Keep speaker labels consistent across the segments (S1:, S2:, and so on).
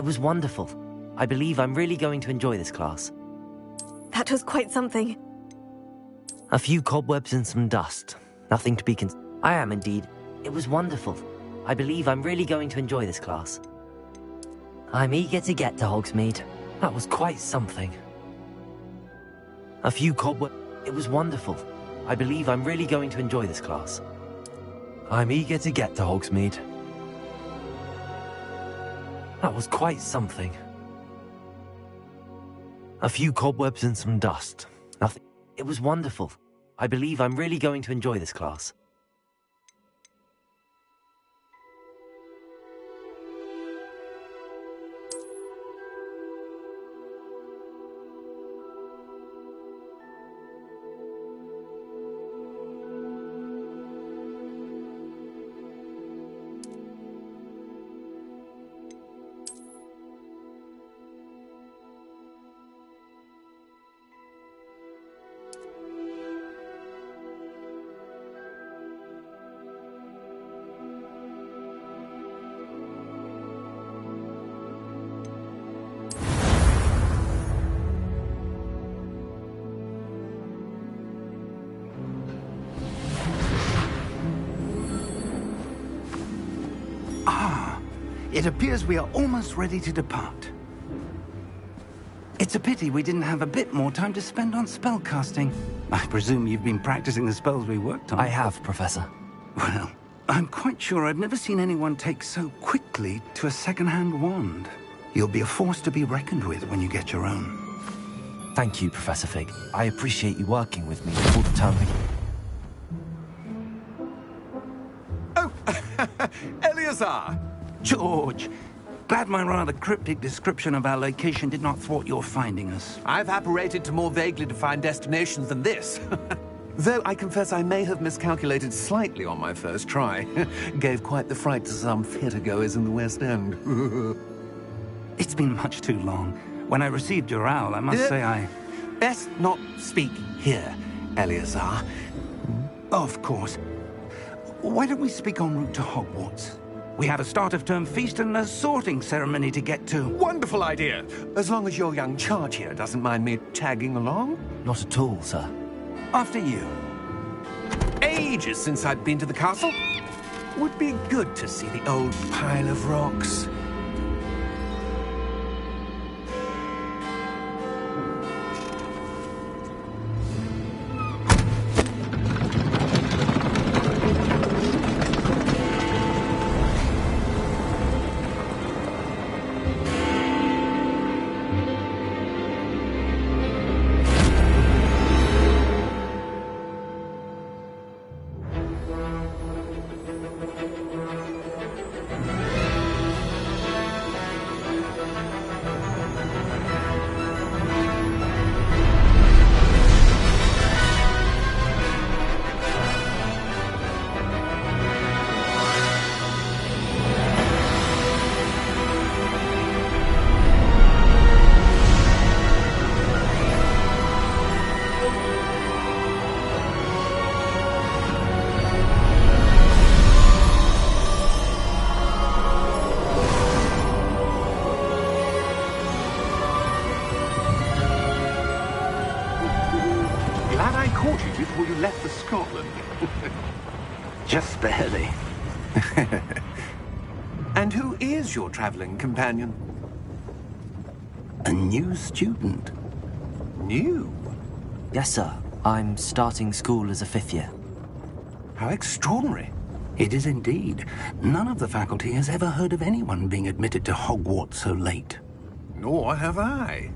S1: It was wonderful. I believe I'm really going to enjoy this class.
S2: That was quite something.
S1: A few cobwebs and some dust. Nothing to be I am indeed. It was wonderful. I believe I'm really going to enjoy this class. I'm eager to get to Hogsmeade. That was quite something. A few cobwebs. It was wonderful. I believe I'm really going to enjoy this class. I'm eager to get to Hogsmeade. That was quite something. A few cobwebs and some dust. Nothing. It was wonderful. I believe I'm really going to enjoy this class.
S3: It appears we are almost ready to depart. It's a pity we didn't have a bit more time to spend on spellcasting. I presume you've been practicing the spells we worked on.
S1: I have, Professor.
S3: Well, I'm quite sure I've never seen anyone take so quickly to a second-hand wand. You'll be a force to be reckoned with when you get your own.
S1: Thank you, Professor Fig. I appreciate you working with me before the term begins.
S4: Oh, Eleazar!
S3: George, glad my rather cryptic description of our location did not thwart your finding us.
S4: I've apparated to more vaguely defined destinations than this. Though I confess I may have miscalculated slightly on my first try. Gave quite the fright to some theatre-goers in the West End.
S3: It's been much too long. When I received your owl, I must say I...
S4: Best not speak here, Eleazar.
S3: Of course. Why don't we speak en route to Hogwarts? We have a start-of-term feast and a sorting ceremony to get to.
S4: Wonderful idea! As long as your young charge here doesn't mind me tagging along.
S1: Not at all, sir.
S3: After you.
S4: Ages since I'd been to the castle. Would be good to see the old pile of rocks. Before you left for Scotland.
S3: Just barely.
S4: And who is your traveling companion?
S3: A new student.
S4: New?
S1: Yes, sir. I'm starting school as a 5th year.
S4: How extraordinary.
S3: It is indeed. None of the faculty has ever heard of anyone being admitted to Hogwarts so late.
S4: Nor have I.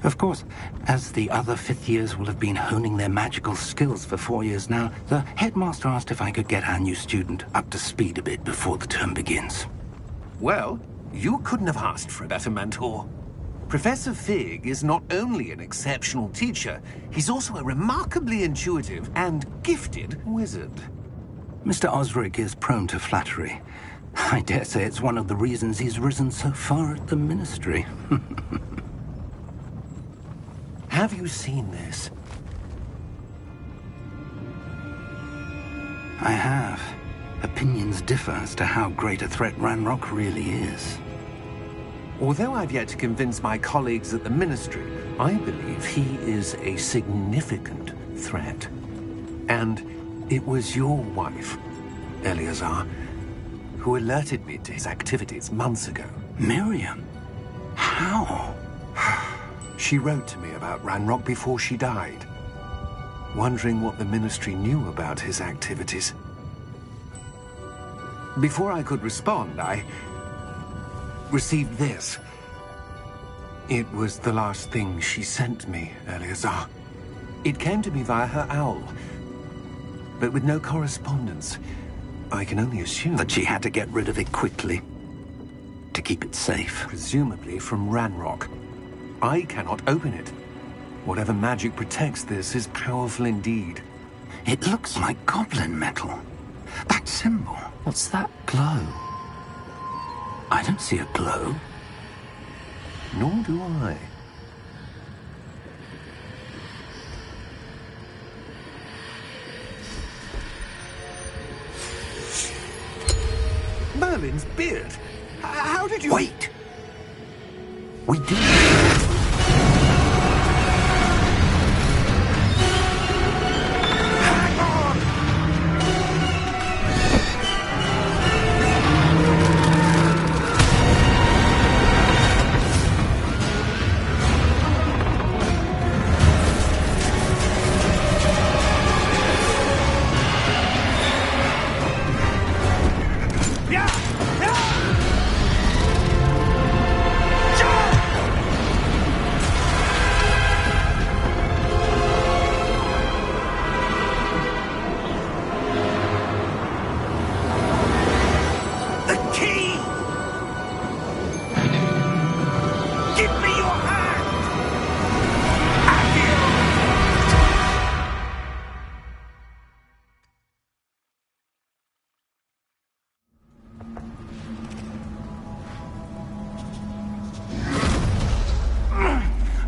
S3: Of course, as the other 5th years will have been honing their magical skills for 4 years now, the headmaster asked if I could get our new student up to speed a bit before the term begins.
S4: Well, you couldn't have asked for a better mentor. Professor Fig is not only an exceptional teacher, he's also a remarkably intuitive and gifted wizard.
S3: Mr. Osric is prone to flattery. I dare say it's one of the reasons he's risen so far at the Ministry.
S4: Have you seen this?
S3: I have. Opinions differ as to how great a threat Ranrock really is.
S4: Although I've yet to convince my colleagues at the Ministry, I believe he is a significant threat. And it was your wife, Eleazar, who alerted me to his activities months ago.
S3: Miriam? How?
S4: She wrote to me about Ranrock before she died, wondering what the Ministry knew about his activities. Before I could respond, I received this. It was the last thing she sent me, Eleazar. It came to me via her owl, but with no correspondence. I can only assume
S3: That she had to get rid of it quickly, to keep it safe.
S4: presumably from Ranrock. I cannot open it. Whatever magic protects this is powerful indeed.
S3: It looks like goblin metal. That symbol.
S1: What's that glow?
S3: I don't see a glow.
S4: Nor do I. Merlin's beard? How did you...
S3: Wait! We do.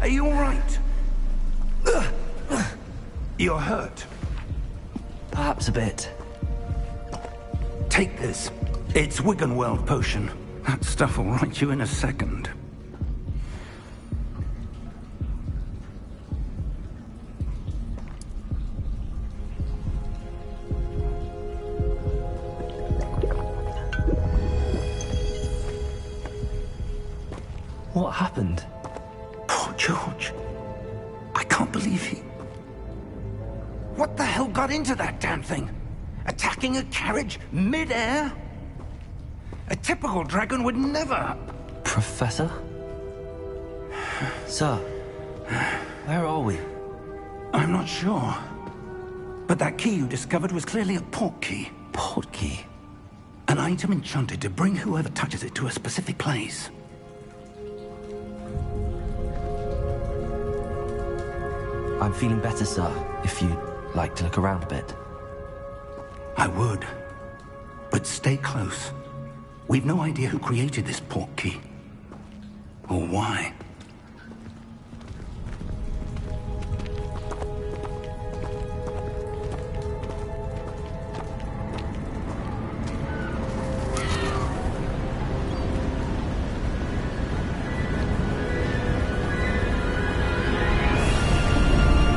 S3: Are you all right? You're hurt.
S1: Perhaps a bit.
S3: Take this. It's Wiggenweld potion. That stuff will right you in a second.
S1: What happened?
S3: Poor George. I can't believe he... What the hell got into that damn thing? Attacking a carriage mid-air? A typical dragon would never...
S1: Professor? Sir, where are we?
S3: I'm not sure. But that key you discovered was clearly a portkey.
S1: Portkey?
S3: An item enchanted to bring whoever touches it to a specific place.
S1: I'm feeling better, sir, if you'd like to look around a bit.
S3: I would. But stay close. We've no idea who created this portkey. Or why.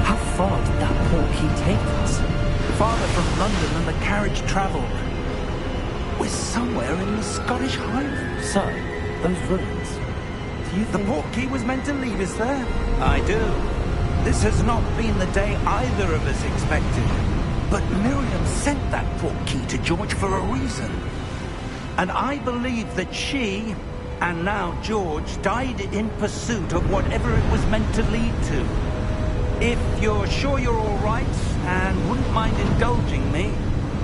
S1: How far did that portkey take us?
S3: Farther from London than the carriage travelled. We're somewhere in the Scottish Highlands.
S1: Sir, those ruins. Do you
S3: The
S1: think...
S3: portkey was meant to leave us there? I do. This has not been the day either of us expected. But Miriam sent that portkey to George for a reason. And I believe that she, and now George, died in pursuit of whatever it was meant to lead to. If you're sure you're all right, and wouldn't mind indulging me,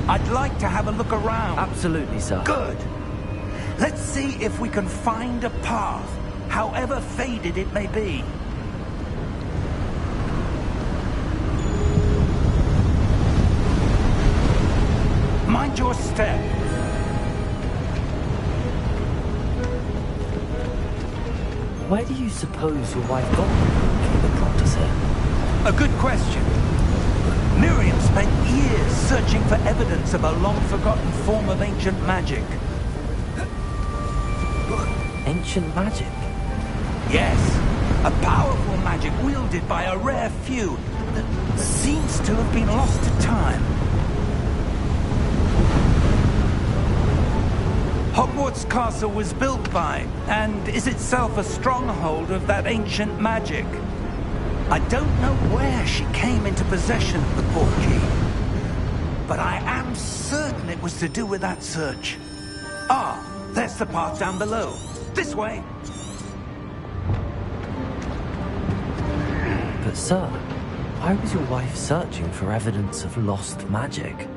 S3: I'd like to have a look around.
S1: Absolutely, sir.
S3: Good. Let's see if we can find a path, however faded it may be. Mind your step.
S1: Where do you suppose your wife got the key that brought us here?
S3: A good question. Miriam spent years searching for evidence of a long-forgotten form of ancient magic.
S1: Ancient magic?
S3: Yes, a powerful magic wielded by a rare few that seems to have been lost to time. Hogwarts Castle was built by, and is itself a stronghold of that ancient magic. I don't know where she came into possession of the portkey, but I am certain it was to do with that search. Ah, there's the path down below. This way.
S1: But sir, why was your wife searching for evidence of lost magic?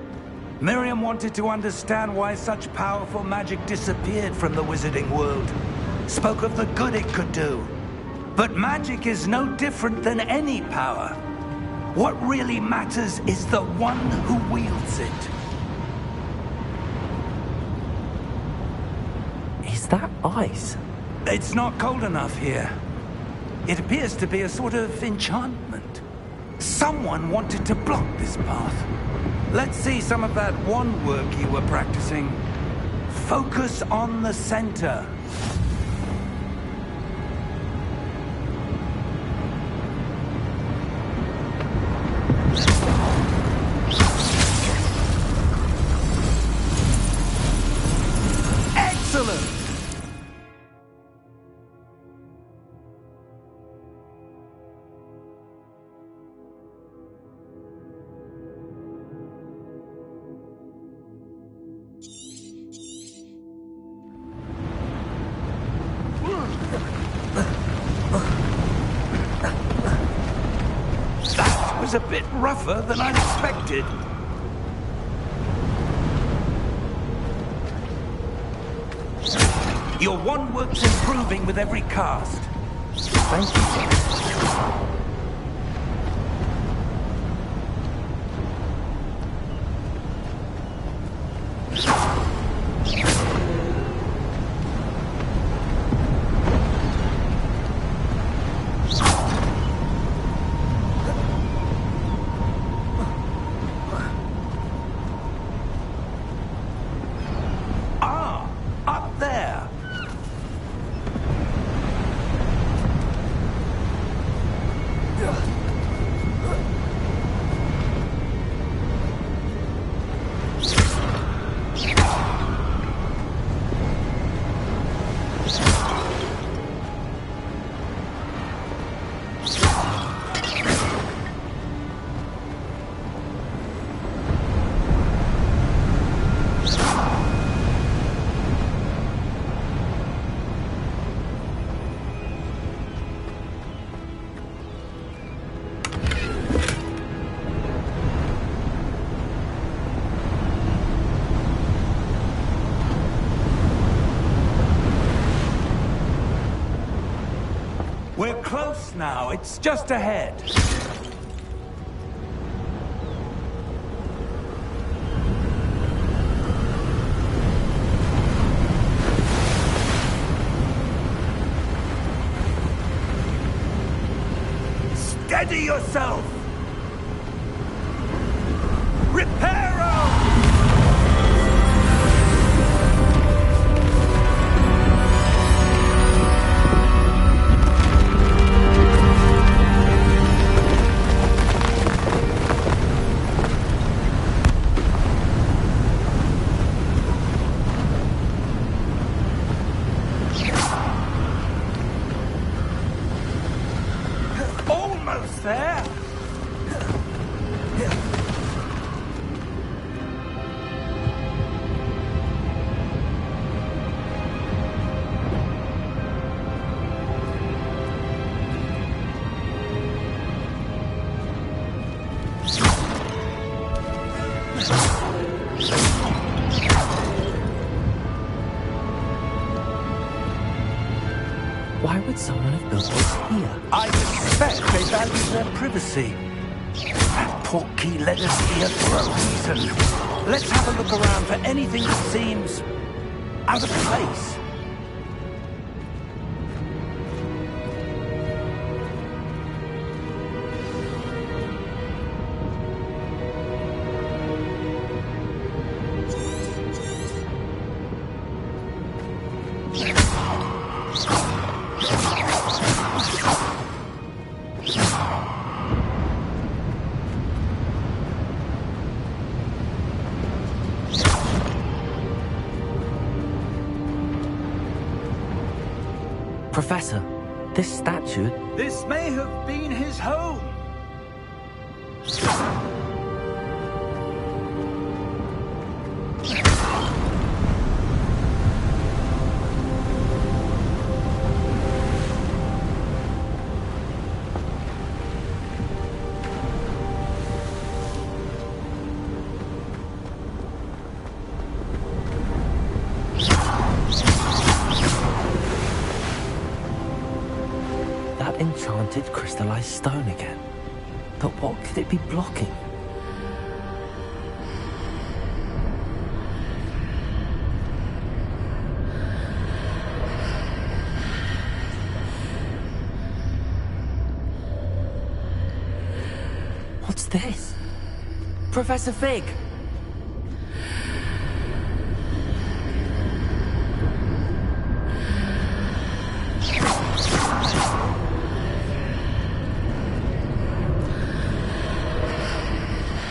S3: Miriam wanted to understand why such powerful magic disappeared from the wizarding world. Spoke of the good it could do. But magic is no different than any power. What really matters is the one who wields it.
S1: Is that ice?
S3: It's not cold enough here. It appears to be a sort of enchantment. Someone wanted to block this path. Let's see some of that wand work you were practicing. Focus on the center. Excellent! That was a bit rougher than I expected. Your wand work's improving with every cast.
S1: Thank you, sir.
S3: Ah, up there. We're close now. It's just ahead. Steady yourself! Reparo! Almost there!
S1: Why would someone have built this here?
S3: I suspect they value their privacy. That portkey led us here for a reason. Let's have a look around for anything that seems out of place.
S1: Professor, this statue...
S3: This may have been his home.
S1: That enchanted crystallized stone again. But what could it be blocking? What's this? Professor Fig!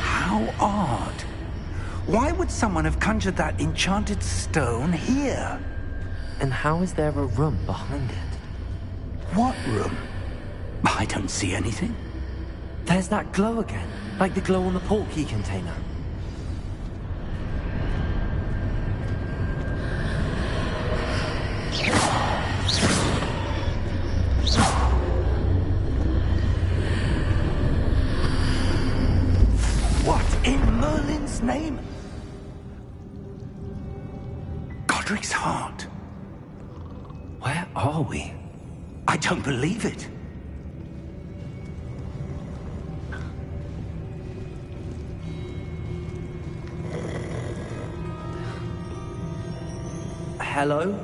S3: How odd. Why would someone have conjured that enchanted stone here?
S1: And how is there a room behind it?
S3: What room? I don't see anything.
S1: There's that glow again, like the glow on the portkey container.
S3: What in Merlin's name? Godric's heart.
S1: Where are we?
S3: I don't believe it.
S1: Hello?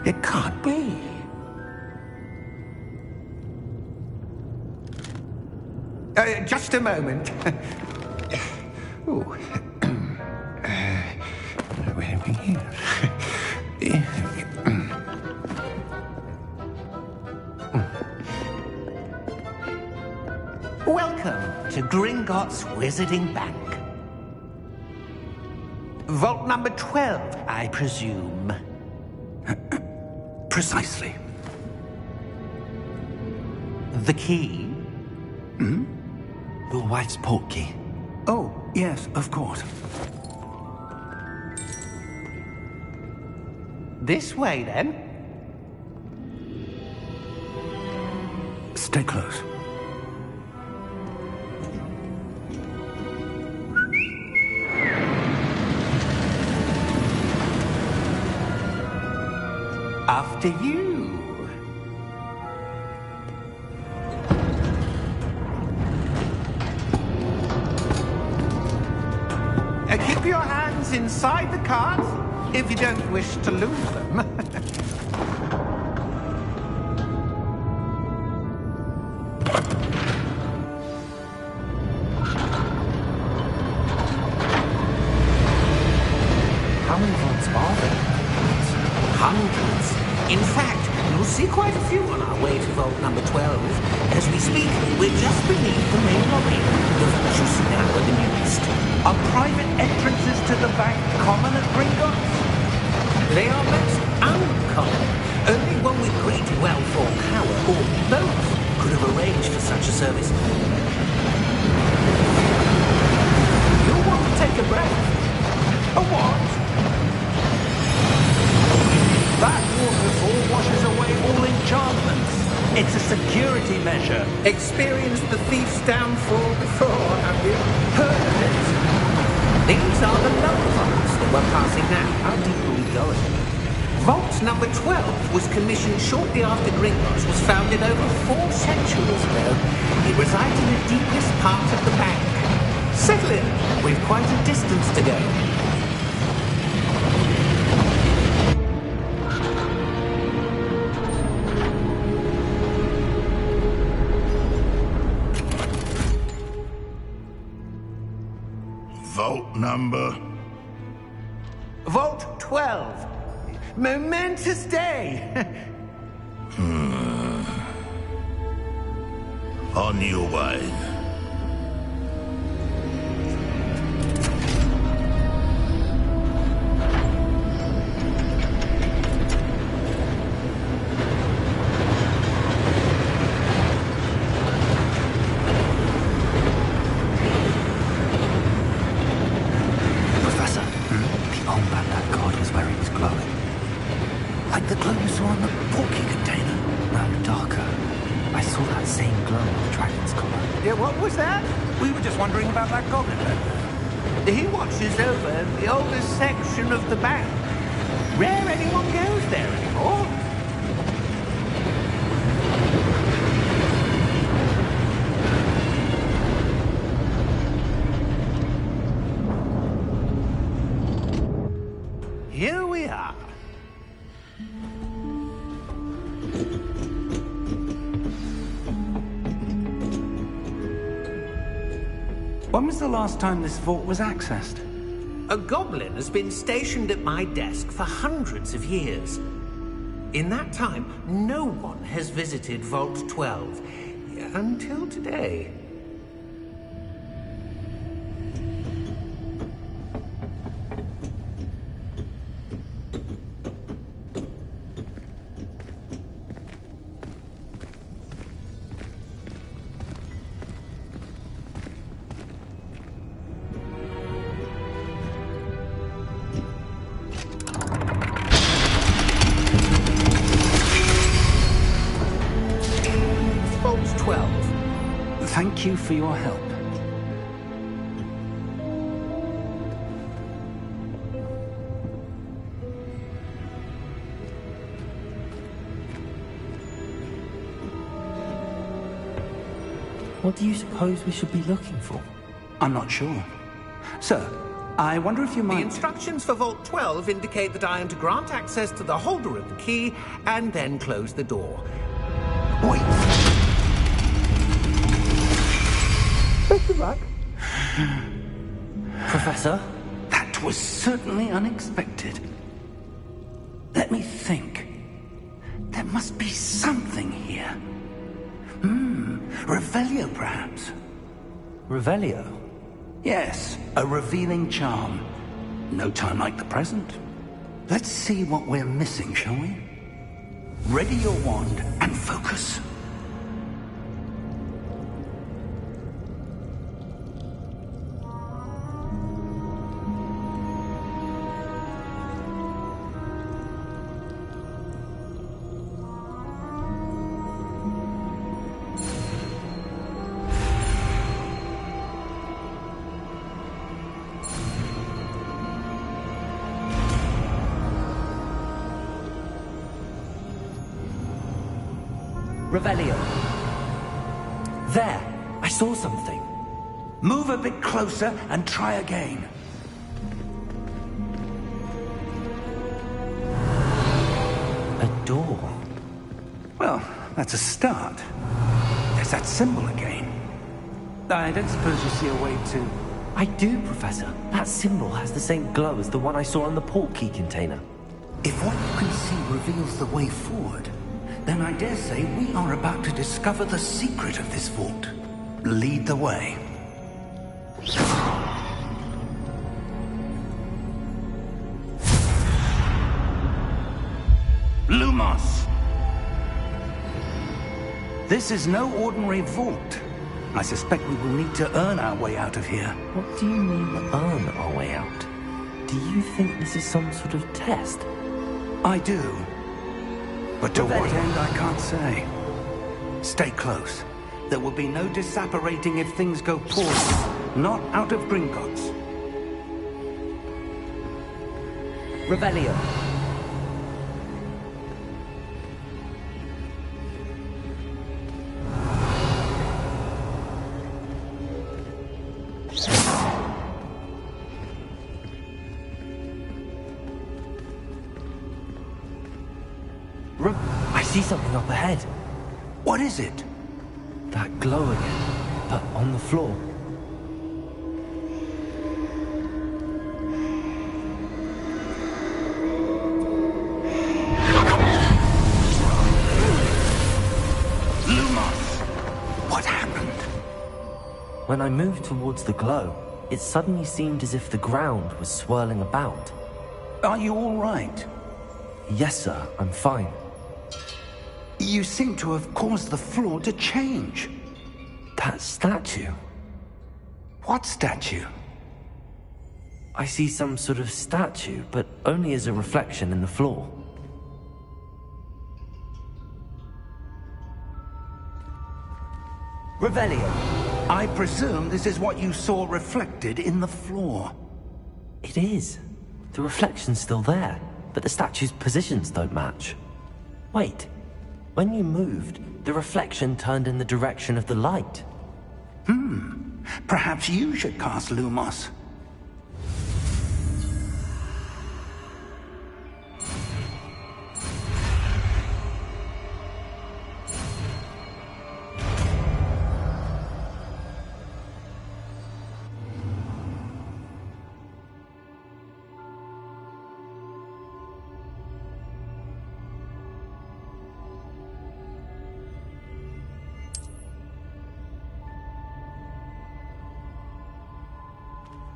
S3: It can't be. Just a moment. Oh. Where are we here?
S4: Welcome to Gringotts Wizarding Bank. Vault number 12, I presume.
S3: Precisely.
S4: The key?
S1: Your wife's portkey.
S3: Oh, yes, of course.
S4: This way, then.
S3: Stay close.
S4: After you. Keep your hands inside the cards if you don't wish to lose them.
S1: How many vaults are there?
S4: Hundreds. In fact, you'll see quite a few on our way to vault number 12. As we speak, we're just beneath the main lobby. The vaults you see now are the newest.
S3: Are private entrances to the bank common at Gringotts?
S4: They are most uncommon. Only one with great wealth or power, or both, could have arranged for such a service. You'll want to take a breath.
S3: A what? That waterfall washes away all enchantments. It's a security measure. Experienced the thief's downfall before, have you? Heard of it?
S4: These are the lower vaults that we're passing now. How deep are we going? Vault number 12 was commissioned shortly after Gringotts was founded over 4 centuries ago. It resides in the deepest part of the bank. Settle in. We've quite a distance to go.
S5: number?
S4: Vault 12. Momentous day.
S5: On your way.
S1: Professor, the armband that guard was wearing was glowing.
S3: Like the glow you saw in the porky container.
S1: No, darker. I saw that same glow on the dragon's collar.
S3: Yeah, what was that? We were just wondering about that goblin. He watches over the oldest section of the bank. Rare anyone goes there anymore. Here we are. When was the last time this vault was accessed? A goblin has been stationed at my desk for hundreds of years. In that time, no one has visited Vault 12. Until today. Thank you for your help.
S1: What do you suppose we should be looking for?
S3: I'm not sure. Sir, I wonder if you might...
S4: The instructions for Vault 12 indicate that I am to grant access to the holder of the key and then close the door.
S3: Wait.
S4: Best of luck.
S1: Professor?
S3: That was certainly unexpected. Let me think. There must be something here. Revelio, perhaps.
S1: Revelio?
S3: Yes, a revealing charm. No time like the present. Let's see what we're missing, shall we? Ready your wand and focus.
S1: Revelio. There! I saw something.
S3: Move a bit closer and try again.
S1: A door.
S3: Well, that's a start. There's that symbol again. I don't suppose you see a way to...
S1: I do, Professor. That symbol has the same glow as the one I saw on the port key container.
S3: If what you can see reveals the way forward, then I dare say we are about to discover the secret of this vault. Lead the way. Lumos! This is no ordinary vault. I suspect we will need to earn our way out of here.
S1: What do you mean, earn our way out? Do you think this is some sort of test?
S3: I do. But to
S1: Revelio.
S3: what end, I can't say. Stay close. There will be no disapparating if things go poorly. Not out of Gringotts.
S1: Revelio. I see something up ahead.
S3: What is it?
S1: That glow again, but on the floor. When I moved towards the glow, it suddenly seemed as if the ground was swirling about.
S3: Are you all right?
S1: Yes, sir, I'm fine.
S3: You seem to have caused the floor to change.
S1: That statue.
S3: What statue?
S1: I see some sort of statue, but only as a reflection in the floor. Revelio.
S3: I presume this is what you saw reflected in the floor.
S1: It is. The reflection's still there, but the statue's positions don't match. Wait. When you moved, the reflection turned in the direction of the light.
S3: Perhaps you should cast Lumos.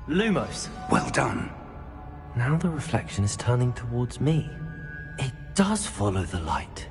S1: Lumos.
S3: Well done.
S1: Now the reflection is turning towards me. It does follow the light.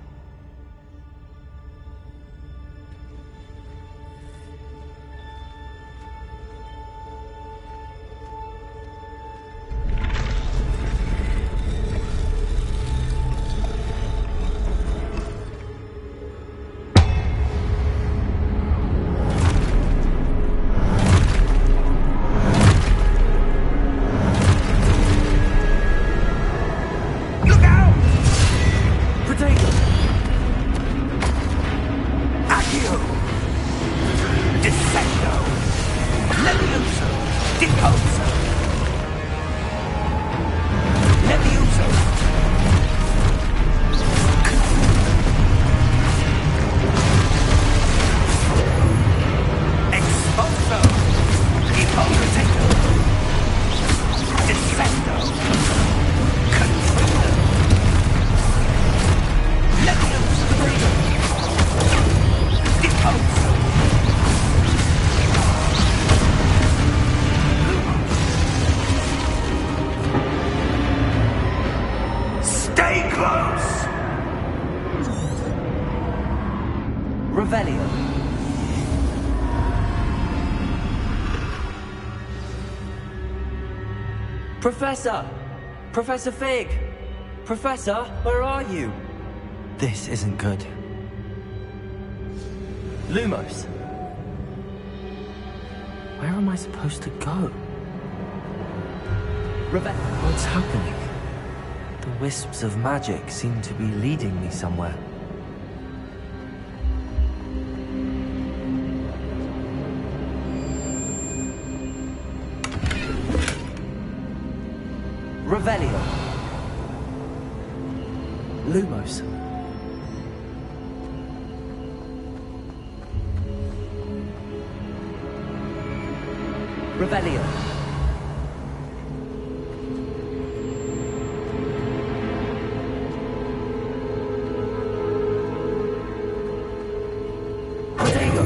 S1: Professor! Professor Fig! Professor, where are you? This isn't good. Lumos! Where am I supposed to go? What's happening? The wisps of magic seem to be leading me somewhere. Revelio. Lumos. Revelio. Protego.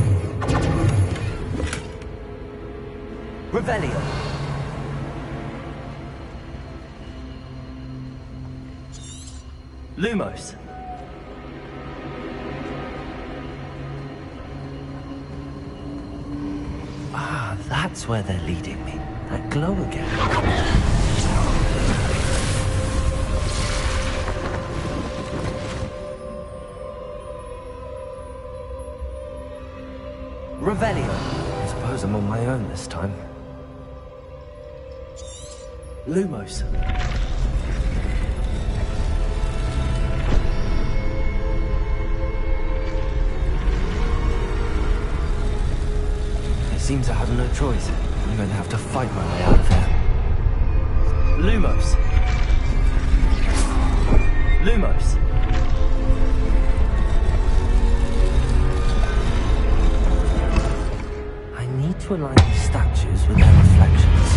S1: Revelio. Lumos. Ah, that's where they're leading me. That glow again. Revelio. I suppose I'm on my own this time. Lumos. Seems I have no choice. I'm going to have to fight my way out of here. Lumos. Lumos. I need to align these statues with their reflections.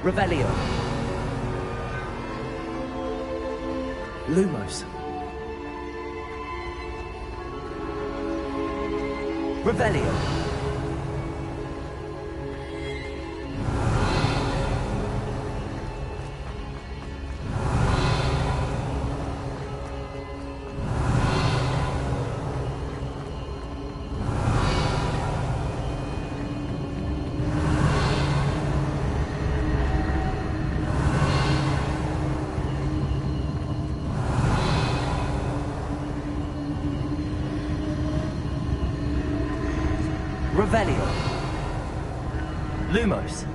S1: Revelio. Lumos. Revelio. Revelio. Lumos.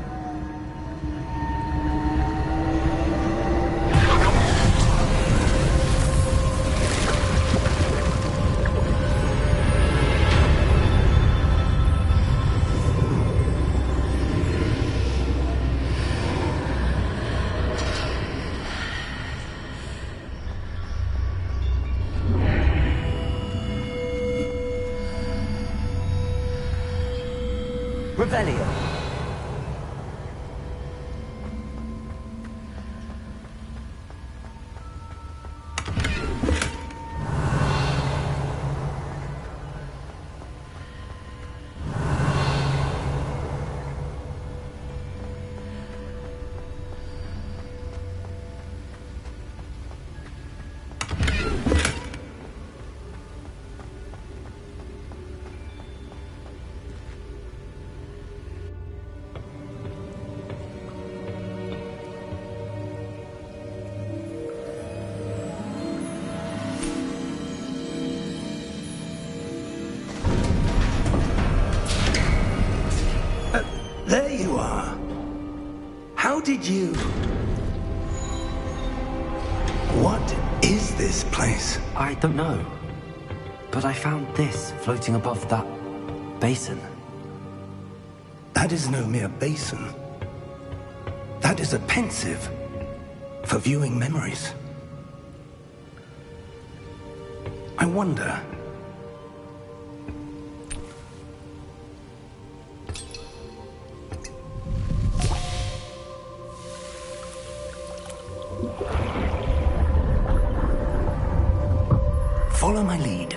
S1: Revelio.
S3: There you are. How did you... What is this place?
S1: I don't know. But I found this floating above that basin.
S3: That is no mere basin. That is a pensive for viewing memories. I wonder... Follow my lead.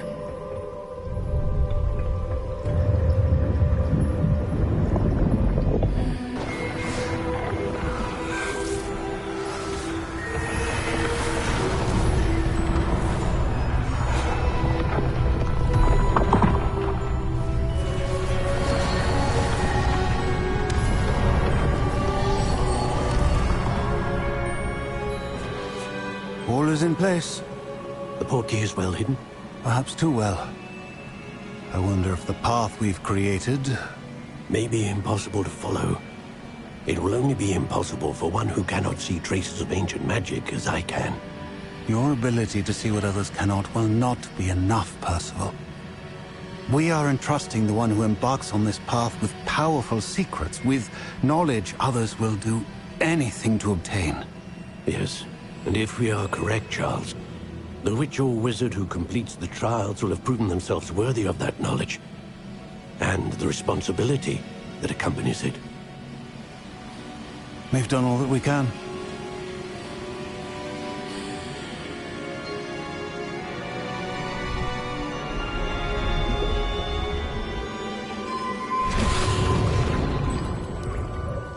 S5: All is in place.
S6: The portkey is well hidden.
S5: Perhaps too well. I wonder if the path we've created...
S6: May be impossible to follow. It will only be impossible for one who cannot see traces of ancient magic as I can.
S5: Your ability to see what others cannot will not be enough, Percival. We are entrusting the one who embarks on this path with powerful secrets, with knowledge others will do anything to obtain.
S6: Yes, and if we are correct, Charles, the witch or wizard who completes the trials will have proven themselves worthy of that knowledge, and the responsibility that accompanies it.
S5: We've done all that we can.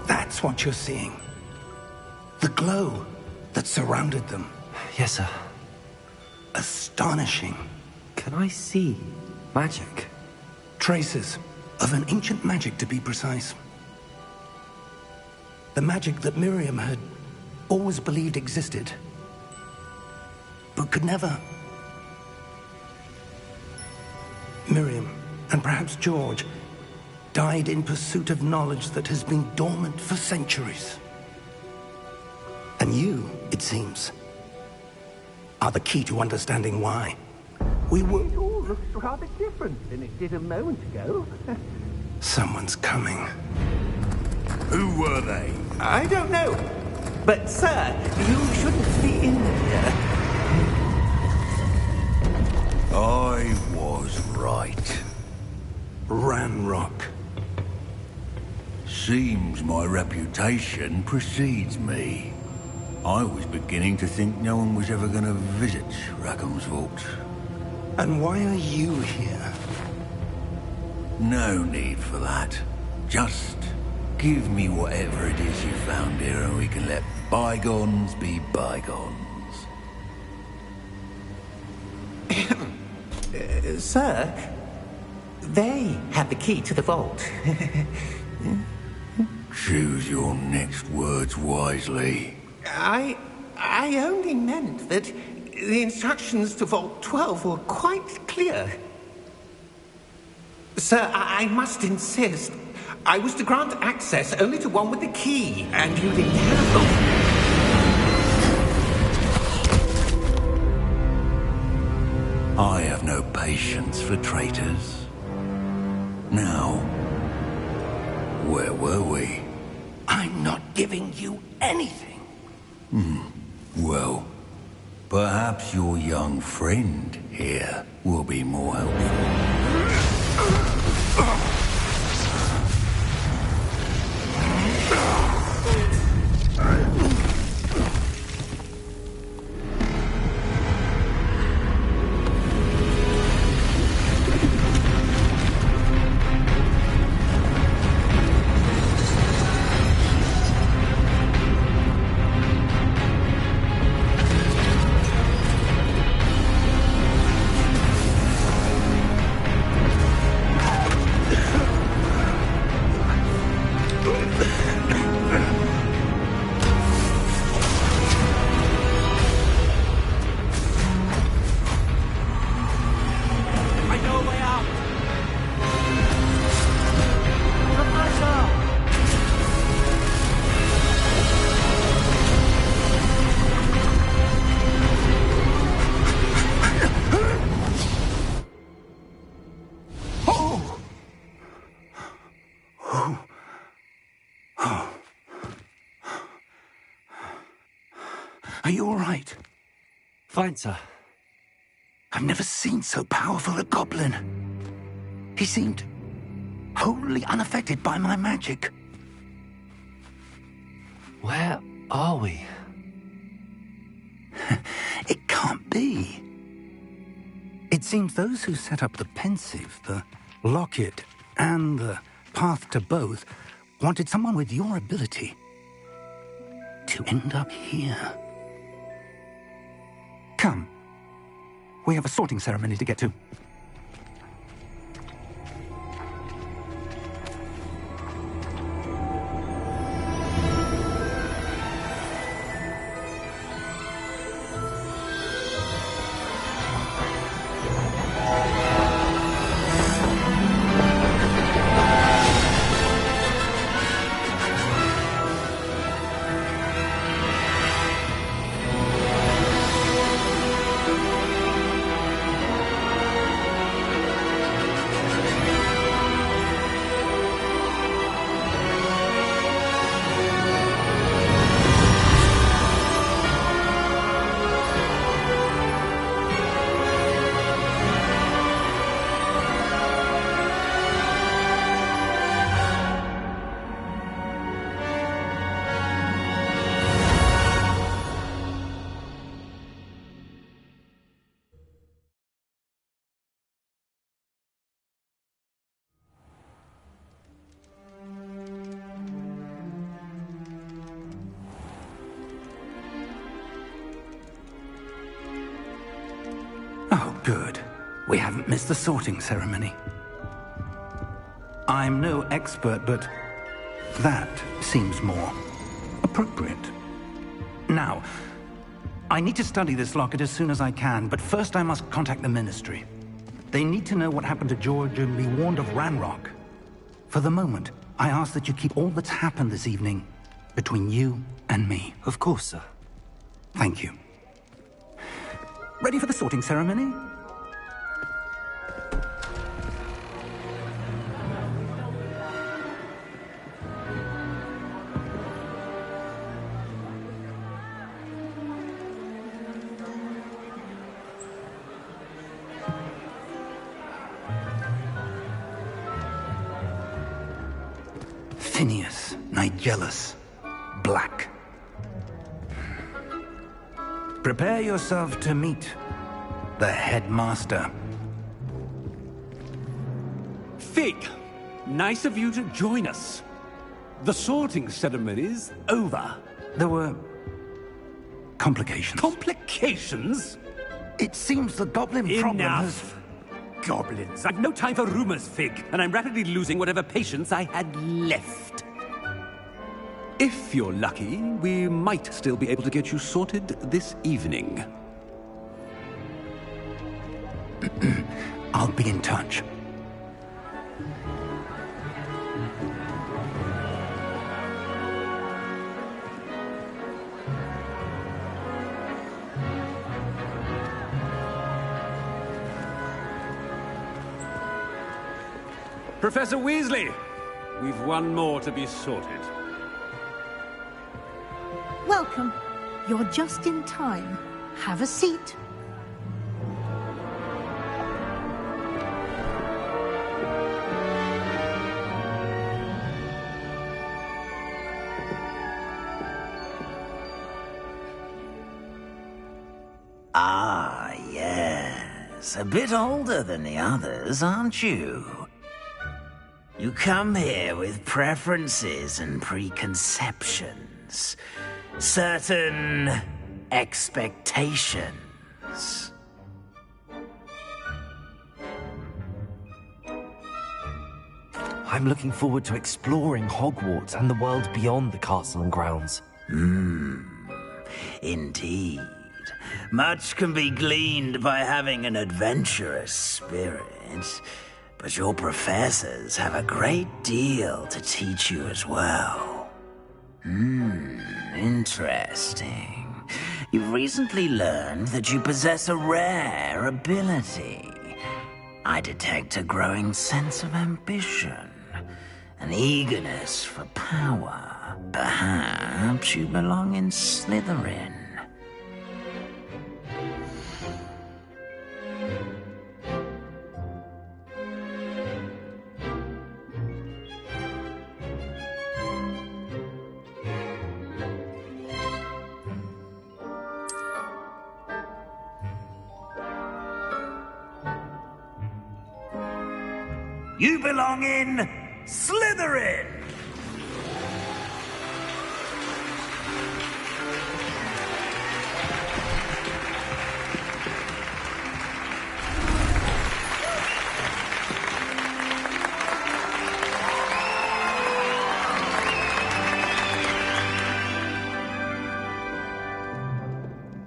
S3: That's what you're seeing. The glow that surrounded them.
S1: Yes, sir.
S3: Astonishing.
S1: Can I see magic?
S3: Traces of an ancient magic, to be precise. The magic that Miriam had always believed existed, but could never. Miriam, and perhaps George, died in pursuit of knowledge that has been dormant for centuries. And you, it seems, are the key to understanding why.
S7: It all looks rather different than it did a moment ago.
S3: Someone's coming.
S4: Who were they?
S7: I don't know. But, sir, you shouldn't be in here.
S3: I was right. Ranrock.
S8: Seems my reputation precedes me. I was beginning to think no one was ever going to visit Rackham's vault.
S3: And why are you here?
S8: No need for that. Just give me whatever it is you found here and we can let bygones be bygones.
S7: Sir, they have the key to the vault.
S8: Choose your next words wisely.
S7: I only meant that the instructions to Vault 12 were quite clear. Sir, I must insist. I was to grant access only to one with the key, and you didn't have them.
S8: I have no patience for traitors. Now, where were we?
S7: I'm not giving you anything.
S8: Well, perhaps your young friend here will be more helpful.
S3: Are you all right?
S1: Fine, sir.
S3: I've never seen so powerful a goblin. He seemed wholly unaffected by my magic.
S1: Where are we?
S3: It can't be. It seems those who set up the pensive, the locket, and the path to both wanted someone with your ability to end up here. Come. We have a sorting ceremony to get to. Oh, good. We haven't missed the sorting ceremony. I'm no expert, but that seems more appropriate. Now, I need to study this locket as soon as I can, but first I must contact the Ministry. They need to know what happened to George and be warned of Ranrock. For the moment, I ask that you keep all that's happened this evening between you and me.
S1: Of course, sir.
S3: Thank you. Ready for the sorting ceremony? Phineas. jealous. Black. Prepare yourself to meet the headmaster.
S9: Fig, nice of you to join us. The sorting ceremony's over.
S3: There were complications.
S9: Complications?
S3: It seems the goblin problem has...
S9: Enough! Goblins. I've no time for rumors, Fig, and I'm rapidly losing whatever patience I had left. If you're lucky, we might still be able to get you sorted this evening.
S3: I'll be in touch.
S9: Professor Weasley, we've one more to be sorted.
S10: Welcome. You're just in time. Have a seat.
S11: Ah, yes. A bit older than the others, aren't you? You come here with preferences and preconceptions. Certain expectations.
S1: I'm looking forward to exploring Hogwarts and the world beyond the castle and grounds.
S11: Indeed. Much can be gleaned by having an adventurous spirit. But your professors have a great deal to teach you as well. Interesting. You've recently learned that you possess a rare ability. I detect a growing sense of ambition, an eagerness for power. Perhaps you belong in Slytherin. You belong in Slytherin!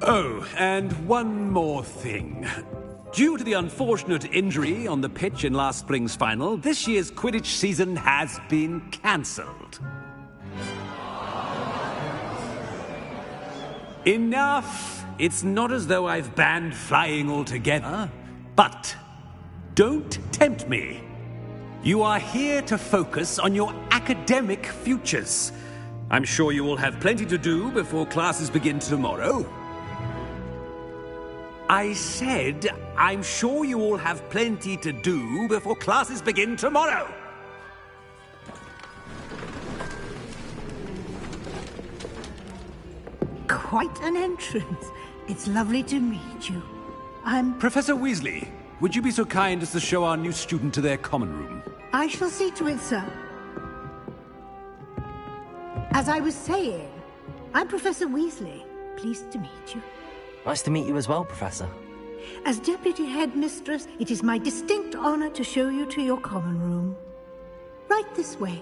S9: Oh, and one more thing. Due to the unfortunate injury on the pitch in last spring's final, this year's Quidditch season has been cancelled. Enough! It's not as though I've banned flying altogether, but don't tempt me. You are here to focus on your academic futures. I'm sure you will have plenty to do before classes begin tomorrow. I said, I'm sure you all have plenty to do before classes begin tomorrow.
S10: Quite an entrance. It's lovely to meet you. I'm...
S9: Professor Weasley, would you be so kind as to show our new student to their common room?
S10: I shall see to it, sir. As I was saying, I'm Professor Weasley. Pleased to meet you.
S1: Nice to meet you as well, Professor.
S10: As Deputy Headmistress, it is my distinct honor to show you to your common room. Right this way.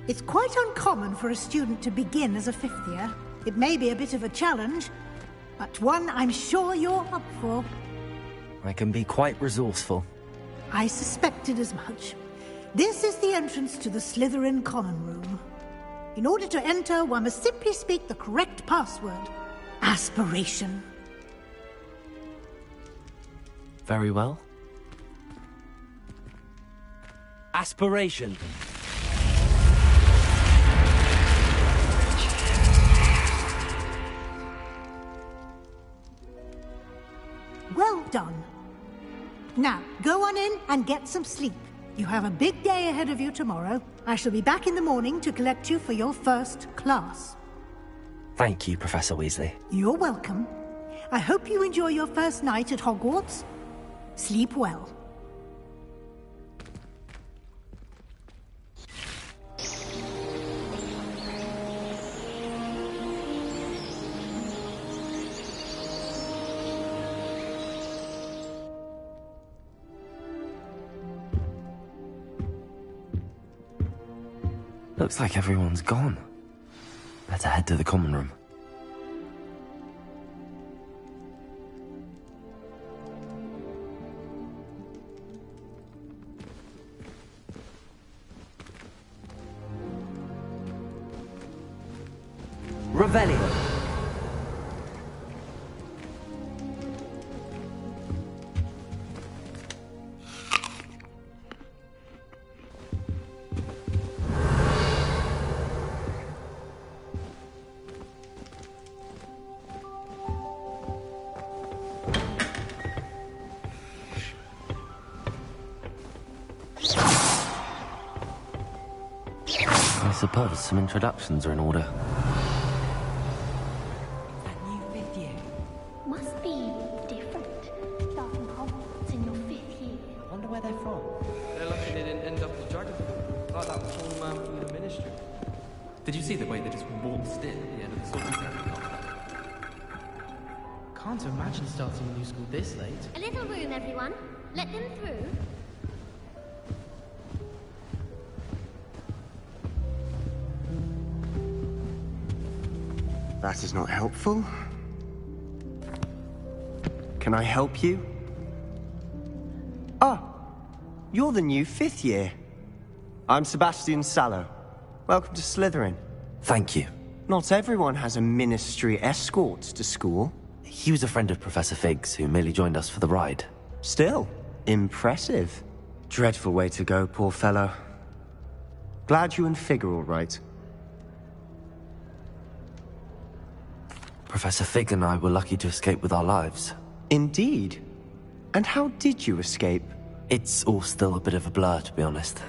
S10: It's quite uncommon for a student to begin as a fifth year. It may be a bit of a challenge, but one I'm sure you're up for.
S1: I can be quite resourceful.
S10: I suspected as much. This is the entrance to the Slytherin common room. In order to enter, one must simply speak the correct password. Aspiration.
S1: Very well. Aspiration.
S10: Well done. Now, go on in and get some sleep. You have a big day ahead of you tomorrow. I shall be back in the morning to collect you for your first class.
S1: Thank you, Professor Weasley.
S10: You're welcome. I hope you enjoy your first night at Hogwarts. Sleep well.
S1: Looks like everyone's gone. Better head to the common room. Revelio. I suppose some introductions are in order.
S12: That new fifth year.
S13: Must be different. Starting Hogwarts in your 5th year.
S12: I wonder where they're from. They're lucky they didn't end up at the Dragon. Like that tall man from the Ministry. Did you see the way they just waltzed in at the end of the sorting ceremony last night? Can't imagine starting a new school this late.
S13: A little room, everyone. Let them through.
S14: That is not helpful. Can I help you? Ah, you're the new 5th year. I'm Sebastian Sallow. Welcome to Slytherin.
S1: Thank you.
S14: Not everyone has a ministry escort to school.
S1: He was a friend of Professor Fig's who merely joined us for the ride.
S14: Still, impressive. Dreadful way to go, poor fellow. Glad you and Fig are all right.
S1: Professor Fig and I were lucky to escape with our lives.
S14: Indeed. And how did you escape?
S1: It's all still a bit of a blur, to be honest.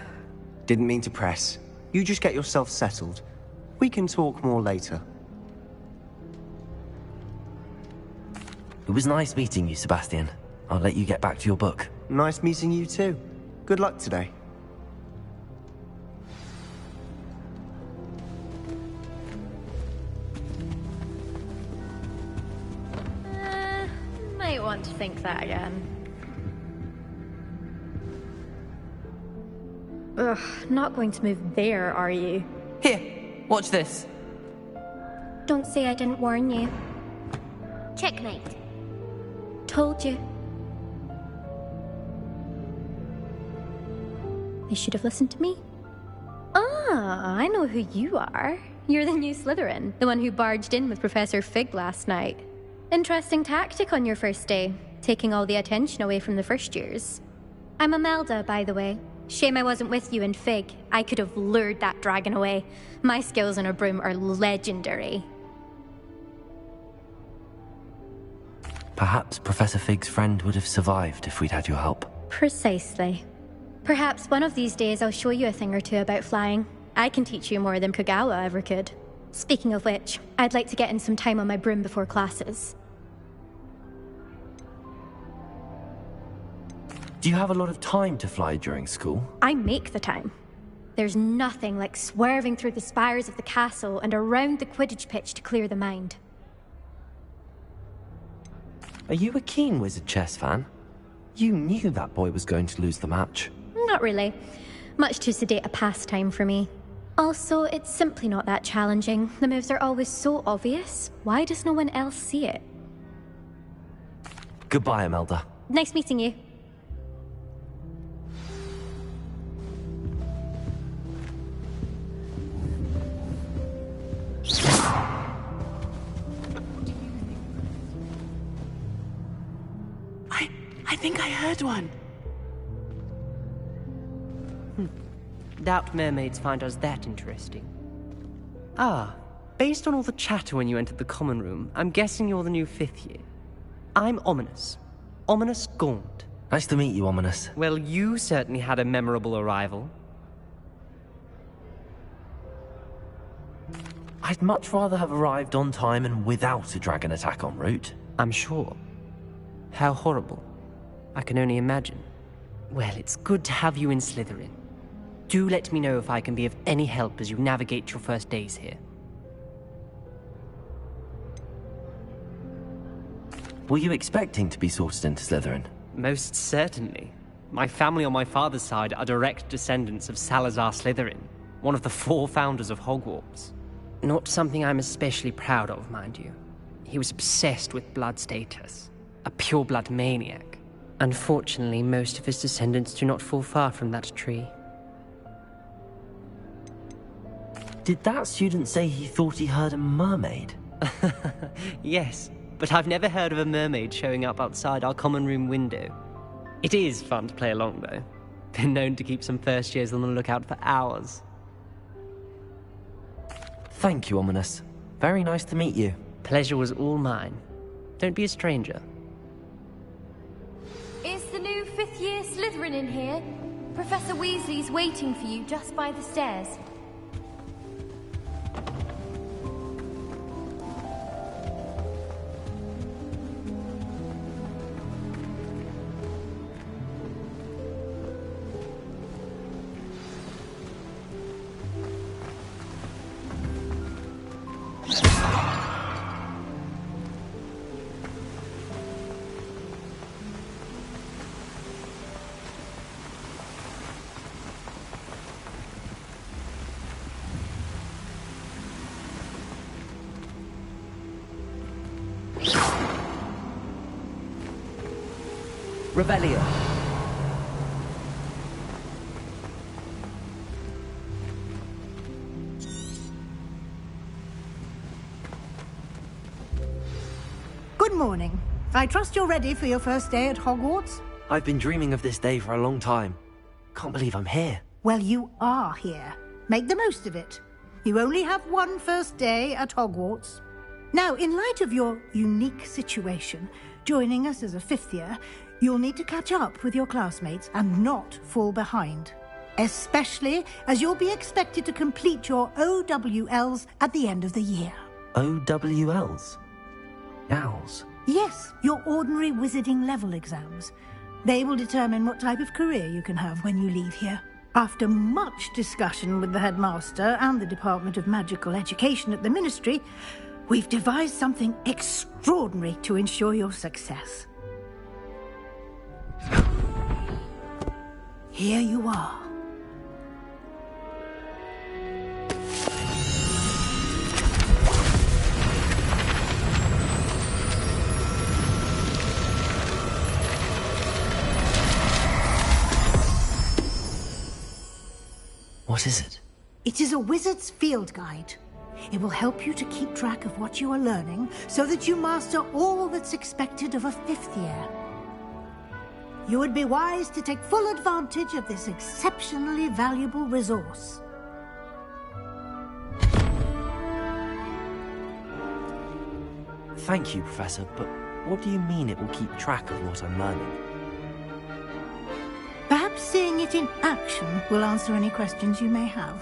S14: Didn't mean to press. You just get yourself settled. We can talk more later.
S1: It was nice meeting you, Sebastian. I'll let you get back to your book.
S14: Nice meeting you too. Good luck today.
S15: Might want to think that again. Ugh, not going to move there, are you?
S12: Here, watch this.
S13: Don't say I didn't warn you. Checkmate.
S15: Told you. They should have listened to me. Ah, I know who you are. You're the new Slytherin, the one who barged in with Professor Fig last night. Interesting tactic on your first day, taking all the attention away from the first years. I'm Imelda, by the way. Shame I wasn't with you in Fig. I could have lured that dragon away. My skills on a broom are legendary.
S1: Perhaps Professor Fig's friend would have survived if we'd had your help.
S15: Precisely. Perhaps one of these days I'll show you a thing or two about flying. I can teach you more than Kagawa ever could. Speaking of which, I'd like to get in some time on my broom before classes.
S1: Do you have a lot of time to fly during school?
S15: I make the time. There's nothing like swerving through the spires of the castle and around the Quidditch pitch to clear the mind.
S1: Are you a keen Wizard chess fan? You knew that boy was going to lose the match.
S15: Not really. Much too sedate a pastime for me. Also, it's simply not that challenging. The moves are always so obvious. Why does no one else see it?
S1: Goodbye, Imelda.
S15: Nice meeting you.
S12: I think I heard one. Doubt mermaids find us that interesting. Ah, based on all the chatter when you entered the common room, I'm guessing you're the new 5th year. I'm Ominous. Ominous Gaunt.
S1: Nice to meet you, Ominous.
S12: Well, you certainly had a memorable arrival.
S1: I'd much rather have arrived on time and without a dragon attack en route.
S12: I'm sure. How horrible. I can only imagine. Well, it's good to have you in Slytherin. Do let me know if I can be of any help as you navigate your first days here.
S1: Were you expecting to be sorted into Slytherin?
S12: Most certainly. My family on my father's side are direct descendants of Salazar Slytherin, one of the 4 founders of Hogwarts. Not something I'm especially proud of, mind you. He was obsessed with blood status, a pure-blood maniac. Unfortunately, most of his descendants do not fall far from that tree.
S1: Did that student say he thought he heard a mermaid?
S12: Yes, but I've never heard of a mermaid showing up outside our common room window. It is fun to play along, though. Been known to keep some first years on the lookout for hours.
S1: Thank you, Ominous. Very nice to meet you.
S12: Pleasure was all mine. Don't be a stranger.
S15: Is the new 5th year Slytherin in here? Professor Weasley's waiting for you just by the stairs.
S1: Revelio.
S10: Good morning. I trust you're ready for your first day at Hogwarts?
S1: I've been dreaming of this day for a long time. Can't believe I'm here.
S10: Well, you are here. Make the most of it. You only have one first day at Hogwarts. Now, in light of your unique situation, joining us as a 5th year, you'll need to catch up with your classmates and not fall behind. Especially as you'll be expected to complete your OWLs at the end of the year.
S1: OWLs? Owls?
S10: Yes, your ordinary wizarding level exams. They will determine what type of career you can have when you leave here. After much discussion with the headmaster and the Department of Magical Education at the Ministry, we've devised something extraordinary to ensure your success. Here you are.
S1: What is it?
S10: It is a wizard's field guide. It will help you to keep track of what you are learning so that you master all that's expected of a 5th year. You would be wise to take full advantage of this exceptionally valuable resource.
S1: Thank you, Professor, but what do you mean it will keep track of what I'm learning?
S10: Perhaps seeing it in action will answer any questions you may have.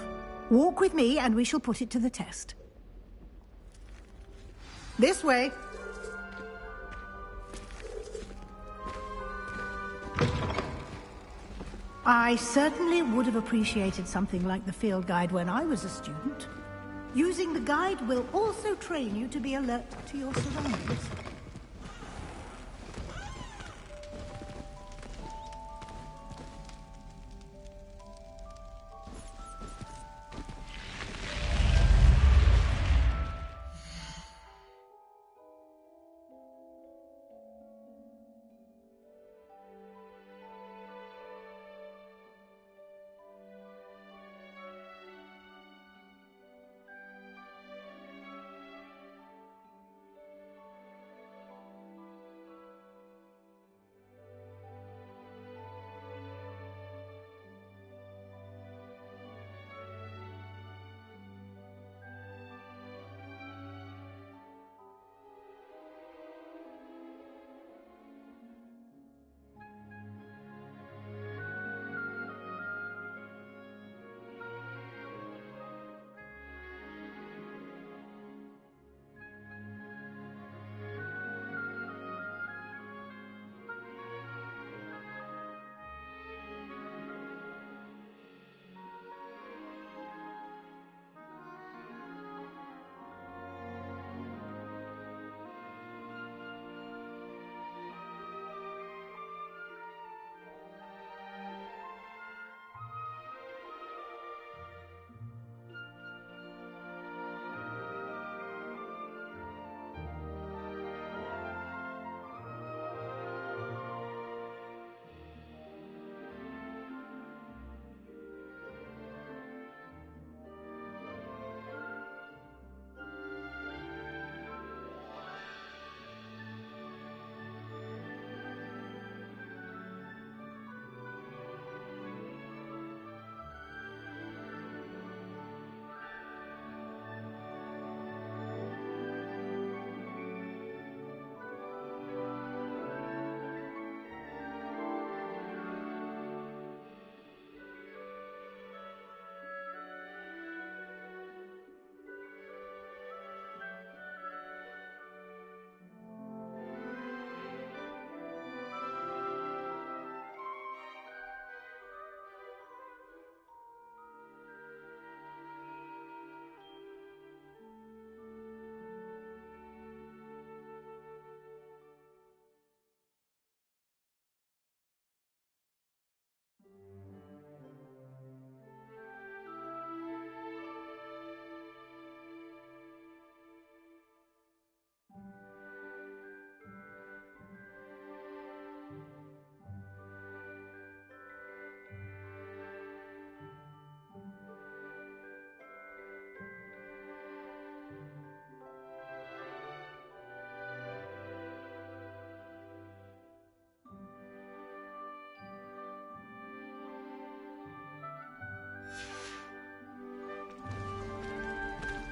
S10: Walk with me and we shall put it to the test. This way. I certainly would have appreciated something like the field guide when I was a student. Using the guide will also train you to be alert to your surroundings.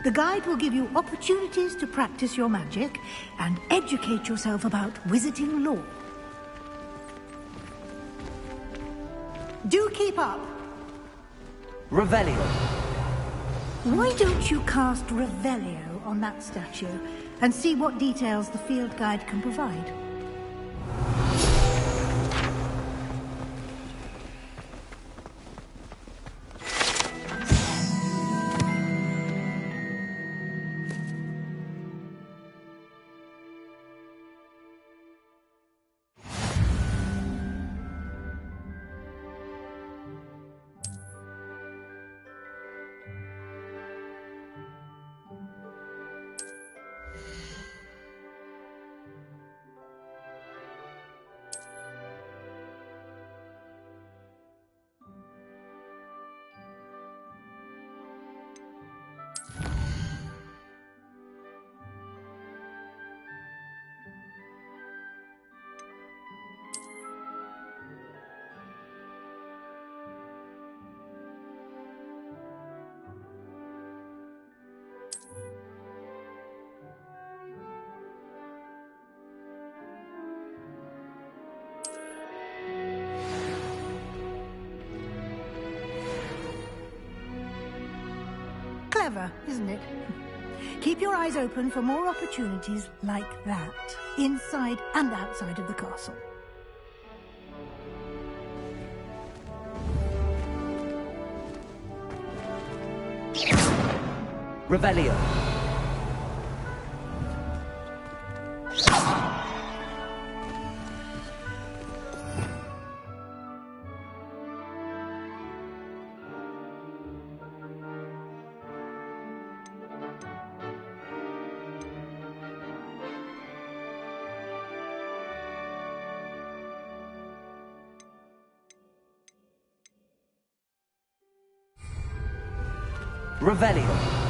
S10: The guide will give you opportunities to practice your magic and educate yourself about wizarding lore. Do keep up!
S1: Revelio.
S10: Why don't you cast Revelio on that statue and see what details the field guide can provide? Clever, isn't it? Keep your eyes open for more opportunities like that, inside and outside of the castle.
S1: Revelio. Revelio.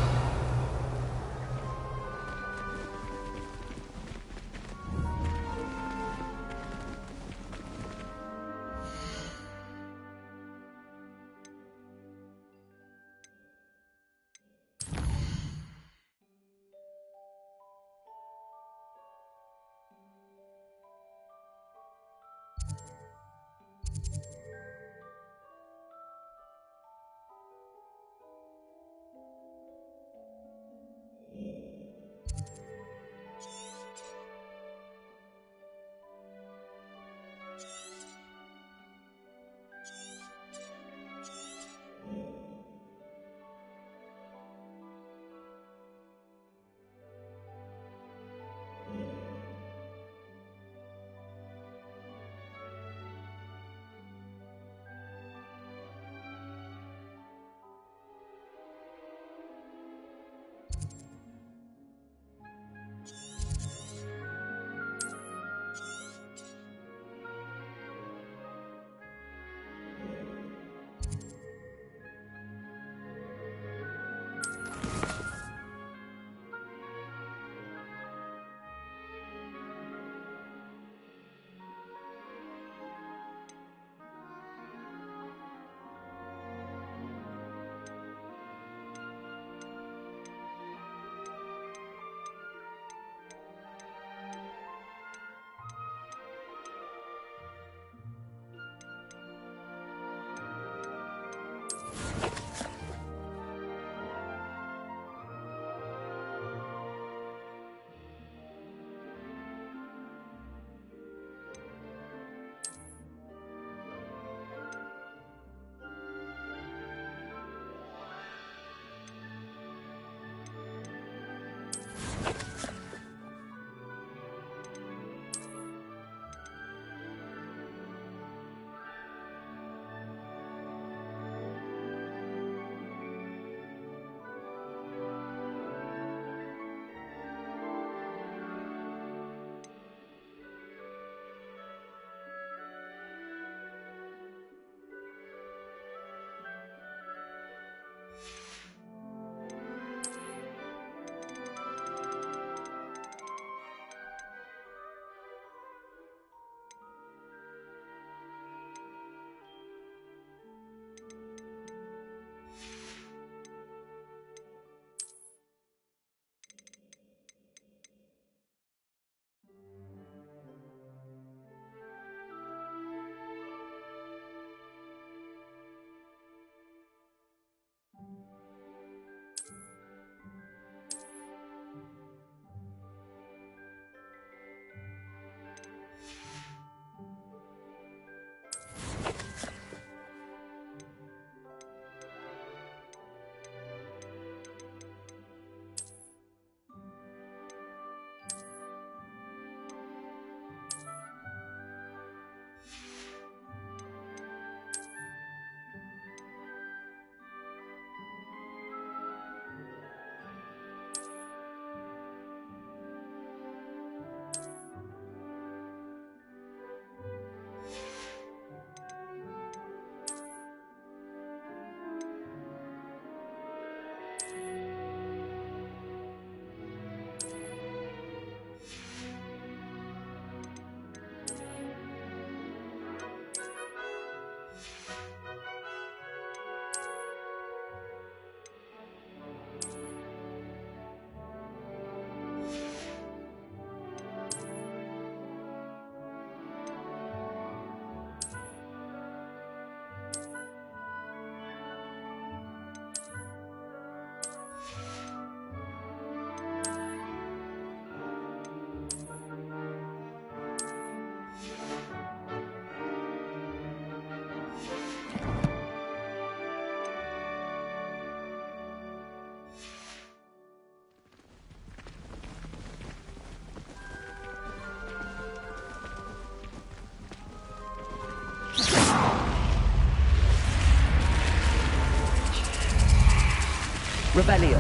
S1: Revelio.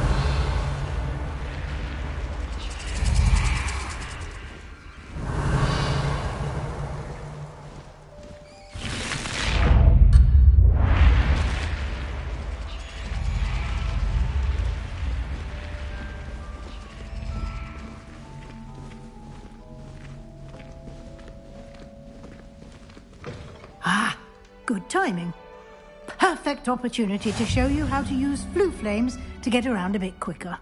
S10: Ah, good timing. Perfect opportunity to show you how to use flue flames to get around a bit quicker.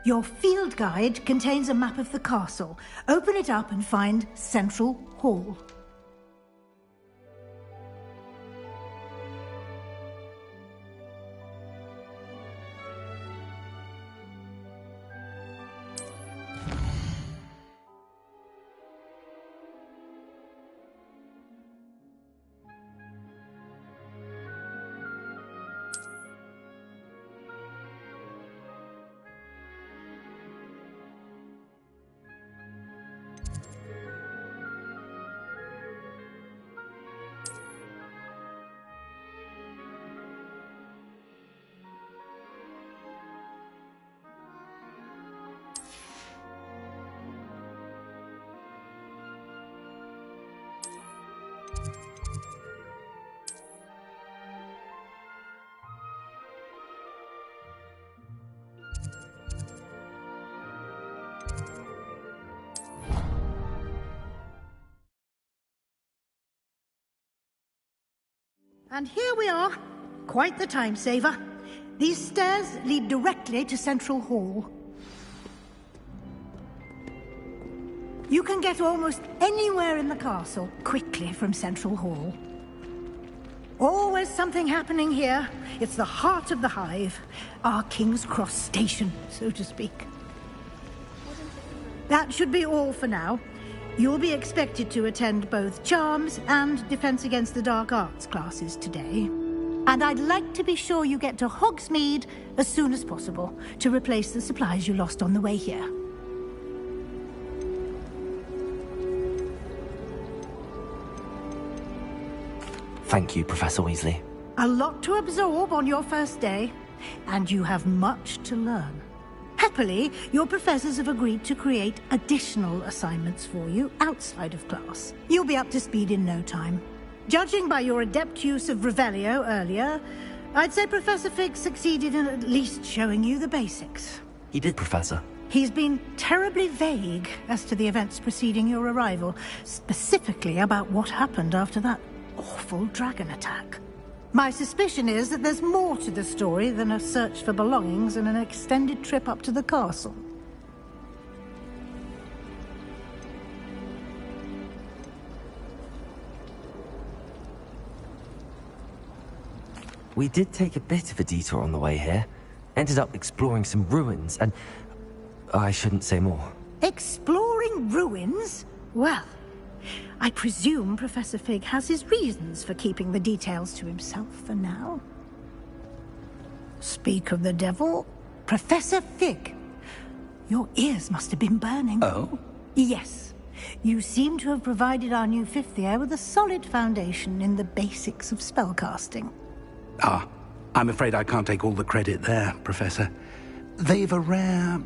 S10: Your field guide contains a map of the castle. Open it up and find Central Hall. And here we are. Quite the time saver. These stairs lead directly to Central Hall. You can get almost anywhere in the castle quickly from Central Hall. Always something happening here. It's the heart of the Hive. Our King's Cross station, so to speak. That should be all for now. You'll be expected to attend both Charms and Defense Against the Dark Arts classes today. And I'd like to be sure you get to Hogsmeade as soon as possible to replace the supplies you lost on the way here.
S1: Thank you, Professor Weasley.
S10: A lot to absorb on your first day, and you have much to learn. Happily, your professors have agreed to create additional assignments for you outside of class. You'll be up to speed in no time. Judging by your adept use of Revelio earlier, I'd say Professor Fig succeeded in at least showing you the basics.
S1: He did, Professor.
S10: He's been terribly vague as to the events preceding your arrival, specifically about what happened after that awful dragon attack. My suspicion is that there's more to the story than a search for belongings and an extended trip up to the castle.
S1: We did take a bit of a detour on the way here. Ended up exploring some ruins and... I shouldn't say more.
S10: Exploring ruins? Well, I presume Professor Fig has his reasons for keeping the details to himself for now. Speak of the devil, Professor Fig. Your ears must have been burning.
S3: Oh?
S10: Yes. You seem to have provided our new fifth year with a solid foundation in the basics of spellcasting.
S3: Ah, I'm afraid I can't take all the credit there, Professor. They've a rare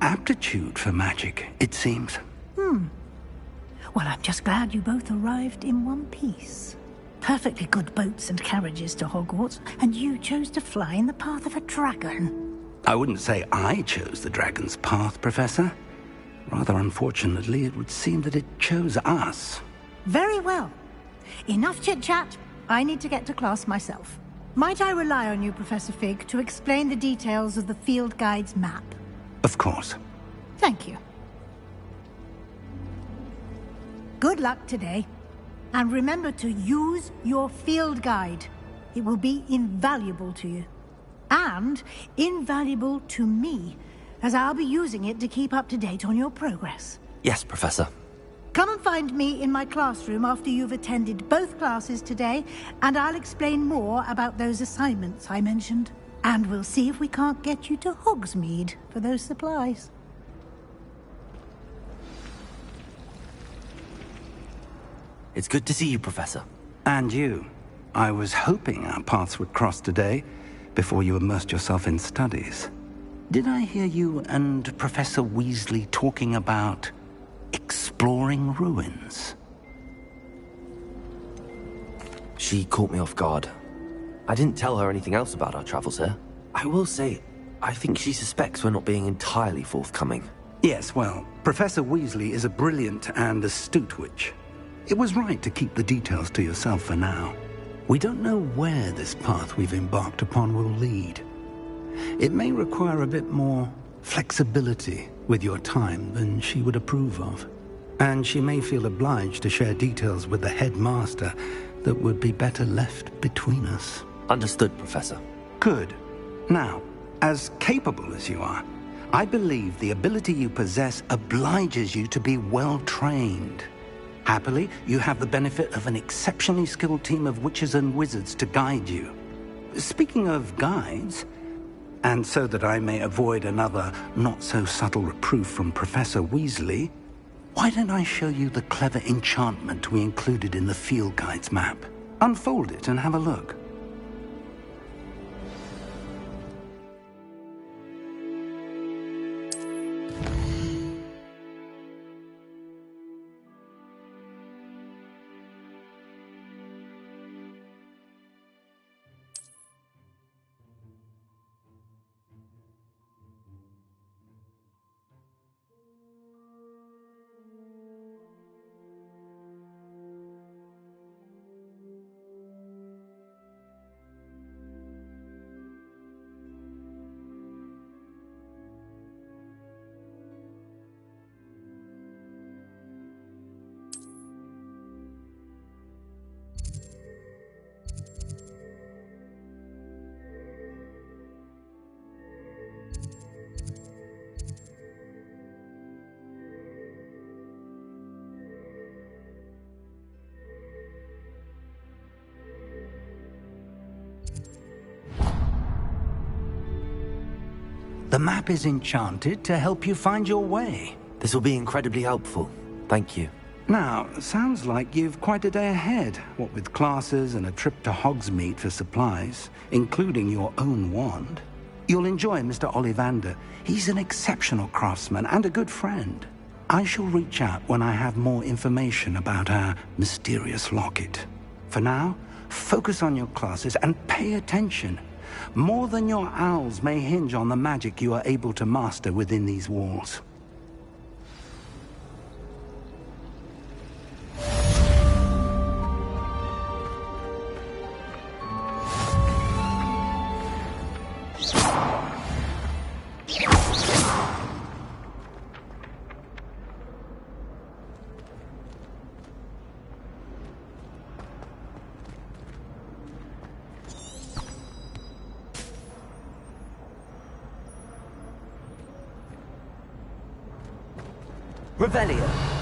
S3: aptitude for magic, it seems.
S10: Well, I'm just glad you both arrived in one piece. Perfectly good boats and carriages to Hogwarts, and you chose to fly in the path of a dragon.
S3: I wouldn't say I chose the dragon's path, Professor. Rather unfortunately, it would seem that it chose us.
S10: Very well. Enough chit-chat. I need to get to class myself. Might I rely on you, Professor Fig, to explain the details of the field guide's map?
S3: Of course.
S10: Thank you. Good luck today. And remember to use your field guide. It will be invaluable to you. And invaluable to me, as I'll be using it to keep up to date on your progress.
S1: Yes, Professor.
S10: Come and find me in my classroom after you've attended both classes today, and I'll explain more about those assignments I mentioned. And we'll see if we can't get you to Hogsmeade for those supplies.
S1: It's good to see you, Professor.
S3: And you. I was hoping our paths would cross today, before you immersed yourself in studies. Did I hear you and Professor Weasley talking about exploring ruins?
S1: She caught me off guard. I didn't tell her anything else about our travels here. I will say, I think she suspects we're not being entirely forthcoming.
S3: Yes, well, Professor Weasley is a brilliant and astute witch. It was right to keep the details to yourself for now. We don't know where this path we've embarked upon will lead. It may require a bit more flexibility with your time than she would approve of. And she may feel obliged to share details with the headmaster that would be better left between us.
S1: Understood, Professor.
S3: Good. Now, as capable as you are, I believe the ability you possess obliges you to be well-trained. Happily, you have the benefit of an exceptionally skilled team of witches and wizards to guide you. Speaking of guides, and so that I may avoid another not-so-subtle reproof from Professor Weasley, why don't I show you the clever enchantment we included in the field guide's map? Unfold it and have a look. The map is enchanted to help you find your way.
S1: This will be incredibly helpful. Thank you.
S3: Now, sounds like you've quite a day ahead, what with classes and a trip to Hogsmeade for supplies, including your own wand. You'll enjoy Mr. Ollivander. He's an exceptional craftsman and a good friend. I shall reach out when I have more information about our mysterious locket. For now, focus on your classes and pay attention. More than your owls may hinge on the magic you are able to master within these walls.
S1: Revelio.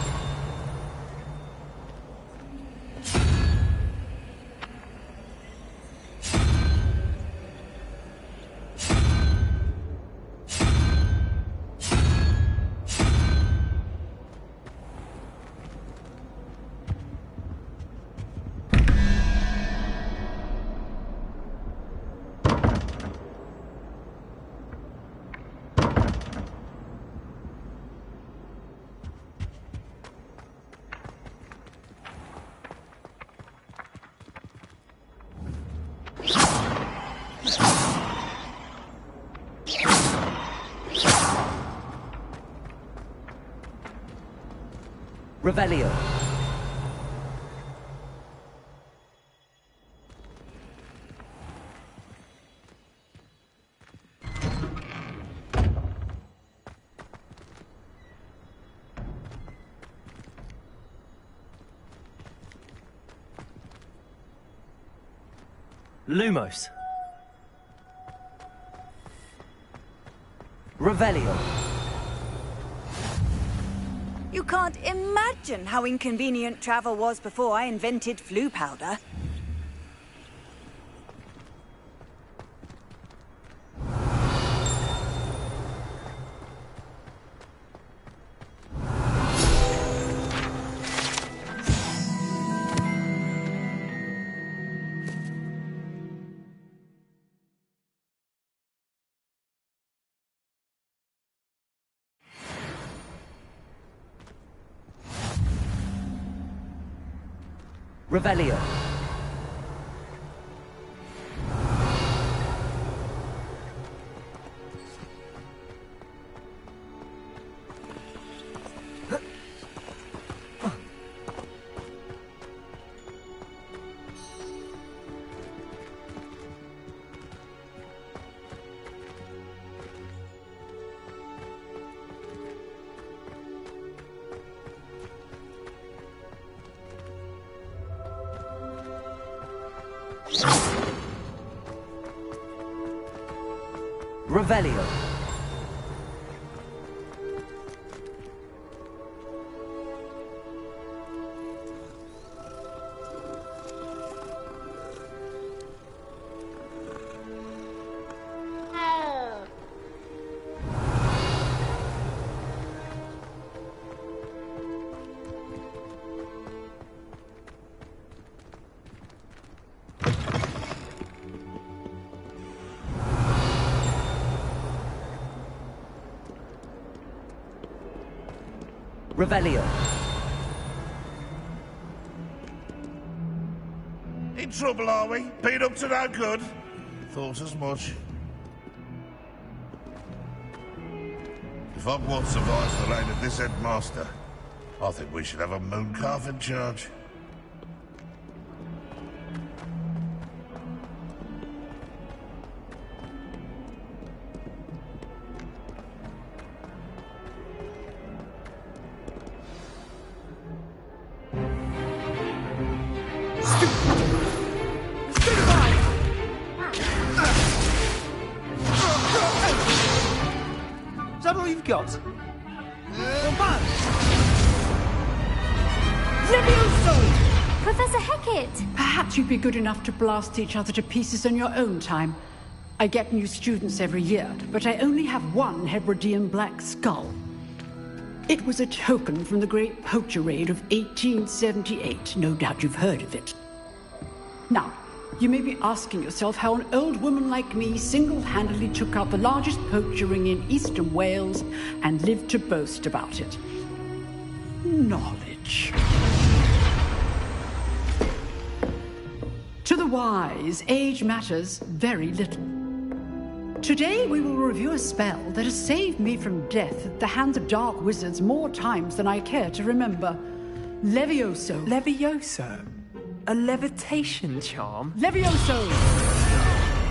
S1: Revelio. Lumos. Revelio.
S16: You can't imagine how inconvenient travel was before I invented flu powder.
S1: Revelio. Revelio. Revelio.
S17: In trouble, are we? Been up to no good? Thought as much. If Hogwarts survives the reign of this headmaster, I think we should have a mooncalf in charge.
S12: Is that all you've got?
S18: Professor Hecat!
S19: Perhaps you'd be good enough to blast each other to pieces on your own time. I get new students every year, but I only have one Hebridean black skull. It was a token from the Great Poacher Raid of 1878. No doubt you've heard of it. Now, you may be asking yourself how an old woman like me single-handedly took out the largest poacher ring in eastern Wales and lived to boast about it. Knowledge. To the wise, age matters very little. Today we will review a spell that has saved me from death at the hands of dark wizards more times than I care to remember. Levioso.
S20: Levioso? A levitation charm?
S19: Levioso!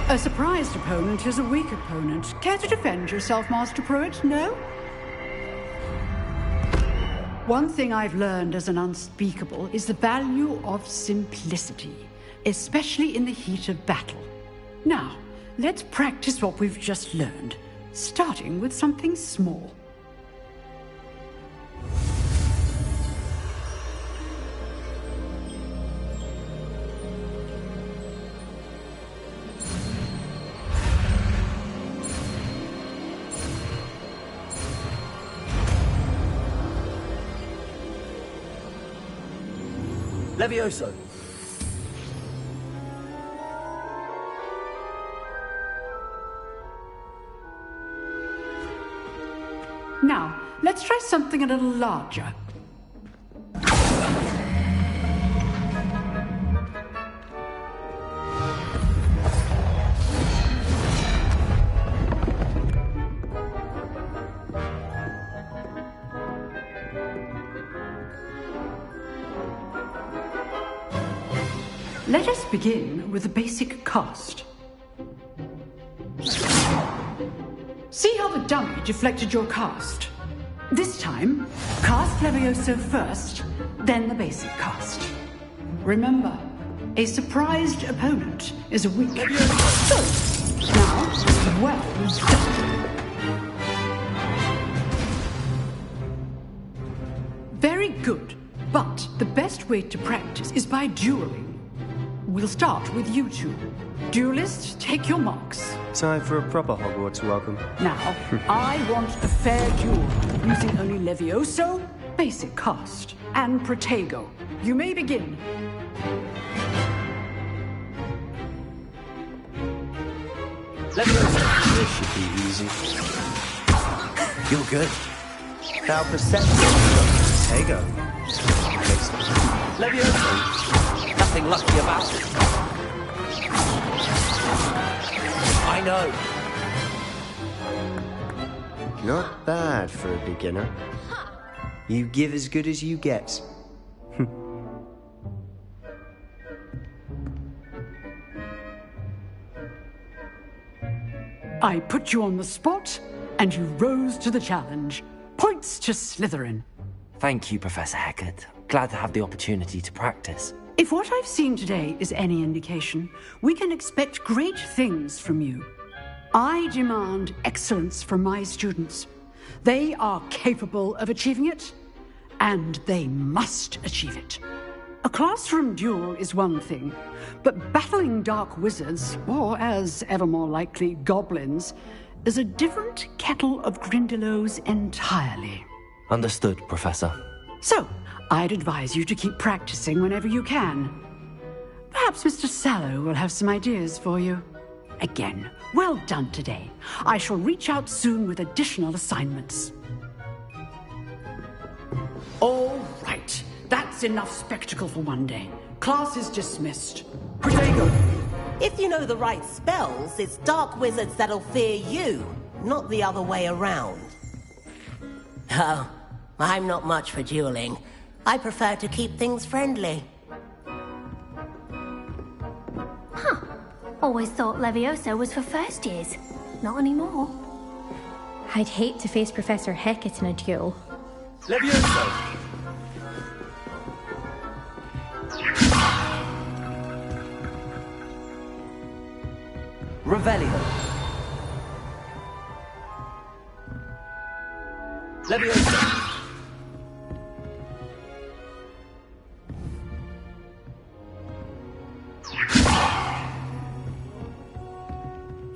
S19: A surprised opponent is a weak opponent. Care to defend yourself, Master Pruitt? No? One thing I've learned as an unspeakable is the value of simplicity, especially in the heat of battle. Now, let's practice what we've just learned, starting with something small.
S1: Levioso.
S19: Now, let's try something a little larger. Let us begin with the basic cast. See how the dummy deflected your cast? This time, cast Levioso first, then the basic cast. Remember, a surprised opponent is a weak... So, now, well done. Very good, but the best way to practice is by dueling. We'll start with you two. Duelists, take your marks.
S14: Time for a proper Hogwarts welcome.
S19: Now, I want a fair duel, using only Levioso, basic cast, and Protego. You may begin.
S14: Levioso. This should be easy. You're good. Now perception. Protego. Levioso. nothing lucky about it. I know. Not bad for a beginner. You give as good as you get.
S19: I put you on the spot, and you rose to the challenge. Points to Slytherin.
S1: Thank you, Professor Hecat. Glad to have the opportunity to practice.
S19: If what I've seen today is any indication, we can expect great things from you. I demand excellence from my students. They are capable of achieving it, and they must achieve it. A classroom duel is one thing, but battling dark wizards, or as ever more likely, goblins, is a different kettle of Grindylows entirely.
S1: Understood, Professor.
S19: So, I'd advise you to keep practicing whenever you can. Perhaps Mr. Sallow will have some ideas for you. Again, well done today. I shall reach out soon with additional assignments. All right. That's enough spectacle for one day. Class is dismissed. Protego!
S18: If you know the right spells, it's dark wizards that'll fear you, not the other way around. Oh, I'm not much for dueling. I prefer to keep things friendly.
S13: Huh. Always thought Levioso was for first years. Not anymore.
S15: I'd hate to face Professor Hecat in a duel.
S14: Levioso! Revelio. Levioso.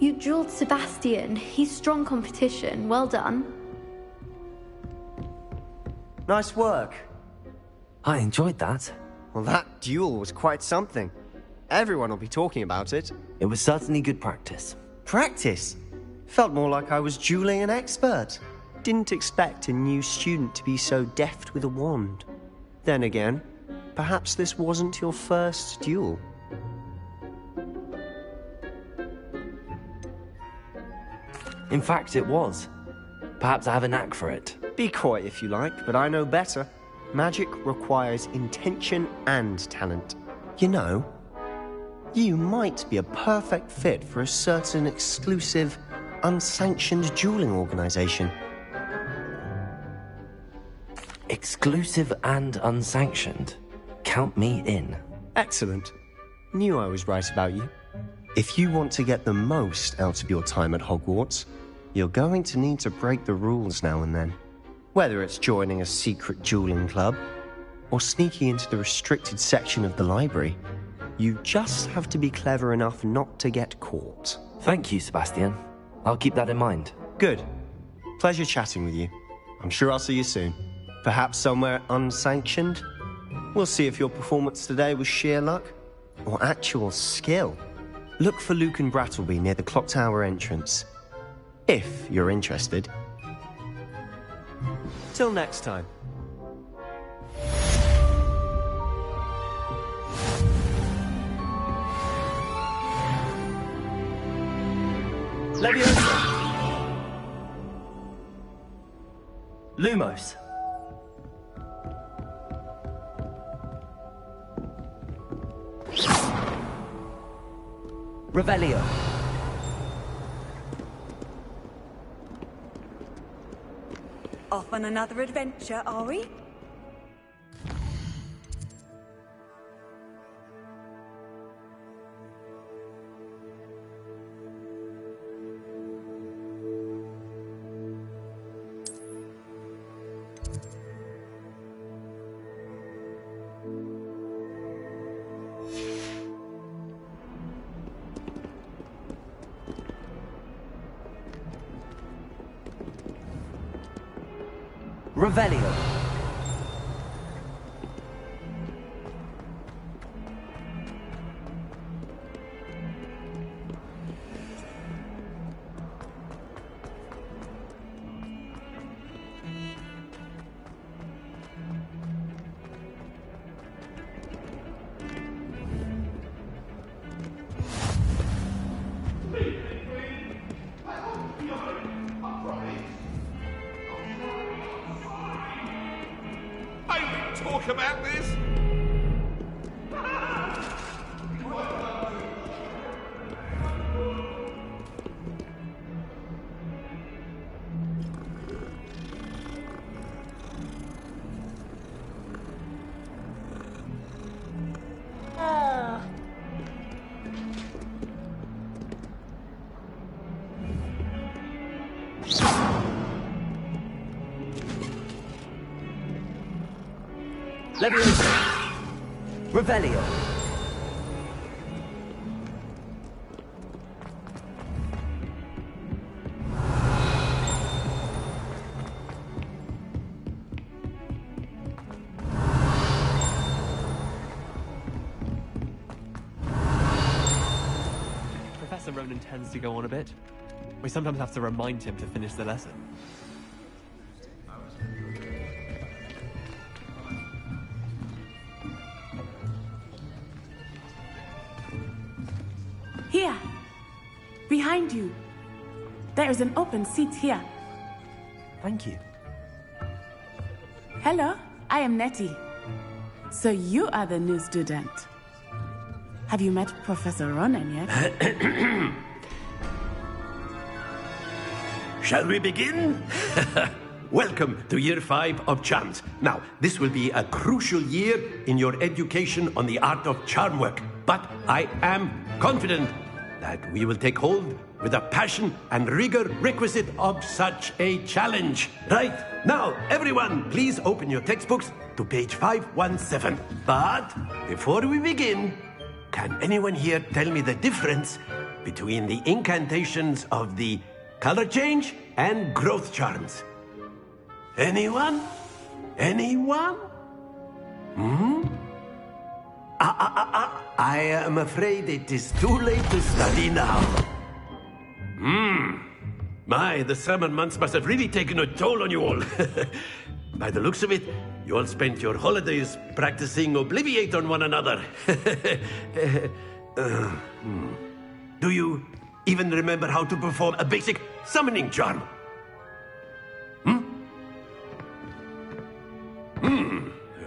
S15: You drilled Sebastian. He's strong competition. Well done.
S14: Nice work.
S1: I enjoyed that.
S14: Well, that duel was quite something. Everyone will be talking about it.
S1: It was certainly good practice.
S14: Practice? Felt more like I was dueling an expert. Didn't expect a new student to be so deft with a wand. Then again, perhaps this wasn't your first duel.
S1: In fact, it was. Perhaps I have a knack for it.
S14: Be coy if you like, but I know better. Magic requires intention and talent. You know, you might be a perfect fit for a certain exclusive, unsanctioned dueling organization.
S1: Exclusive and unsanctioned? Count me in.
S14: Excellent. Knew I was right about you. If you want to get the most out of your time at Hogwarts, you're going to need to break the rules now and then. Whether it's joining a secret dueling club, or sneaking into the restricted section of the library, you just have to be clever enough not to get caught.
S1: Thank you, Sebastian. I'll keep that in mind.
S14: Good. Pleasure chatting with you. I'm sure I'll see you soon. Perhaps somewhere unsanctioned? We'll see if your performance today was sheer luck, or actual skill. Look for Luke and Brattleby near the clock tower entrance. If you're interested. Till next time. Leviosa!
S1: Lumos! Revelio!
S16: Off on another adventure, are we?
S1: Revelio!
S17: talk about this?
S1: Leviosa! Revelio!
S12: Professor Ronan tends to go on a bit. We sometimes have to remind him to finish the lesson.
S21: Here! Behind you! There is an open seat here.
S12: Thank you.
S21: Hello, I am Nettie. So you are the new student. Have you met Professor Ronan yet?
S6: Shall we begin? Welcome to Year 5 of Charms. Now, this will be a crucial year in your education on the art of charm work. But I am confident that we will take hold with the passion and rigor requisite of such a challenge. Right, now, everyone, please open your textbooks to page 517. But before we begin, can anyone here tell me the difference between the incantations of the color change and growth charms? Anyone? Anyone? I am afraid it is too late to study now. My, the summer months must have really taken a toll on you all. By the looks of it, you all spent your holidays practicing Obliviate on one another. Do you even remember how to perform a basic summoning charm?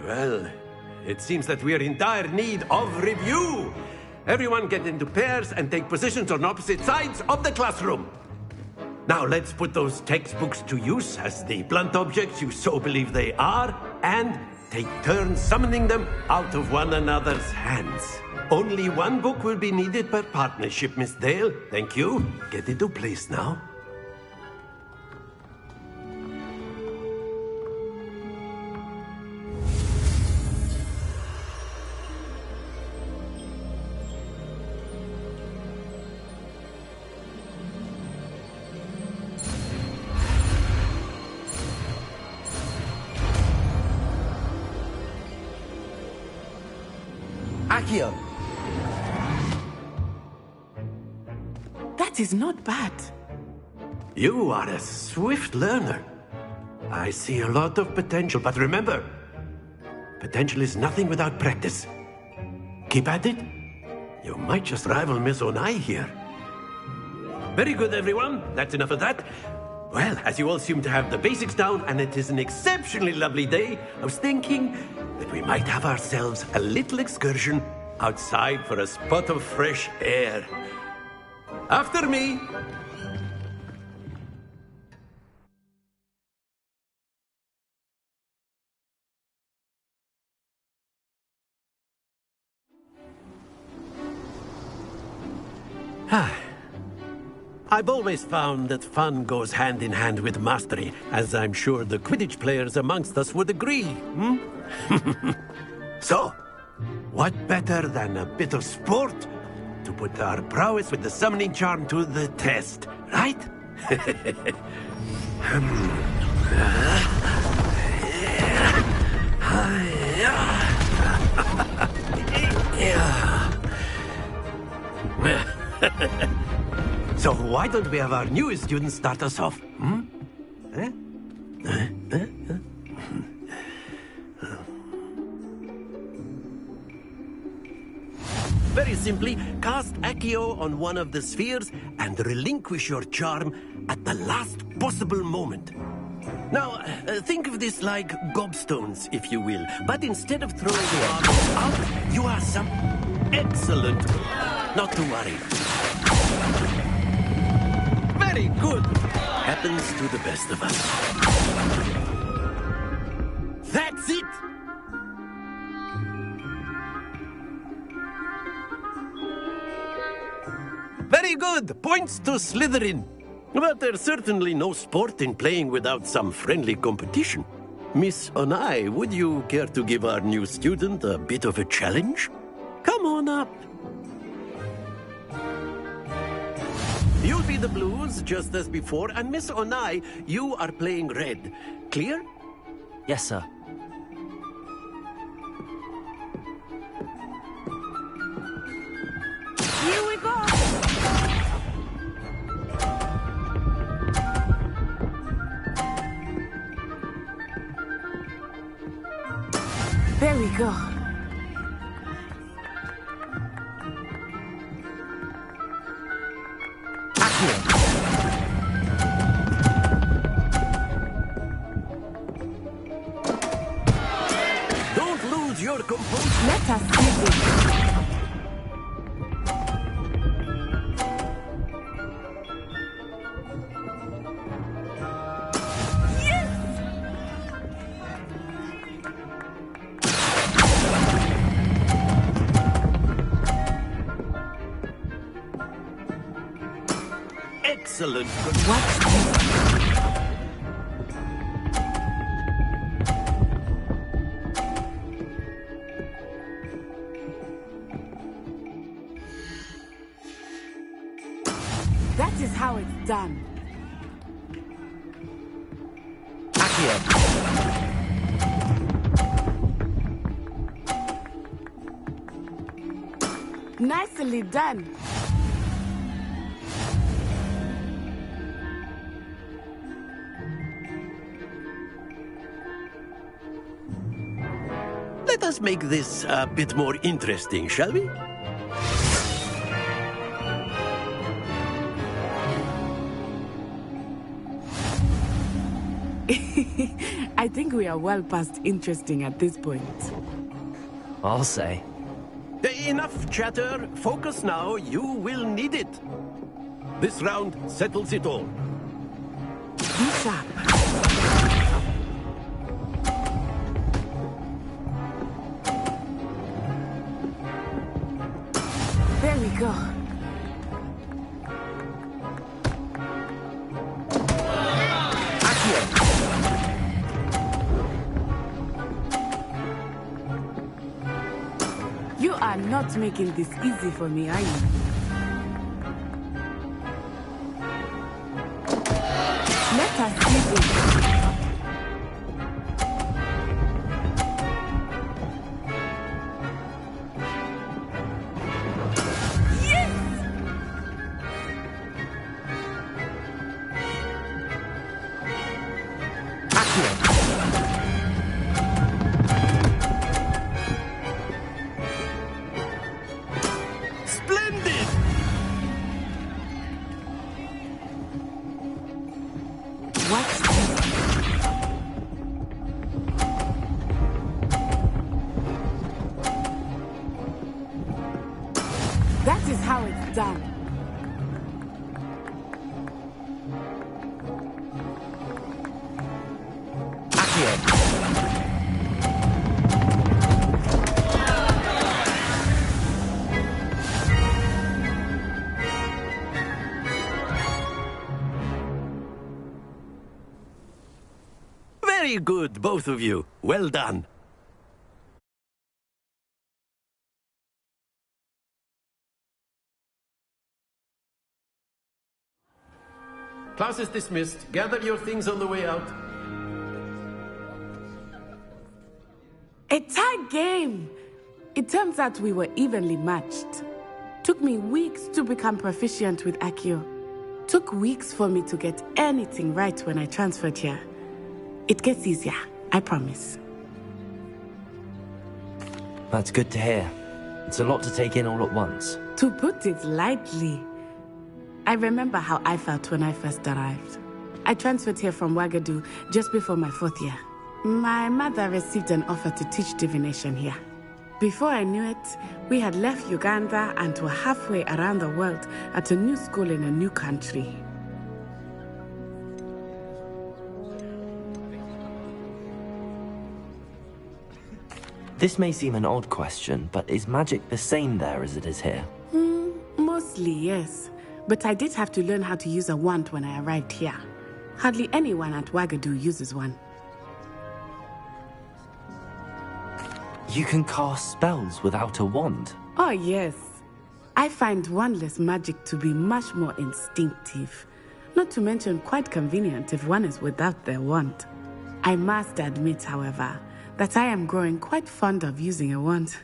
S6: Well, it seems that we are in dire need of review. Everyone get into pairs and take positions on opposite sides of the classroom. Now let's put those textbooks to use as the blunt objects you so believe they are, and take turns summoning them out of one another's hands. Only one book will be needed per partnership, Miss Dale. Thank you. Get into place now.
S1: Accio!
S21: That is not bad.
S6: You are a swift learner. I see a lot of potential, but remember, potential is nothing without practice. Keep at it. You might just rival Miss Onai here. Very good, everyone. That's enough of that. Well, as you all seem to have the basics down, and it is an exceptionally lovely day, I was thinking that we might have ourselves a little excursion outside for a spot of fresh air. After me. I've always found that fun goes hand in hand with mastery, as I'm sure the Quidditch players amongst us would agree. So, what better than a bit of sport to put our prowess with the summoning charm to the test, right? So why don't we have our newest student start us off? Very simply, cast Accio on one of the spheres and relinquish your charm at the last possible moment. Now, think of this like gobstones, if you will. But instead of throwing the marbles out, you are some... Excellent. Not to worry. Very good. Happens to the best of us. That's it! Very good. Points to Slytherin. But there's certainly no sport in playing without some friendly competition. Miss Onai, would you care to give our new student a bit of a challenge? Come on up. You'll be the blues, just as before, and Miss Onai, you are playing red. Clear?
S1: Yes, sir.
S21: Here we go! There we go.
S6: Don't lose your composure.
S21: Let us see this.
S6: Excellent.
S21: That is how it's done. Nicely done.
S6: Let us make this a bit more interesting, shall we?
S21: I think we are well past interesting at this point.
S1: I'll say.
S6: Enough chatter. Focus now. You will need it. This round settles it all.
S21: Be sharp. There we go. You are not making this easy for me, are you? Let us see this. That is how it's done.
S6: Very good, both of you. Well done. Class is dismissed. Gather your things on the way out.
S21: A tight game. It turns out we were evenly matched. Took me weeks to become proficient with Accio. Took weeks for me to get anything right when I transferred here. It gets easier, I promise.
S1: That's good to hear. It's a lot to take in all at once.
S21: To put it lightly, I remember how I felt when I first arrived. I transferred here from Wagadu just before my 4th year. My mother received an offer to teach divination here. Before I knew it, we had left Uganda and were halfway around the world at a new school in a new country.
S1: This may seem an odd question, but is magic the same there as it is here?
S21: Mostly, yes. But I did have to learn how to use a wand when I arrived here. Hardly anyone at Wagadu uses one.
S1: You can cast spells without a wand?
S21: Oh, yes. I find wandless magic to be much more instinctive. Not to mention quite convenient if one is without their wand. I must admit, however, that I am growing quite fond of using a wand.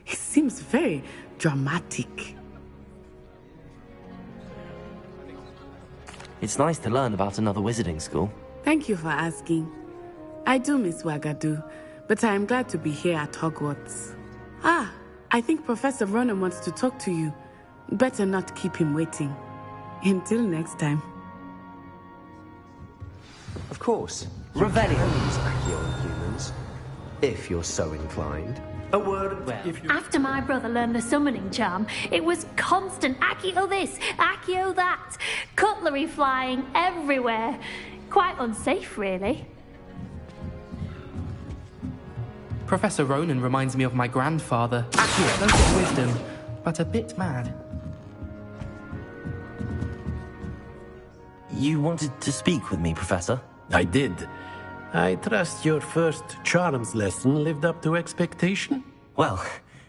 S21: It seems very dramatic.
S1: It's nice to learn about another wizarding school.
S21: Thank you for asking. I do miss Wagadu, but I am glad to be here at Hogwarts. Ah, I think Professor Ronan wants to talk to you. Better not keep him waiting. Until next time.
S14: Of course.
S1: Revelio.
S14: Accio humans, if you're so inclined.
S20: A word if you...
S13: After my brother learned the summoning charm, it was constant Accio this, Accio that. Cutlery flying everywhere. Quite unsafe, really.
S12: Professor Ronan reminds me of my grandfather. Accurate, loads of wisdom, but a bit mad.
S1: You wanted to speak with me, Professor?
S6: I did. I trust your first charms lesson lived up to expectation?
S1: Well,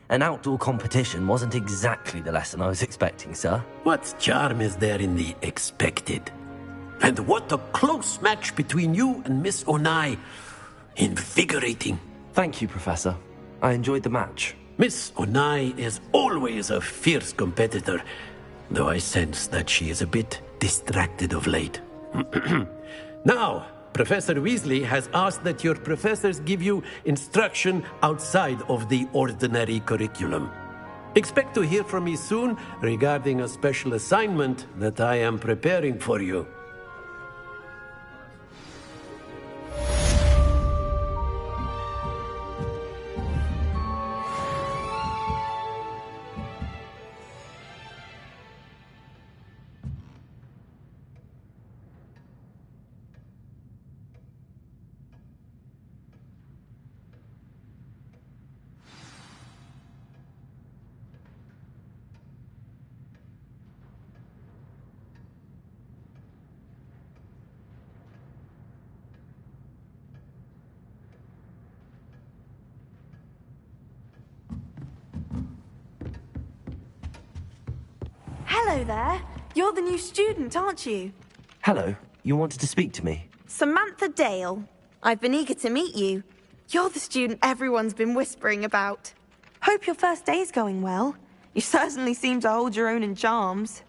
S1: an outdoor competition wasn't exactly the lesson I was expecting, sir.
S6: What charm is there in the expected? And what a close match between you and Miss Onai. Invigorating.
S1: Thank you, Professor. I enjoyed the match.
S6: Miss Onai is always a fierce competitor, though I sense that she is a bit distracted of late. Now, Professor Weasley has asked that your professors give you instruction outside of the ordinary curriculum. Expect to hear from me soon regarding a special assignment that I am preparing for you.
S2: Hello there. You're the new student, aren't you?
S1: Hello. You wanted to speak to me?
S2: Samantha Dale. I've been eager to meet you. You're the student everyone's been whispering about. Hope your first day's going well. You certainly seem to hold your own in charms.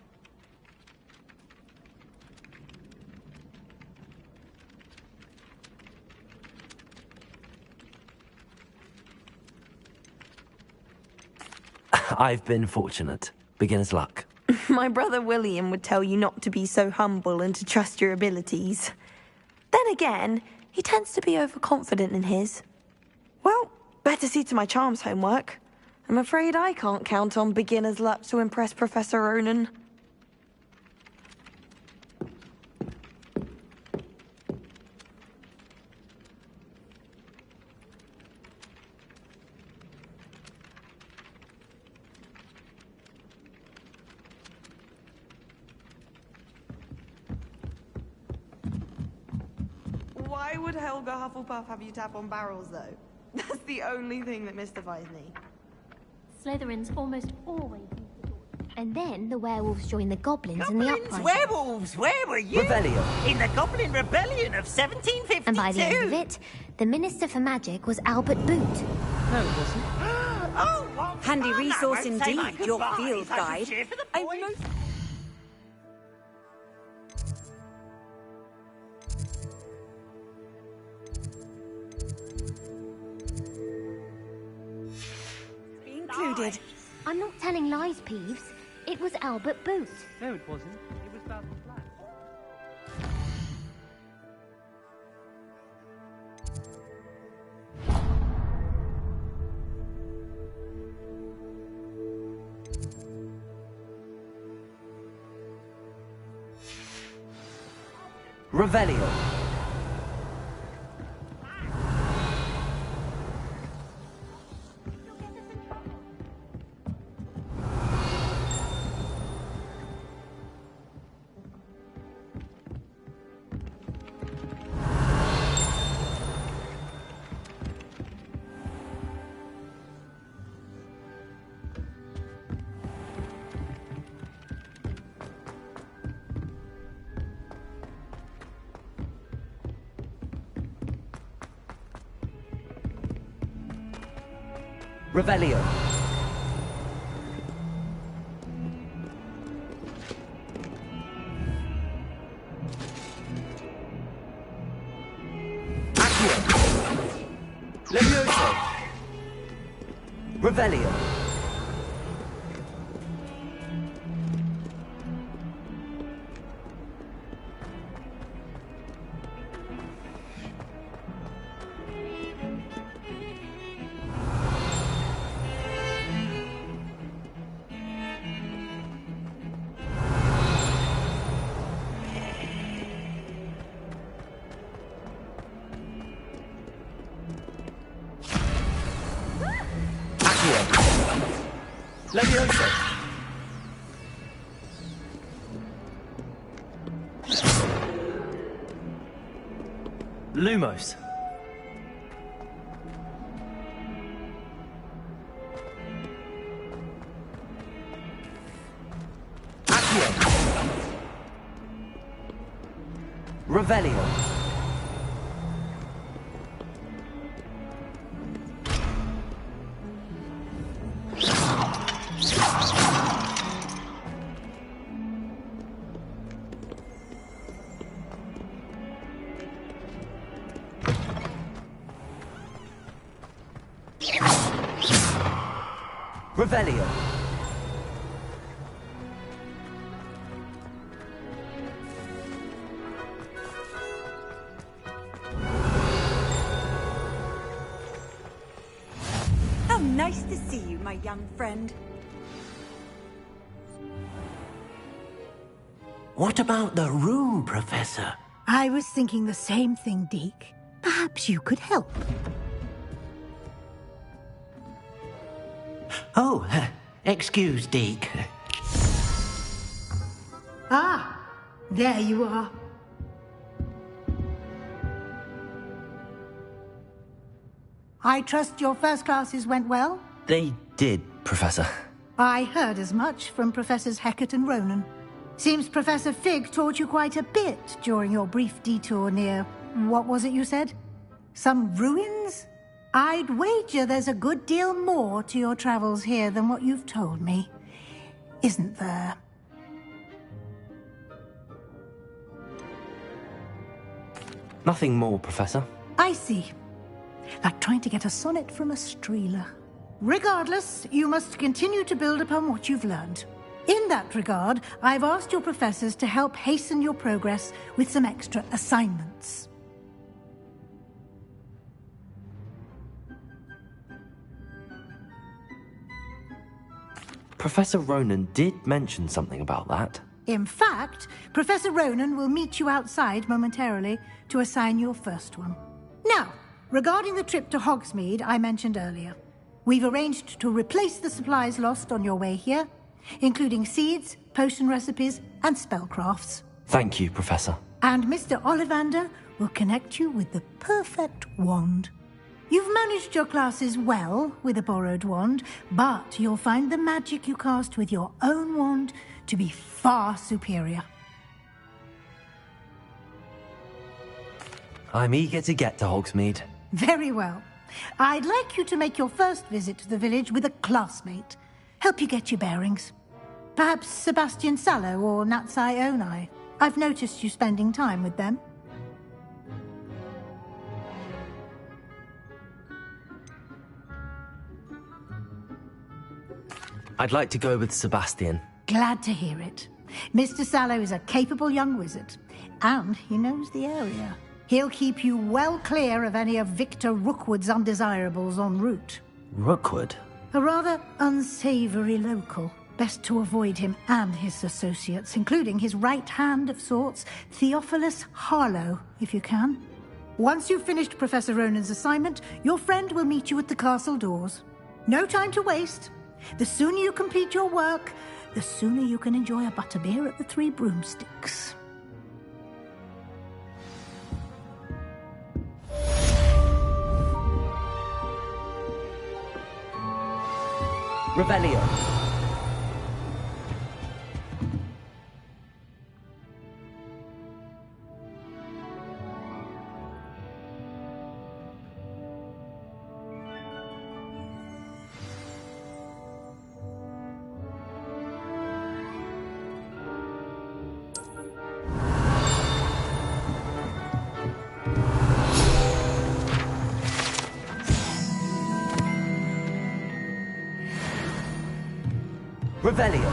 S1: I've been fortunate. Beginner's luck.
S2: My brother William would tell you not to be so humble and to trust your abilities. Then again, he tends to be overconfident in his. Well, better see to my charms homework. I'm afraid I can't count on beginner's luck to impress Professor Ronan. Why would Helga Hufflepuff have you tap on barrels, though? That's the only thing that mystifies me.
S13: Slytherins almost always use the door. And then the werewolves join the goblins in the uprising.
S22: Werewolves, where were you?
S1: Revelio.
S22: In the Goblin Rebellion of 1752.
S13: And by the end of it, the Minister for Magic was Albert Boot.
S12: No, it wasn't.
S22: Oh, what
S16: Handy
S22: fun.
S16: resource
S22: I won't say my
S16: indeed, your
S22: goodbyes.
S16: field
S22: I
S16: guide.
S22: shall cheer for the
S16: I
S22: boys.
S16: most- Included.
S13: I'm not telling lies, Peeves. It was Albert Boot.
S12: No, it wasn't. It was about the flat.
S1: Revelio. Revelio. Accio. Levioso. Revelio. Levioso. Lumos. Accio. Revelio. Revelio.
S16: How nice to see you, my young friend.
S11: What about the room, Professor?
S10: I was thinking the same thing, Deke. Perhaps you could help.
S11: Oh, excuse, Deke.
S10: Ah, there you are. I trust your first classes went well?
S1: They did, Professor.
S10: I heard as much from Professors Hecat and Ronan. Seems Professor Fig taught you quite a bit during your brief detour near... what was it you said? Some ruins? I'd wager there's a good deal more to your travels here than what you've told me. Isn't there?
S1: Nothing more, Professor.
S10: I see. Like trying to get a sonnet from a streeler. Regardless, you must continue to build upon what you've learned. In that regard, I've asked your professors to help hasten your progress with some extra assignments.
S1: Professor Ronan did mention something about that.
S10: In fact, Professor Ronan will meet you outside momentarily to assign your first one. Now, regarding the trip to Hogsmeade I mentioned earlier, we've arranged to replace the supplies lost on your way here, including seeds, potion recipes, and spellcrafts.
S1: Thank you, Professor.
S10: And Mr. Ollivander will connect you with the perfect wand. You've managed your classes well with a borrowed wand, but you'll find the magic you cast with your own wand to be far superior.
S1: I'm eager to get to Hogsmeade.
S10: Very well. I'd like you to make your first visit to the village with a classmate. Help you get your bearings. Perhaps Sebastian Sallow or Natsai Onai. I've noticed you spending time with them.
S1: I'd like to go with Sebastian.
S10: Glad to hear it. Mr. Sallow is a capable young wizard, and he knows the area. He'll keep you well clear of any of Victor Rookwood's undesirables en route.
S1: Rookwood?
S10: A rather unsavory local. Best to avoid him and his associates, including his right hand of sorts, Theophilus Harlow, if you can. Once you've finished Professor Ronan's assignment, your friend will meet you at the castle doors. No time to waste. The sooner you complete your work, the sooner you can enjoy a butterbeer at the Three Broomsticks.
S1: Revelio. Revelio.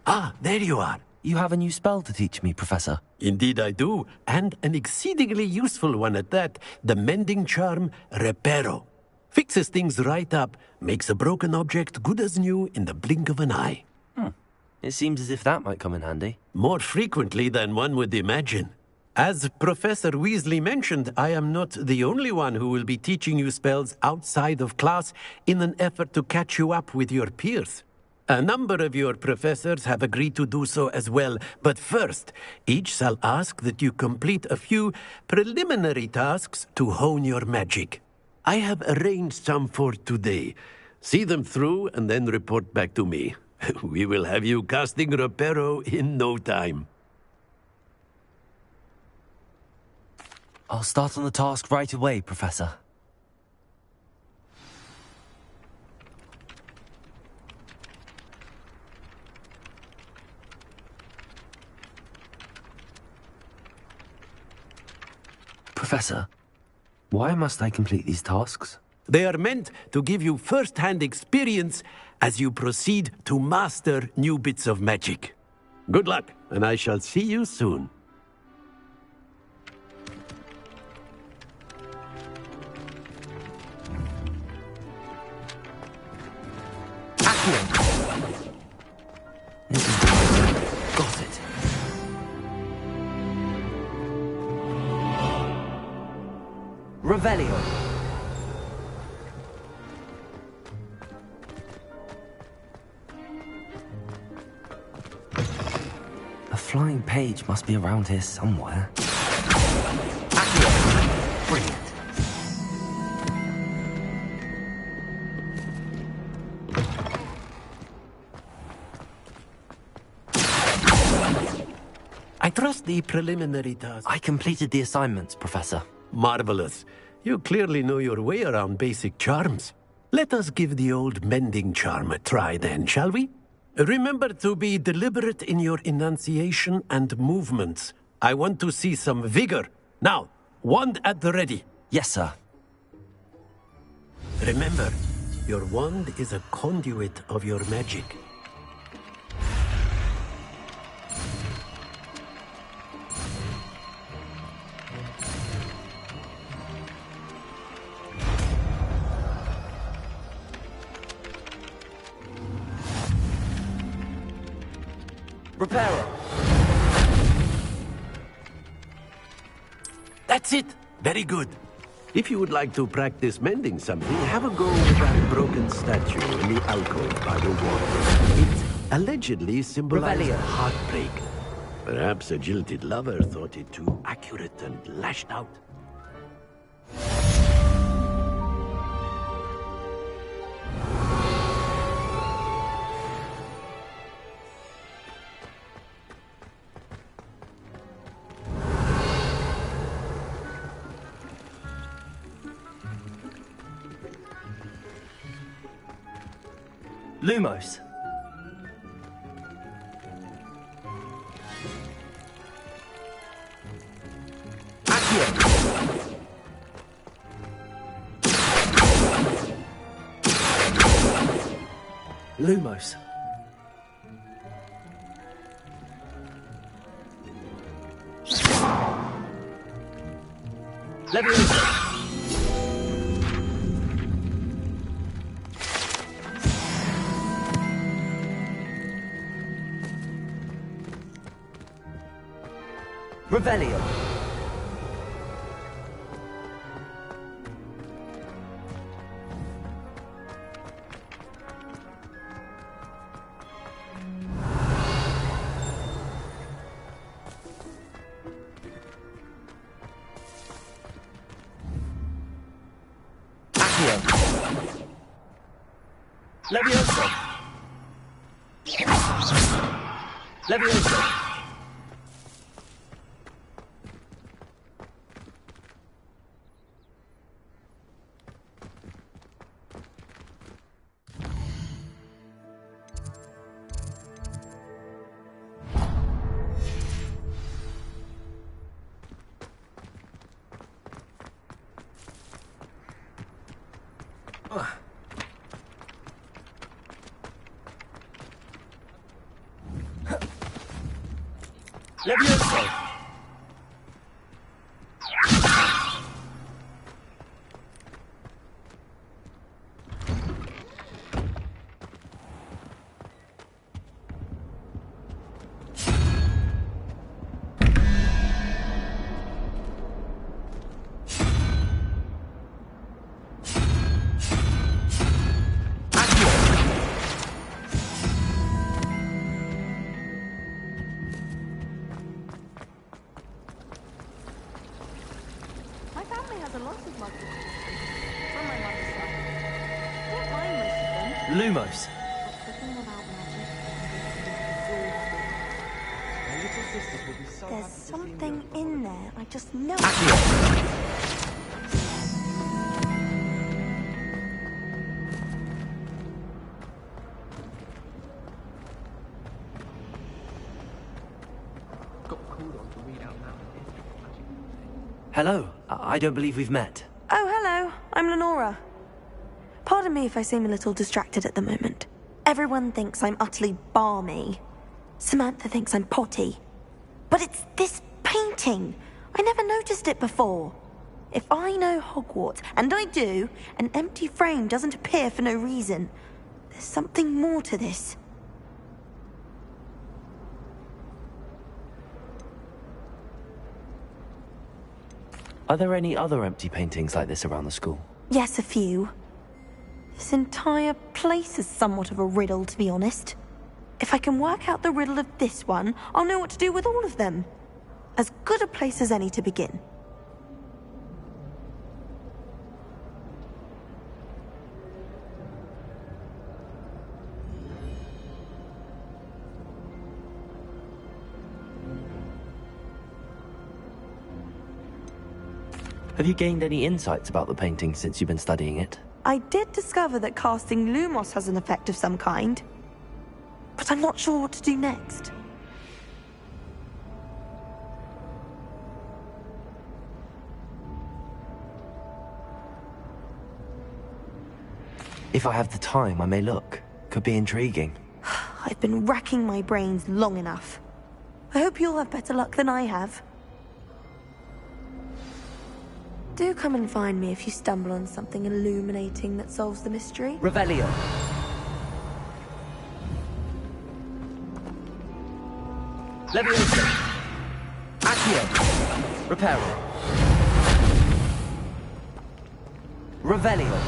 S6: Ah, there you are.
S1: You have a new spell to teach me, Professor.
S6: Indeed I do, and an exceedingly useful one at that. The mending charm, Reparo. Fixes things right up, makes a broken object good as new in the blink of an eye.
S1: It seems as if that might come in handy.
S6: More frequently than one would imagine. As Professor Weasley mentioned, I am not the only one who will be teaching you spells outside of class in an effort to catch you up with your peers. A number of your professors have agreed to do so as well, but first, each shall ask that you complete a few preliminary tasks to hone your magic. I have arranged some for today. See them through and then report back to me. We will have you casting Reparo in no time.
S1: I'll start on the task right away, Professor. Professor, why must I complete these tasks?
S6: They are meant to give you first-hand experience as you proceed to master new bits of magic. Good luck, and I shall see you soon.
S1: Got it. Revelio. page must be around here somewhere. Brilliant.
S6: I trust the preliminary task.
S1: I completed the assignments, Professor.
S6: Marvelous. You clearly know your way around basic charms. Let us give the old mending charm a try then, shall we? Remember to be deliberate in your enunciation and movements. I want to see some vigor. Now, wand at the ready.
S1: Yes, sir.
S6: Remember, your wand is a conduit of your magic.
S1: Reparo.
S6: That's it. Very good. If you would like to practice mending something, have a go with that broken statue in the alcove by the water. It allegedly symbolized heartbreak. Perhaps a jilted lover thought it too accurate and lashed out.
S1: Lumos. Lumos. Leviosa. Revelio. Leviosa. Leviosa. Leviosa. Lumos.
S2: There's something in there. I just know.
S1: Hello. I don't believe we've met.
S2: Oh, hello. I'm Lenora. Pardon me if I seem a little distracted at the moment. Everyone thinks I'm utterly balmy. Samantha thinks I'm potty. But it's this painting. I never noticed it before. If I know Hogwarts, and I do, an empty frame doesn't appear for no reason. There's something more to this.
S1: Are there any other empty paintings like this around the school?
S2: Yes, a few. This entire place is somewhat of a riddle, to be honest. If I can work out the riddle of this one, I'll know what to do with all of them. As good a place as any to begin.
S1: Have you gained any insights about the painting since you've been studying it?
S2: I did discover that casting Lumos has an effect of some kind, but I'm not sure what to do next.
S1: If I have the time, I may look. Could be intriguing.
S2: I've been racking my brains long enough. I hope you'll have better luck than I have. Do come and find me if you stumble on something illuminating that solves the mystery.
S1: Revelio. Leviosa. Accio. Reparo. Revelio.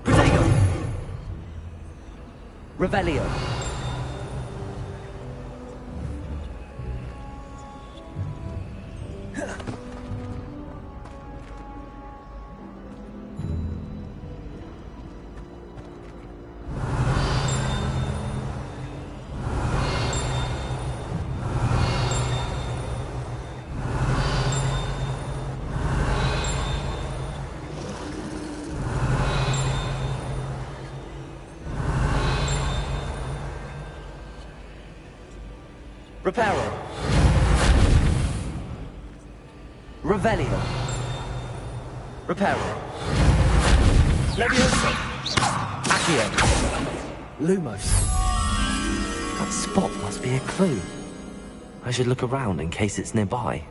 S1: Protego. Revelio. Reparo. Revelio. Reparo. Leviosa. Accio. Lumos. That spot must be a clue. I should look around in case it's nearby.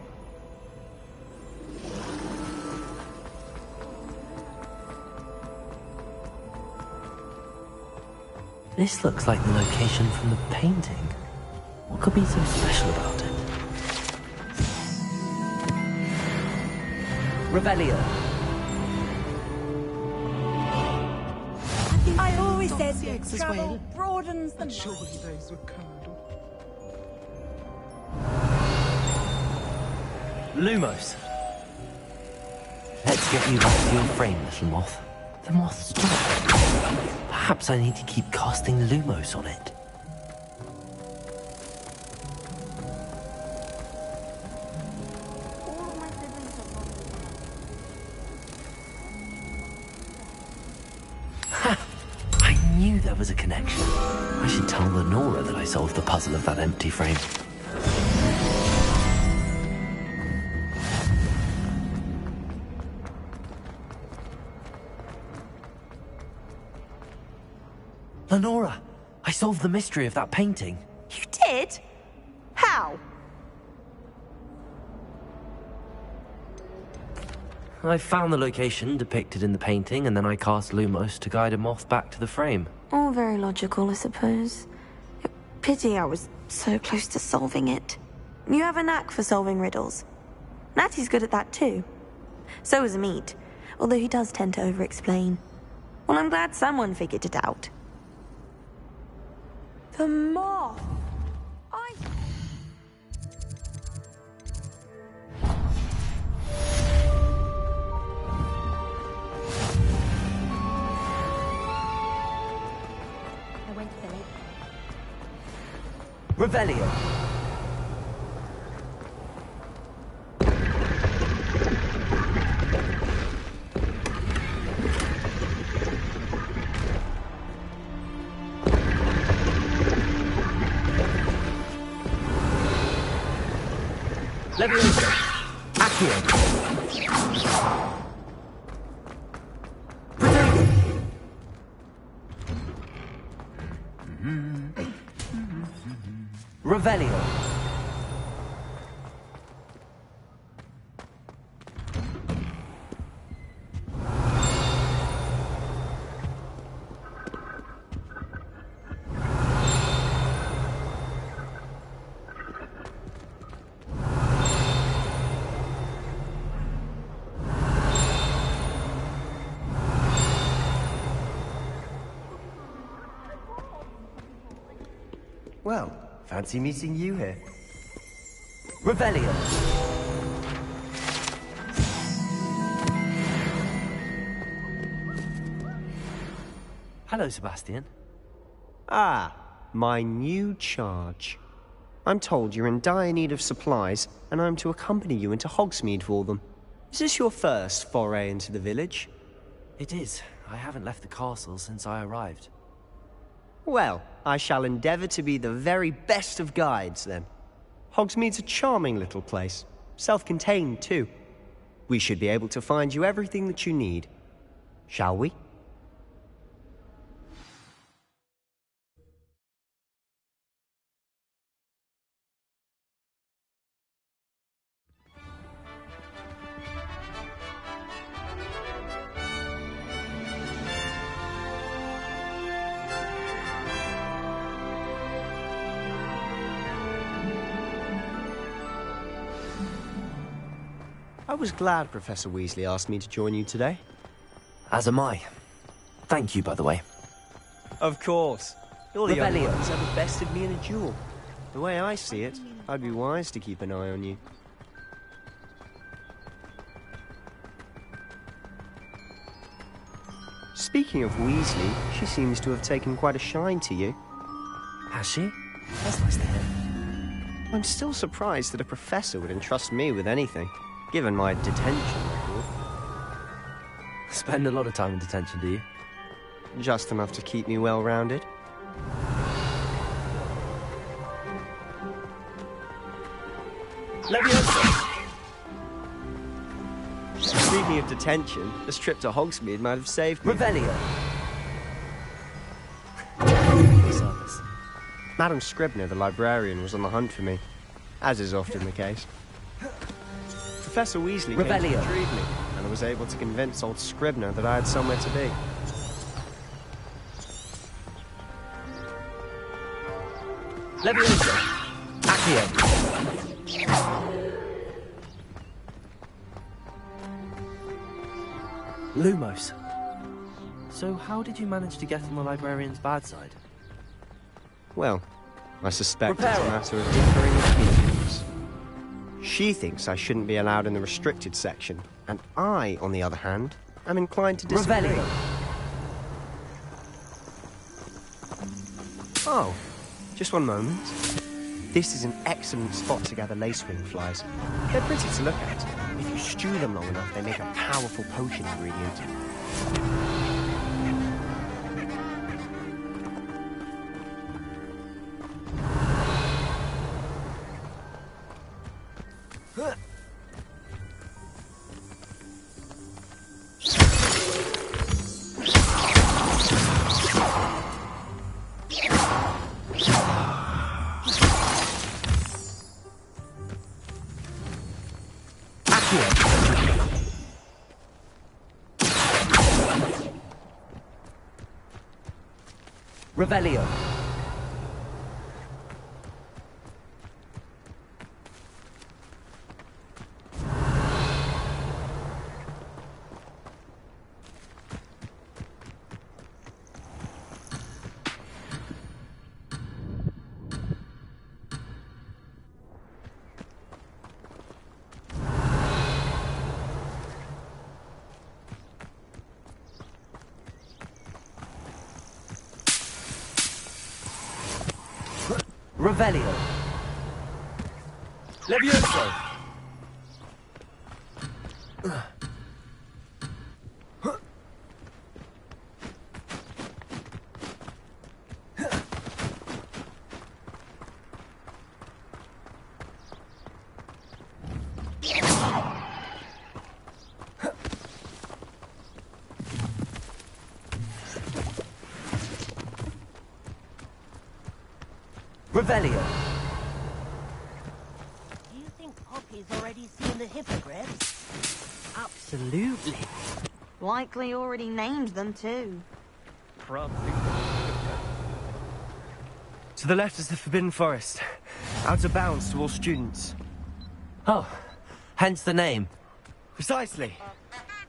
S1: This looks like the location from the painting. What could be so special about it? Revelio.
S16: I always said that travel broadens the mind.
S1: Lumos. Let's get you back to your frame, little moth. The moth stopped. Perhaps I need to keep casting Lumos on it. There was a connection. I should tell Lenora that I solved the puzzle of that empty frame. Lenora, I solved the mystery of that painting.
S2: You did? How?
S1: I found the location depicted in the painting, and then I cast Lumos to guide a moth back to the frame.
S2: All very logical, I suppose. Pity I was so close to solving it. You have a knack for solving riddles. Natty's good at that too. So is Amit, although he does tend to over-explain. Well, I'm glad someone figured it out. The moth!
S1: Revelio. Leviosa. Accio. Revelio.
S14: Well, fancy meeting you here.
S1: Revelio. Hello, Sebastian.
S14: Ah, my new charge. I'm told you're in dire need of supplies, and I'm to accompany you into Hogsmeade for them. Is this your first foray into the village?
S1: It is. I haven't left the castle since I arrived.
S14: Well, I shall endeavour to be the very best of guides, then. Hogsmeade's a charming little place. Self-contained, too. We should be able to find you everything that you need. Shall we? I was glad Professor Weasley asked me to join you today.
S1: As am I. Thank you, by the way.
S14: Of course. You're the only
S1: Revelio.
S14: one who's ever bested me in a duel. The way I see it, I'd be wise to keep an eye on you. Speaking of Weasley, she seems to have taken quite a shine to you.
S1: Has she? That's nice to hear.
S14: I'm still surprised that a professor would entrust me with anything, given my detention record.
S1: Spend a lot of time in detention, do you?
S14: Just enough to keep me well-rounded.
S1: Leviosa!
S14: Speaking of detention, this trip to Hogsmeade might have saved me.
S1: Revelio! Service.
S14: Madam Scribner, the librarian, was on the hunt for me, as is often the case. Professor Weasley came to
S1: Revelio.
S14: retrieve me, and I was able to convince old Scribner that I had somewhere to be.
S1: Leviosa! Accio! Lumos. So how did you manage to get on the librarian's bad side?
S14: Well, I suspect it's
S1: Reparo.
S14: a matter of differing opinions. She thinks I shouldn't be allowed in the restricted section, and I, on the other hand, am inclined to disagree.
S1: Revelio.
S14: Oh, just one moment. This is an excellent spot to gather lacewing flies. They're pretty to look at. If you stew them long enough, they make a powerful potion ingredient.
S1: Revelio. Revelio. Levioso. Revelio.
S18: Do you think Poppy's already seen the hippogriffs?
S2: Absolutely. Likely already named them too.
S20: Probably.
S14: To the left is the Forbidden Forest. Out of bounds to all students.
S1: Oh, hence the name.
S14: Precisely.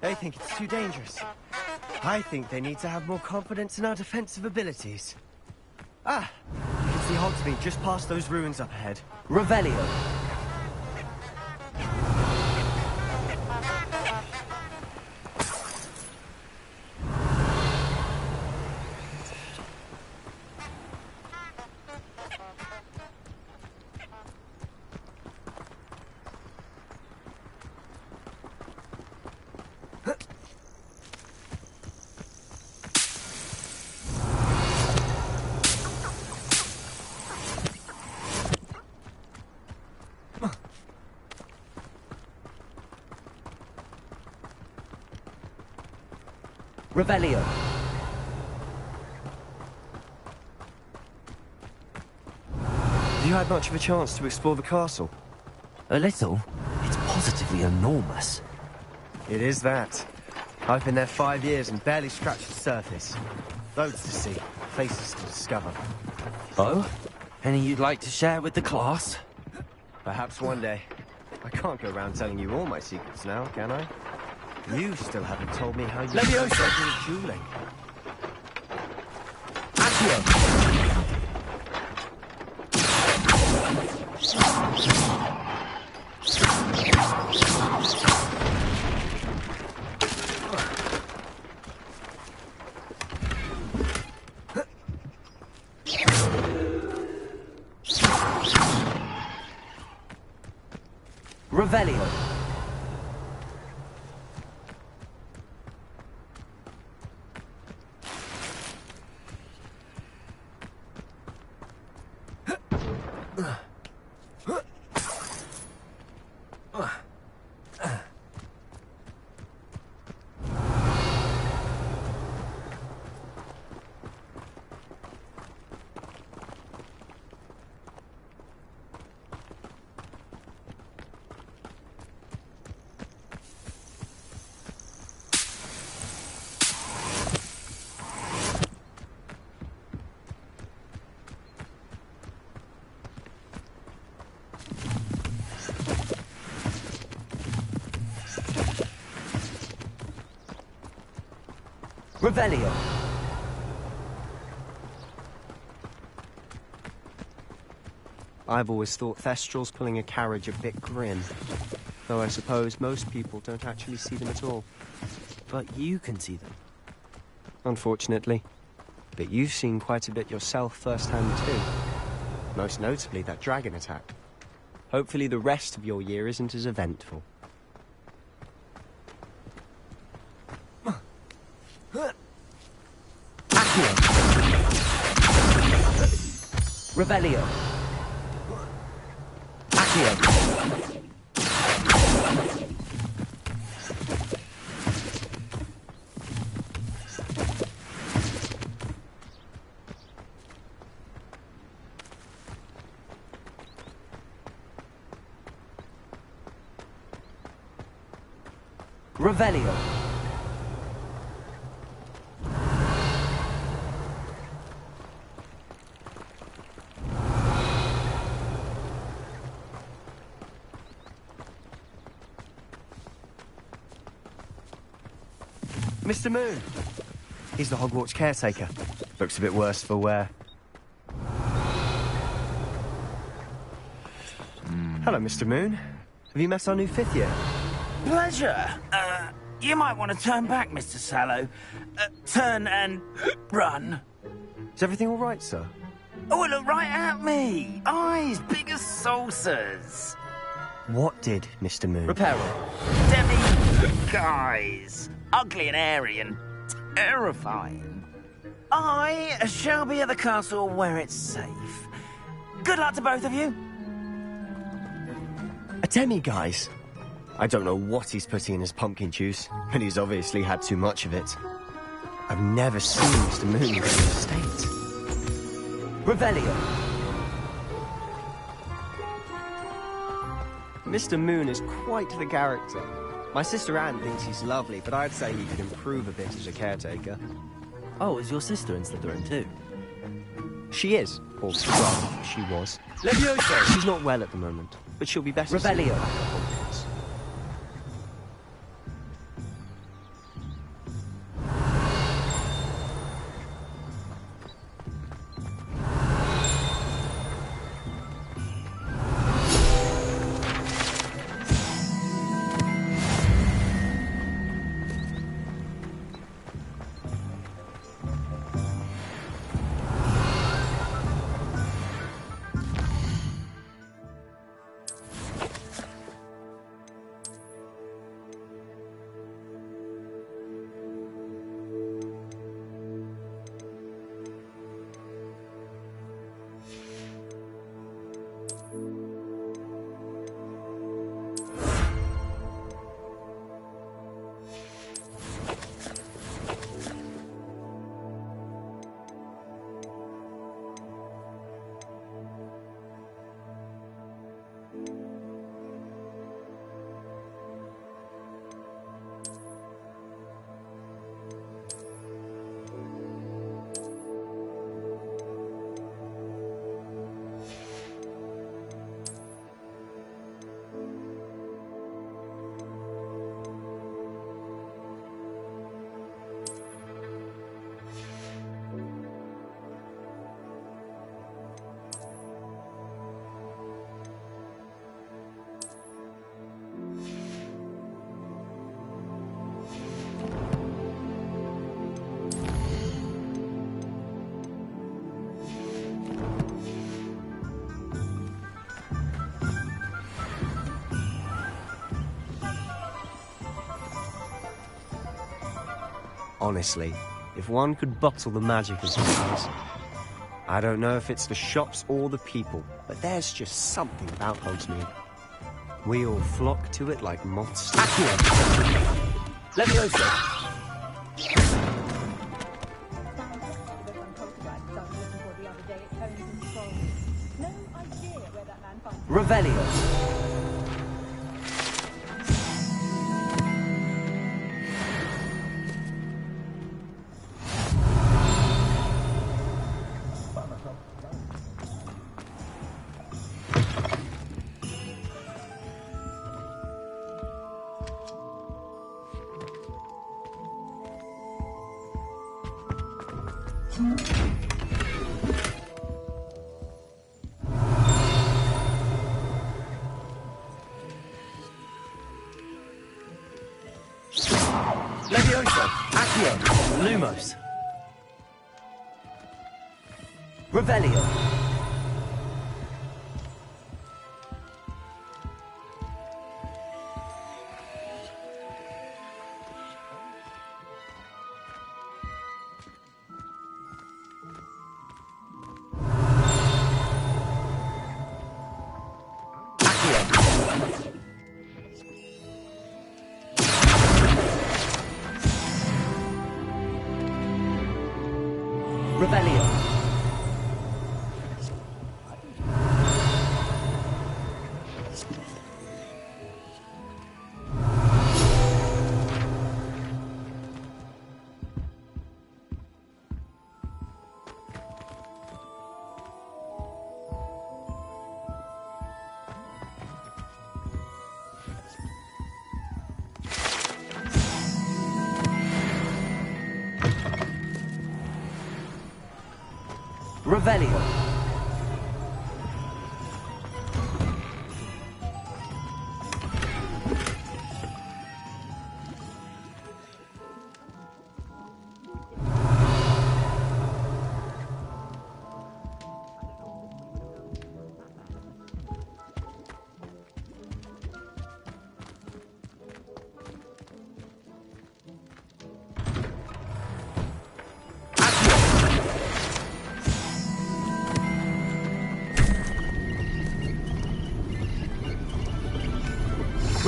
S14: They think it's too dangerous. I think they need to have more confidence in our defensive abilities. Ah, you can see Hogsmeade just past those ruins up ahead.
S1: Revelio. Revelio.
S14: Have you had much of a chance to explore the castle?
S1: A little. It's positively enormous.
S14: It is that. I've been there 5 years and barely scratched the surface. Loads to see, places to discover.
S1: Oh? Any you'd like to share with the class?
S14: Perhaps one day. I can't go around telling you all my secrets now, can I? You still haven't told me how you started dueling.
S1: Revelio. Revelio.
S14: I've always thought Thestrals pulling a carriage a bit grim. Though I suppose most people don't actually see them at all.
S1: But you can see them.
S14: Unfortunately. But you've seen quite a bit yourself firsthand too. Most notably that dragon attack. Hopefully the rest of your year isn't as eventful.
S1: Revelio. Accio. Revelio.
S14: Mr. Moon! He's the Hogwarts caretaker. Looks a bit worse for wear. Hello, Mr. Moon. Have you met our new 5th year?
S11: Pleasure. You might want to turn back, Mr. Sallow. Turn and run.
S14: Is everything all right, sir?
S11: Oh, look right at me. Eyes big as saucers.
S14: What did Mr. Moon?
S1: Reparo.
S11: Guys. Ugly and airy and terrifying. I shall be at the castle where it's safe. Good luck to both of you.
S14: A demi-guise? I don't know what he's putting in his pumpkin juice, but he's obviously had too much of it. I've never seen Mr. Moon in this state.
S1: Revelio.
S14: Mr. Moon is quite the character. My sister Anne thinks he's lovely, but I'd say he could improve a bit as a caretaker.
S1: Oh, is your sister in Slytherin too?
S14: She is. Or, well, she was.
S1: Levioso!
S14: She's not well at the moment, but she'll be better soon.
S1: Revelio.
S14: Honestly, if one could bottle the magic as well. I don't know if it's the shops or the people, but there's just something about Hogsmeade. We all flock to it like moths.
S1: Leviosa! Revelio! Leviosa! Accio! Lumos! Revelio! Revelio! Revelio!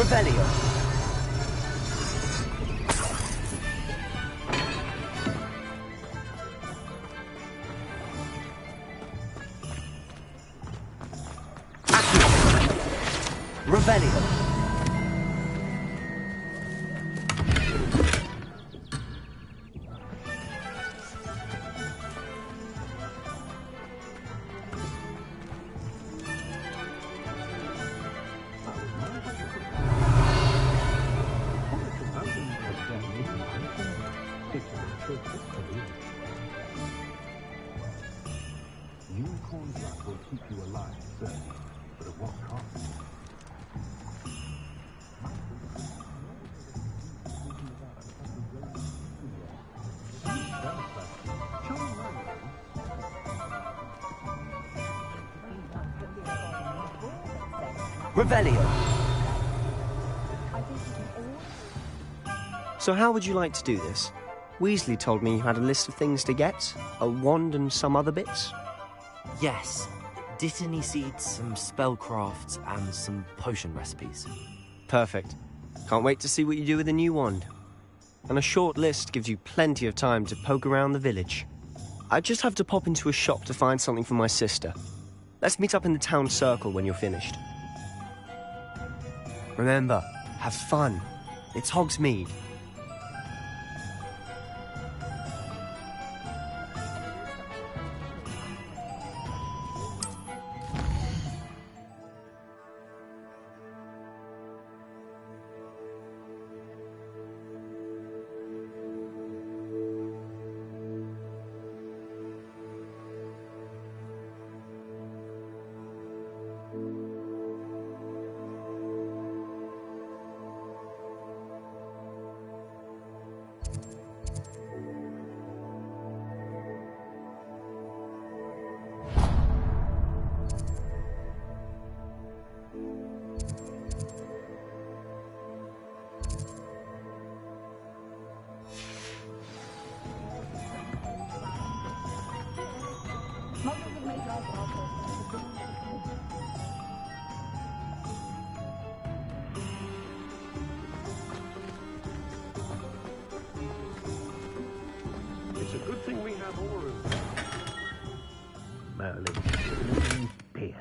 S1: Revelio! Revelio!
S4: Unicorn blood will keep you alive, sir, but it won't cost you.
S1: Revelio!
S14: So how would you like to do this? Weasley told me you had a list of things to get, a wand and some other bits.
S1: Yes. Dittany seeds, some spellcrafts, and some potion recipes.
S14: Perfect. Can't wait to see what you do with the new wand. And a short list gives you plenty of time to poke around the village. I just have to pop into a shop to find something for my sister. Let's meet up in the town circle when you're finished. Remember, have fun. It's Hogsmeade.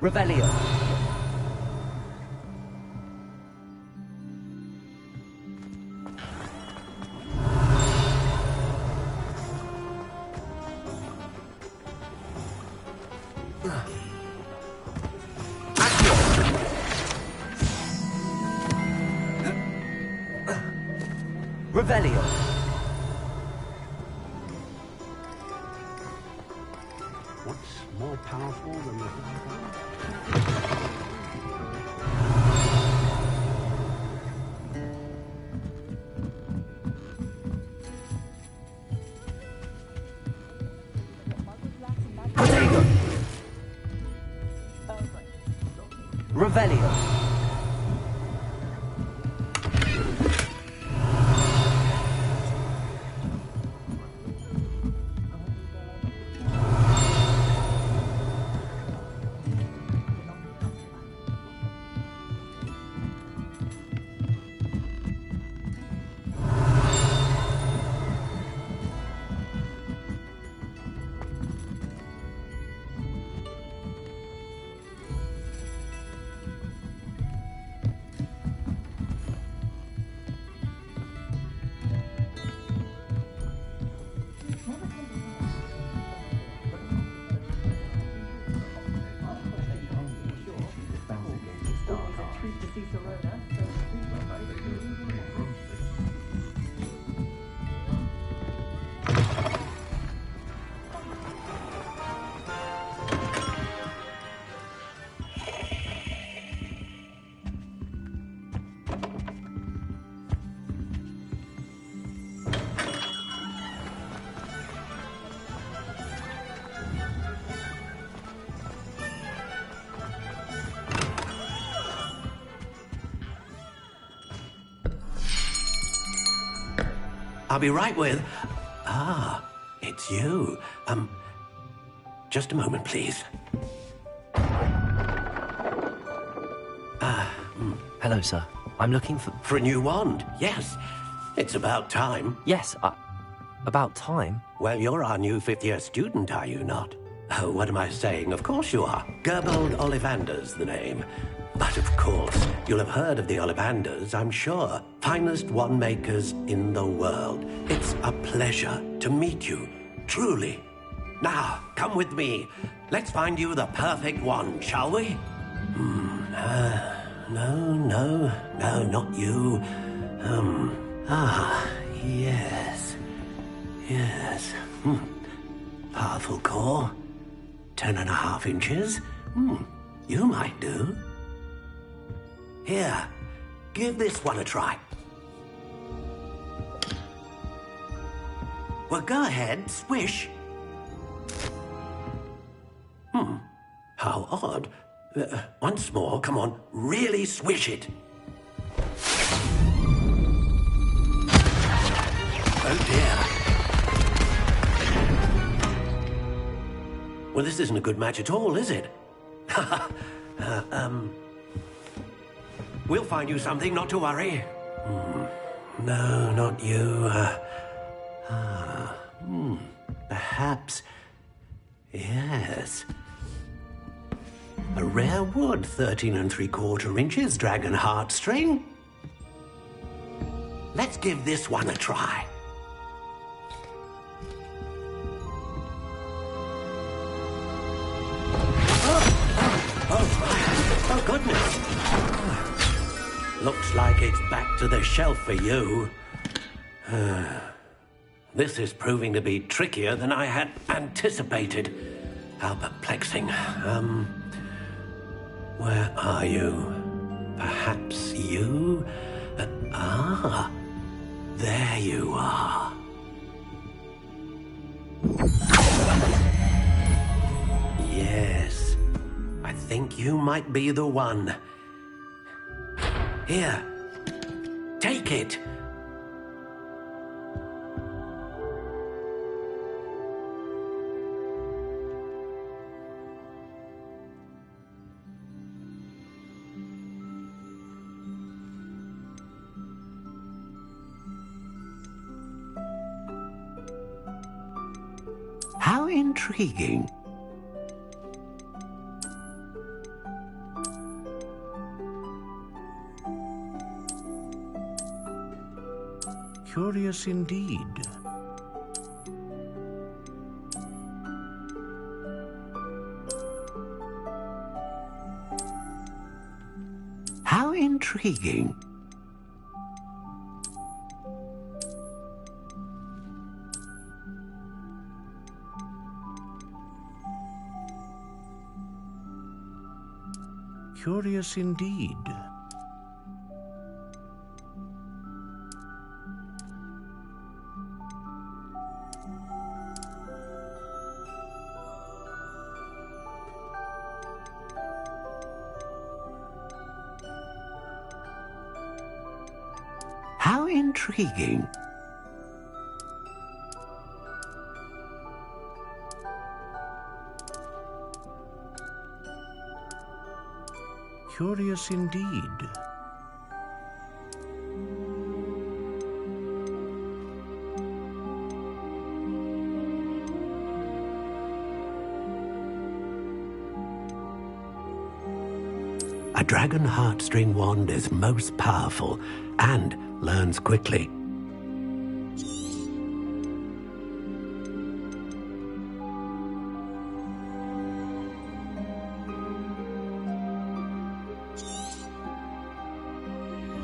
S1: Revelio. Revelio.
S4: What's more powerful than the...
S1: Protego. Revelio.
S6: I'll be right with... Ah, it's you. Just a moment, please.
S1: Hello, sir. I'm looking for...
S6: For a new wand, yes. It's about time.
S1: Yes, about time?
S6: Well, you're our new fifth-year student, are you not? Oh, what am I saying? Of course you are. Gerbold Ollivander's the name. But of course, you'll have heard of the Ollivanders, I'm sure. Finest wand makers in the world. It's a pleasure to meet you, truly. Now, come with me. Let's find you the perfect wand, shall we? No, not you. Yes. Powerful core. 10.5 inches. You might do. Here, give this one a try. Well, go ahead, swish. How odd. Once more, come on, really swish it. Oh dear. Well, this isn't a good match at all, is it? We'll find you something, not to worry. No, not you. Perhaps... Yes. A rare wood, 13 3/4 inches, dragon heartstring. Let's give this one a try. Oh, goodness. Looks like it's back to the shelf for you. This is proving to be trickier than I had anticipated. How perplexing. Where are you? Perhaps you? There you are. Yes, I think you might be the one. Here, take it. intriguing.
S17: Curious indeed.
S6: How intriguing.
S17: Curious indeed.
S6: How intriguing.
S17: Curious indeed.
S6: A dragon heartstring wand is most powerful and learns quickly.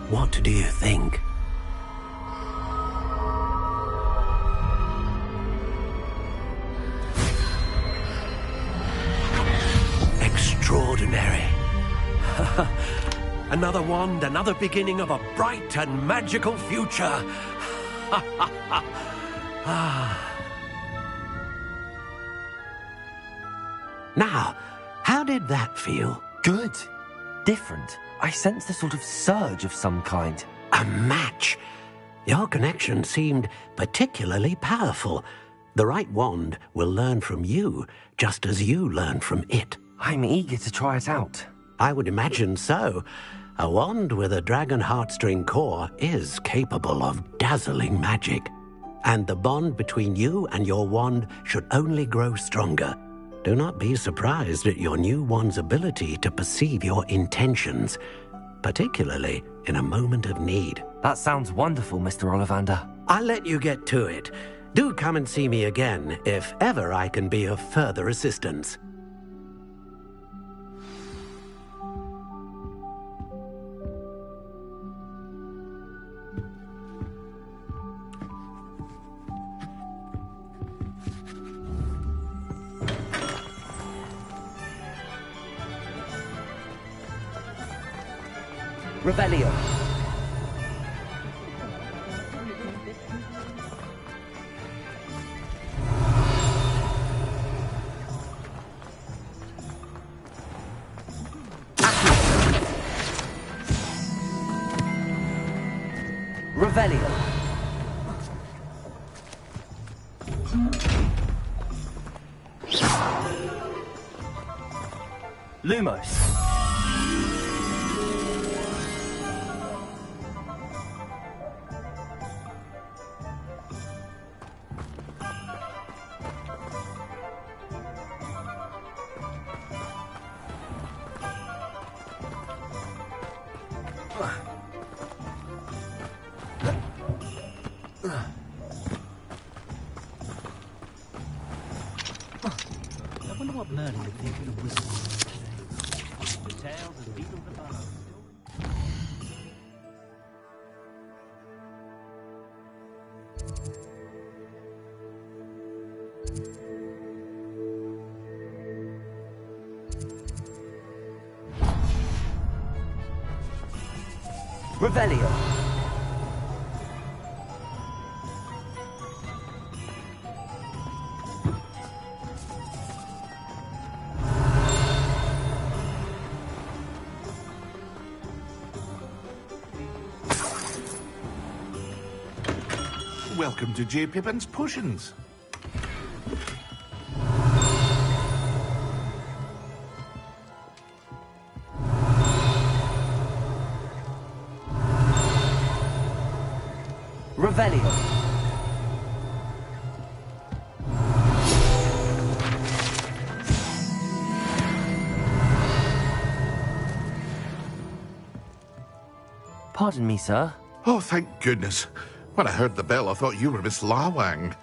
S6: What do you think? Extraordinary. Another wand, another beginning of a bright and magical future. Now, how did that feel?
S1: Good. Different. I sensed a sort of surge of some kind.
S6: A match. Your connection seemed particularly powerful. The right wand will learn from you, just as you learn from it.
S1: I'm eager to try it out.
S6: I would imagine so. A wand with a dragon heartstring core is capable of dazzling magic. And the bond between you and your wand should only grow stronger. Do not be surprised at your new wand's ability to perceive your intentions, particularly in a moment of need.
S1: That sounds wonderful, Mr. Ollivander.
S6: I'll let you get to it. Do come and see me again if ever I can be of further assistance.
S1: Revelio. Revelio. Lumos.
S3: I wonder what Merlin would think of the wizards today. The tales of Beetle the Bard.
S1: Revelio.
S17: Welcome to J. Pippin's Potions.
S1: Revelio. Pardon me, sir.
S17: Oh, thank goodness. When I heard the bell, I thought you were Miss Lawang.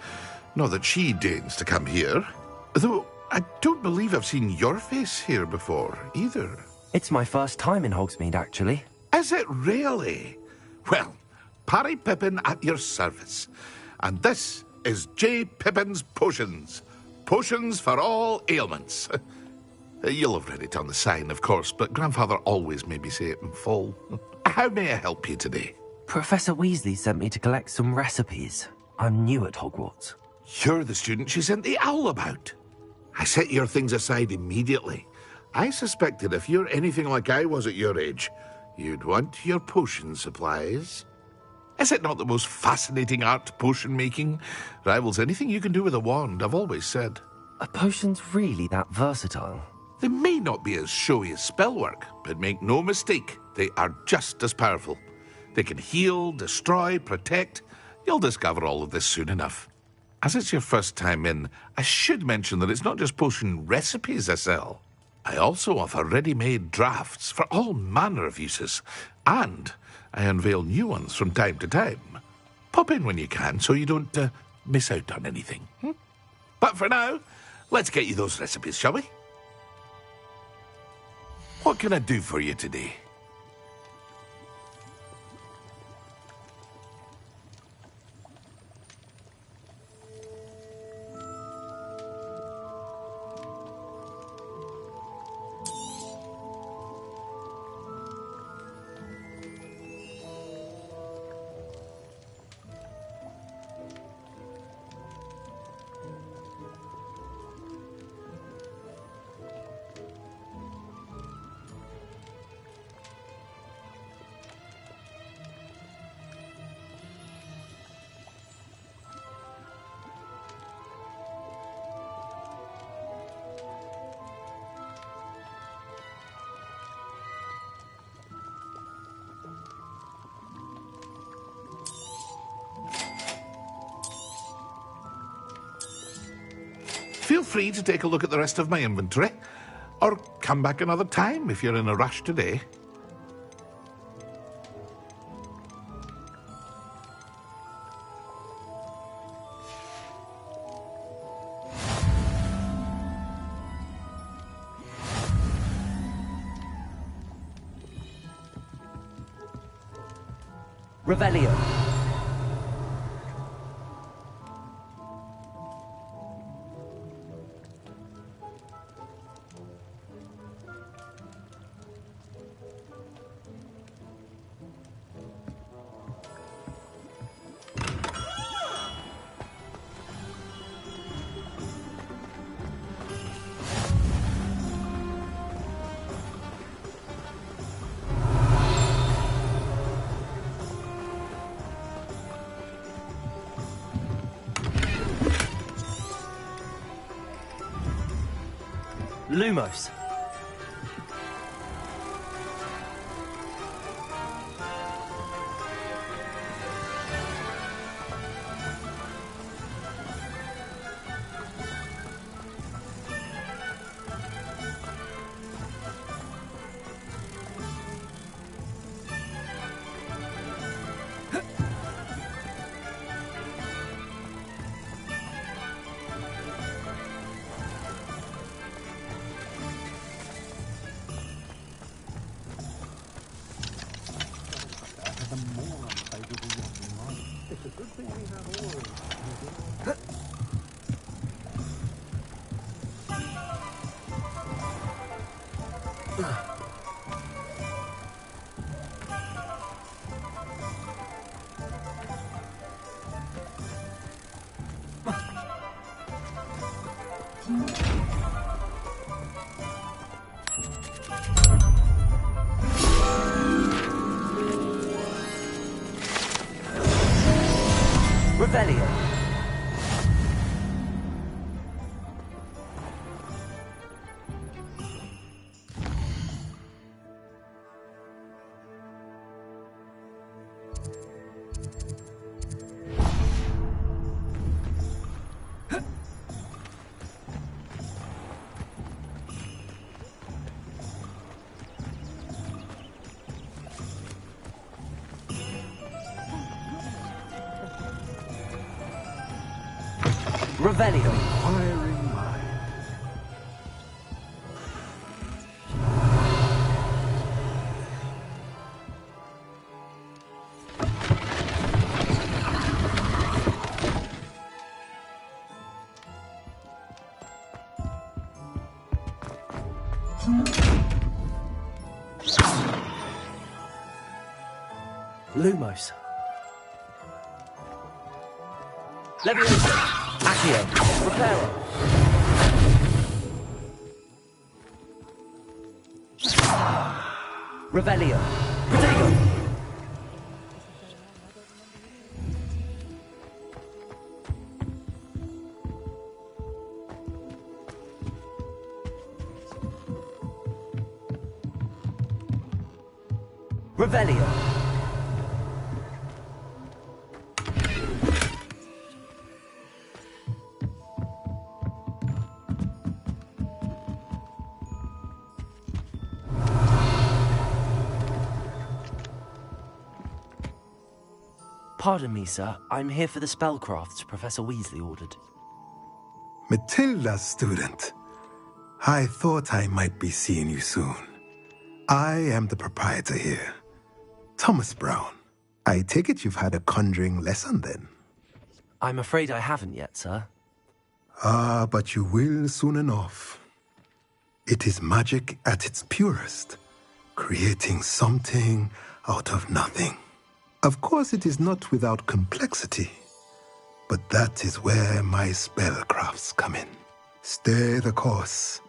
S17: Not that she deigns to come here. Though, I don't believe I've seen your face here before, either.
S1: It's my first time in Hogsmeade, actually.
S17: Is it really? Well, Parry Pippin at your service. And this is J. Pippin's Potions. Potions for all ailments. You'll have read it on the sign, of course, but Grandfather always made me say it in full. How may I help you today?
S1: Professor Weasley sent me to collect some recipes. I'm new at Hogwarts.
S17: You're the student she sent the owl about. I set your things aside immediately. I suspected if you're anything like I was at your age, you'd want your potion supplies. Is it not the most fascinating art, potion making? Rivals anything you can do with a wand, I've always said.
S1: Are potions really that versatile?
S17: They may not be as showy as spellwork, but make no mistake, they are just as powerful. They can heal, destroy, protect. You'll discover all of this soon enough. As it's your first time in, I should mention that it's not just potion recipes I sell. I also offer ready-made drafts for all manner of uses, and I unveil new ones from time to time. Pop in when you can so you don't miss out on anything. But for now, let's get you those recipes, shall we? What can I do for you today? Feel free to take a look at the rest of my inventory, or come back another time if you're in a rush today.
S1: Revelio. Lumos. Revelio. Revelio.
S4: Inquiring mind.
S1: Lumos. Leviosa. Accio. Reparo. Revelio. Protego. Revelio. Pardon me, sir. I'm here for the spellcrafts Professor Weasley ordered.
S4: Matilda's student. I thought I might be seeing you soon. I am the proprietor here, Thomas Brown. I take it you've had a conjuring lesson then?
S1: I'm afraid I haven't yet, sir.
S4: Ah, but you will soon enough. It is magic at its purest, creating something out of nothing. Of course, it is not without complexity, but that is where my spellcrafts come in. Stay the course,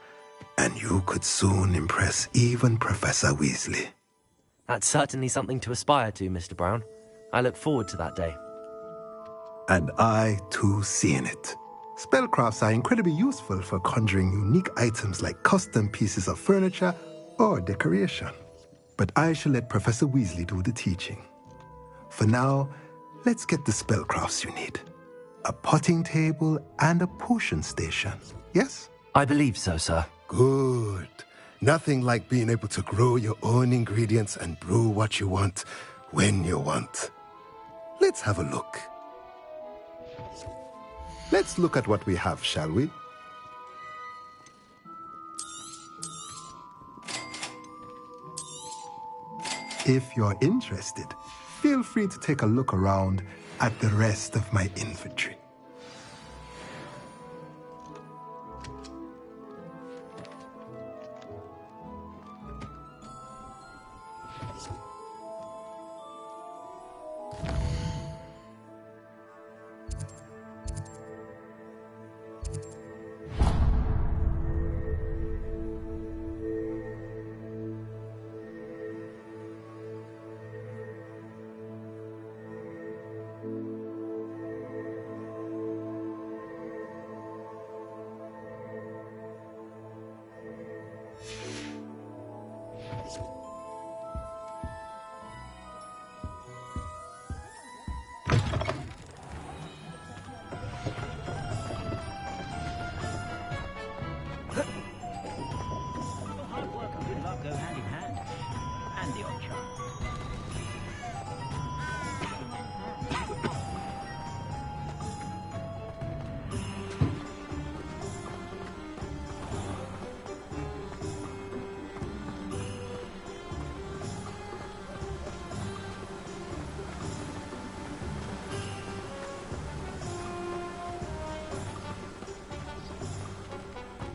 S4: and you could soon impress even Professor Weasley.
S1: That's certainly something to aspire to, Mr. Brown. I look forward to that day.
S4: And I, too, see in it. Spellcrafts are incredibly useful for conjuring unique items like custom pieces of furniture or decoration. But I shall let Professor Weasley do the teaching. For now, let's get the spellcrafts you need. A potting table and a potion station, yes?
S1: I believe so, sir.
S4: Good. Nothing like being able to grow your own ingredients and brew what you want, when you want. Let's have a look. Let's look at what we have, shall we? If you're interested, feel free to take a look around at the rest of my inventory.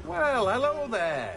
S5: Well, hello there.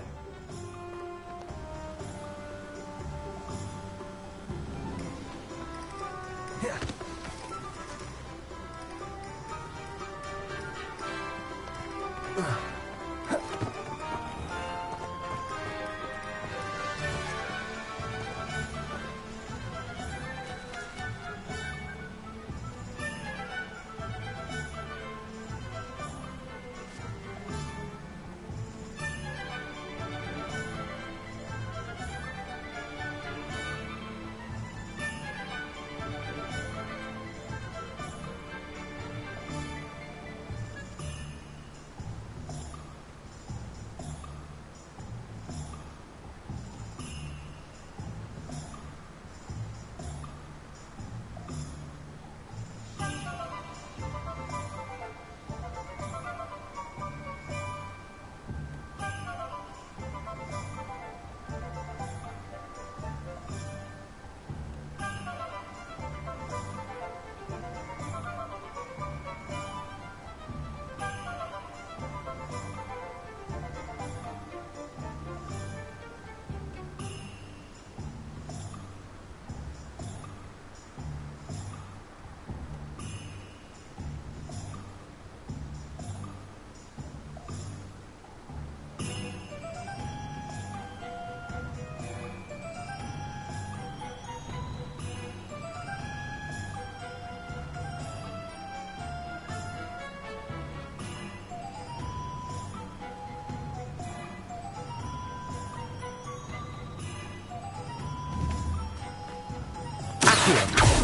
S1: Accio.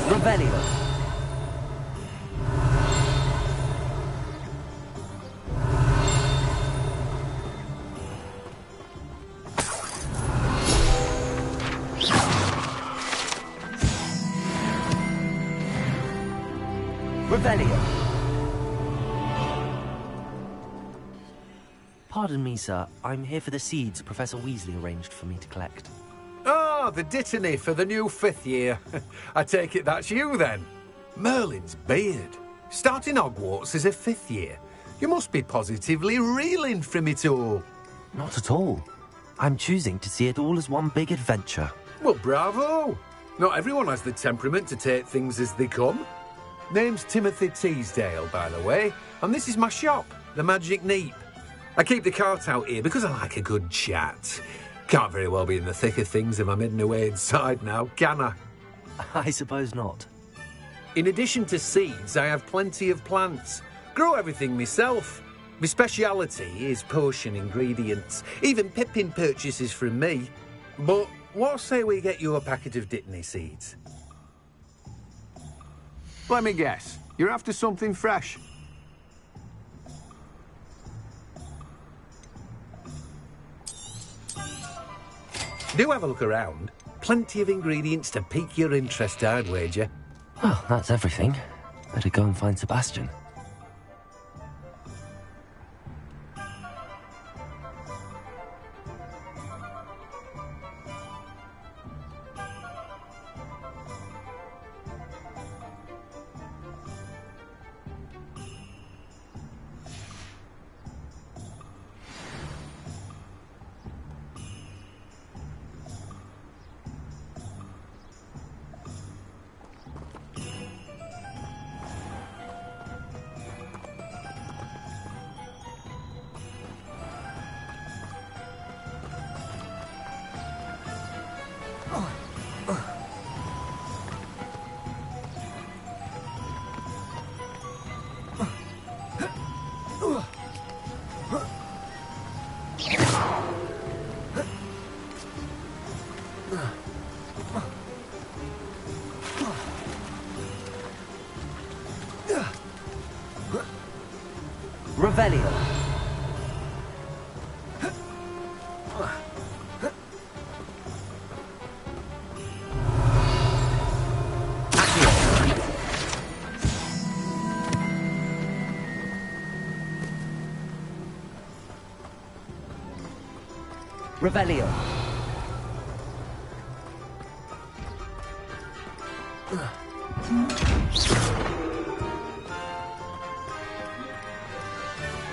S1: Revelio. Revelio. Pardon me, sir. I'm here for the seeds Professor Weasley arranged for me to collect.
S5: Oh, the dittany for the new 5th year. I take it that's you, then. Merlin's beard. Starting Hogwarts as a 5th year. You must be positively reeling from it all.
S1: Not at all. I'm choosing to see it all as one big adventure.
S5: Well, bravo. Not everyone has the temperament to take things as they come. Name's Timothy Teasdale, by the way, and this is my shop, the Magic Neep. I keep the cart out here because I like a good chat. Can't very well be in the thick of things if I'm hidden away inside now, can I?
S1: I suppose not.
S5: In addition to seeds, I have plenty of plants. Grow everything myself. My speciality is potion ingredients. Even Pippin purchases from me. But what say we get you a packet of Dittany seeds?
S7: Let me guess. You're after something fresh.
S5: Do have a look around. Plenty of ingredients to pique your interest, I'd wager.
S1: Well, that's everything. Better go and find Sebastian. Revelio. Revelio.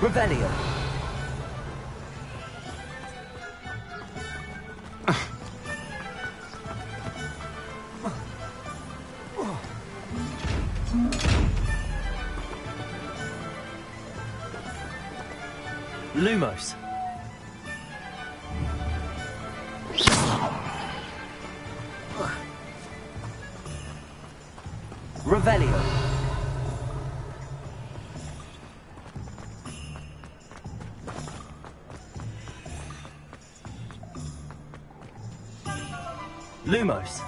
S1: Revelio. Lumos. Revelio. Lumos.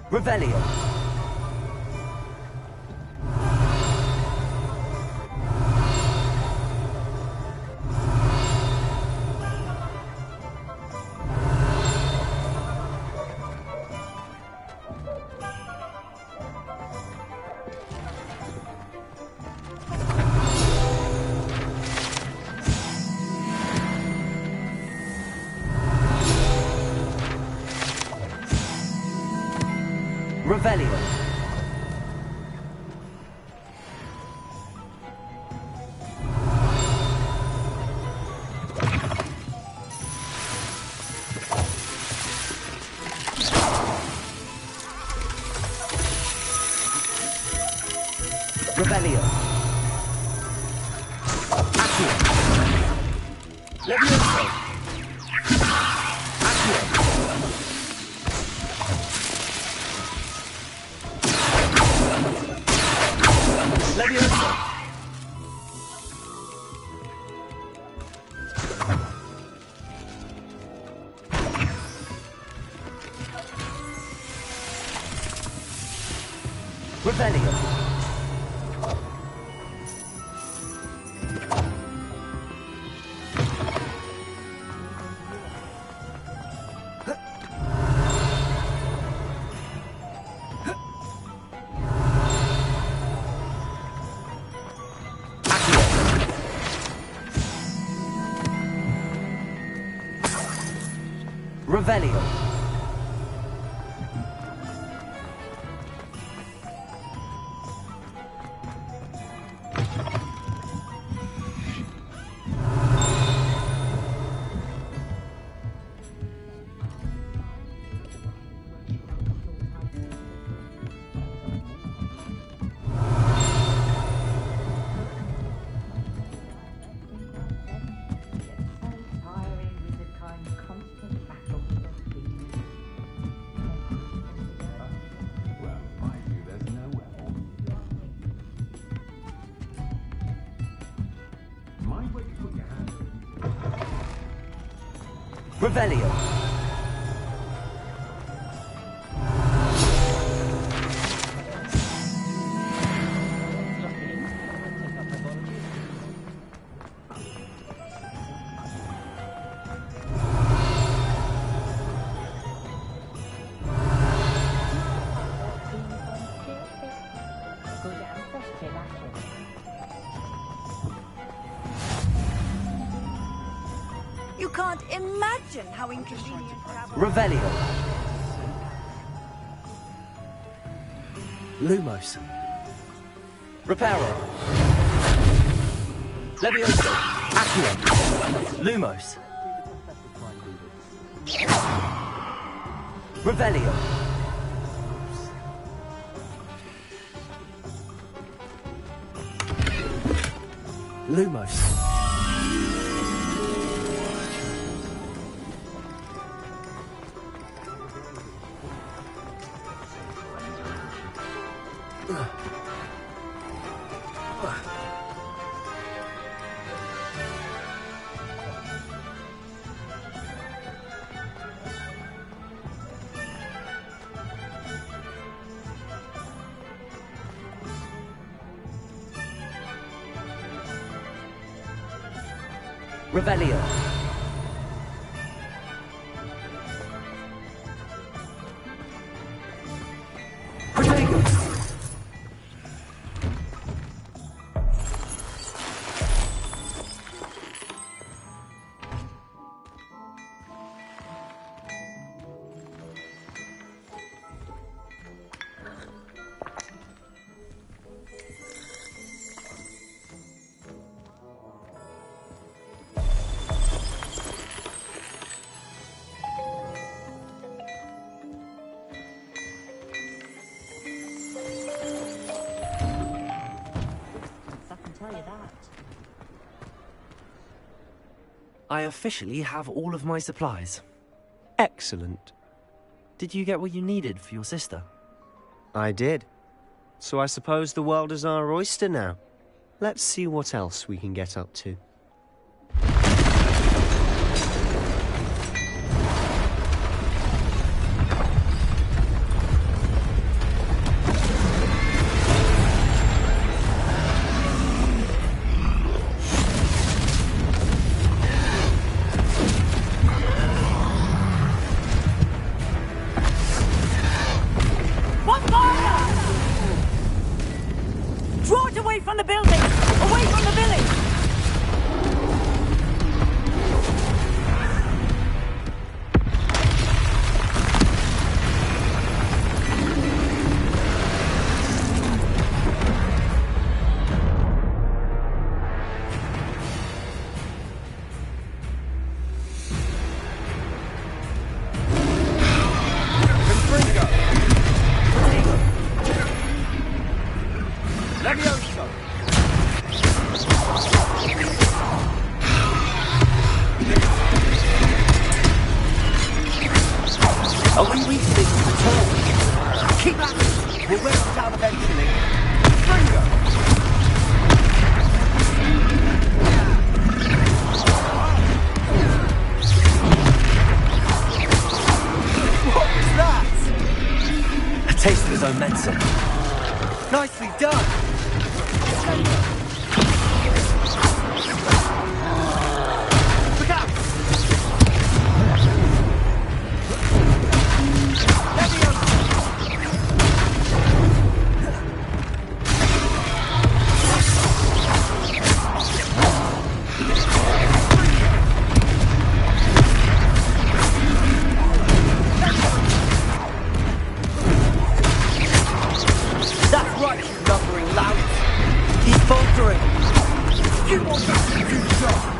S1: Revelio. Revelio. Revelio. Accio. Levioso. Levioso. Revelio. Revelio. Revelio.
S16: You can't imagine how inconvenient travel...
S1: Revelio.
S8: Lumos.
S1: Reparo. Levioso. Accio. Lumos. Revelio.
S8: Lumos.
S1: Revelio.
S8: I officially have all of my supplies.
S14: Excellent.
S8: Did you get what you needed for your sister?
S14: I did. So I suppose the world is our oyster now. Let's see what else we can get up to.
S16: Draw it away from the building! Away from the village!
S3: Are we reaching the torch? Keep at it! We'll wear them down eventually. Finger!
S1: A taste of his own medicine.
S22: Nicely done! Look out! That's right, you lumbering louts! He's faltering! You want that to do the job!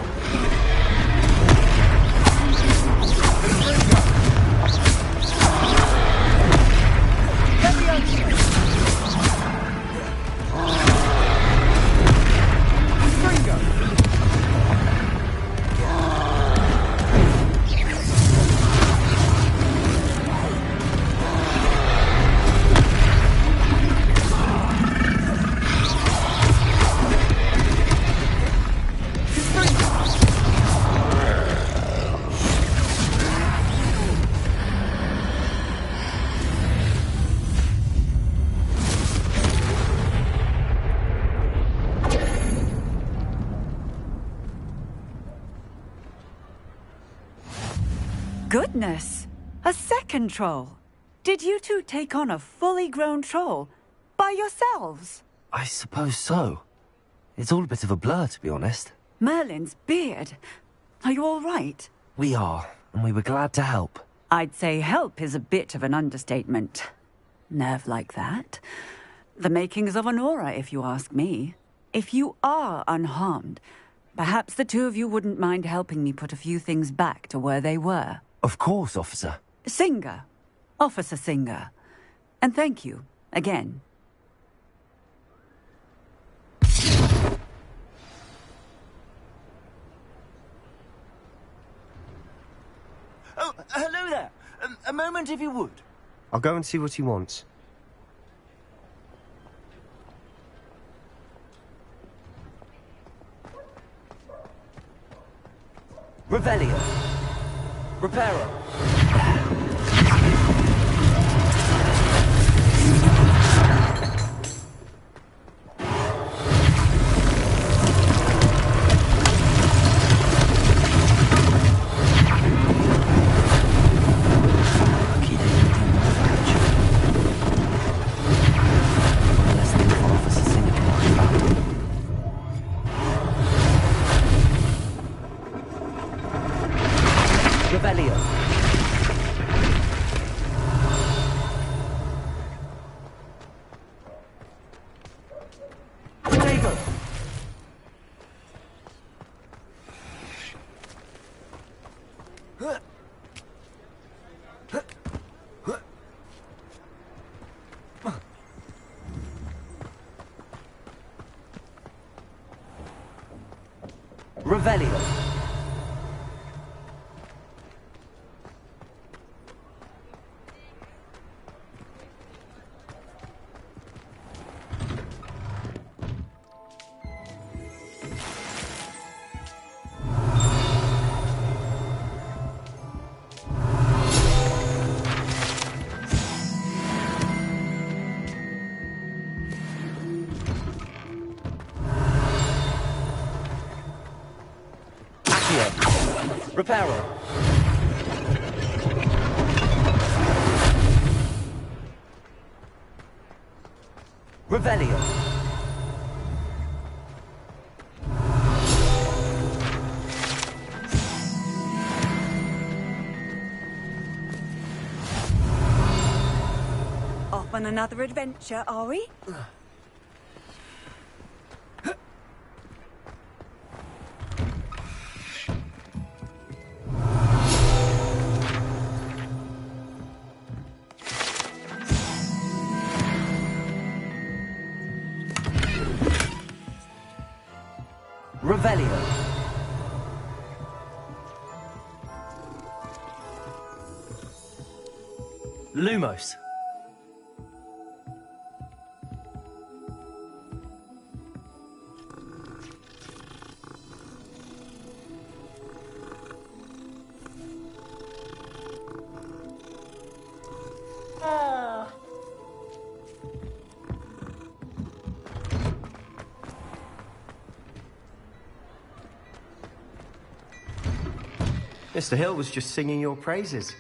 S9: Goodness! A second troll! Did you two take on a fully grown troll? By yourselves?
S1: I suppose so. It's all a bit of a blur, to be honest.
S9: Merlin's beard. Are you all right?
S1: We are, and we were glad to help.
S9: I'd say help is a bit of an understatement. Nerve like that. The makings of an aura, if you ask me. If you are unharmed, perhaps the two of you wouldn't mind helping me put a few things back to where they were.
S1: Of course, officer.
S9: Singer. Officer Singer. And thank you, again.
S22: Oh, hello there. A moment if you would.
S14: I'll go and see what he wants.
S22: Revelio. Reparo. Revelio. Potato. Revelio. Reparo. Revelio.
S16: Off on another adventure, are we?
S22: Revelio.
S1: Lumos.
S14: Mr. Hill was just singing your praises.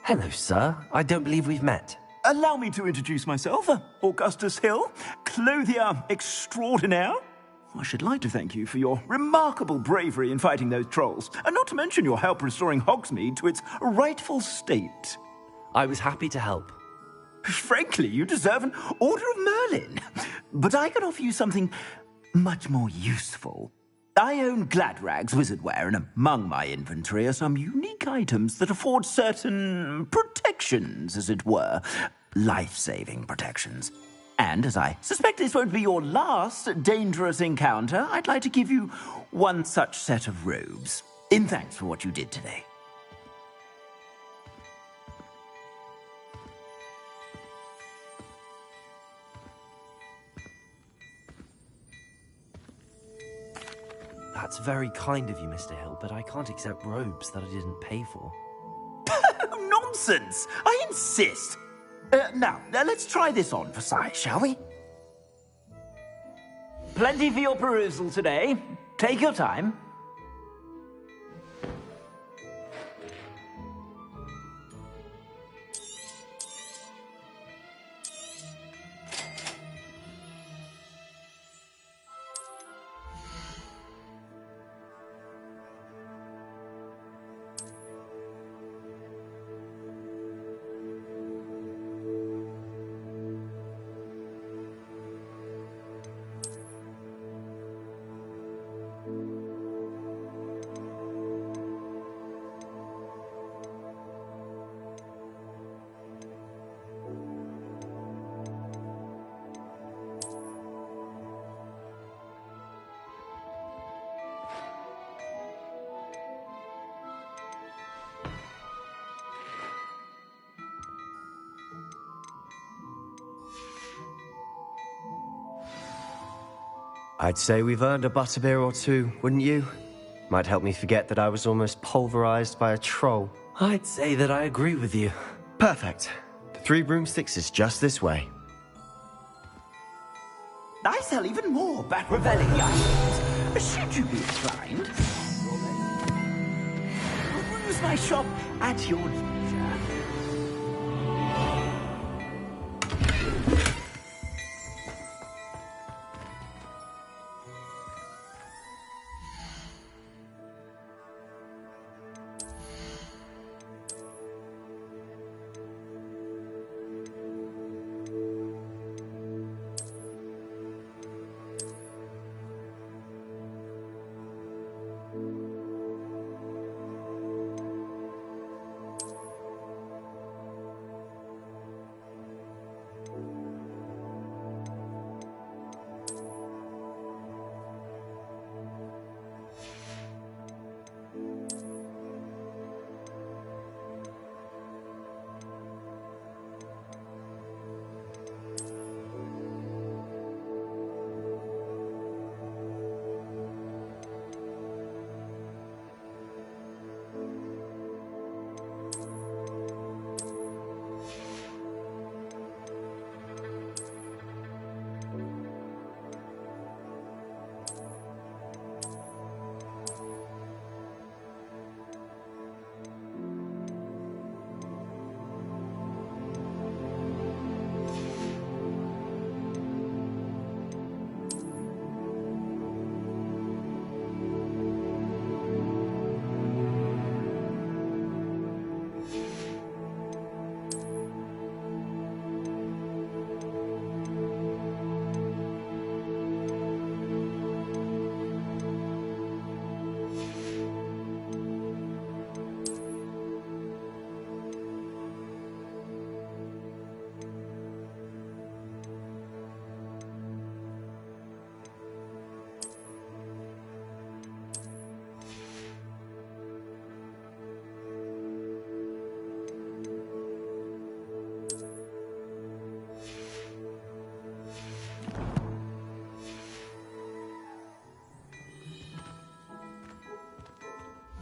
S1: Hello, sir. I don't believe we've met.
S15: Allow me to introduce myself, Augustus Hill, clothier extraordinaire. I should like to thank you for your remarkable bravery in fighting those trolls, and not to mention your help restoring Hogsmeade to its rightful state.
S1: I was happy to help.
S15: Frankly, you deserve an Order of Merlin. But I can offer you something much more useful. I own Gladrag's wizardware, and among my inventory are some unique items that afford certain protections, as it were. Life-saving protections. And as I suspect this won't be your last dangerous encounter, I'd like to give you one such set of robes, in thanks for what you did today.
S1: That's very kind of you, Mr. Hill, but I can't accept robes that I didn't pay for.
S15: Nonsense! I insist! Now, let's try this on for size, shall we? Plenty for your perusal today. Take your time.
S14: I'd say we've earned a butterbeer or two, wouldn't you? Might help me forget that I was almost pulverized by a troll.
S1: I'd say that I agree with you.
S14: Perfect. The 3 broomsticks is just this way.
S15: I sell even more back revelling items. Should you be inclined, peruse my shop at your leisure.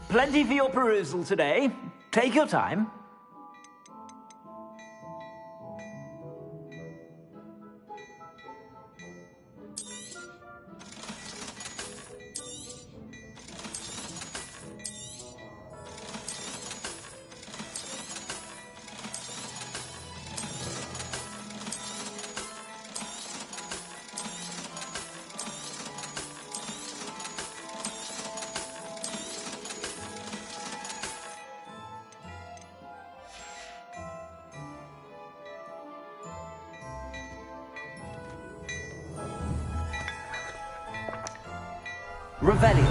S15: Plenty for your perusal today. Take your time.
S1: Revelio.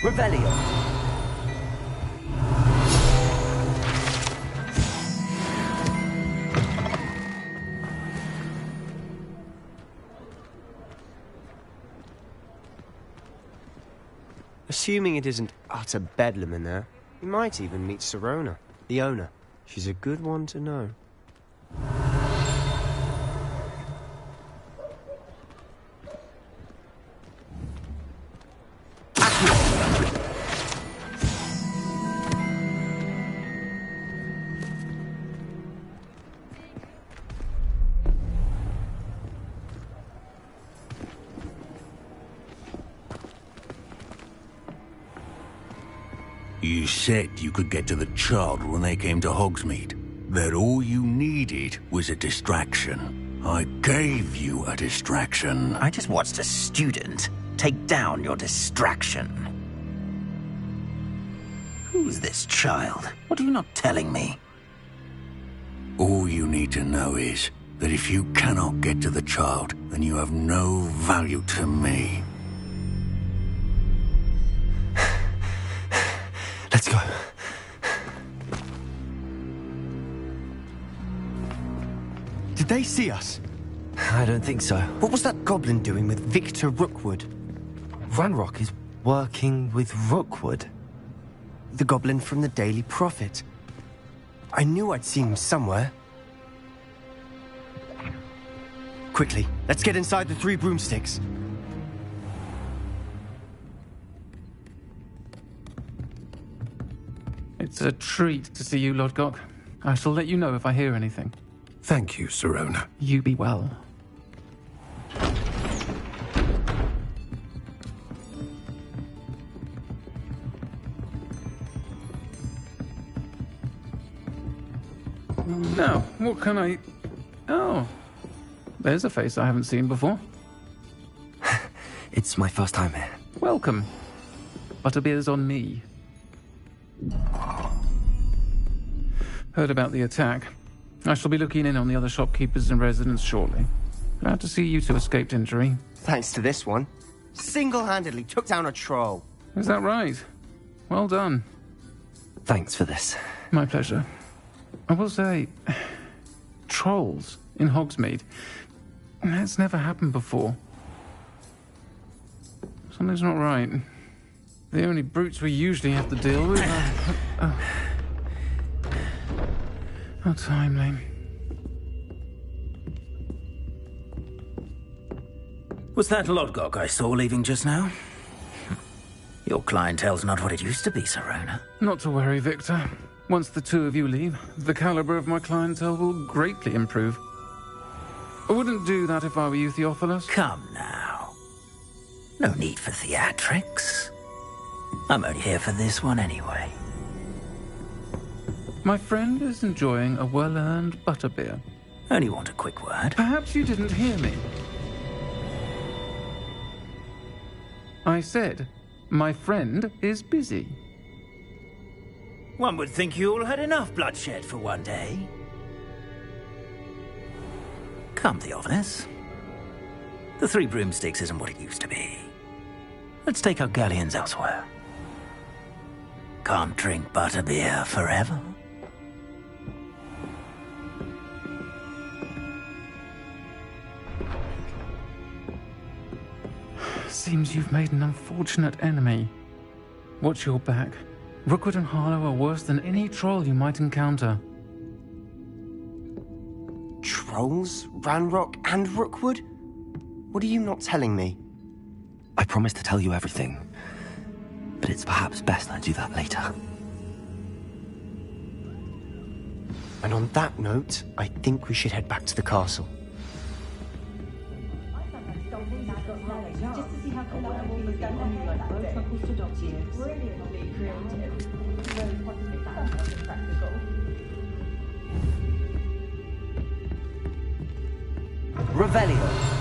S1: Revelio.
S14: Assuming it isn't utter bedlam in there, you might even meet Sirona, the owner. She's a good one to know.
S3: You said you could get to the child when they came to Hogsmeade. That all you needed was a distraction. I gave you a distraction.
S11: I just watched a student take down your distraction. Who's this child? What are you not telling me?
S3: All you need to know is that if you cannot get to the child, then you have no value to me.
S14: Let's go. Did they see us?
S1: I don't think so.
S14: What was that goblin doing with Victor Rookwood?
S1: Ranrock is working with Rookwood.
S14: The goblin from the Daily Prophet. I knew I'd seen him somewhere. Quickly, let's get inside the 3 broomsticks.
S19: It's a treat to see you, Lodgok. I shall let you know if I hear anything.
S5: Thank you, Sirona.
S19: You be well. Now, what can I... Oh, there's a face I haven't seen before.
S1: It's my first time here.
S19: Welcome. Butterbeer's on me. Heard about the attack. I shall be looking in on the other shopkeepers and residents shortly. Glad to see you two escaped injury.
S14: Thanks to this one. Single-handedly took down a troll.
S19: Is that right? Well done.
S1: Thanks for this.
S19: My pleasure. I will say, trolls in Hogsmeade. That's never happened before. Something's not right. The only brutes we usually have to deal with are... How timely.
S11: Was that Lodgok I saw leaving just now? Your clientele's not what it used to be, Sirona.
S19: Not to worry, Victor. Once the 2 of you leave, the caliber of my clientele will greatly improve. I wouldn't do that if I were you, Theophilus.
S11: Come now. No need for theatrics. I'm only here for this one anyway.
S19: My friend is enjoying a well-earned butterbeer.
S11: Only want a quick word.
S19: Perhaps you didn't hear me. I said, my friend is busy.
S11: One would think you all had enough bloodshed for one day. Come, Theophilus. The 3 broomsticks isn't what it used to be. Let's take our galleons elsewhere. Can't drink butterbeer forever.
S19: Seems you've made an unfortunate enemy. Watch your back. Rookwood and Harlow are worse than any troll you might encounter.
S14: Trolls? Ranrock and Rookwood? What are you not telling me?
S1: I promised to tell you everything, but it's perhaps best I do that later.
S14: And on that note, I think we should head back to the castle.
S13: just to see how collaborative was done on you, like both couples productive, brilliantly creative, very positive and practical.
S1: Revelio.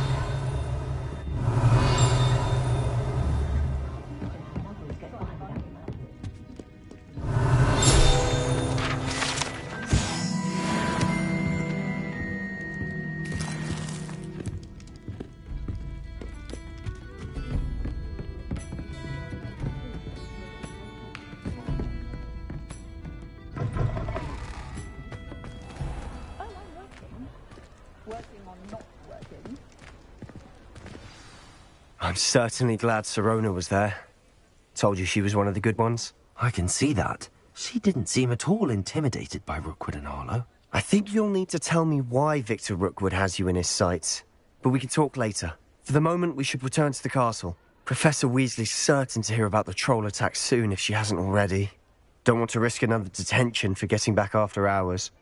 S14: I'm certainly glad Sirona was there. Told you she was one of the good ones.
S1: I can see that. She didn't seem at all intimidated by Rookwood and Arlo.
S14: I think you'll need to tell me why Victor Rookwood has you in his sights. But we can talk later. For the moment, we should return to the castle. Professor Weasley's certain to hear about the troll attack soon if she hasn't already. Don't want to risk another detention for getting back after hours.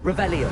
S1: Revelio.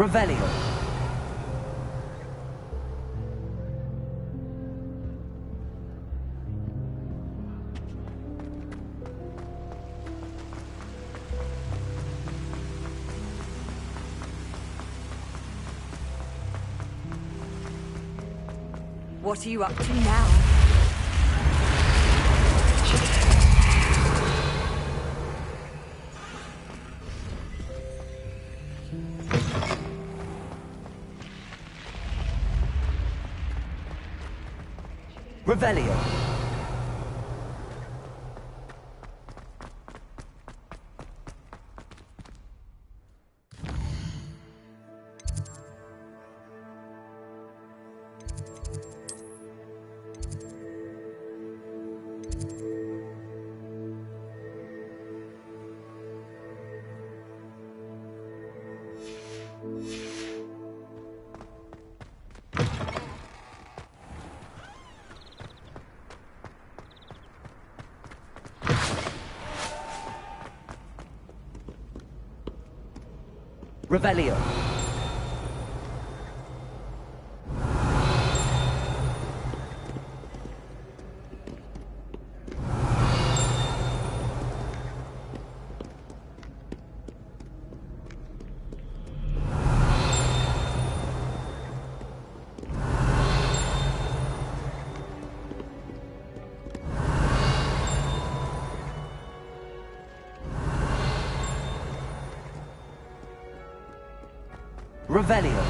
S1: Revelio.
S16: What are you up to now?
S1: Revelio. Revelio. Revelio.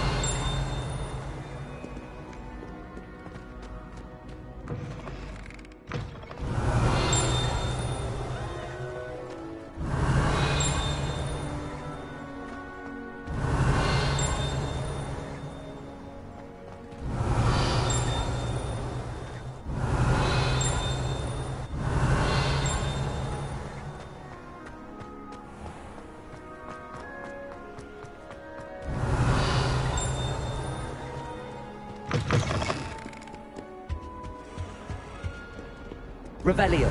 S1: Revelio.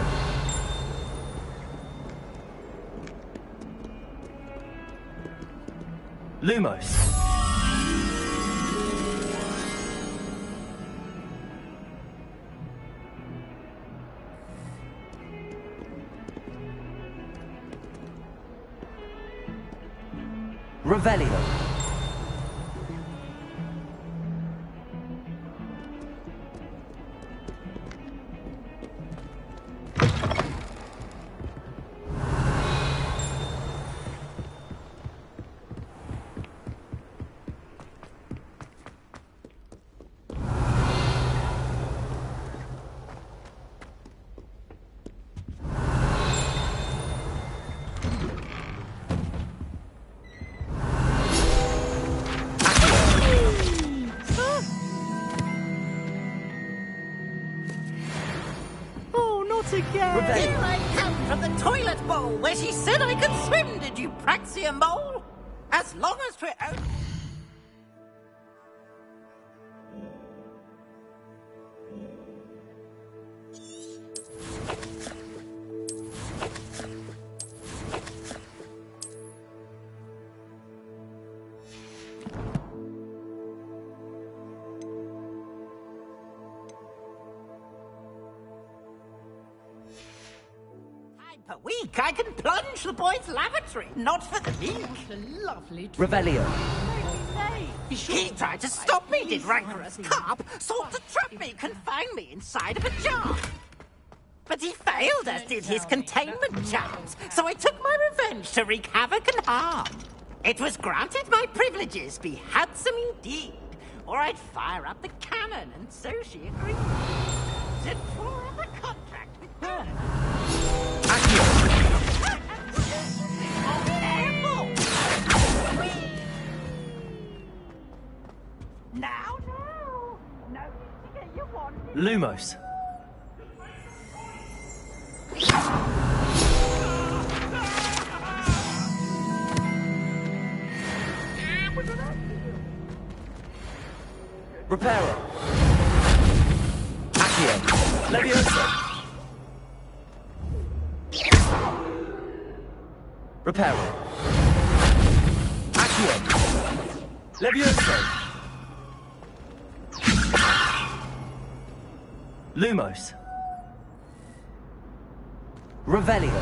S1: Lumos. Revelio.
S18: Again. Here I come from the toilet bowl where she said I could swim, did you praxia mole? As long as we're out... Per week, I can plunge the boys' lavatory, not for the meek.
S13: Lovely.
S1: Revelio.
S18: He tried to stop me, did rancorous carp, sought to trap me, confine me inside of a jar. But he failed, as did his containment charms, so I took my revenge to wreak havoc and harm. It was granted my privileges be handsome indeed, or I'd fire up the cannon, and so she agreed to draw up a contract with her. Now, no need to get you one.
S1: Lumos. Reparo. Accio. Levioso. Reparo. Accio. Levioso. Lumos. Revelio.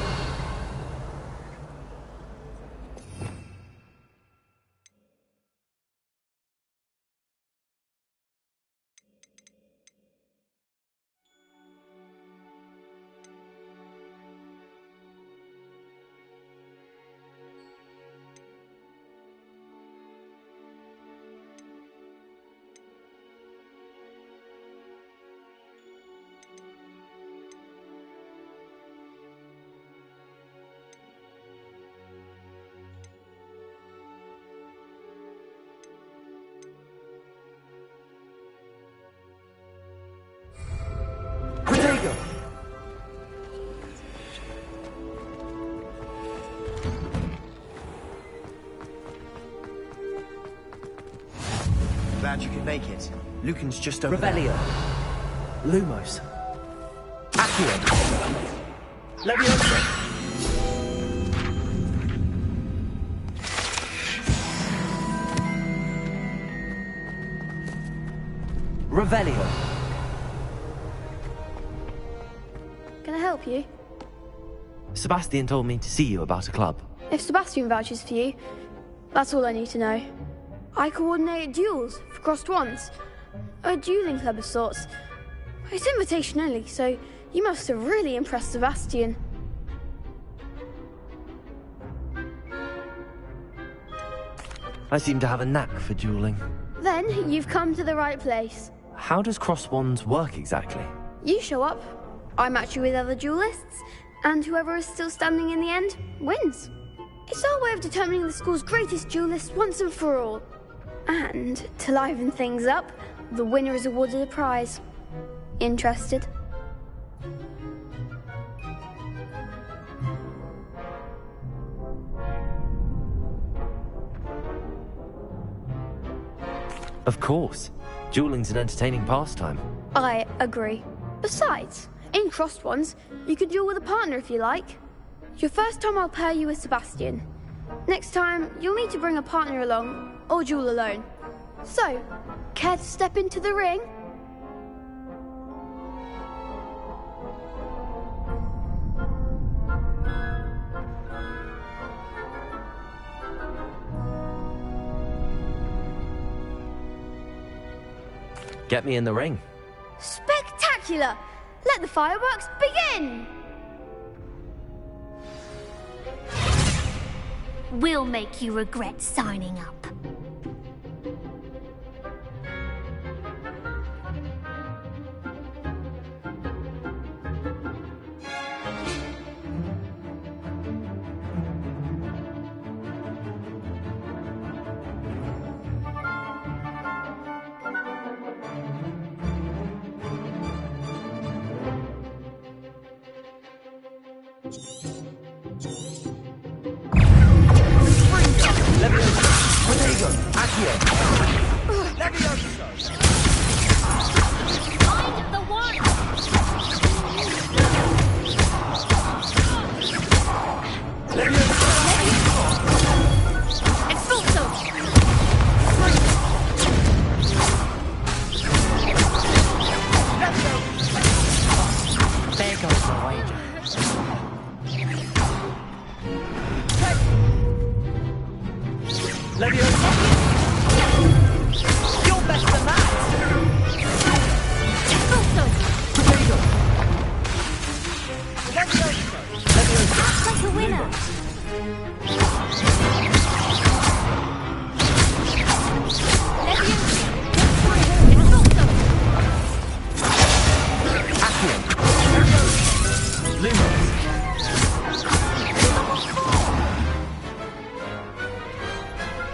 S14: Glad you could make it. Lucan's just over
S1: Revelio. Lumos. Accio. Levioso. Revelio.
S12: Can I help you?
S1: Sebastian told me to see you about a club.
S12: If Sebastian vouches for you, that's all I need to know. I coordinate duels for crossed wands. A dueling club of sorts. It's invitation only, so you must have really impressed Sebastian.
S1: I seem to have a knack for dueling.
S12: Then you've come to the right place.
S1: How does cross wands work exactly?
S12: You show up, I match you with other duelists, and whoever is still standing in the end wins. It's our way of determining the school's greatest duelist once and for all. And to liven things up, the winner is awarded a prize. Interested?
S1: Of course. Dueling's an entertaining pastime.
S12: I agree. Besides, in crossed ones, you can duel with a partner if you like. Your first time I'll pair you with Sebastian. Next time, you'll need to bring a partner along, or duel alone. So, care to step into the ring?
S1: Get me in the ring.
S12: Spectacular! Let the fireworks begin!
S21: We'll make you regret signing up.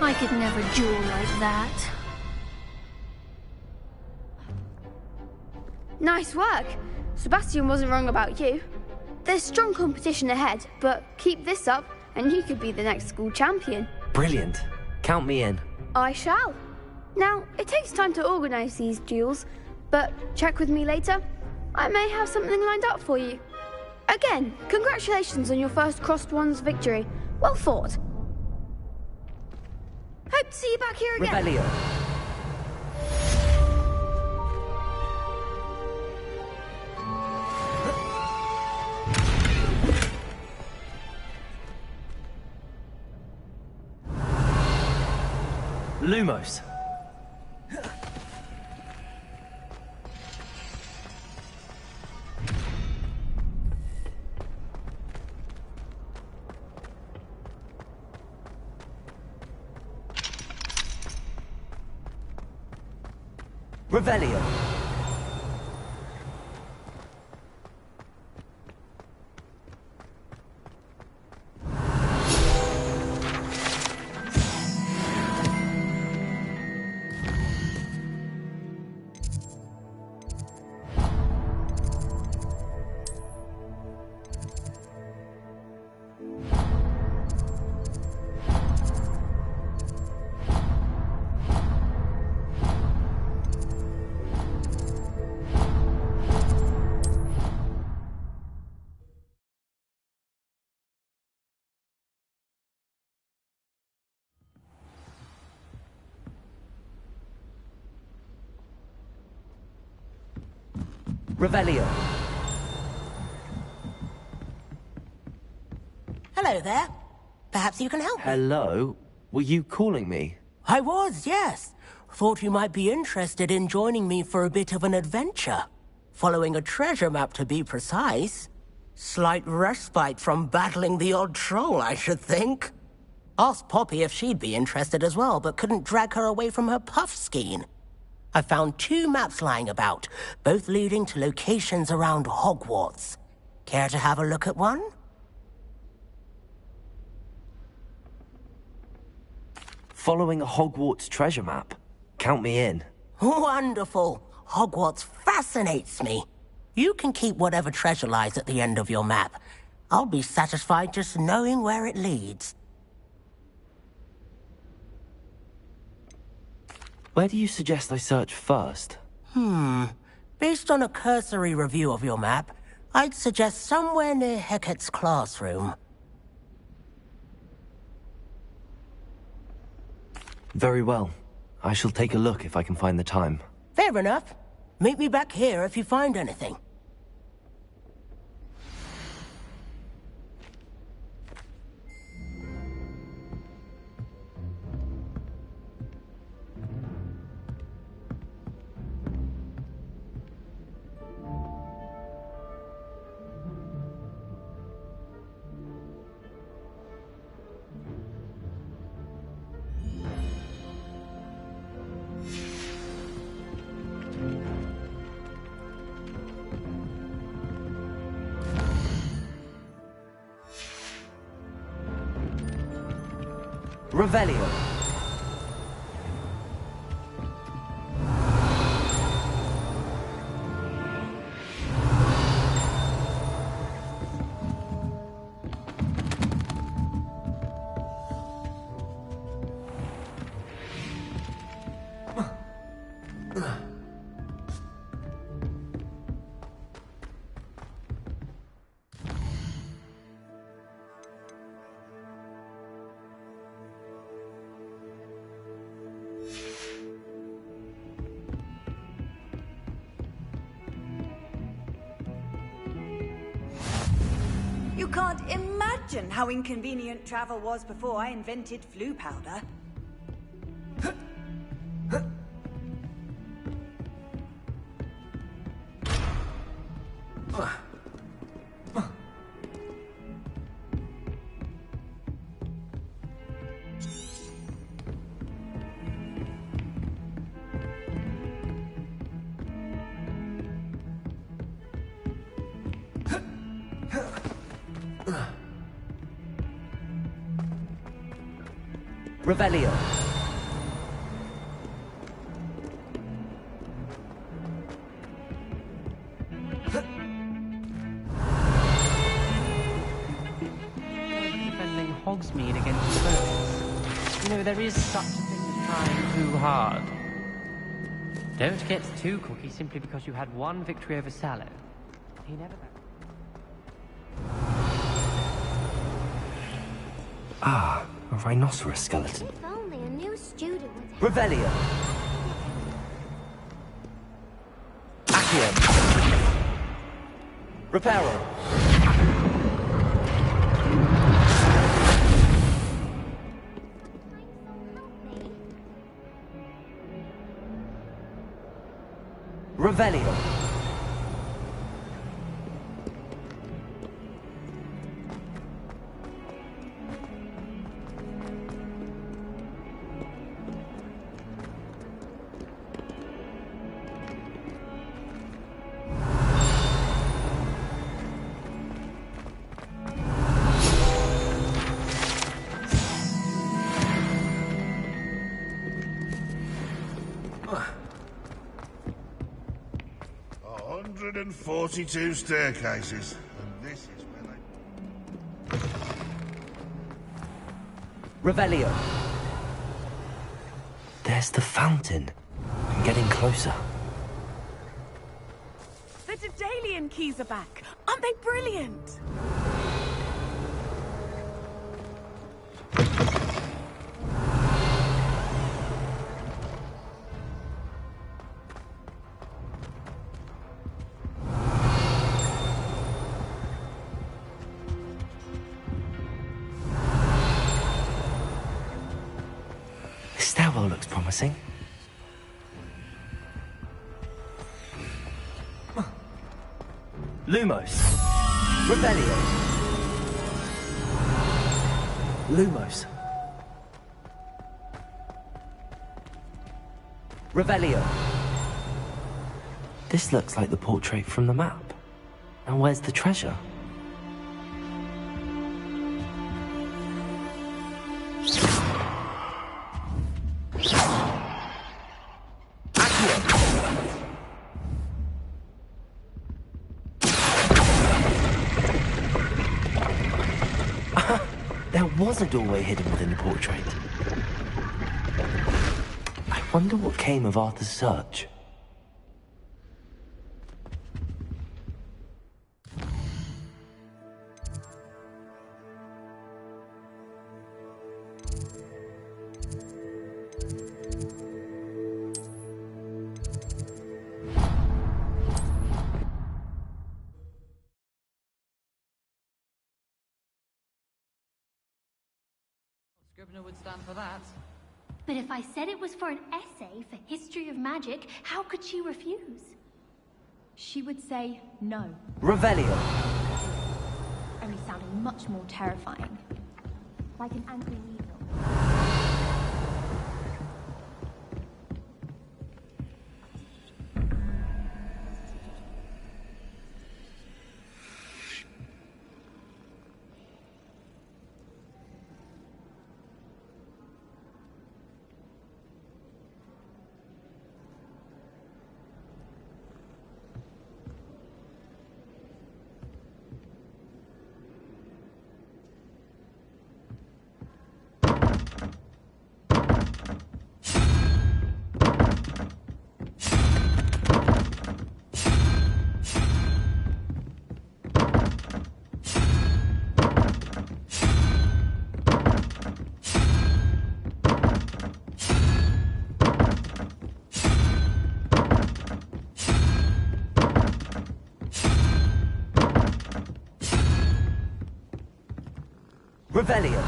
S21: I could never duel like that.
S12: Nice work. Sebastian wasn't wrong about you. There's strong competition ahead, but keep this up and you could be the next school champion.
S1: Brilliant. Count me in.
S12: I shall. Now, it takes time to organise these duels, but check with me later. I may have something lined up for you. Again, congratulations on your first crossed wands victory. Well fought. Hope to see you back here again.
S1: Revelio. Lumos. Revelio. Revelio.
S18: Hello there. Perhaps you can help me.
S8: Hello? Were you calling me?
S18: I was, yes. Thought you might be interested in joining me for a bit of an adventure. Following a treasure map, to be precise. Slight respite from battling the odd troll, I should think. Asked Poppy if she'd be interested as well, but couldn't drag her away from her puff skein. I found 2 maps lying about, both leading to locations around Hogwarts. Care to have a look at one?
S8: Following a Hogwarts treasure map? Count me in.
S18: Wonderful. Hogwarts fascinates me. You can keep whatever treasure lies at the end of your map. I'll be satisfied just knowing where it leads.
S8: Where do you suggest I search first?
S18: Based on a cursory review of your map, I'd suggest somewhere near Hecat's classroom.
S8: Very well. I shall take a look if I can find the time.
S18: Fair enough. Meet me back here if you find anything.
S1: Revelio.
S16: You can't imagine how inconvenient travel was before I invented flu powder.
S1: Revelio.
S2: Defending Hogsmeade against foes. You know, there is such a thing as trying too hard. Don't get too cocky simply because you had one victory over Sallow. He never...
S8: Ah, a rhinoceros skeleton.
S12: If only a new student would...
S1: Revelio. Accio. Reparo. Revelio.
S10: And 42 staircases, and this is where they...
S1: Revelio.
S8: There's the fountain. I'm getting closer.
S23: The Daedalian keys are back. Aren't they brilliant?
S1: promising. Lumos. Revelio. Lumos. Revelio. This looks like the portrait from the map. And where's the treasure? There was a doorway hidden within the portrait. I wonder what came of Arthur's search.
S2: Scribner would stand for that.
S21: But if I said it was for an essay for history of magic, how could she refuse?
S6: She would say no.
S1: Revelio.
S6: Only sounding much more terrifying. Like an angry needle.
S1: Revelio.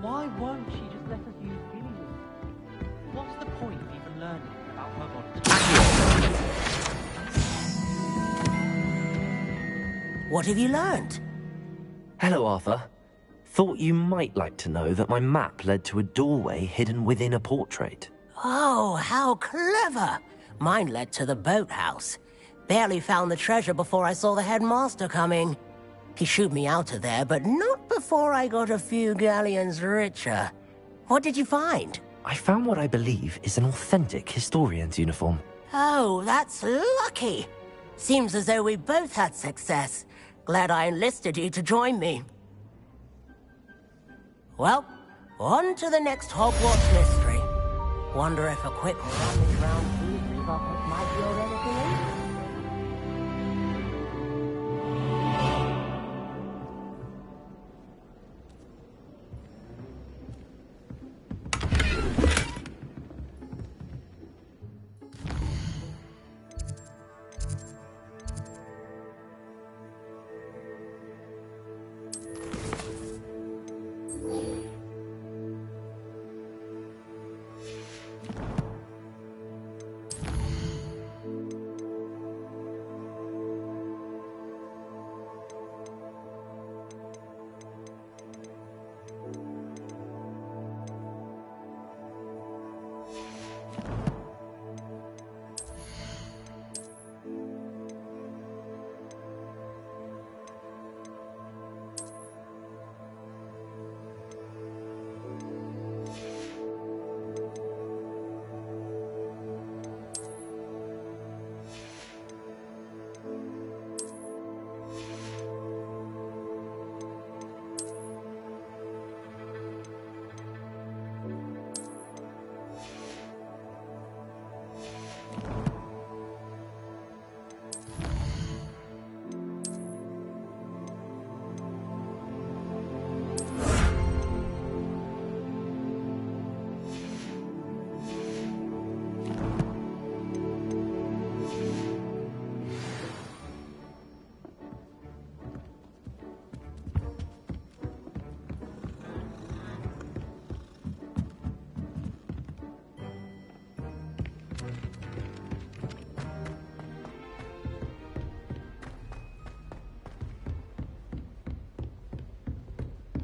S2: Why won't she just let us use feelings? What's the point of even learning about her body?
S18: What have you learned?
S1: Hello, Arthur. Thought you might like to know that my map led to a doorway hidden within a portrait.
S18: Oh, how clever! Mine led to the boathouse. Barely found the treasure before I saw the headmaster coming. He shooed me out of there, but not before I got a few galleons richer. What did you find?
S1: I found what I believe is an authentic historian's uniform.
S18: Oh, that's lucky. Seems as though we both had success. Glad I enlisted you to join me. Well, on to the next Hogwarts mystery. Wonder if a quick rummage round Weasley's office might yield anything in?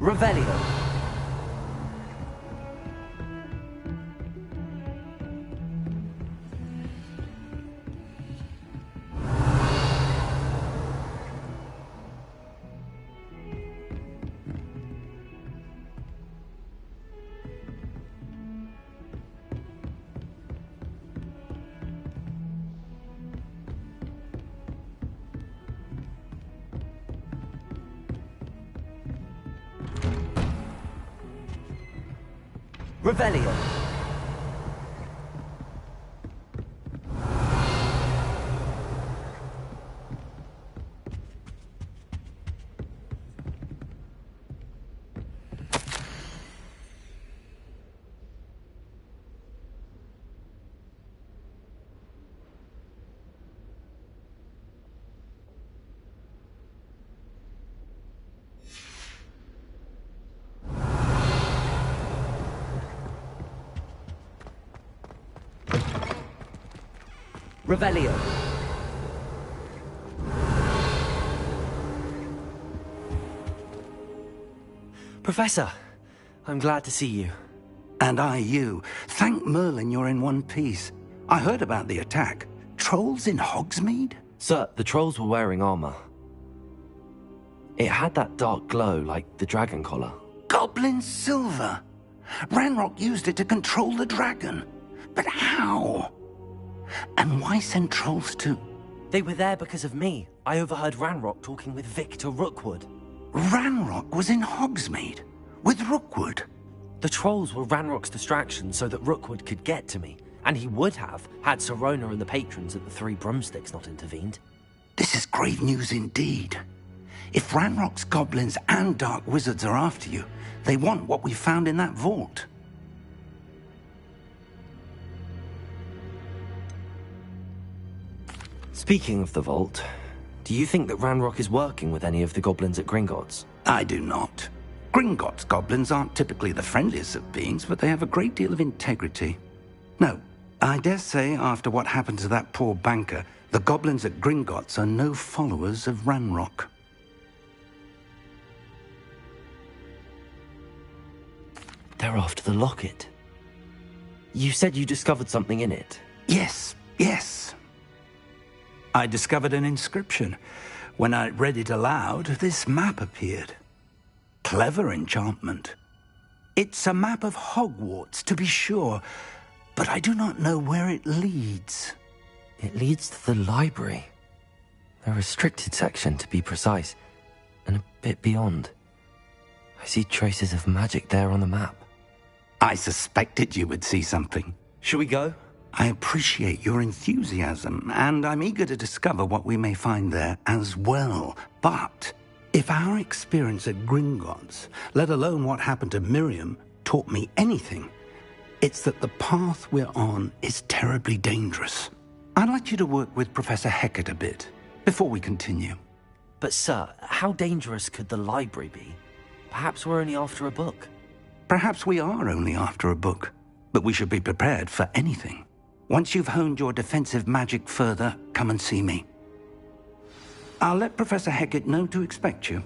S1: Revelio. Revelio. Revelio. Professor, I'm glad to see you.
S3: And I you. Thank Merlin you're in one piece. I heard about the attack. Trolls in Hogsmeade?
S8: Sir, the trolls were wearing armor. It had that dark glow like the dragon collar.
S3: Goblin silver! Ranrock used it to control the dragon. But how? And why send trolls too?
S8: They were there because of me. I overheard Ranrock talking with Victor Rookwood.
S3: Ranrock was in Hogsmeade? With Rookwood?
S8: The trolls were Ranrock's distraction so that Rookwood could get to me. And he would have, had Sirona and the patrons at the Three Broomsticks not intervened.
S3: This is grave news indeed. If Ranrock's goblins and dark wizards are after you, they want what we found in that vault.
S8: Speaking of the vault, do you think that Ranrock is working with any of the goblins at Gringotts?
S3: I do not. Gringotts goblins aren't typically the friendliest of beings, but they have a great deal of integrity. No, I dare say after what happened to that poor banker, the goblins at Gringotts are no followers of Ranrock.
S8: They're after the locket. You said you discovered something in it.
S3: Yes. I discovered an inscription. When I read it aloud, this map appeared. Clever enchantment. It's a map of Hogwarts, to be sure, but I do not know where it leads.
S8: It leads to the library. A restricted section, to be precise, and a bit beyond. I see traces of magic there on the map.
S3: I suspected you would see something.
S8: Shall we go?
S3: I appreciate your enthusiasm, and I'm eager to discover what we may find there as well. But if our experience at Gringotts, let alone what happened to Miriam, taught me anything, it's that the path we're on is terribly dangerous. I'd like you to work with Professor Hecat a bit before we continue.
S8: But sir, how dangerous could the library be? Perhaps we're only after a book.
S3: Perhaps we are only after a book, but we should be prepared for anything. Once you've honed your defensive magic further, come and see me. I'll let Professor Hecat know to expect you.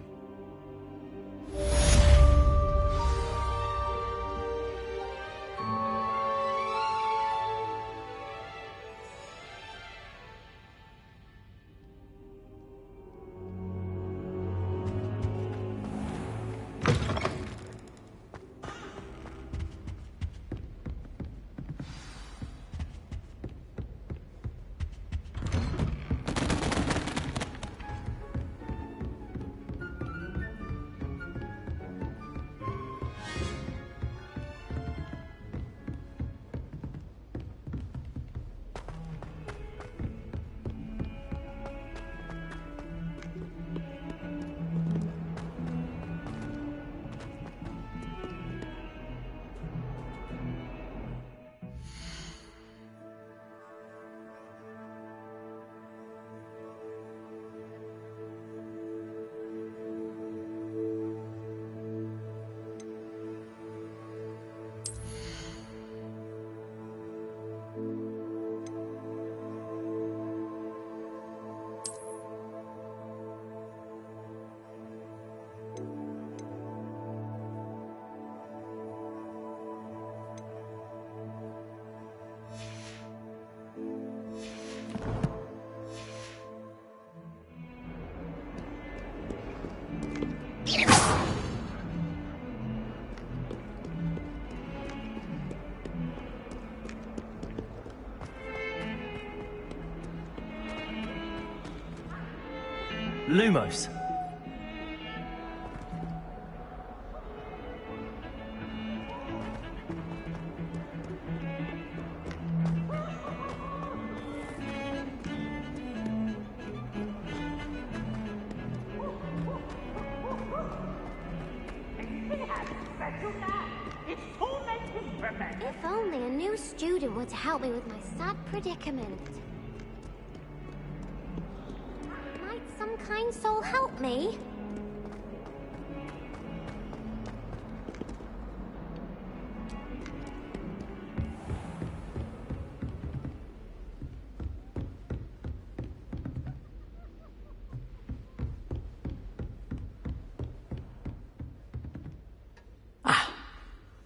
S1: Lumos.
S4: If only a new student were to help me with my sad predicament. Might some kind soul help me?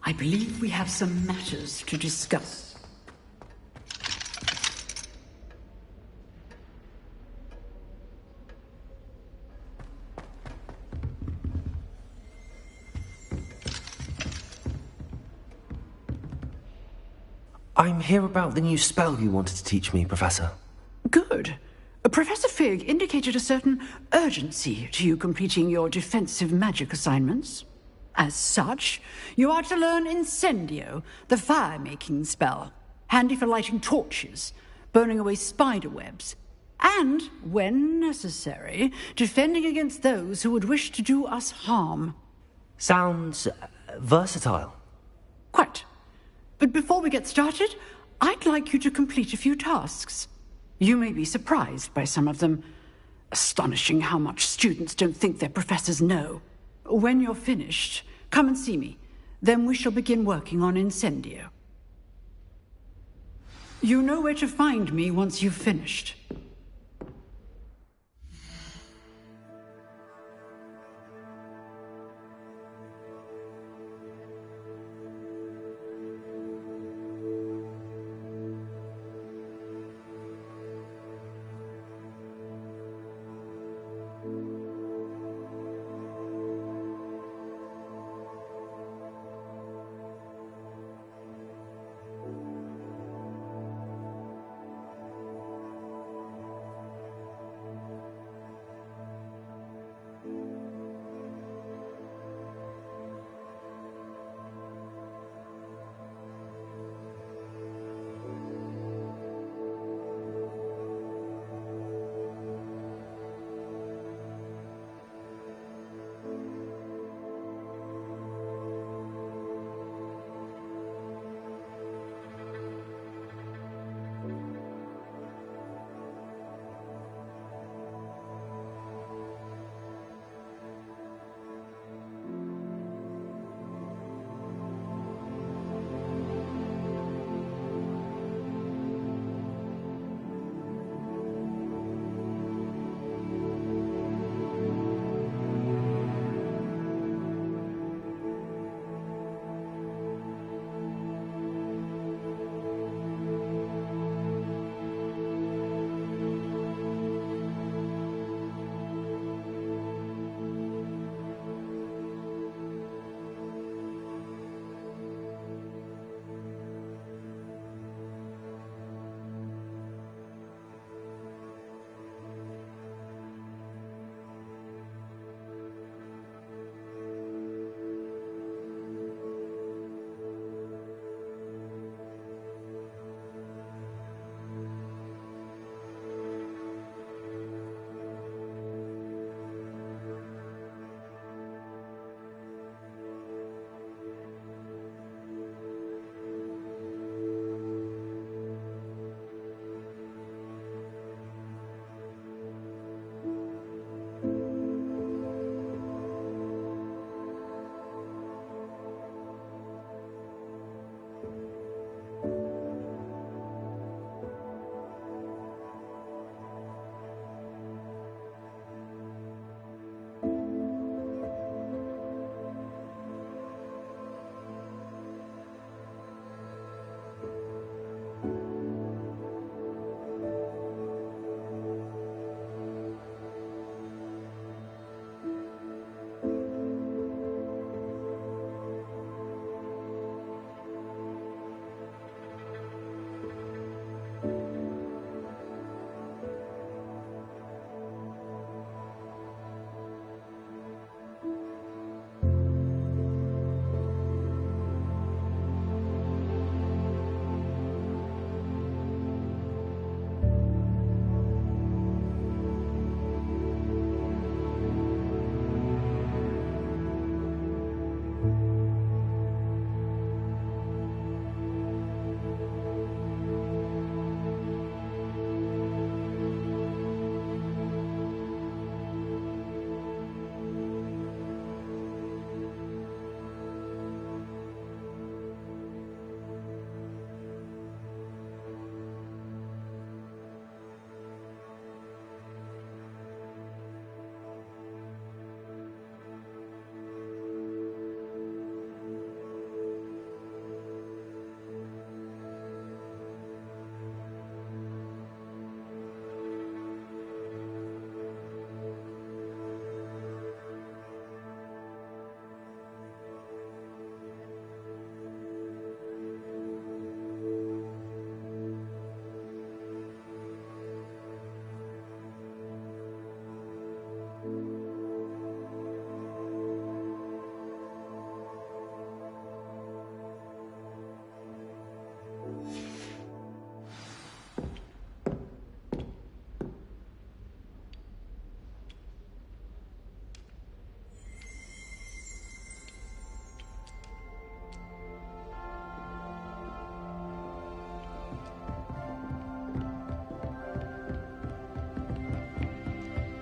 S17: I believe we have some matters to discuss.
S8: I'm here about the new spell you wanted to teach me, Professor.
S17: Good. Professor Fig indicated a certain urgency to you completing your defensive magic assignments. As such, you are to learn Incendio, the fire-making spell, handy for lighting torches, burning away spider webs, and, when necessary, defending against those who would wish to do us harm.
S8: Sounds versatile.
S17: Quite. But before we get started, I'd like you to complete a few tasks. You may be surprised by some of them. Astonishing how much students don't think their professors know. When you're finished, come and see me. Then we shall begin working on Incendio. You know where to find me once you've finished.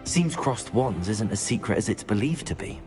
S8: Seems crossed wands isn't as secret as it's believed to be.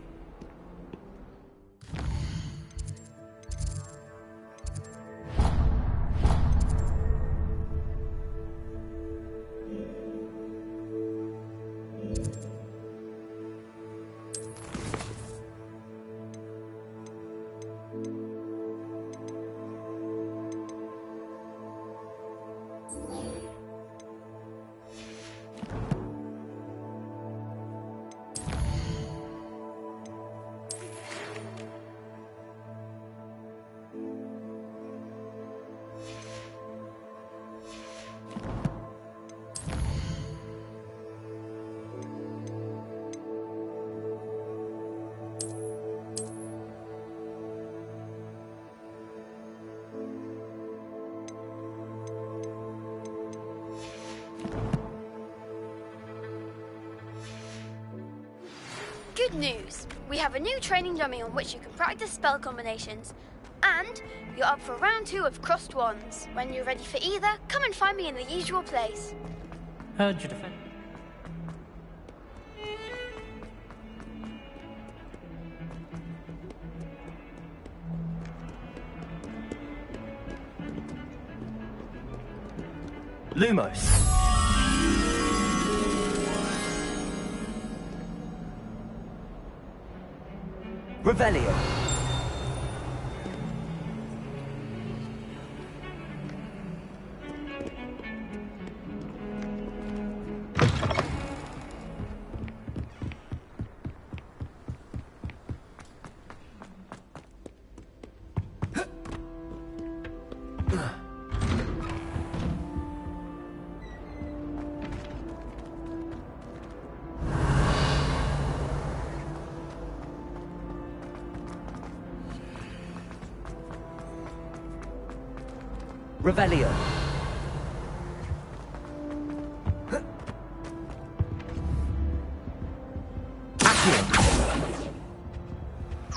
S12: Good news! We have a new training dummy on which you can practice spell combinations. And you're up for round 2 of Crossed Wands. When you're ready for either, come and find me in the usual place.
S2: Heard you defend.
S8: Lumos. Revelio. Revelio. Accio.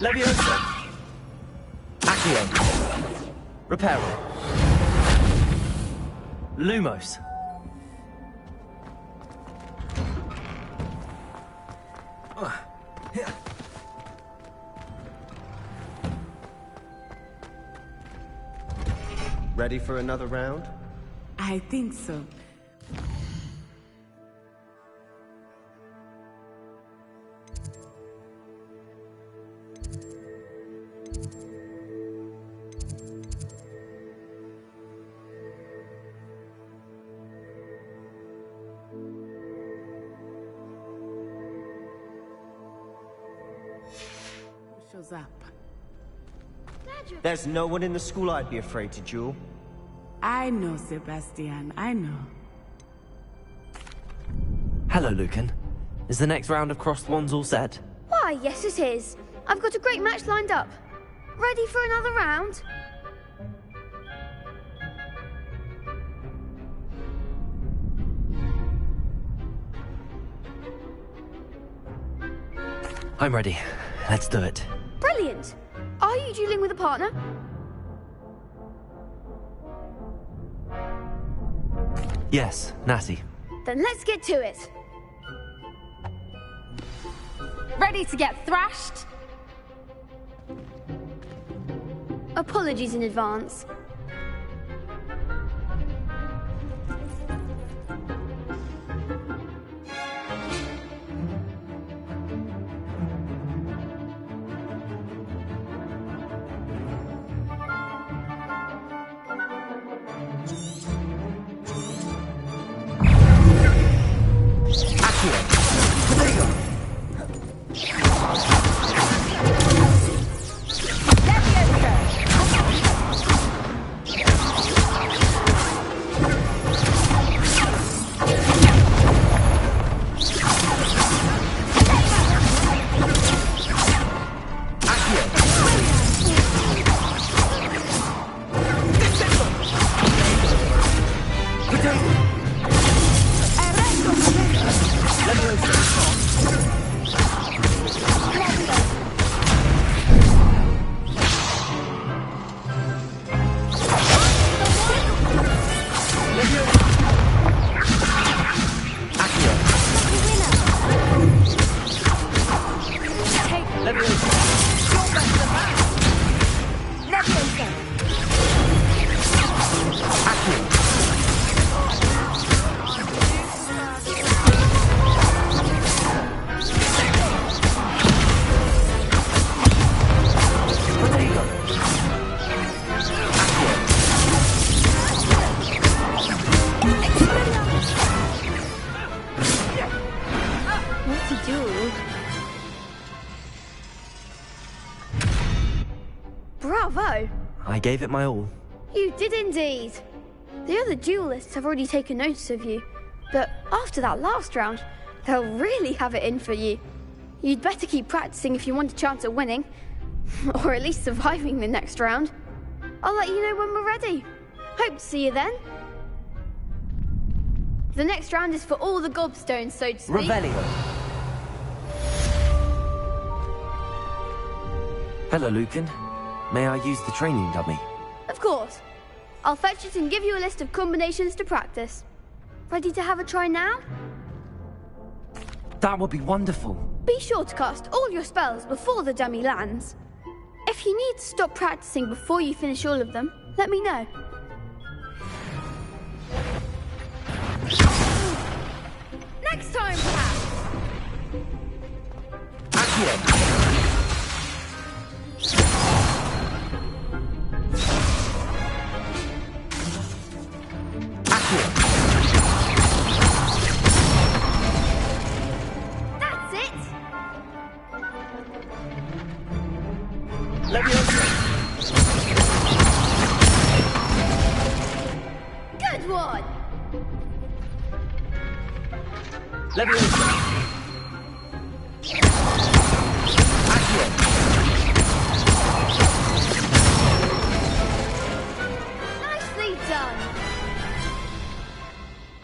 S8: Leviosa. Accio. Reparo. Lumos.
S14: Ready for another round?
S23: I think so. Who shows up?
S14: There's no one in the school I'd be afraid to duel.
S23: I know, Sebastian, I know.
S8: Hello, Lucan. Is the next round of Crossed Wands all set?
S12: Why, yes it is. I've got a great match lined up. Ready for another round?
S8: I'm ready. Let's do it.
S12: Brilliant! Are you dueling with a partner?
S8: Yes, Natty.
S12: Then let's get to it.
S6: Ready to get thrashed?
S12: Apologies in advance.
S1: I gave it my all.
S12: You did indeed. The other duelists have already taken notice of you, but after that last round, they'll really have it in for you. You'd better keep practicing if you want a chance at winning, or at least surviving the next round. I'll let you know when we're ready. Hope to see you then. The next round is for all the gobstones, so to speak.
S1: Revelio. Hello, Lucan. May I use the training dummy?
S12: Of course. I'll fetch it and give you a list of combinations to practice. Ready to have a try now?
S1: That would be wonderful.
S12: Be sure to cast all your spells before the dummy lands. If you need to stop practicing before you finish all of them, let me know. Next time, perhaps! That's it! Good one! Nicely done!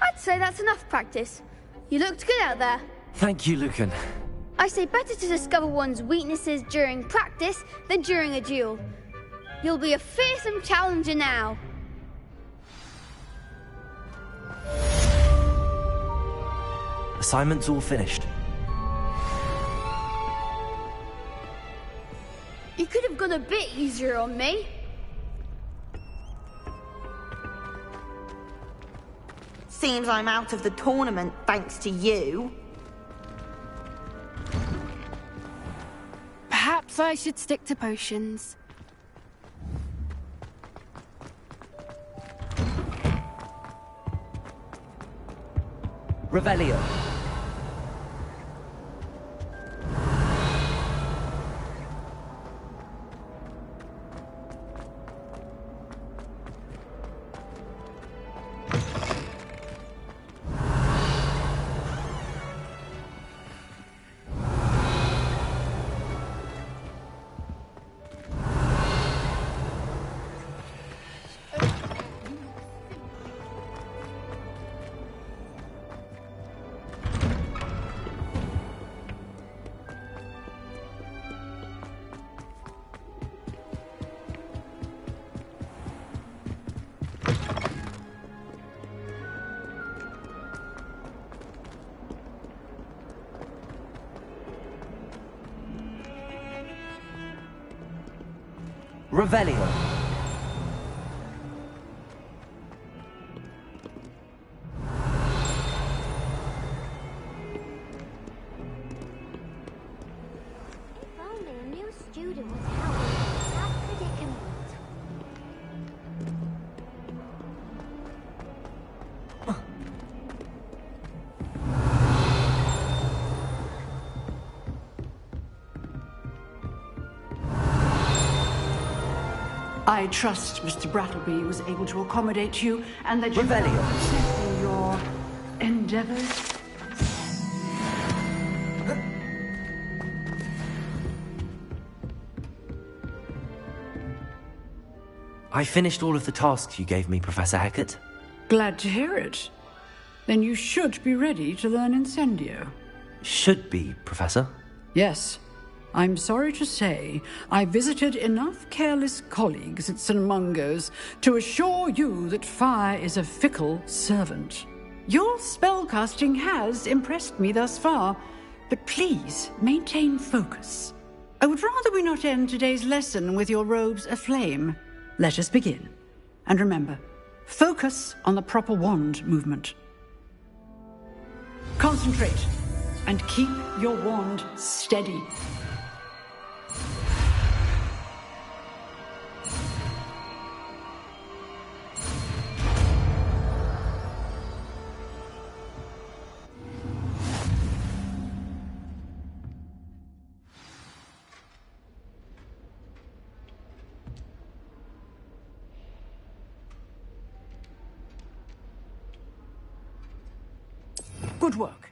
S12: I'd say that's enough practice. You looked good out there.
S1: Thank you, Lucan.
S12: I say better to discover one's weaknesses during practice than during a duel. You'll be a fearsome challenger now.
S1: Assignment's all finished.
S12: You could have gone a bit easier on me.
S7: Seems I'm out of the tournament thanks to you.
S9: Perhaps I should stick to potions.
S1: Revelio. Revelio.
S4: If only a new student was helping with that predicament.
S17: I trust Mr. Brattleby was able to accommodate you and that you are successful in your endeavors.
S1: I finished all of the tasks you gave me, Professor Hecat.
S17: Glad to hear it. Then you should be ready to learn Incendio.
S1: Should be, Professor.
S17: Yes. I'm sorry to say, I visited enough careless colleagues at St. Mungo's to assure you that fire is a fickle servant. Your spellcasting has impressed me thus far, but please maintain focus. I would rather we not end today's lesson with your robes aflame. Let us begin. And remember, focus on the proper wand movement. Concentrate and keep your wand steady. Good work.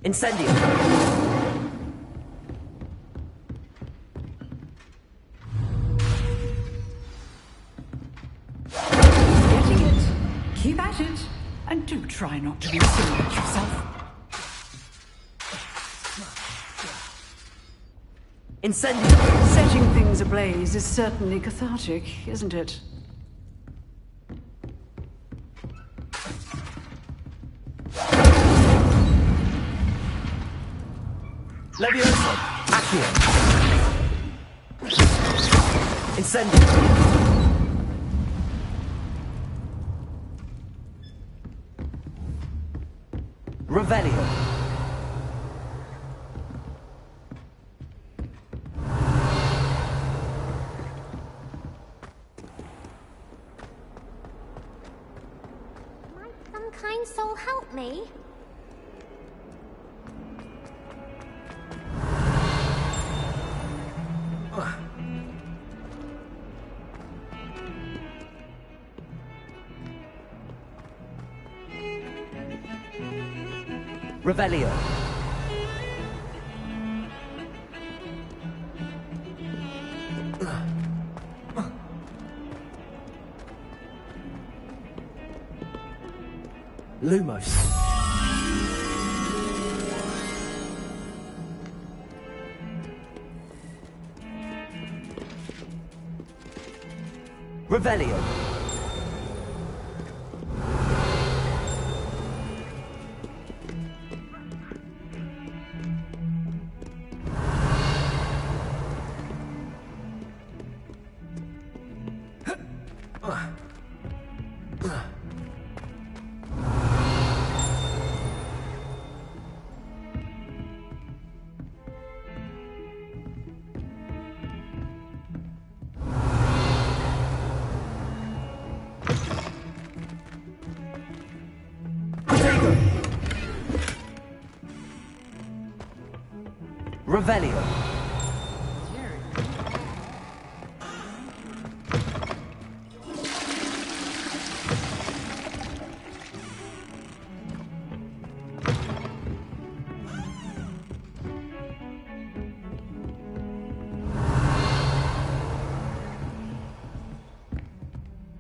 S1: Incendio!
S17: Getting it. Keep at it. And do try not to be silly at yourself.
S1: Incendio!
S17: Setting things ablaze is certainly cathartic, isn't it?
S1: Levioso! Accio! Incendio! Revelio!
S4: Might some kind soul help me?
S1: Revelio! Lumos! Revelio! Revelio!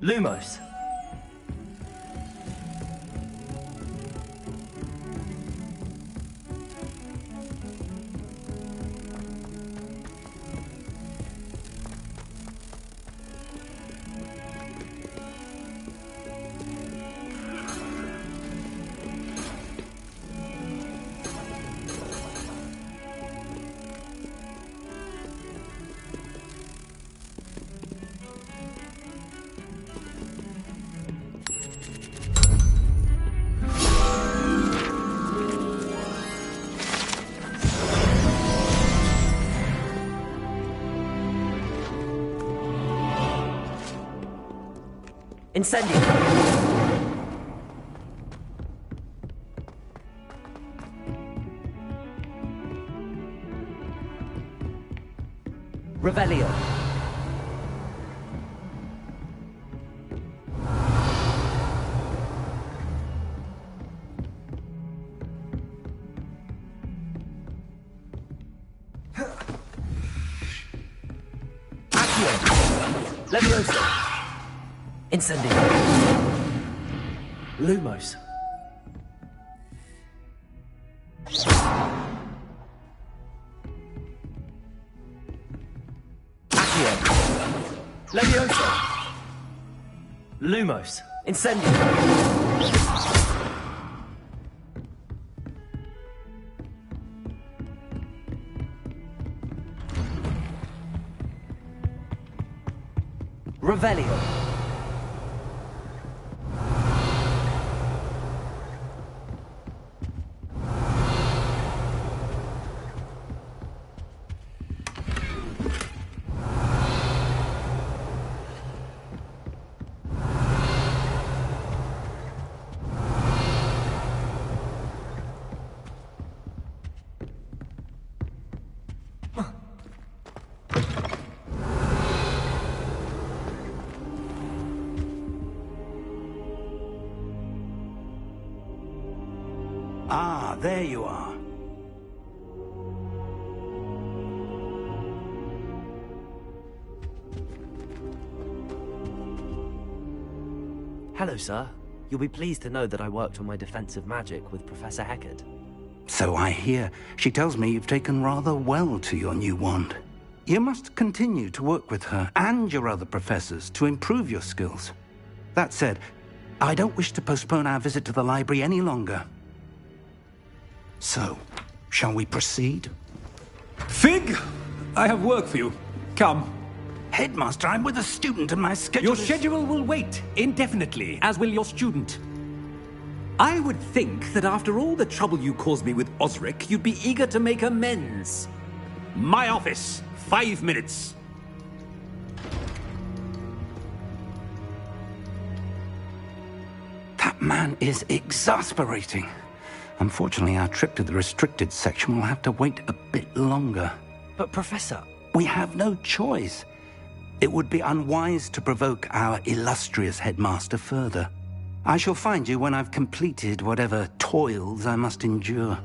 S1: Lumos! Incendio! Revelio! Accio! Levioso! Incendio! Lumos! Accio! Levioso! Lumos! Incendio! Revelio.
S3: Ah, there you are.
S1: Hello, sir. You'll be pleased to know that I worked on my defensive magic with Professor Heckard.
S3: So I hear. She tells me you've taken rather well to your new wand. You must continue to work with her and your other professors to improve your skills. That said, I don't wish to postpone our visit to the library any longer. So, shall we proceed?
S15: Fig! I have work for you. Come.
S3: Headmaster, I'm with a student and my schedule
S15: Your schedule will wait indefinitely, as will your student. I would think that after all the trouble you caused me with Osric, you'd be eager to make amends. My office, 5 minutes.
S3: That man is exasperating. Unfortunately, our trip to the restricted section will have to wait a bit longer.
S1: But, Professor...
S3: We have no choice. It would be unwise to provoke our illustrious headmaster further. I shall find you when I've completed whatever toils I must endure.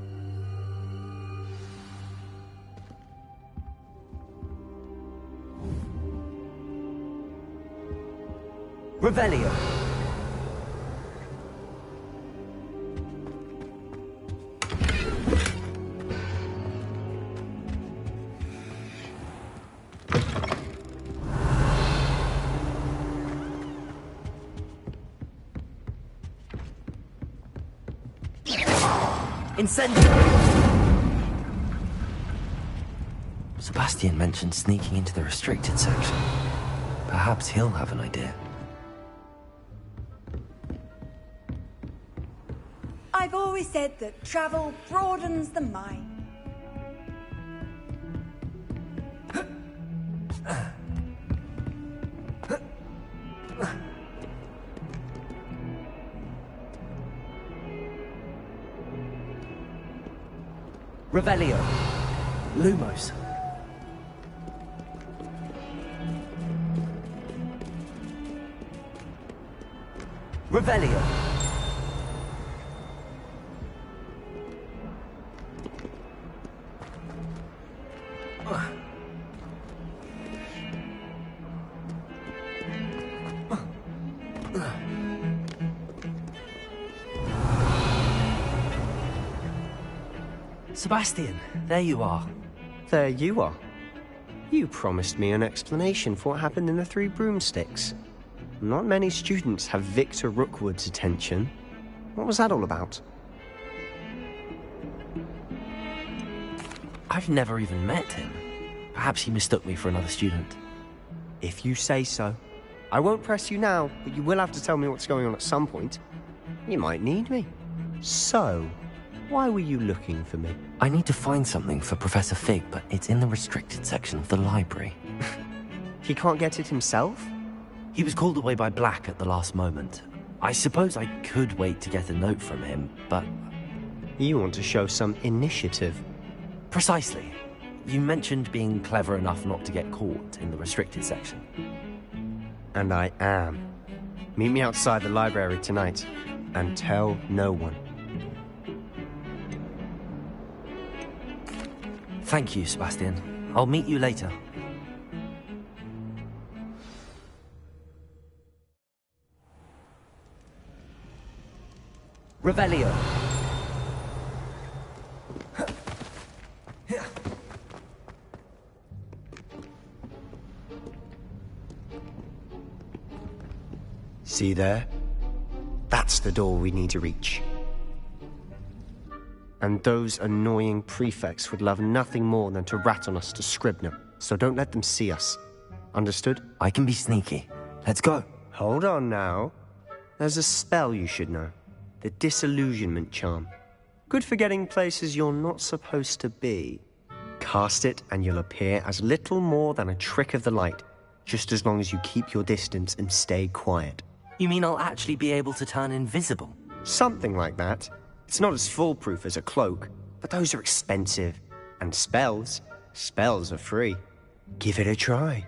S1: Revelio. Incendio! Sebastian mentioned sneaking into the restricted section. Perhaps he'll have an idea.
S16: I've always said that travel broadens the mind.
S1: Revelio. Lumos. Revelio. Sebastian, there you are.
S14: There you are. You promised me an explanation for what happened in the Three Broomsticks. Not many students have Victor Rookwood's attention. What was that all about?
S1: I've never even met him. Perhaps he mistook me for another student.
S14: If you say so. I won't press you now, but you will have to tell me what's going on at some point. You might need me. So, why were you looking for me?
S1: I need to find something for Professor Fig, but it's in the restricted section of the library.
S14: He can't get it himself?
S1: He was called away by Black at the last moment. I suppose I could wait to get a note from him, but...
S14: You want to show some initiative.
S1: Precisely. You mentioned being clever enough not to get caught in the restricted section.
S14: And I am. Meet me outside the library tonight, and tell no one.
S1: Thank you, Sebastian. I'll meet you later. Revelio.
S14: See there? That's the door we need to reach. And those annoying prefects would love nothing more than to rat on us to Scribner, so don't let them see us. Understood?
S1: I can be sneaky.
S8: Let's go.
S14: Hold on now. There's a spell you should know. The Disillusionment Charm. Good for getting places you're not supposed to be. Cast it and you'll appear as little more than a trick of the light, just as long as you keep your distance and stay quiet.
S8: You mean I'll actually be able to turn invisible?
S14: Something like that. It's not as foolproof as a cloak, but those are expensive. And spells are free. Give it a try.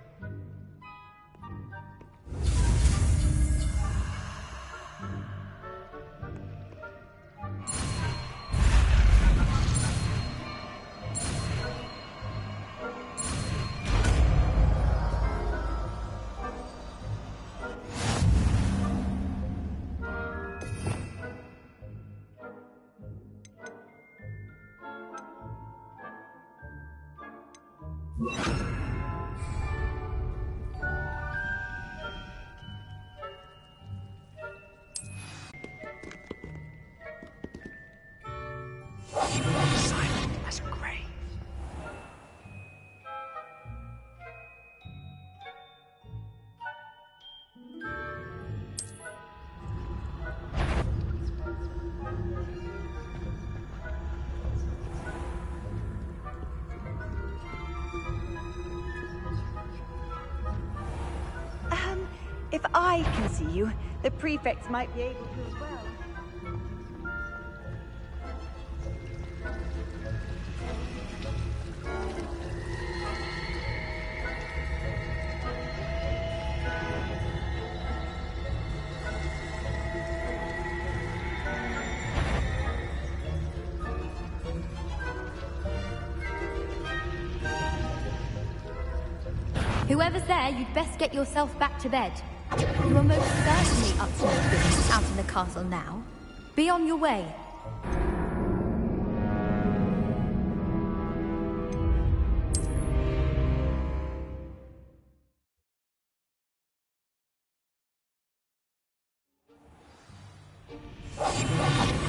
S8: Silent as a grave.
S16: If I can see you, the prefects might be able to as well.
S6: Whoever's there, you'd best get yourself back to bed. You are most certainly up to no business out in the castle now. Be on your way.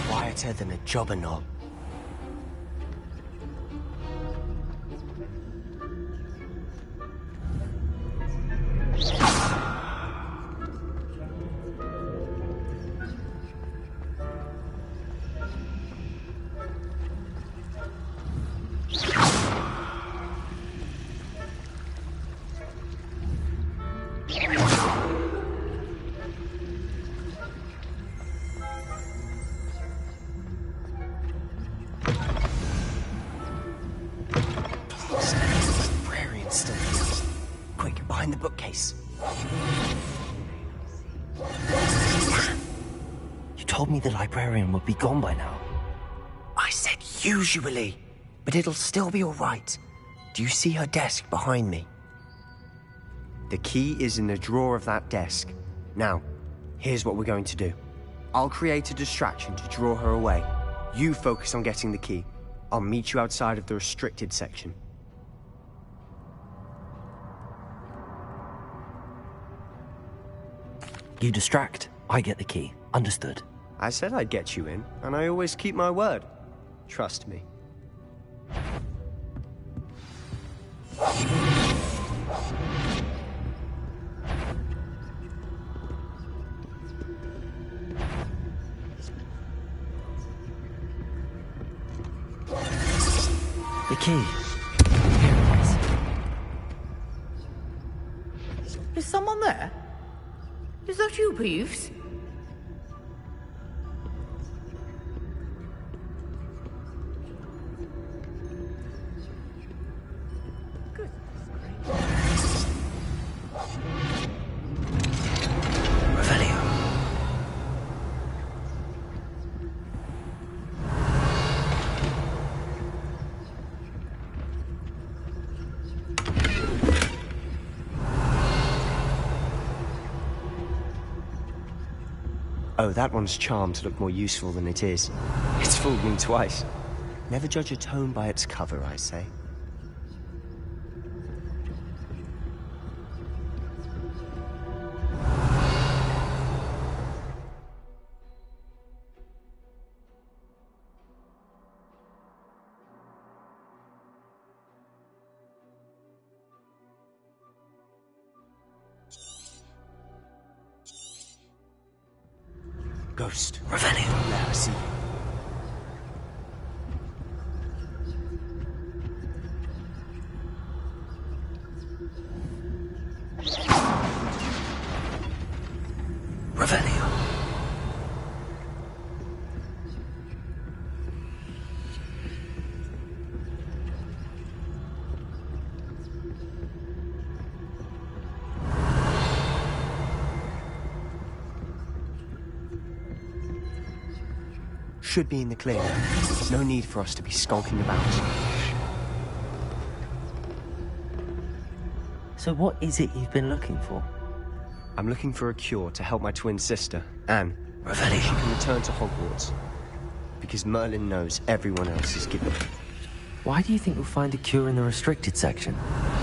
S14: Quieter than a jobberknoll. Quick, behind the bookcase.
S8: You told me the librarian would be gone by now.
S14: I said usually, but it'll still be all right. Do you see her desk behind me? The key is in the drawer of that desk. Now, here's what we're going to do. I'll create a distraction to draw her away. You focus on getting the key. I'll meet you outside of the restricted section.
S8: You distract, I get the key. Understood.
S14: I said I'd get you in, and I always keep my word. Trust me.
S8: The key.
S5: Is someone there? Is that you, Peeves?
S14: Oh, that one's charmed to look more useful than it is. It's fooled me twice. Never judge a tome by its cover, I say. Ghost.
S8: Revelio.
S14: Don't let her see you.
S8: Revelio.
S14: Should be in the clear. No need for us to be skulking about.
S1: So what is it you've been looking for?
S14: I'm looking for a cure to help my twin sister, Anne.
S8: Revelio.
S14: She can return to Hogwarts. Because Merlin knows everyone else is given.
S1: Why do you think we'll find a cure in the restricted section?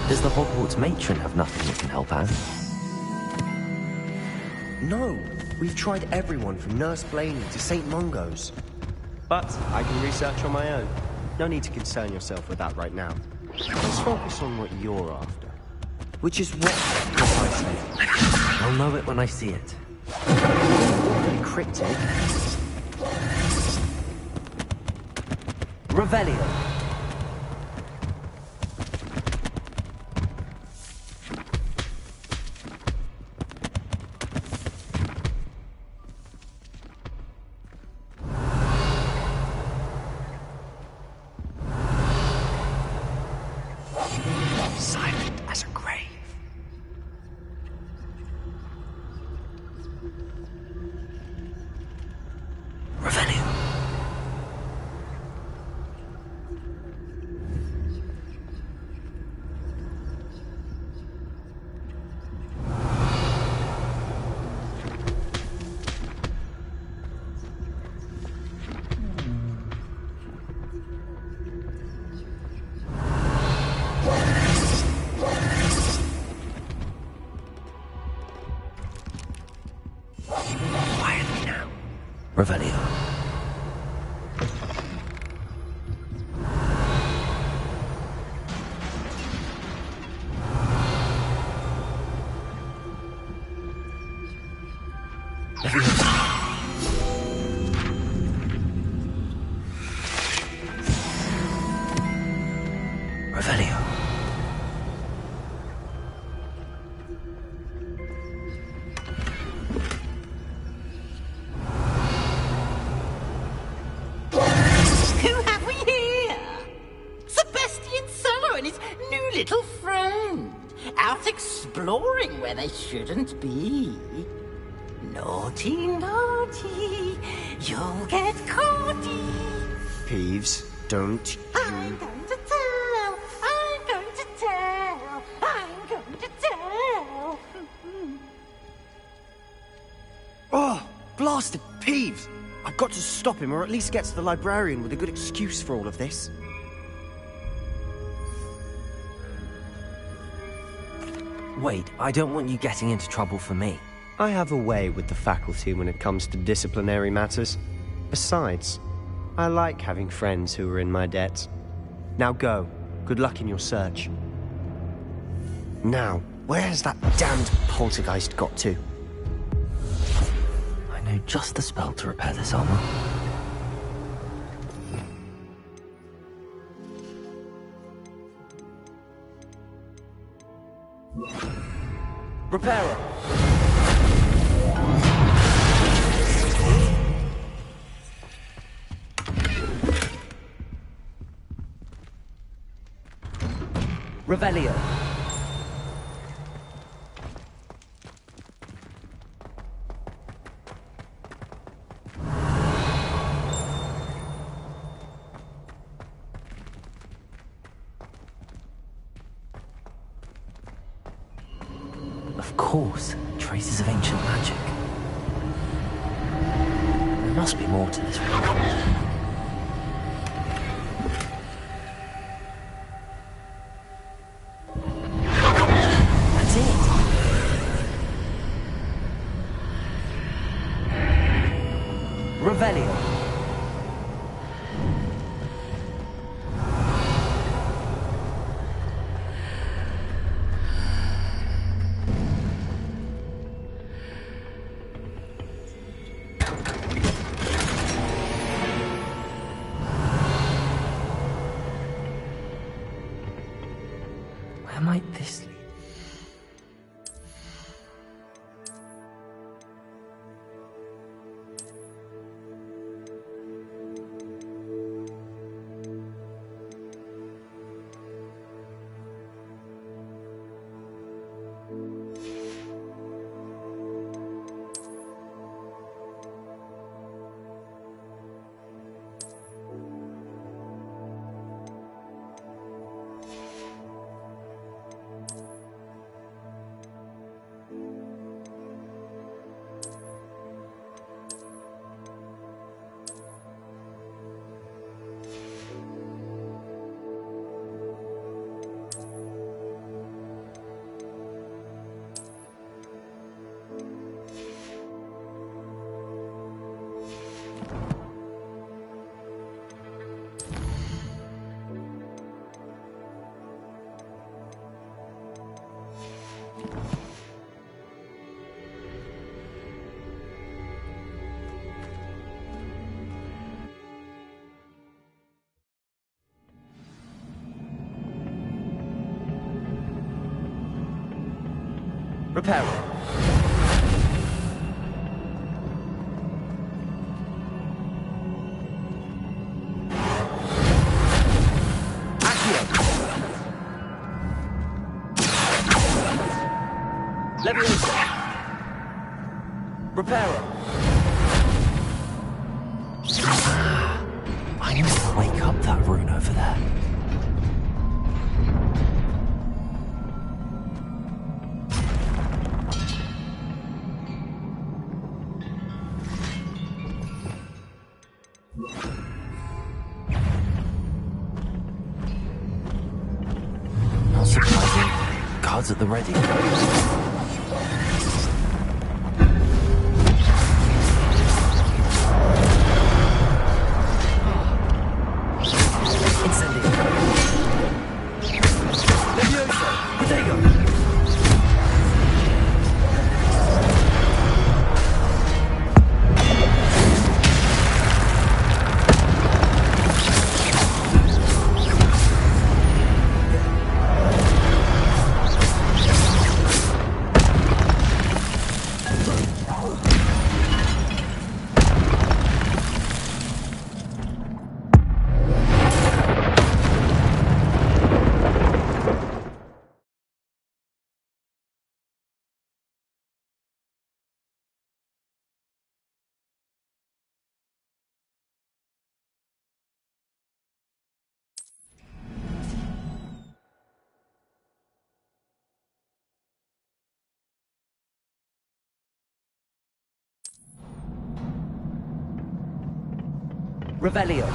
S1: Does the Hogwarts matron have nothing that can help Anne?
S14: No! We've tried everyone from Nurse Blaney to St. Mungo's. But I can research on my own. No need to concern yourself with that right now. Let's focus on what you're after. Which is what, precisely?
S1: I'll know it when I see it.
S14: Pretty cryptic.
S1: Revelio.
S14: Silent as a grave.
S8: Revelio.
S14: Quietly now.
S8: Revelio. Revelio.
S18: Who have we here? Sebastian Solo and his new little friend. Out exploring where they shouldn't be. Naughty, naughty. You'll get caughty.
S14: Peeves, don't you...
S18: I'm going to tell. I'm going to tell. I'm going to tell.
S14: Oh, blasted Peeves! I've got to stop him, or at least get to the librarian with a good excuse for all of this.
S1: Wait, I don't want you getting into trouble for me.
S14: I have a way with the faculty when it comes to disciplinary matters. Besides, I like having friends who are in my debt. Now go. Good luck in your search. Now, where has that damned poltergeist got to?
S1: I know just the spell to repair this armor. Repairer! Revelio. Of course, traces of ancient magic. There must be more to this one. Revelio.
S8: Where might this lead?
S1: Repair it. Leviosa. Repair it.
S8: I need to wake up that rune over there. Not surprising. Guards at the ready.
S1: Revelio.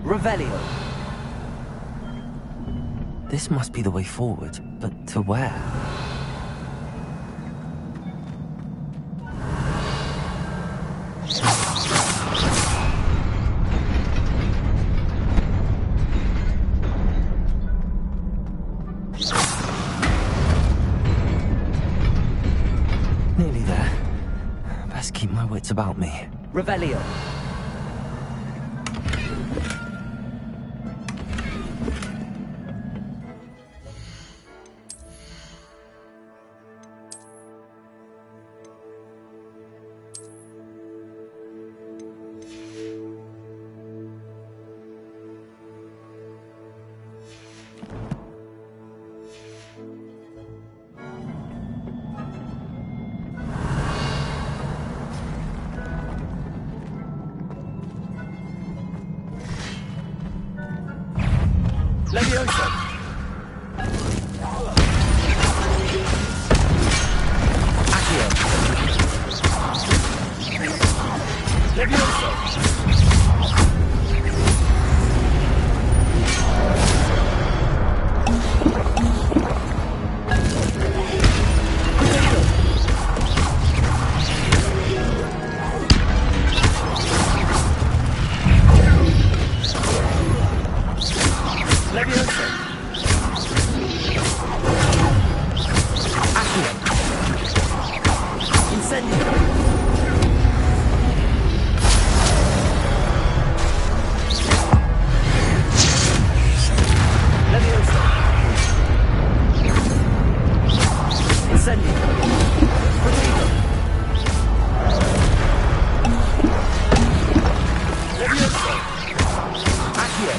S1: Revelio.
S8: This must be the way forward, but to where? Nearly there. Best keep my wits about me.
S1: Revelio.
S3: Leviosa! Accio! Leviosa! Leviosa! Accio! Incendio! Leviosa! Incendio! Protego! Leviosa! Accio!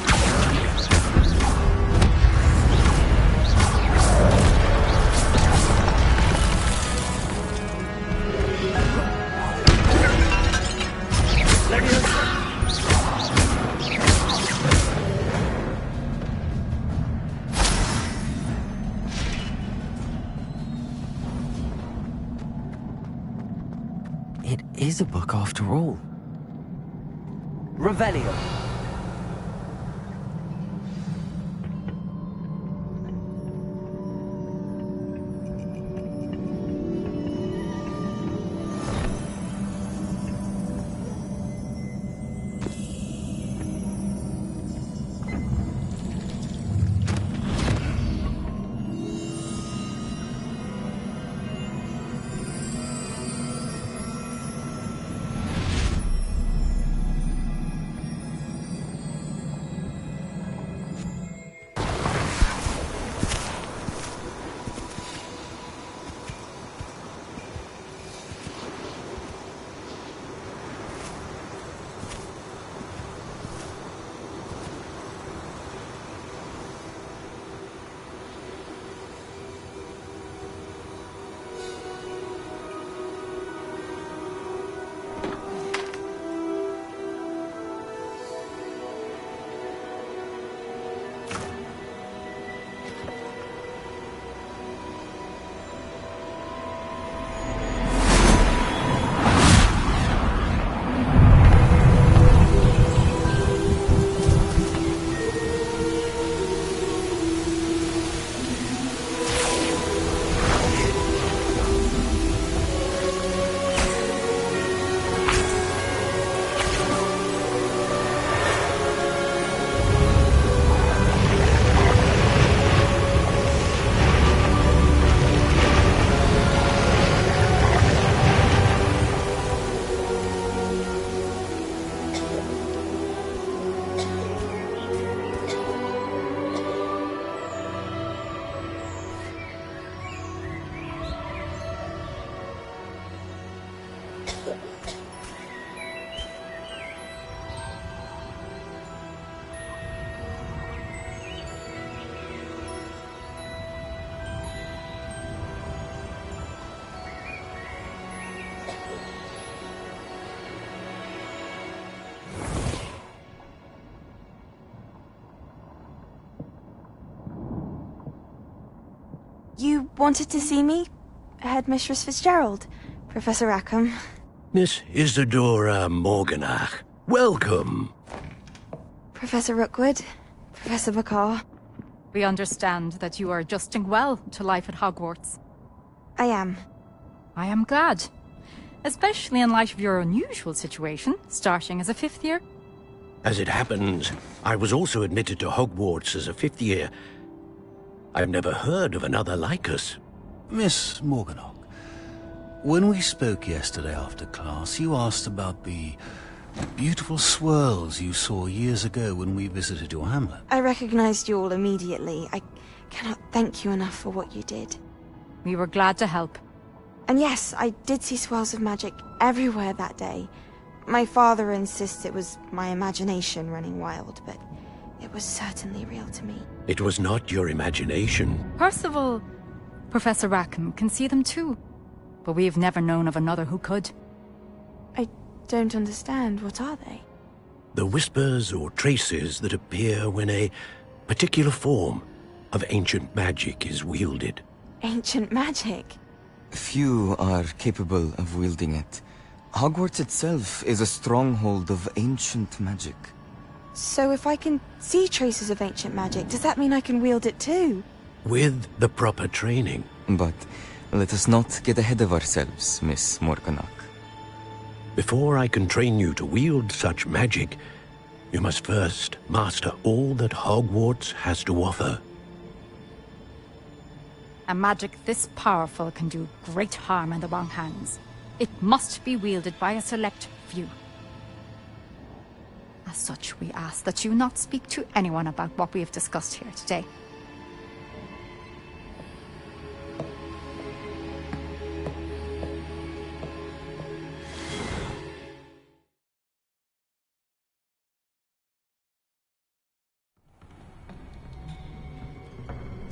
S8: It is a book after all.
S1: Revelio.
S11: You wanted to see me? Headmistress Fitzgerald, Professor Rackham.
S20: Miss Isadora Morganach, welcome.
S11: Professor Rookwood, Professor McCaw.
S22: We understand that you are adjusting well to life at Hogwarts.
S11: I am.
S22: I am glad. Especially in light of your unusual situation, starting as a 5th year.
S20: As it happens, I was also admitted to Hogwarts as a 5th year. I've never heard of another like us.
S3: Miss Morganach, when we spoke yesterday after class, you asked about the beautiful swirls you saw years ago when we visited your hamlet.
S11: I recognized you all immediately. I cannot thank you enough for what you did.
S22: We were glad to help.
S11: And yes, I did see swirls of magic everywhere that day. My father insists it was my imagination running wild, but it was certainly real to me.
S20: It was not your imagination.
S22: Percival, Professor Rackham can see them too. But we've never known of another who could.
S11: I don't understand. What are they?
S20: The whispers or traces that appear when a particular form of ancient magic is wielded.
S11: Ancient magic?
S10: Few are capable of wielding it. Hogwarts itself is a stronghold of ancient magic.
S11: So if I can see traces of ancient magic, does that mean I can wield it too?
S20: With the proper training.
S10: But let us not get ahead of ourselves, Miss Morganach.
S20: Before I can train you to wield such magic, you must first master all that Hogwarts has to offer.
S22: A magic this powerful can do great harm in the wrong hands. It must be wielded by a select few. As such, we ask that you not speak to anyone about what we have discussed here today.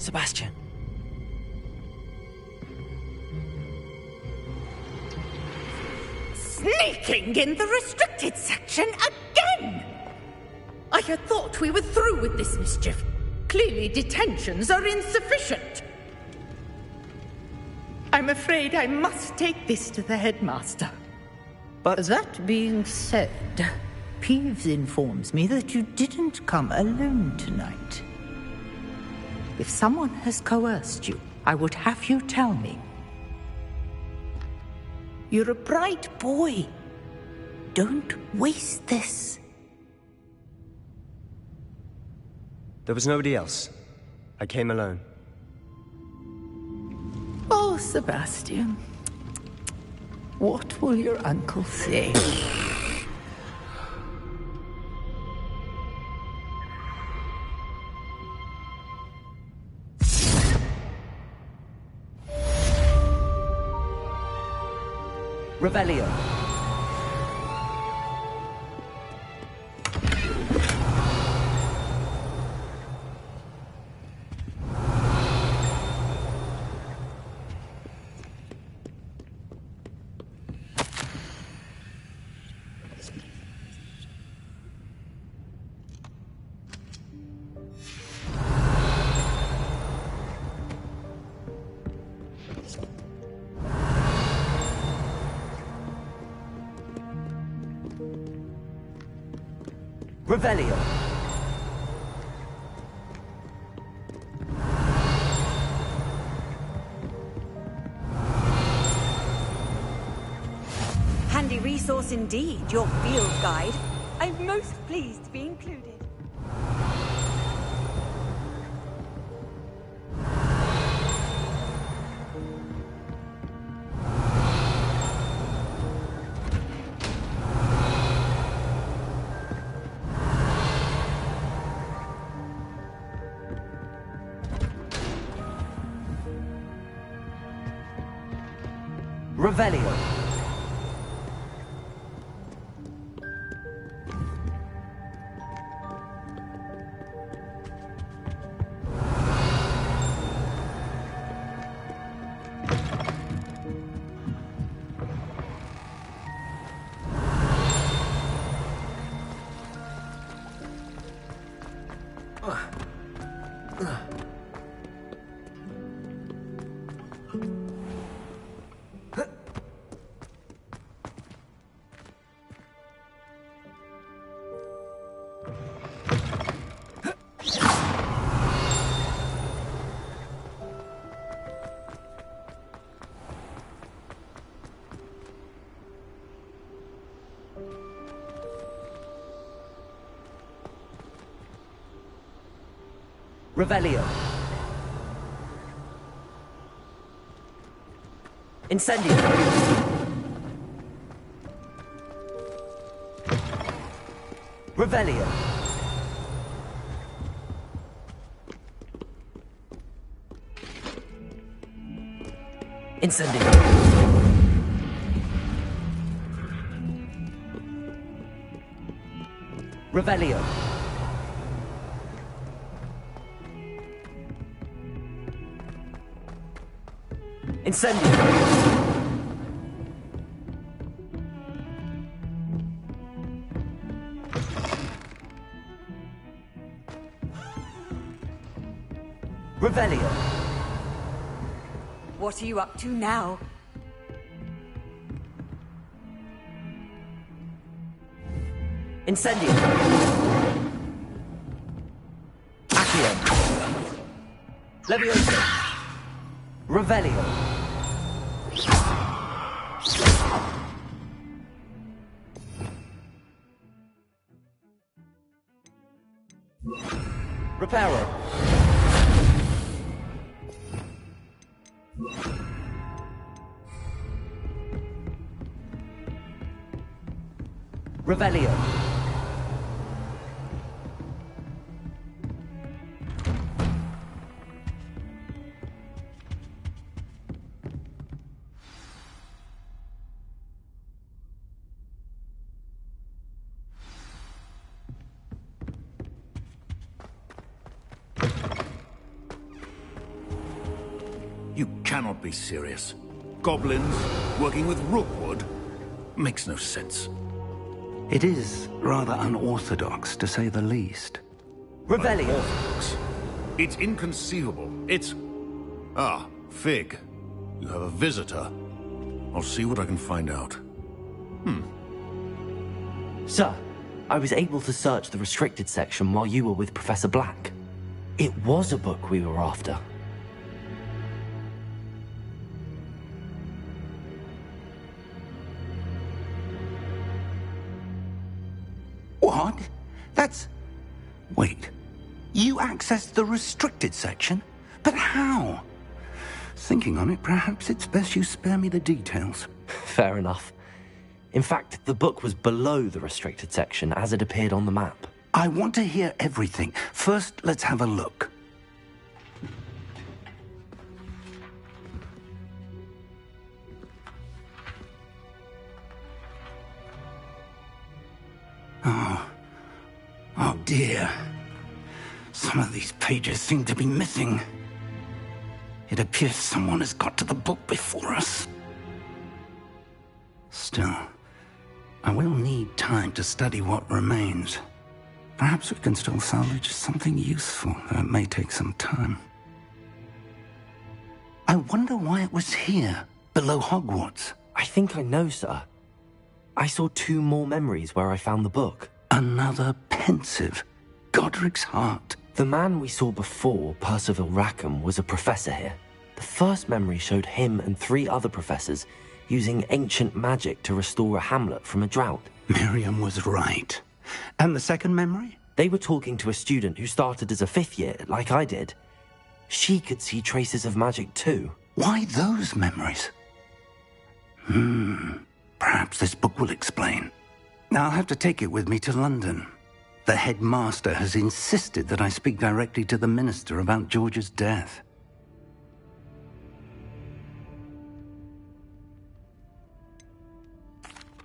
S1: Sebastian.
S5: Sneaking in the restricted section again! I had thought we were through with this mischief. Clearly detentions are insufficient. I'm afraid I must take this to the headmaster. But that being said, Peeves informs me that you didn't come alone tonight. If someone has coerced you, I would have you tell me. You're a bright boy. Don't waste this.
S14: There was nobody else. I came alone.
S5: Oh, Sebastian. What will your uncle say?
S1: Revelio. Revelio.
S16: Handy resource indeed, your field guide. I'm most pleased to be included.
S1: Revelio. Revelio. Incendio. Revelio. Incendio. Revelio. Incendio. Revelio.
S16: What are you up to now?
S1: Incendio. Accio. Levioso. Revelio. Reparo. Revelio.
S3: You cannot be serious. Goblins working with Rookwood makes no sense.
S13: It is rather unorthodox, to say the least.
S1: Revelio.
S3: Unorthodox? It's inconceivable. It's... Ah, Fig. You have a visitor. I'll see what I can find out.
S1: Sir, I was able to search the restricted section while you were with Professor Black. It was a book we were after.
S13: What? That's... Wait. You accessed the restricted section? But how? Thinking on it, perhaps it's best you spare me the details.
S1: Fair enough. In fact, the book was below the restricted section as it appeared on the map.
S13: I want to hear everything. First, let's have a look. Oh dear. Some of these pages seem to be missing. It appears someone has got to the book before us. Still, I will need time to study what remains. Perhaps we can still salvage something useful, though it may take some time. I wonder why it was here, below Hogwarts.
S1: I think I know, sir. I saw 2 more memories where I found the book.
S13: Another pensive. Godric's heart.
S1: The man we saw before, Percival Rackham, was a professor here. The first memory showed him and 3 other professors using ancient magic to restore a hamlet from a drought.
S13: Miriam was right. And the second memory?
S1: They were talking to a student who started as a 5th year, like I did. She could see traces of magic too.
S13: Why those memories? Perhaps this book will explain. I'll have to take it with me to London. The headmaster has insisted that I speak directly to the minister about George's death.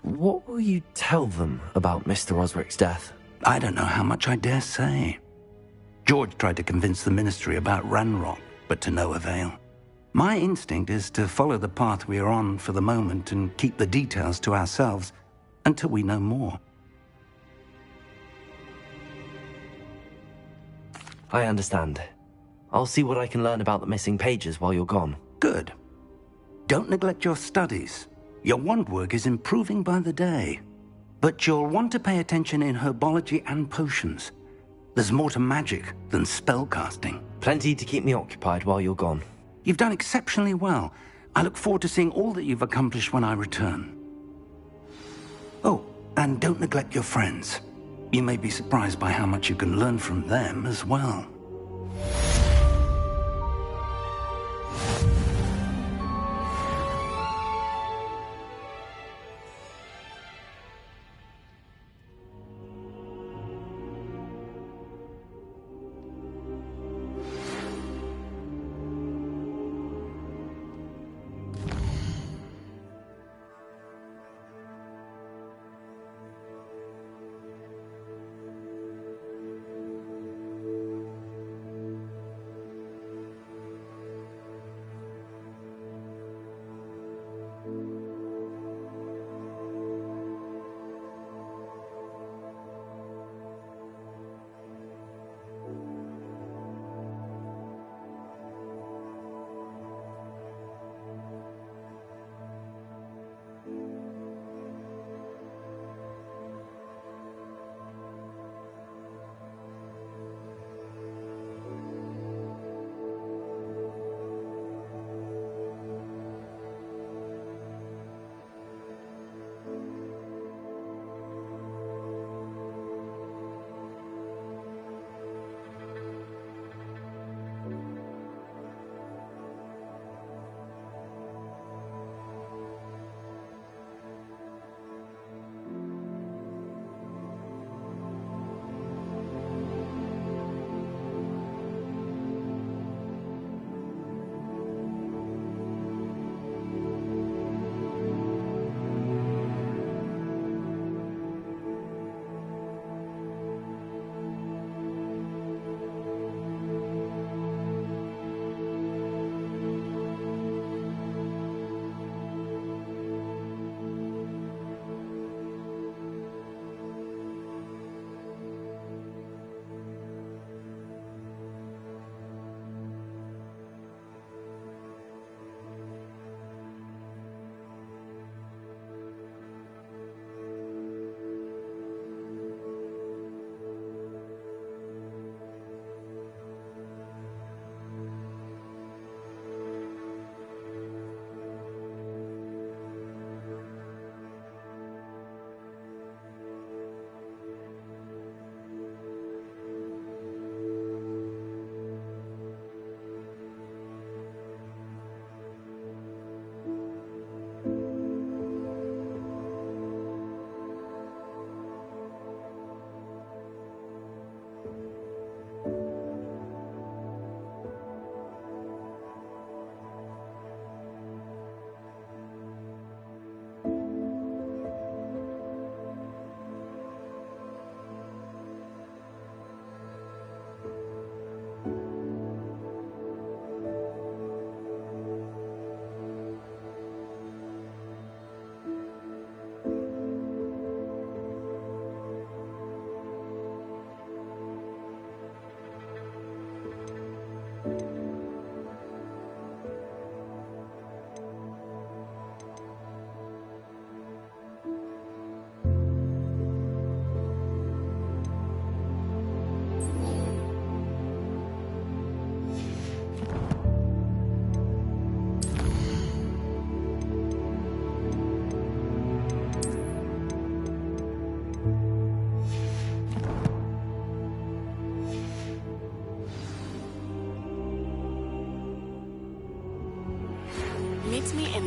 S1: What will you tell them about Mr. Osric's death?
S13: I don't know how much I dare say. George tried to convince the ministry about Ranrock, but to no avail. My instinct is to follow the path we are on for the moment and keep the details to ourselves until we know more.
S1: I understand. I'll see what I can learn about the missing pages while you're gone.
S13: Good. Don't neglect your studies. Your wand work is improving by the day. But you'll want to pay attention in herbology and potions. There's more to magic than spellcasting.
S1: Plenty to keep me occupied while you're gone.
S13: You've done exceptionally well. I look forward to seeing all that you've accomplished when I return. Oh, and don't neglect your friends. You may be surprised by how much you can learn from them as well.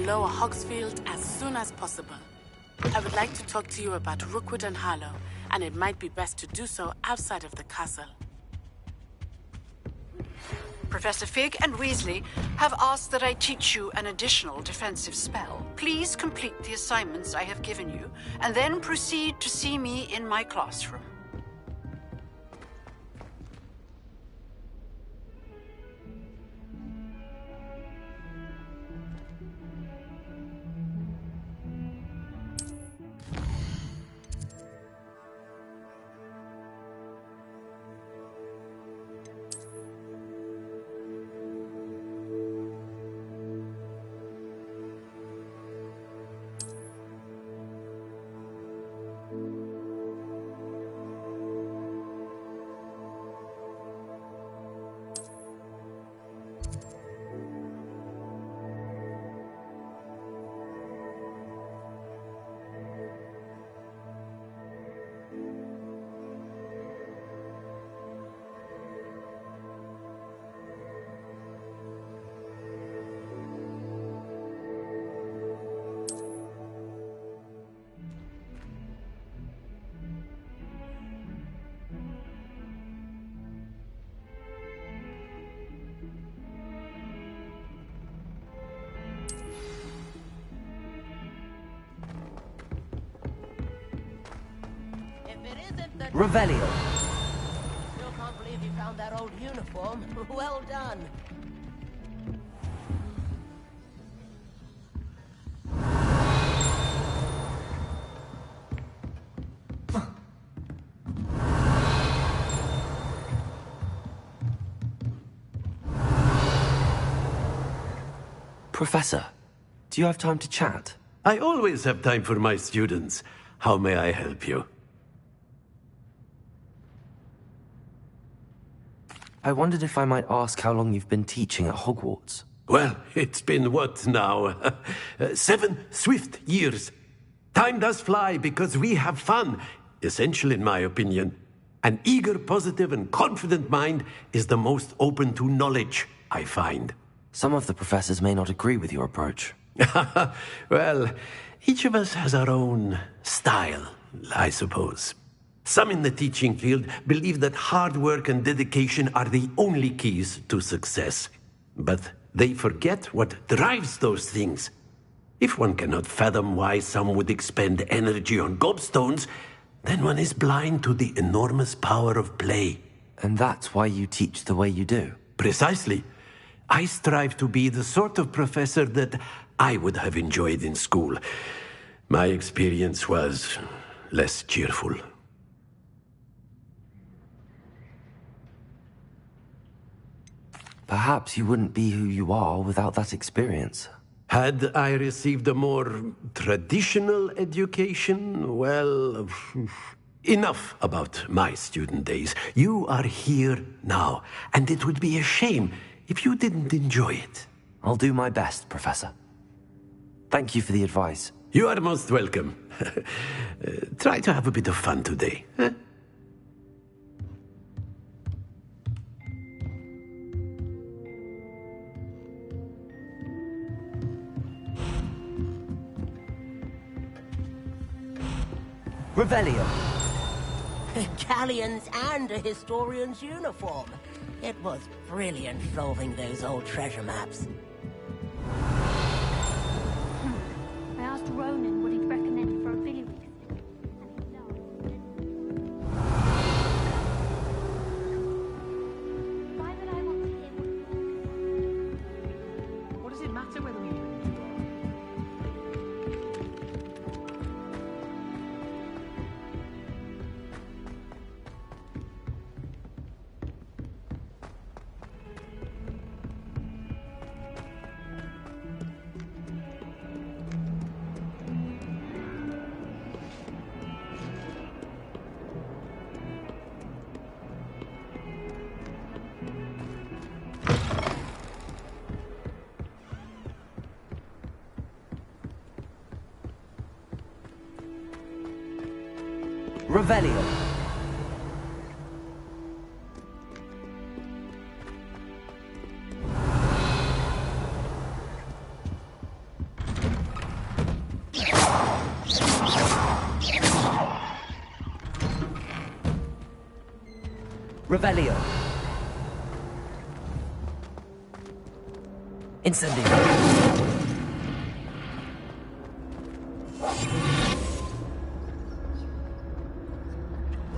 S2: Lower Hogsfield as soon as possible. I would like to talk to you about Rookwood and Harlow, and it might be best to do so outside of the castle.
S17: Professor Fig and Weasley have asked that I teach you an additional defensive spell. Please complete the assignments I have given you, and then proceed to see me in my classroom.
S1: Revelio.
S18: Still can't believe you found that old uniform. Well done.
S8: Professor, do you have time to chat?
S20: I always have time for my students. How may I help you?
S8: I wondered if I might ask how long you've been teaching at Hogwarts.
S20: Well, it's been what now? 7 swift years. Time does fly because we have fun. Essential in my opinion. An eager, positive, and confident mind is the most open to knowledge, I find.
S8: Some of the professors may not agree with your approach.
S20: Well, each of us has our own style, I suppose. Some in the teaching field believe that hard work and dedication are the only keys to success. But they forget what drives those things. If one cannot fathom why some would expend energy on gobstones, then one is blind to the enormous power of play.
S8: And that's why you teach the way you do?
S20: Precisely. I strive to be the sort of professor that I would have enjoyed in school. My experience was less cheerful.
S8: Perhaps you wouldn't be who you are without that experience.
S20: Had I received a more traditional education, well, enough about my student days. You are here now, and it would be a shame if you didn't enjoy it.
S8: I'll do my best, Professor. Thank you for the advice.
S20: You are most welcome. Try to have a bit of fun today. Huh?
S1: Revelio.
S18: Galleons and a historian's uniform. It was brilliant solving those old treasure maps.
S4: I asked Ronan what he'd recommend for a billy reef. Why would I want to hear
S19: what does it matter whether we
S1: Revelio. Revelio. Incendio.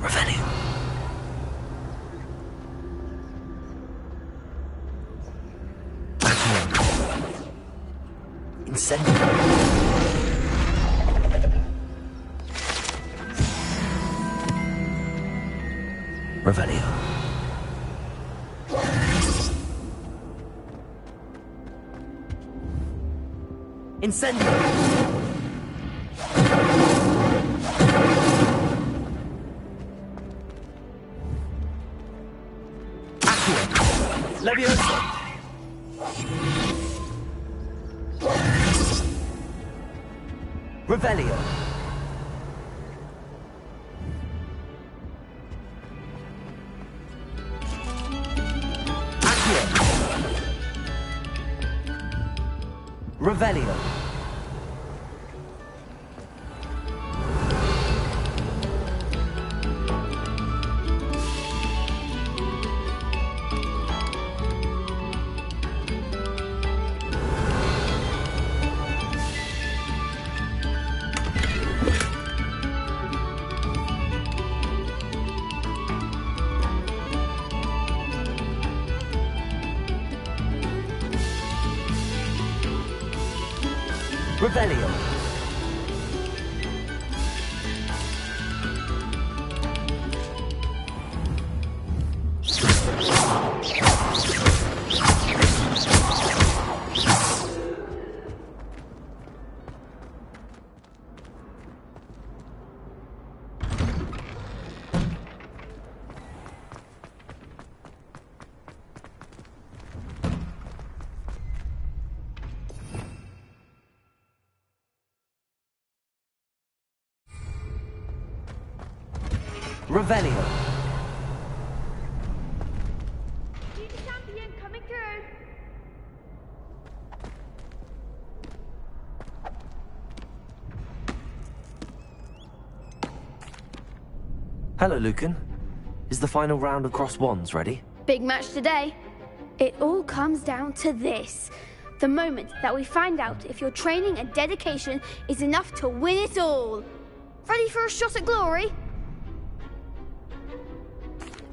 S1: Revelio. Incendio. Revelio. Incendio. Accio. Leviosa. Revelio. Accio. Revelio. Revelio. Revelio.
S4: Champion coming through.
S1: Hello, Lucan. Is the final round of cross wands ready?
S4: Big match today. It all comes down to this. The moment that we find out if your training and dedication is enough to win it all. Ready for a shot at glory?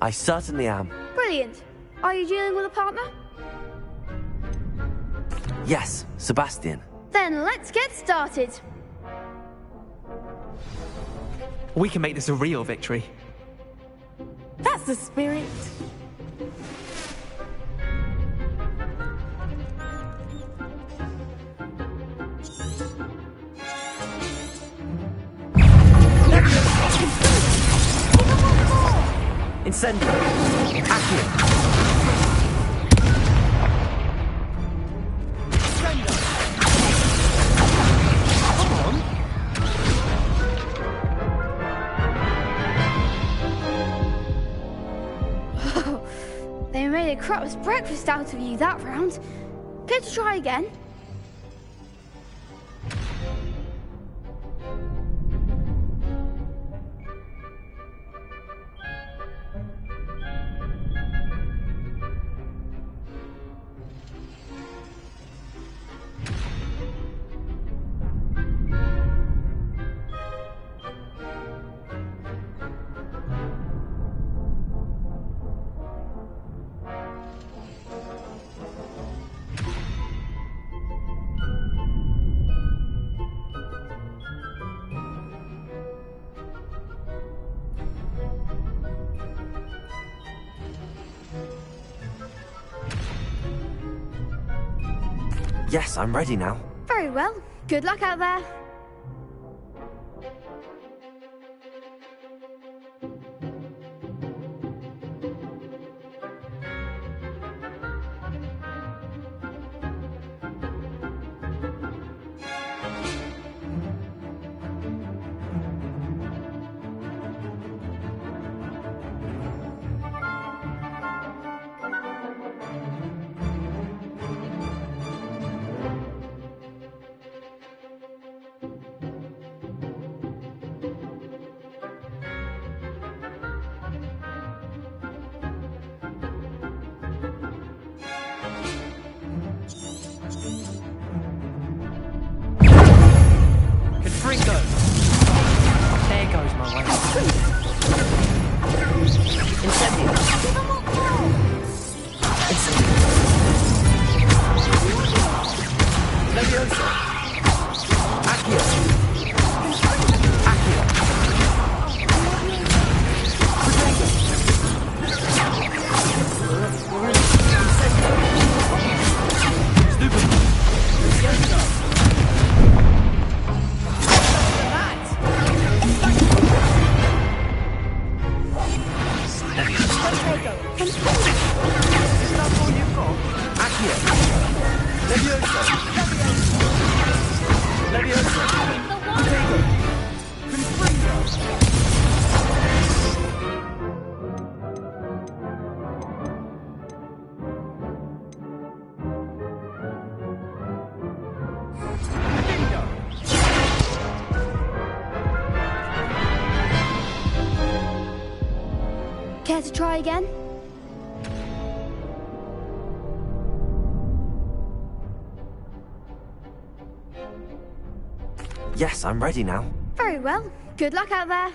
S1: I certainly am.
S4: Brilliant. Are you dealing with a partner?
S1: Yes, Sebastian.
S4: Then let's get started.
S12: We can make this a real victory.
S2: That's the spirit.
S1: Incendio. Accio.
S4: They made a crap's breakfast out of you that round. Care to try again?
S1: Yes, I'm ready now.
S4: Very well. Good luck out there. Care to try again?
S1: Yes, I'm ready now.
S4: Very well. Good luck out there.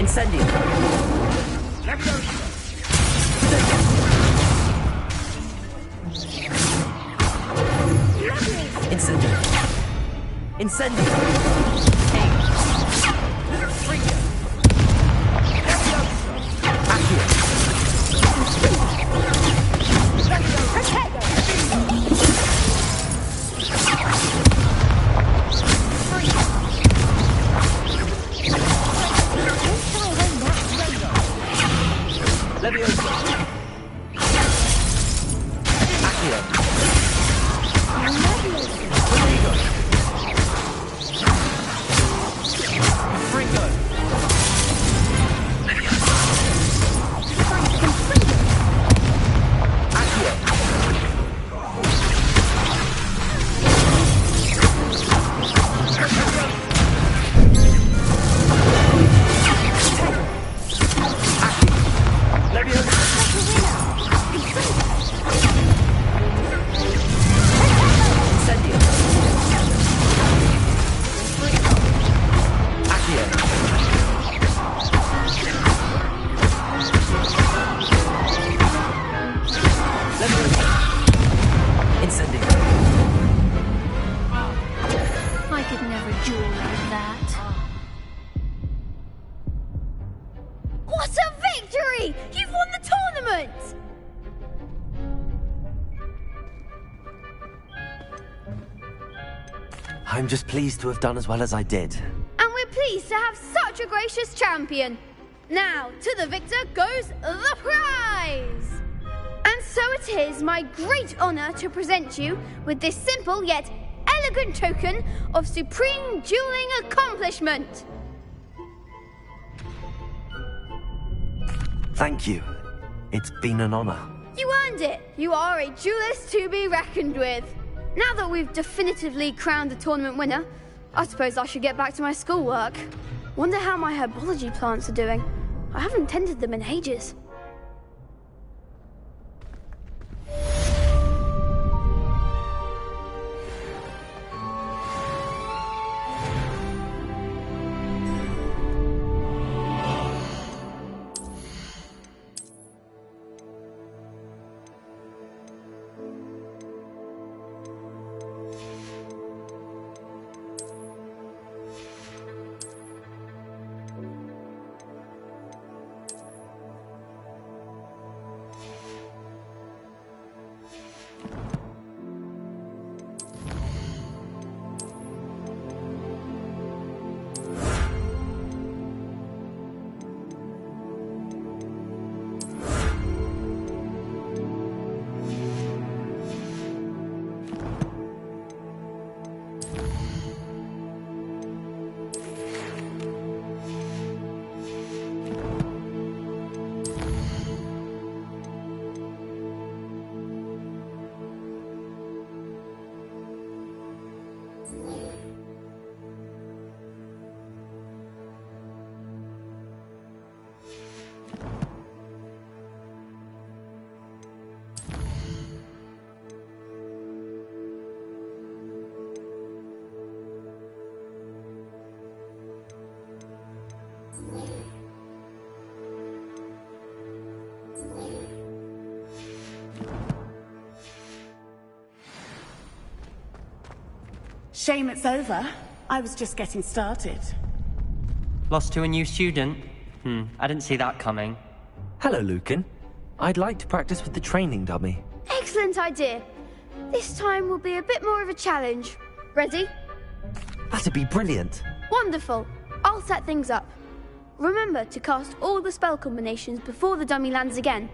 S1: Incendio. Incendio. Incendio. I'm just pleased to have done as well as I did.
S4: And we're pleased to have such a gracious champion. Now, to the victor goes the prize! And so it is my great honor to present you with this simple yet elegant token of supreme dueling accomplishment.
S1: Thank you. It's been an honor.
S4: You earned it. You are a duelist to be reckoned with. Now that we've definitively crowned the tournament winner, I suppose I should get back to my schoolwork. Wonder how my herbology plants are doing. I haven't tended them in ages.
S2: Shame it's over. I was just getting started.
S7: Lost to a new student? I didn't see that coming.
S1: Hello, Lucan. I'd like to practice with the training dummy.
S4: Excellent idea. This time will be a bit more of a challenge. Ready?
S1: That'd be brilliant.
S4: Wonderful. I'll set things up. Remember to cast all the spell combinations before the dummy lands again.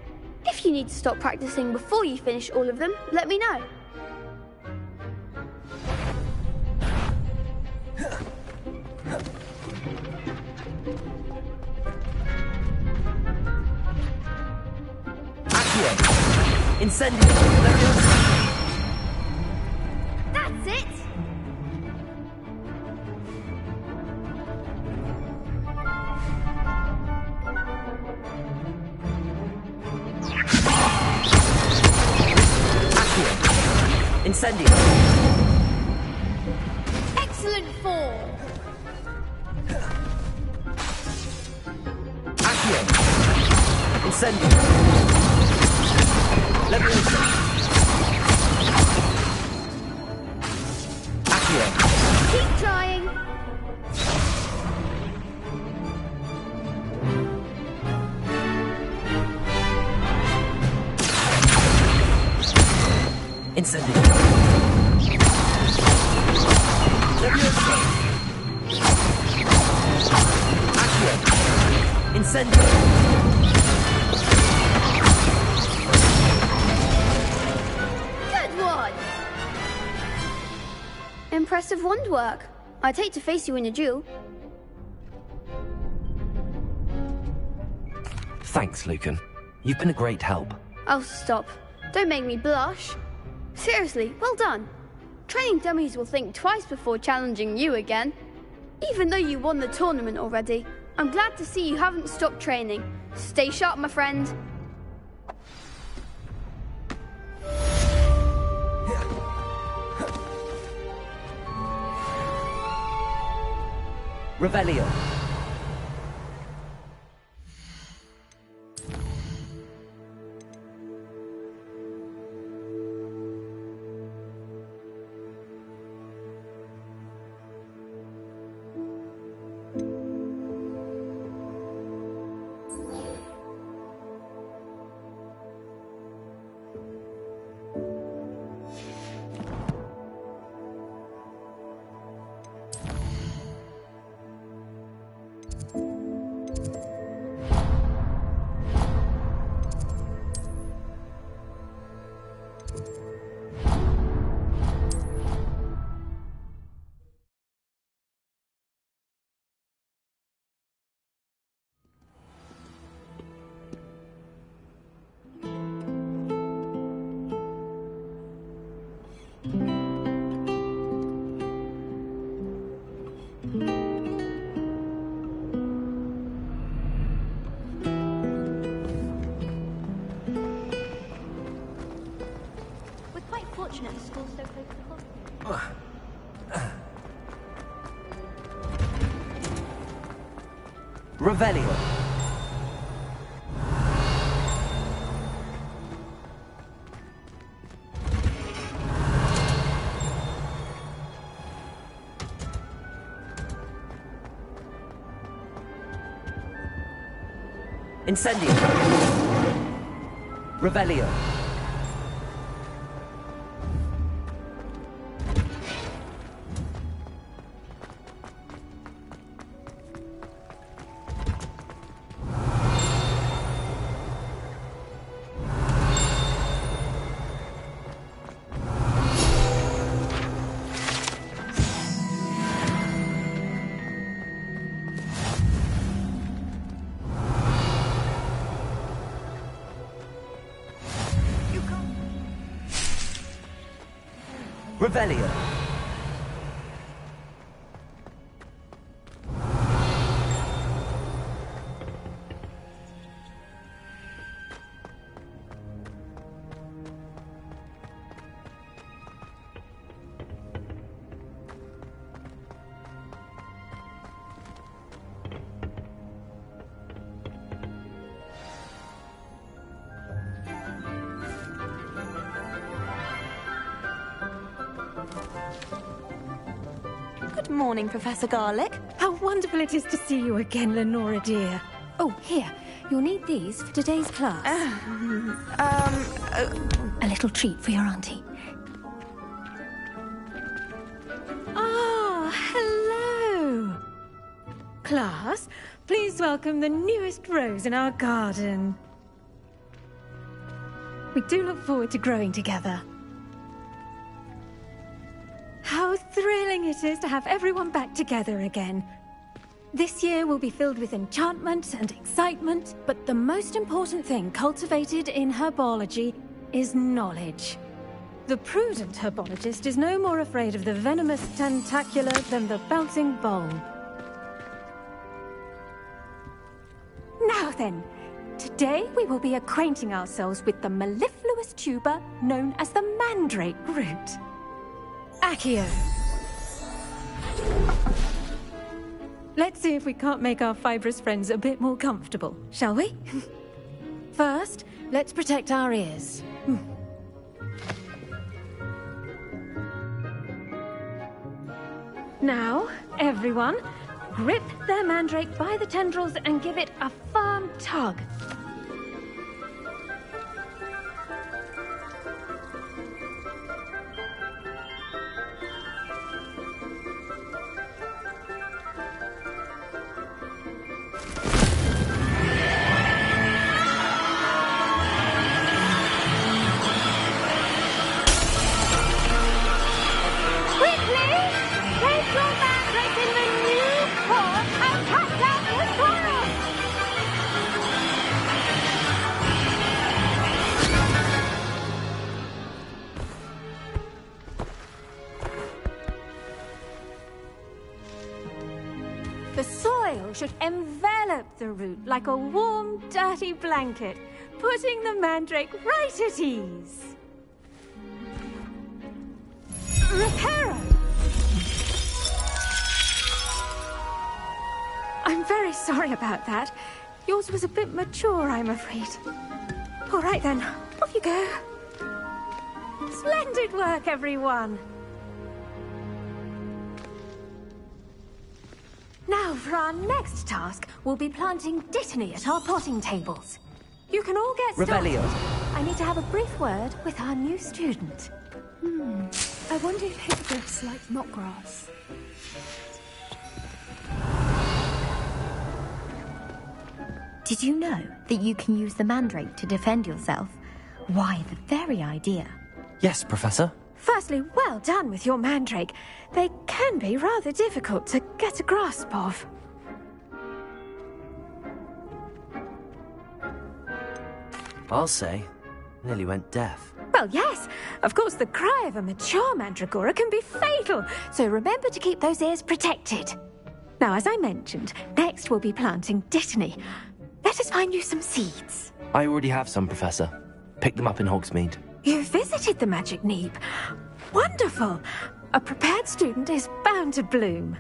S4: If you need to stop practicing before you finish all of them, let me know.
S1: Incendio! Incendio!
S4: Excellent fall!
S1: Accio! Incendio! Leviosa! Accio!
S4: Keep trying!
S1: Incendio! Leviosa! Accio! Incendio!
S4: Good one! Impressive wand work. I'd hate to face you in a duel.
S1: Thanks, Lucan. You've been a great help.
S4: Oh, stop. Don't make me blush. Seriously, well done. Training dummies will think twice before challenging you again. Even though you won the tournament already, I'm glad to see you haven't stopped training. Stay sharp, my friend.
S1: Revelio.
S6: Fortunate the school's so close to the hospital.
S1: Revelio. Incendio. Revelio. Revelio.
S9: Good morning, Professor Garlick. How wonderful it is to see you again, Lenora dear.
S6: Oh, here. You'll need these for today's class. A little treat for your auntie.
S9: Ah, hello. Class, please welcome the newest rose in our garden. We do look forward to growing together. How thrilling it is to have everyone back together again. This year will be filled with enchantment and excitement, but the most important thing cultivated in herbology is knowledge. The prudent herbologist is no more afraid of the venomous tentacula than the bouncing bowl. Now then, today we will be acquainting ourselves with the mellifluous tuber known as the mandrake root. Accio. Let's see if we can't make our fibrous friends a bit more comfortable, shall we? First, let's protect our ears. Now, everyone, grip their mandrake by the tendrils and give it a firm tug. The soil should envelop the root like a warm, dirty blanket, putting the mandrake right at ease. Reparo! I'm very sorry about that. Yours was a bit mature, I'm afraid. All right then, off you go. Splendid work, everyone. Now, for our next task, we'll be planting Dittany at our potting tables. You can all get started.
S1: Revelio.
S9: I need to have a brief word with our new student.
S15: I wonder if hippogriffs like knotgrass.
S6: Did you know that you can use the mandrake to defend yourself? Why, the very idea.
S8: Yes, Professor.
S9: Firstly, well done with your mandrake. They can be rather difficult to get a grasp of.
S1: I'll say, nearly went deaf.
S9: Well, yes. Of course, the cry of a mature mandragora can be fatal, so remember to keep those ears protected. Now, as I mentioned, next we'll be planting Dittany. Let us find you some seeds.
S1: I already have some, Professor. Picked them up in Hogsmeade.
S9: You visited the Magic Neep. Wonderful! A prepared student is bound to bloom.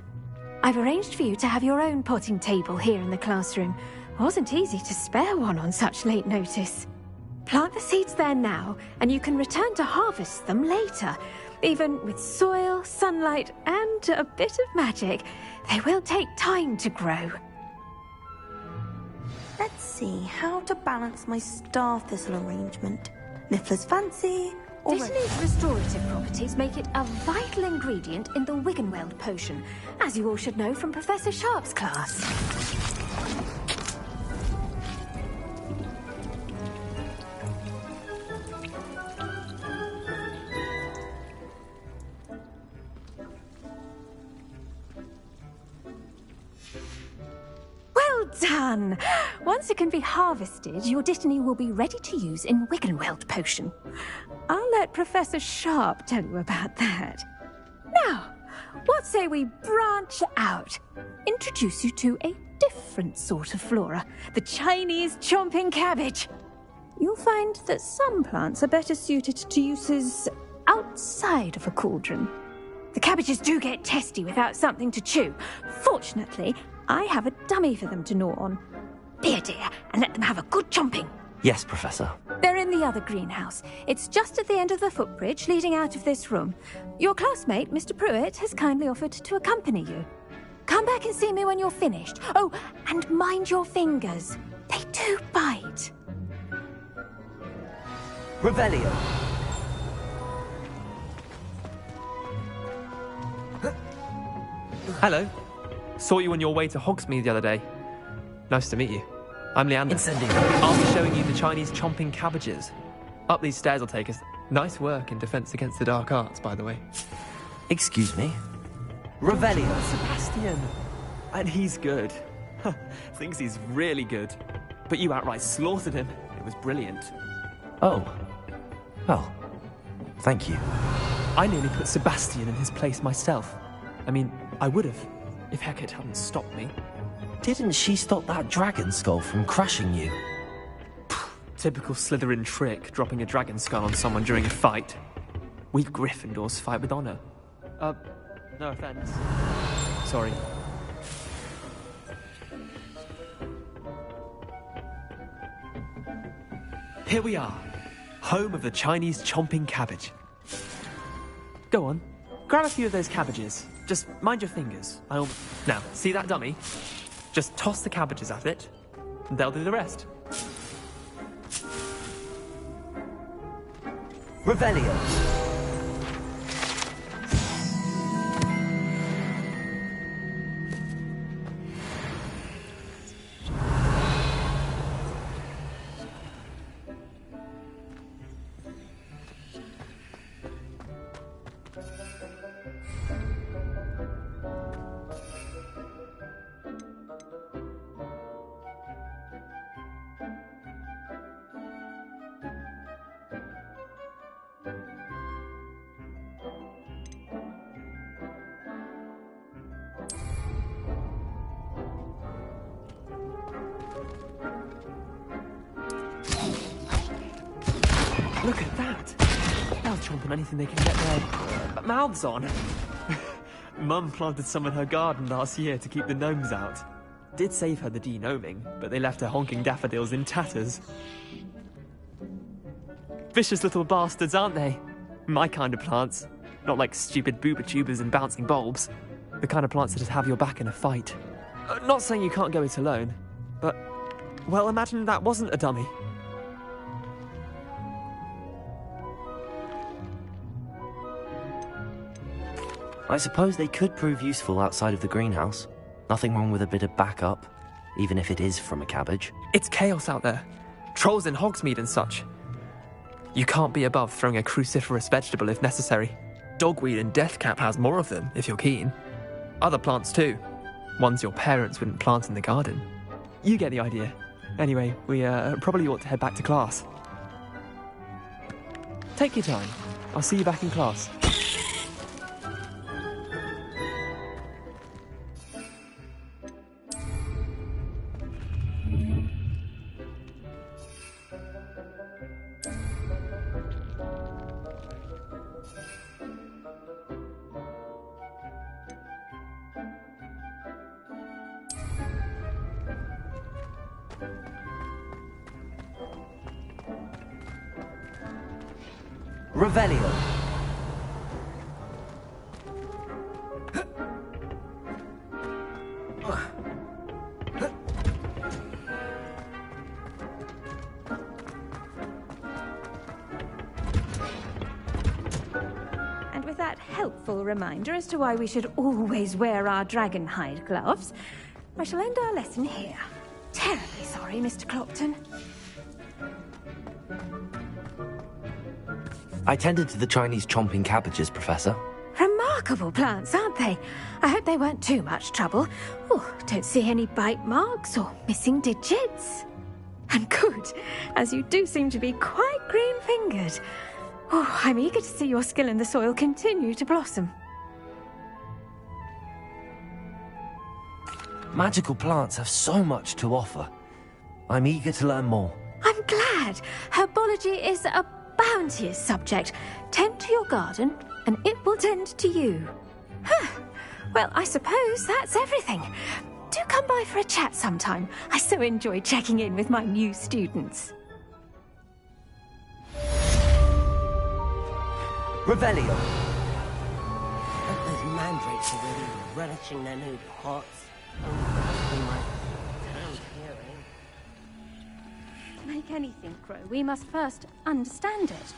S9: I've arranged for you to have your own potting table here in the classroom. Wasn't easy to spare one on such late notice. Plant the seeds there now, and you can return to harvest them later. Even with soil, sunlight, and a bit of magic, they will take time to grow.
S11: Let's see how to balance my star thistle arrangement. Niffler's fancy, or...
S9: Dittany's restorative properties make it a vital ingredient in the Wiggenweld potion, as you all should know from Professor Sharp's class. Well done! Once it can be harvested, your Dittany will be ready to use in Wiggenweld potion. I'll let Professor Sharp tell you about that. Now, what say we branch out? Introduce you to a different sort of flora, the Chinese chomping cabbage. You'll find that some plants are better suited to uses outside of a cauldron. The cabbages do get testy without something to chew. Fortunately, I have a dummy for them to gnaw on. Be a dear, and let them have a good chomping.
S1: Yes, Professor.
S9: They're in the other greenhouse. It's just at the end of the footbridge leading out of this room. Your classmate, Mr. Pruitt, has kindly offered to accompany you. Come back and see me when you're finished. Oh, and mind your fingers. They do bite.
S1: Revelio.
S12: Hello. Saw you on your way to Hogsmeade the other day. Nice to meet you. I'm Leander. I'll be showing you the Chinese chomping cabbages. Up these stairs will take us. Nice work in Defense Against the Dark Arts, by the way.
S1: Excuse me? Revelio.
S12: Sebastian. And he's good. Thinks he's really good. But you outright slaughtered him. It was brilliant.
S1: Oh. Well, thank you.
S12: I nearly put Sebastian in his place myself. I mean, I would have, if Hecate hadn't stopped me.
S1: Didn't she stop that dragon skull from crushing you?
S12: Typical Slytherin trick, dropping a dragon skull on someone during a fight. We Gryffindors fight with honor. No offense. Sorry. Here we are, home of the Chinese chomping cabbage. Go on, grab a few of those cabbages. Just mind your fingers. Now, see that dummy? Just toss the cabbages at it, and they'll do the rest.
S1: Revelio.
S12: Look at that! They'll chomp on anything they can get their mouths on. Mum planted some in her garden last year to keep the gnomes out. Did save her the de-gnoming, but they left her honking daffodils in tatters. Vicious little bastards, aren't they? My kind of plants. Not like stupid booba tubers and bouncing bulbs. The kind of plants that just have your back in a fight. Not saying you can't go it alone, but... well, imagine that wasn't a dummy.
S1: I suppose they could prove useful outside of the greenhouse. Nothing wrong with a bit of backup, even if it is from a cabbage.
S12: It's chaos out there. Trolls in Hogsmeade and such. You can't be above throwing a cruciferous vegetable if necessary. Dogweed and deathcap has more of them, if you're keen. Other plants too. Ones your parents wouldn't plant in the garden. You get the idea. Anyway, we probably ought to head back to class. Take your time. I'll see you back in class.
S1: Revelio.
S9: And with that helpful reminder as to why we should always wear our dragon hide gloves, I shall end our lesson here. Terribly sorry, Mr. Clopton.
S1: I tended to the Chinese chomping cabbages, Professor.
S9: Remarkable plants, aren't they? I hope they weren't too much trouble. Oh, don't see any bite marks or missing digits. And good, as you do seem to be quite green-fingered. Oh, I'm eager to see your skill in the soil continue to blossom.
S1: Magical plants have so much to offer. I'm eager to learn more.
S9: I'm glad. Herbology is a bounteous subject. Tend to your garden, and it will tend to you. Huh. Well, I suppose that's everything. Do come by for a chat sometime. I so enjoy checking in with my new students.
S1: Revelio.
S18: Those mandrakes are really relishing their new pots. My hearing.
S9: Like anything, Crow, we must first understand it.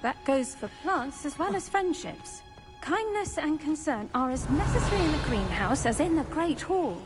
S9: That goes for plants as well as friendships. Kindness and concern are as necessary in the greenhouse as in the Great Hall.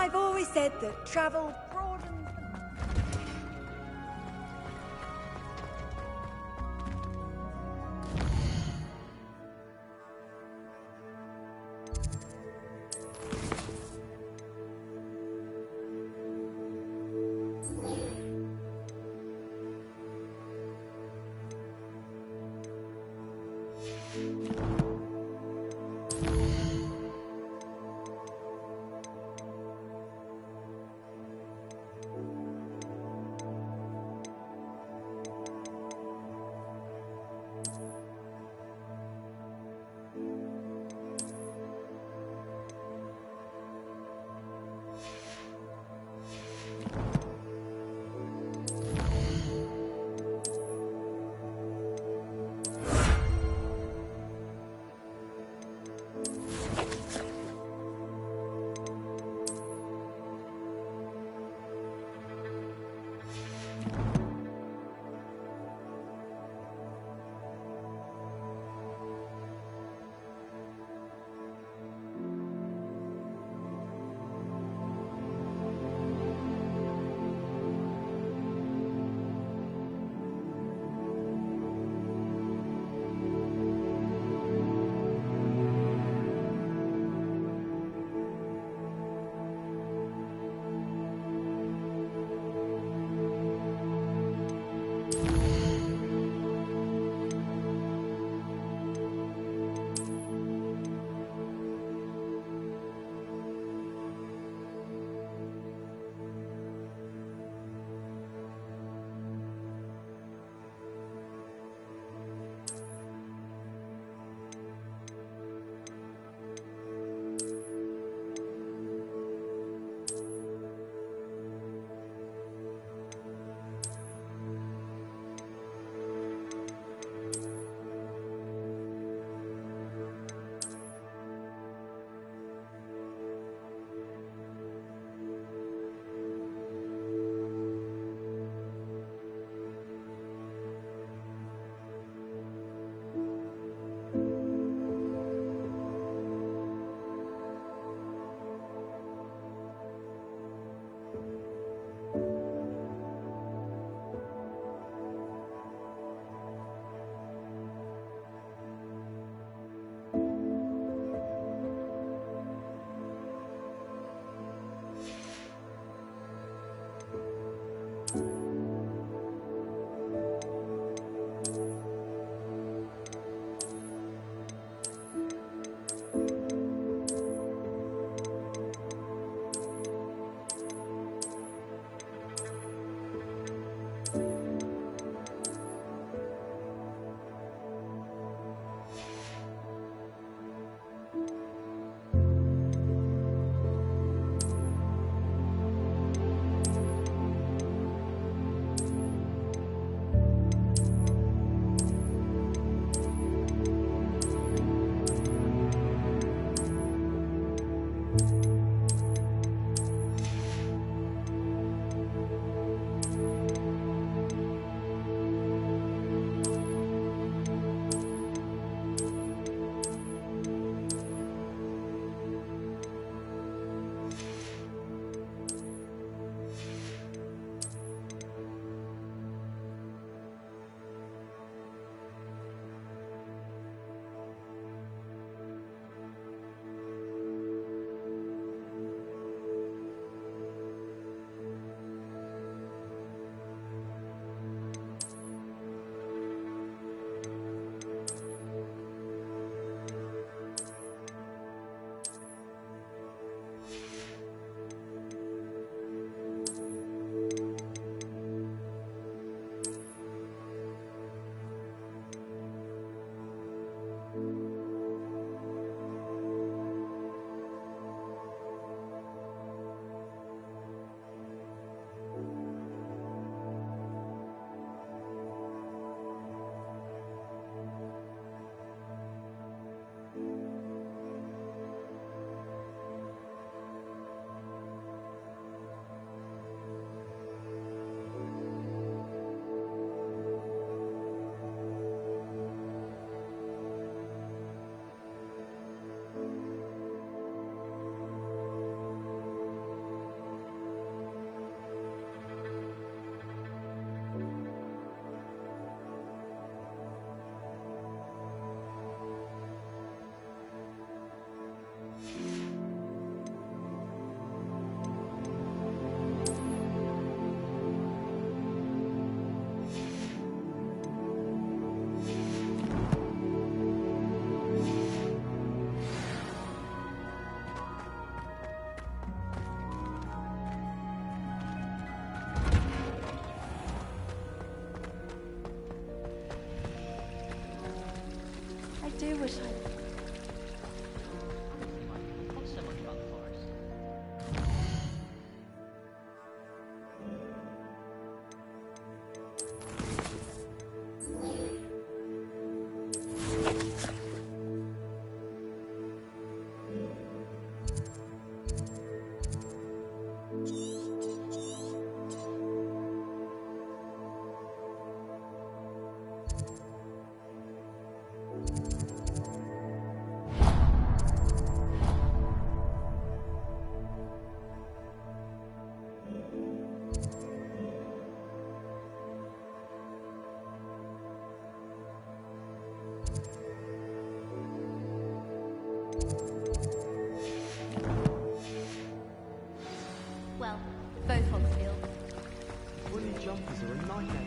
S16: I've always said that travel broadens.
S15: do wish I...
S6: Well, both Hogsfield.
S10: Woolly jumpers are a nightmare.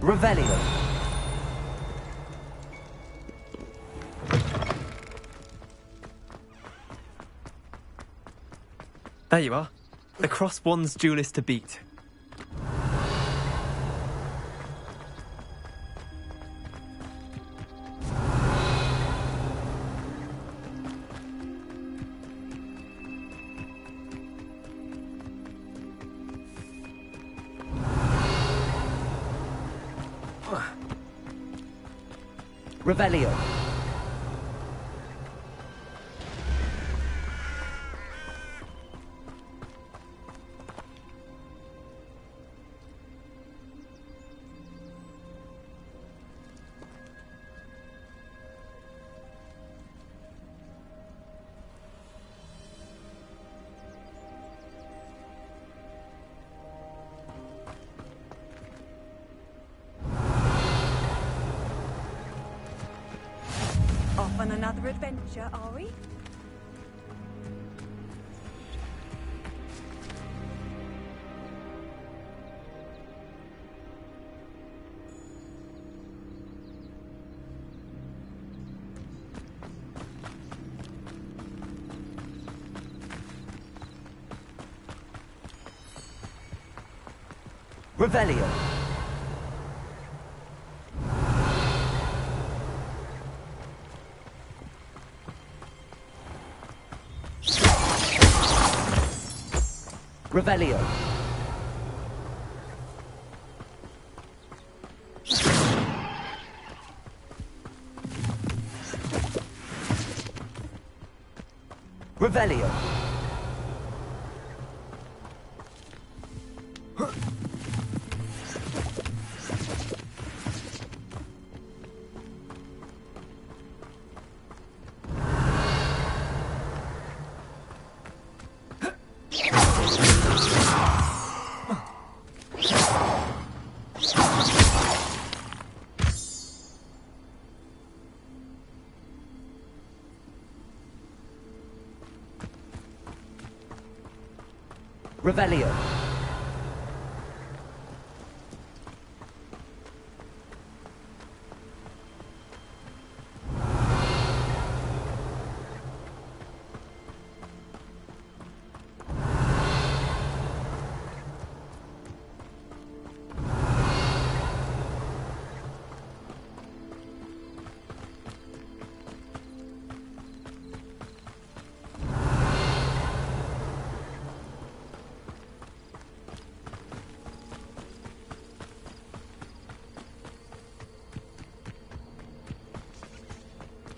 S1: Revelio.
S12: There you are. The Cross Wands duelist to beat.
S1: Revelio.
S16: Off on another adventure, are we?
S1: Revelio. Revelio. Revelio. Revelio.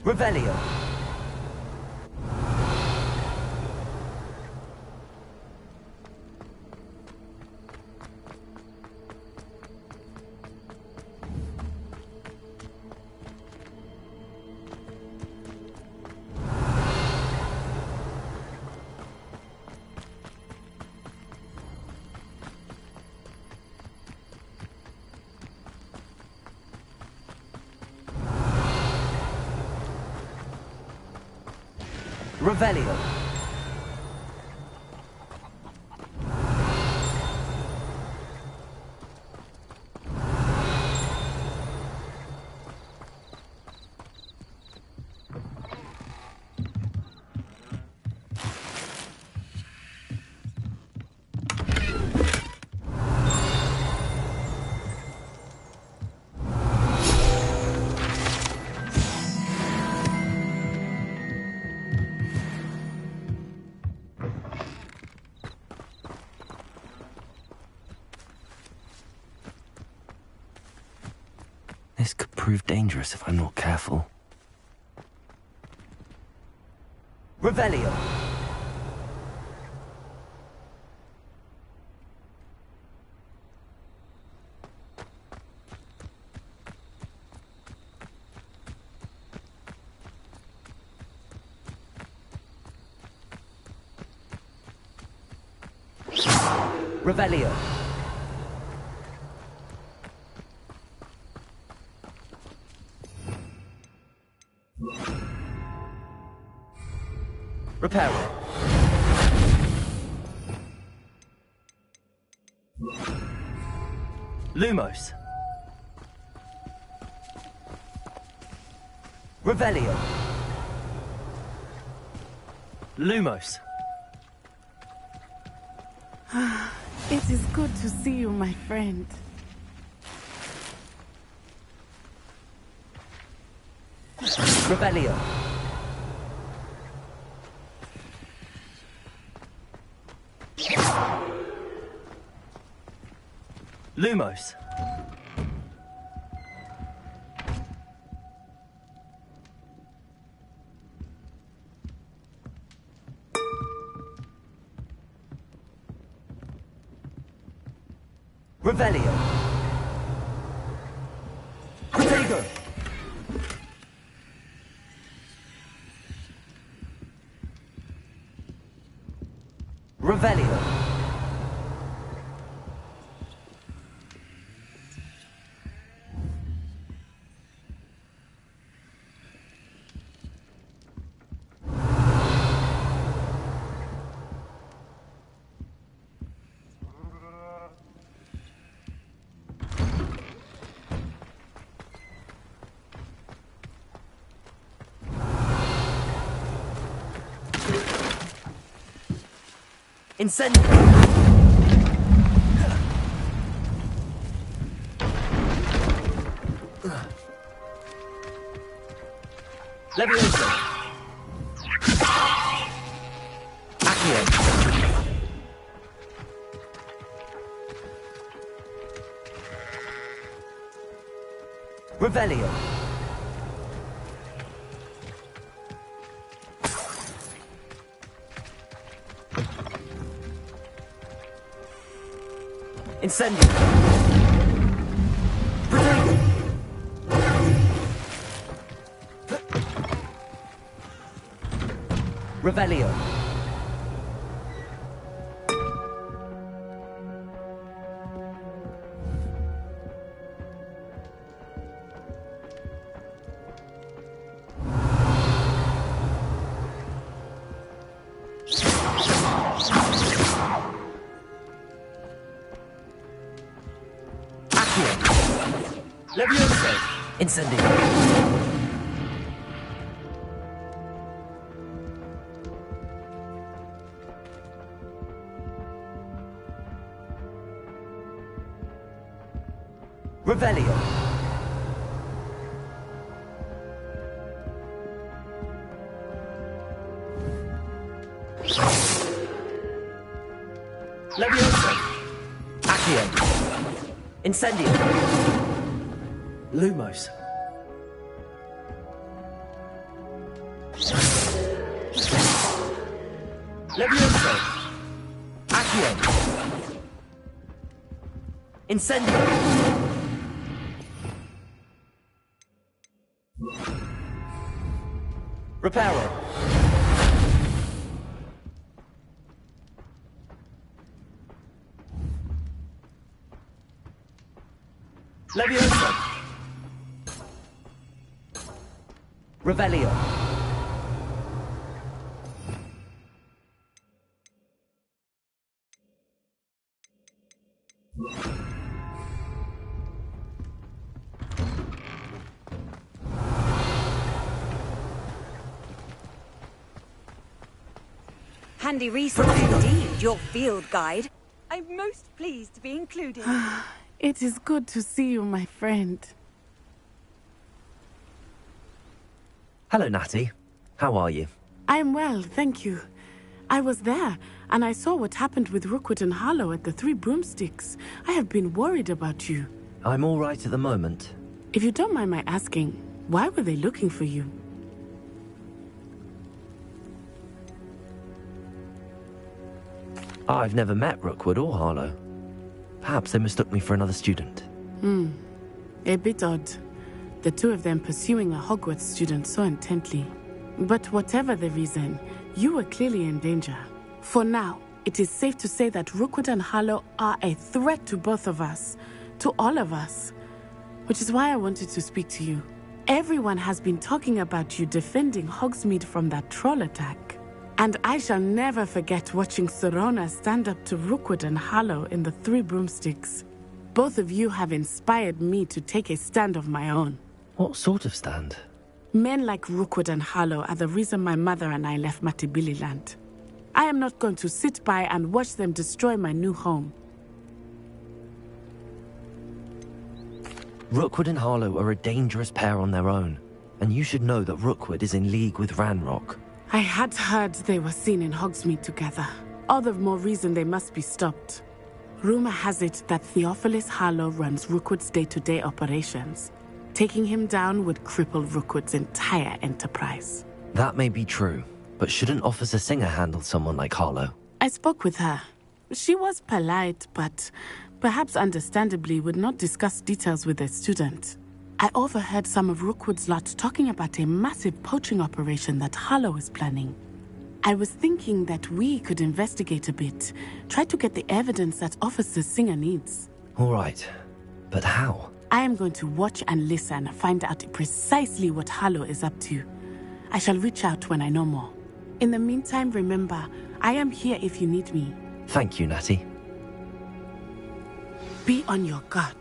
S1: Revelio. Revelio.
S8: This could prove dangerous if I'm not careful.
S1: Revelio. Revelio. Reparo. Lumos. Revelio. Lumos.
S2: It is good to see you, my friend.
S1: Revelio. Lumos. Revelio. Protego. Revelio. Incendio. Levioso. Accio. Revelio. Incendio. Protego. Revelio. Levioso. Incendio. Revelio. Levioso. Accio. Incendio. Lumos. Levioso. Accio. Incendio. Reparo. Levioso. Revelio.
S16: Handy resource indeed, your field guide. I'm most pleased to be included.
S2: It is good to see you, my friend.
S1: Hello, Natty. How are you?
S2: I'm well, thank you. I was there, and I saw what happened with Rookwood and Harlow at the Three Broomsticks. I have been worried about you.
S1: I'm all right at the moment.
S2: If you don't mind my asking, why were they looking for you?
S1: I've never met Rookwood or Harlow. Perhaps they mistook me for another student.
S2: A bit odd. The two of them pursuing a Hogwarts student so intently. But whatever the reason, you were clearly in danger. For now, it is safe to say that Rookwood and Harlow are a threat to both of us. To all of us. Which is why I wanted to speak to you. Everyone has been talking about you defending Hogsmeade from that troll attack. And I shall never forget watching Serona stand up to Rookwood and Harlow in the Three Broomsticks. Both of you have inspired me to take a stand of my own.
S1: What sort of stand?
S2: Men like Rookwood and Harlow are the reason my mother and I left Matibili Land. I am not going to sit by and watch them destroy my new home.
S1: Rookwood and Harlow are a dangerous pair on their own, and you should know that Rookwood is in league with Ranrock.
S2: I had heard they were seen in Hogsmeade together. All the more reason they must be stopped. Rumor has it that Theophilus Harlow runs Rookwood's day-to-day operations. Taking him down would cripple Rookwood's entire enterprise.
S1: That may be true, but shouldn't Officer Singer handle someone like Harlow?
S2: I spoke with her. She was polite, but perhaps understandably would not discuss details with a student. I overheard some of Rookwood's lot talking about a massive poaching operation that Harlow is planning. I was thinking that we could investigate a bit, try to get the evidence that Officer Singer needs.
S1: All right, but how?
S2: I am going to watch and listen, find out precisely what Harlow is up to. I shall reach out when I know more. In the meantime, remember, I am here if you need me.
S1: Thank you, Natty.
S2: Be on your guard.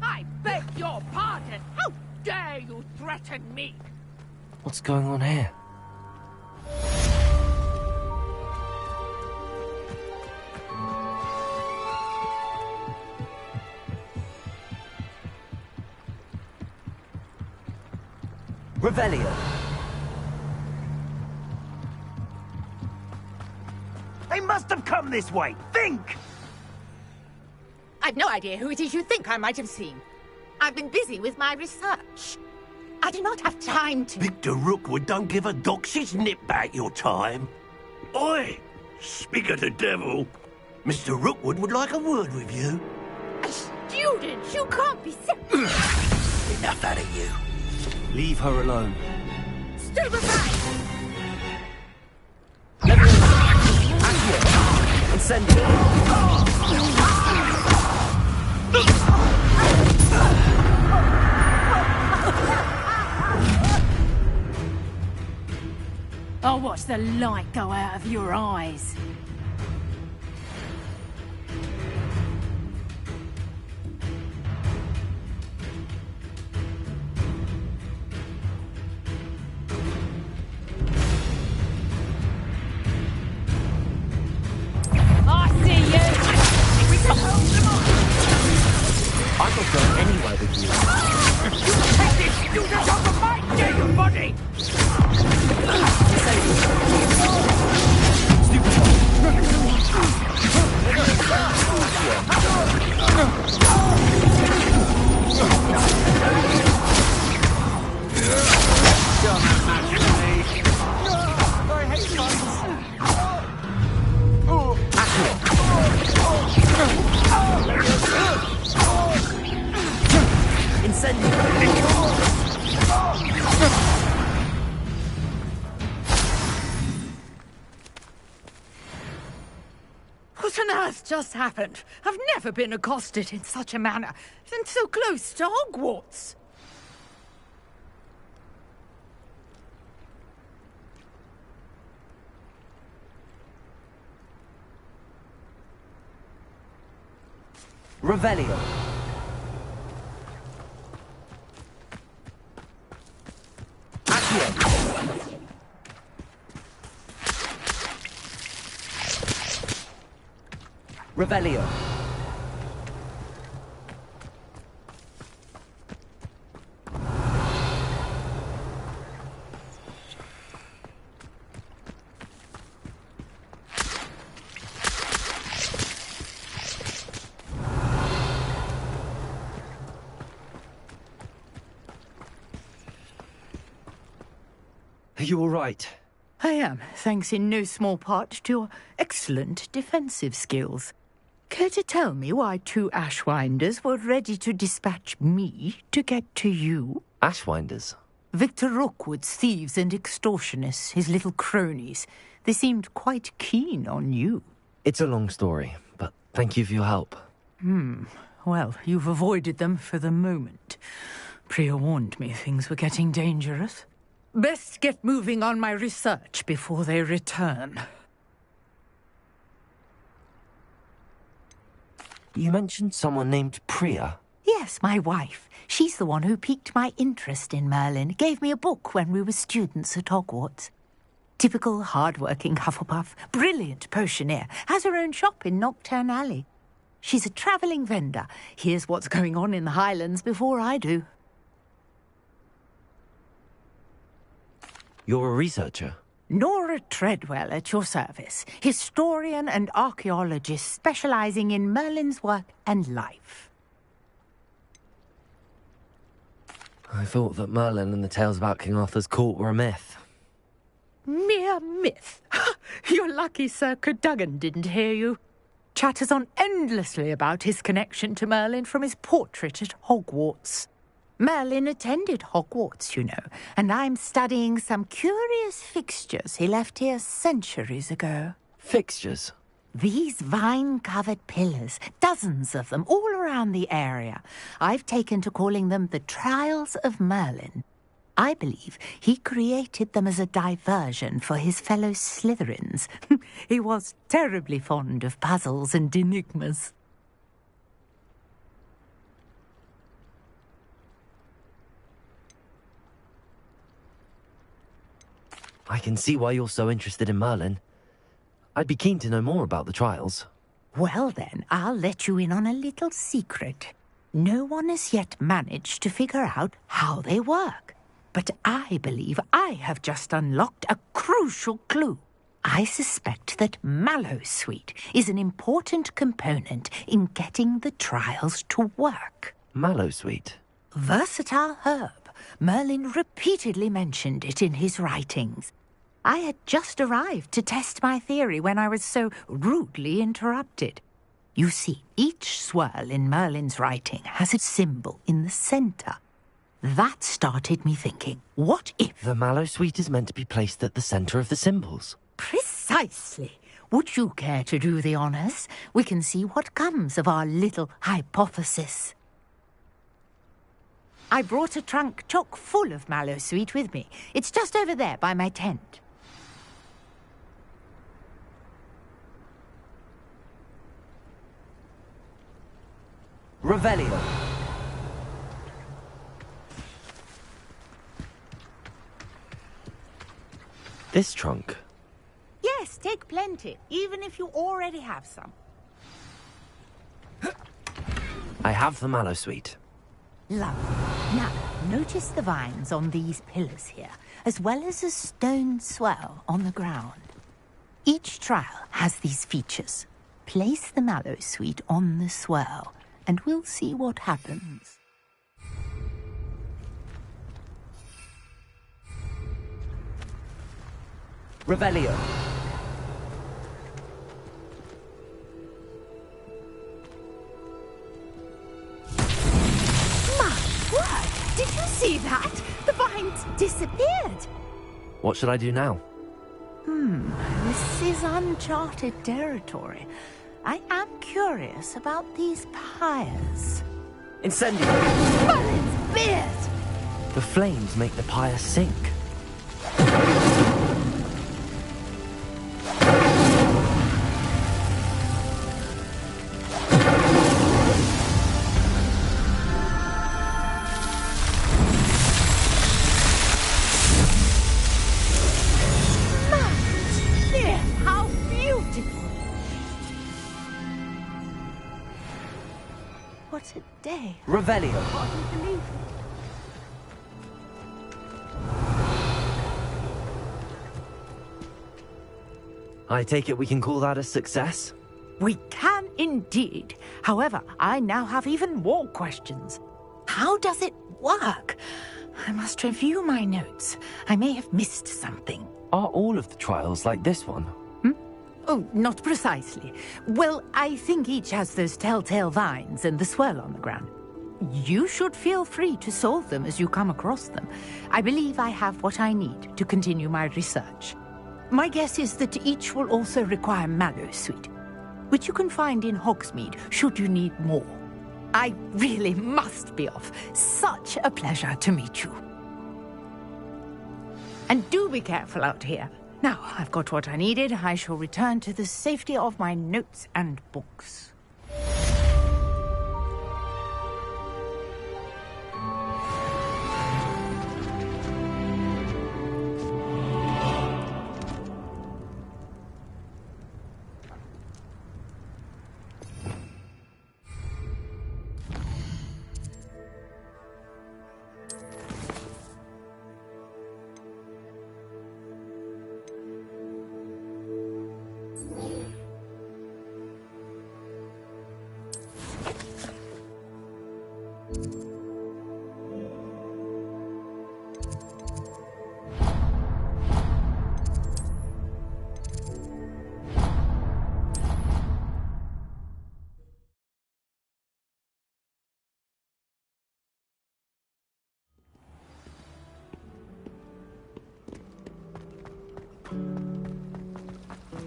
S21: I beg your pardon! How dare you threaten me?
S1: What's going on here? Revelio.
S3: They must have come this way. Think!
S21: I've no idea who it is you think I might have seen. I've been busy with my research. I do not have time to...
S20: Victor Rookwood don't give a doxy's nip back your time. Oi! Speak of the devil. Mr. Rookwood would like a word with you.
S21: A student? You can't be so...
S20: Enough out of you.
S8: Leave her alone.
S21: Stupefy!
S9: I'll watch the light go out of your eyes.
S1: I'm not going anywhere with you.
S21: You take this student off of my dead body!
S5: What on earth just happened? I've never been accosted in such a manner, and so close to Hogwarts.
S1: Revelio. Revelio.
S8: Are you all right?
S5: I am, thanks in no small part to your excellent defensive skills. Care to tell me why 2 Ashwinders were ready to dispatch me to get to you?
S8: Ashwinders?
S5: Victor Rookwood's thieves and extortionists, his little cronies. They seemed quite keen on you.
S8: It's a long story, but thank you for your help.
S5: Well, you've avoided them for the moment. Priya warned me things were getting dangerous. Best get moving on my research before they return.
S8: You mentioned someone named Priya.
S5: Yes, my wife. She's the one who piqued my interest in Merlin. Gave me a book when we were students at Hogwarts. Typical hard-working Hufflepuff, brilliant potioneer, has her own shop in Nocturne Alley. She's a travelling vendor. Hears what's going on in the Highlands before I do.
S8: You're a researcher?
S5: Nora Treadwell at your service, historian and archaeologist specialising in Merlin's work and life.
S8: I thought that Merlin and the tales about King Arthur's court were a myth.
S5: Mere myth. You're lucky Sir Cadogan didn't hear you. Chatters on endlessly about his connection to Merlin from his portrait at Hogwarts. Merlin attended Hogwarts, you know, and I'm studying some curious fixtures he left here centuries ago.
S8: Fixtures?
S5: These vine-covered pillars, dozens of them, all around the area. I've taken to calling them the Trials of Merlin. I believe he created them as a diversion for his fellow Slytherins. He was terribly fond of puzzles and enigmas.
S8: I can see why you're so interested in Merlin. I'd be keen to know more about the trials.
S5: Well then, I'll let you in on a little secret. No one has yet managed to figure out how they work. But I believe I have just unlocked a crucial clue. I suspect that Mallowsweet is an important component in getting the trials to work.
S8: Mallowsweet?
S5: Versatile herb. Merlin repeatedly mentioned it in his writings. I had just arrived to test my theory when I was so rudely interrupted. You see, each swirl in Merlin's writing has a symbol in the centre. That started me thinking, what if...
S8: The Mallowsweet is meant to be placed at the centre of the symbols.
S5: Precisely. Would you care to do the honours? We can see what comes of our little hypothesis. I brought a trunk chock full of Mallowsweet with me. It's just over there by my tent.
S8: Revelio. This trunk?
S5: Yes, take plenty, even if you already have some.
S8: I have the Mallowsweet.
S5: Lovely. Now, notice the vines on these pillars here, as well as a stone swell on the ground. Each trial has these features. Place the Mallowsweet on the swell, and we'll see what happens.
S8: Revelio.
S5: Did you see that? The vines disappeared.
S8: What should I do now?
S5: This is uncharted territory. I am curious about these pyres.
S8: Incendio!
S5: Merlin's beard!
S8: The flames make the pyre sink.
S5: What a day.
S8: Revelio.
S5: I can't believe it.
S8: I take it we can call that a success?
S5: We can indeed. However, I now have even more questions. How does it work?
S14: I must review my notes. I may have missed something.
S8: Are all of the trials like this one?
S14: Oh, not precisely. Well, I think each has those telltale vines and the swirl on the ground. You should feel free to solve them as you come across them. I believe I have what I need to continue my research. My guess is that each will also require mallow sweet, which you can find in Hogsmeade should you need more. I really must be off. Such a pleasure to meet you. And do be careful out here. Now, I've got what I needed. I shall return to the safety of my notes and books.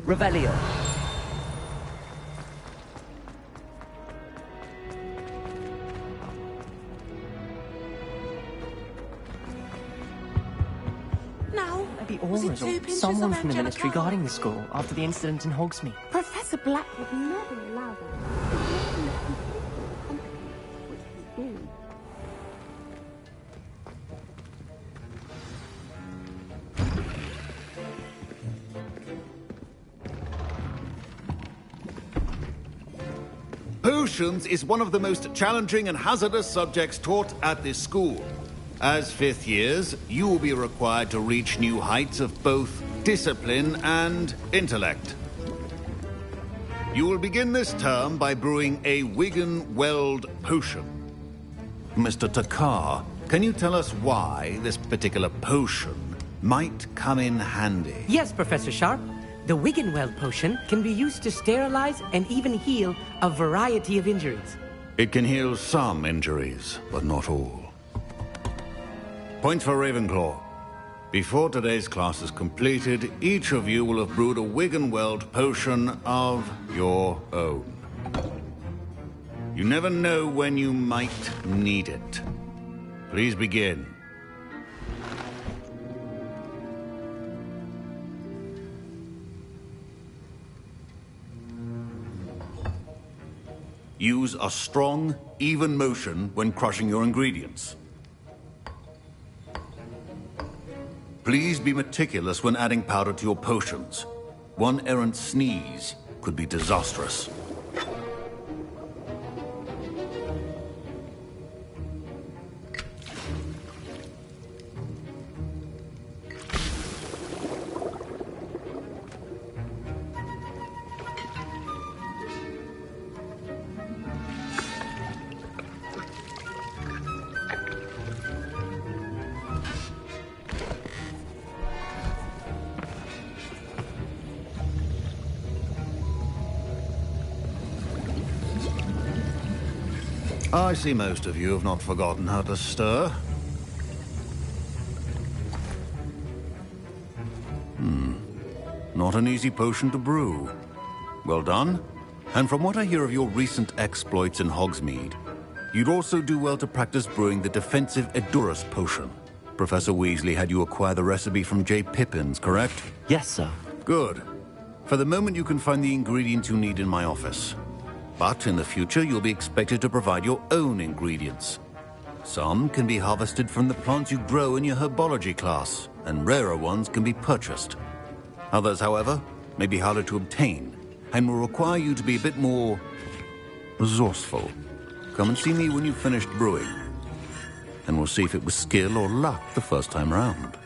S1: Revelio.
S2: Now,
S7: I'd be
S2: was it
S7: honours
S2: 2
S7: or
S2: pinches
S7: someone
S2: of
S7: from the ministry
S2: Angelica?
S7: guarding the school after the incident in Hogsmeade.
S2: Professor Black would never allow that.
S22: Potions is one of the most challenging and hazardous subjects taught at this school. As fifth years, you will be required to reach new heights of both discipline and intellect. You will begin this term by brewing a Wigan-Weld potion. Mr. Takar, can you tell us why this particular potion might come in handy?
S23: Yes, Professor Sharp. The Wigan-Weld potion can be used to sterilize and even heal a variety of injuries.
S22: It can heal some injuries, but not all. Point for Ravenclaw. Before today's class is completed, each of you will have brewed a Wigan-Weld potion of your own. You never know when you might need it. Please begin. Use a strong, even motion when crushing your ingredients. Please be meticulous when adding powder to your potions. One errant sneeze could be disastrous. I see most of you have not forgotten how to stir. Not an easy potion to brew. Well done. And from what I hear of your recent exploits in Hogsmeade, you'd also do well to practice brewing the defensive Edurus potion. Professor Weasley had you acquire the recipe from J. Pippins, correct?
S8: Yes, sir.
S22: Good. For the moment, you can find the ingredients you need in my office. But in the future, you'll be expected to provide your own ingredients. Some can be harvested from the plants you grow in your herbology class, and rarer ones can be purchased. Others, however, may be harder to obtain, and will require you to be a bit more resourceful. Come and see me when you've finished brewing, and we'll see if it was skill or luck the first time round.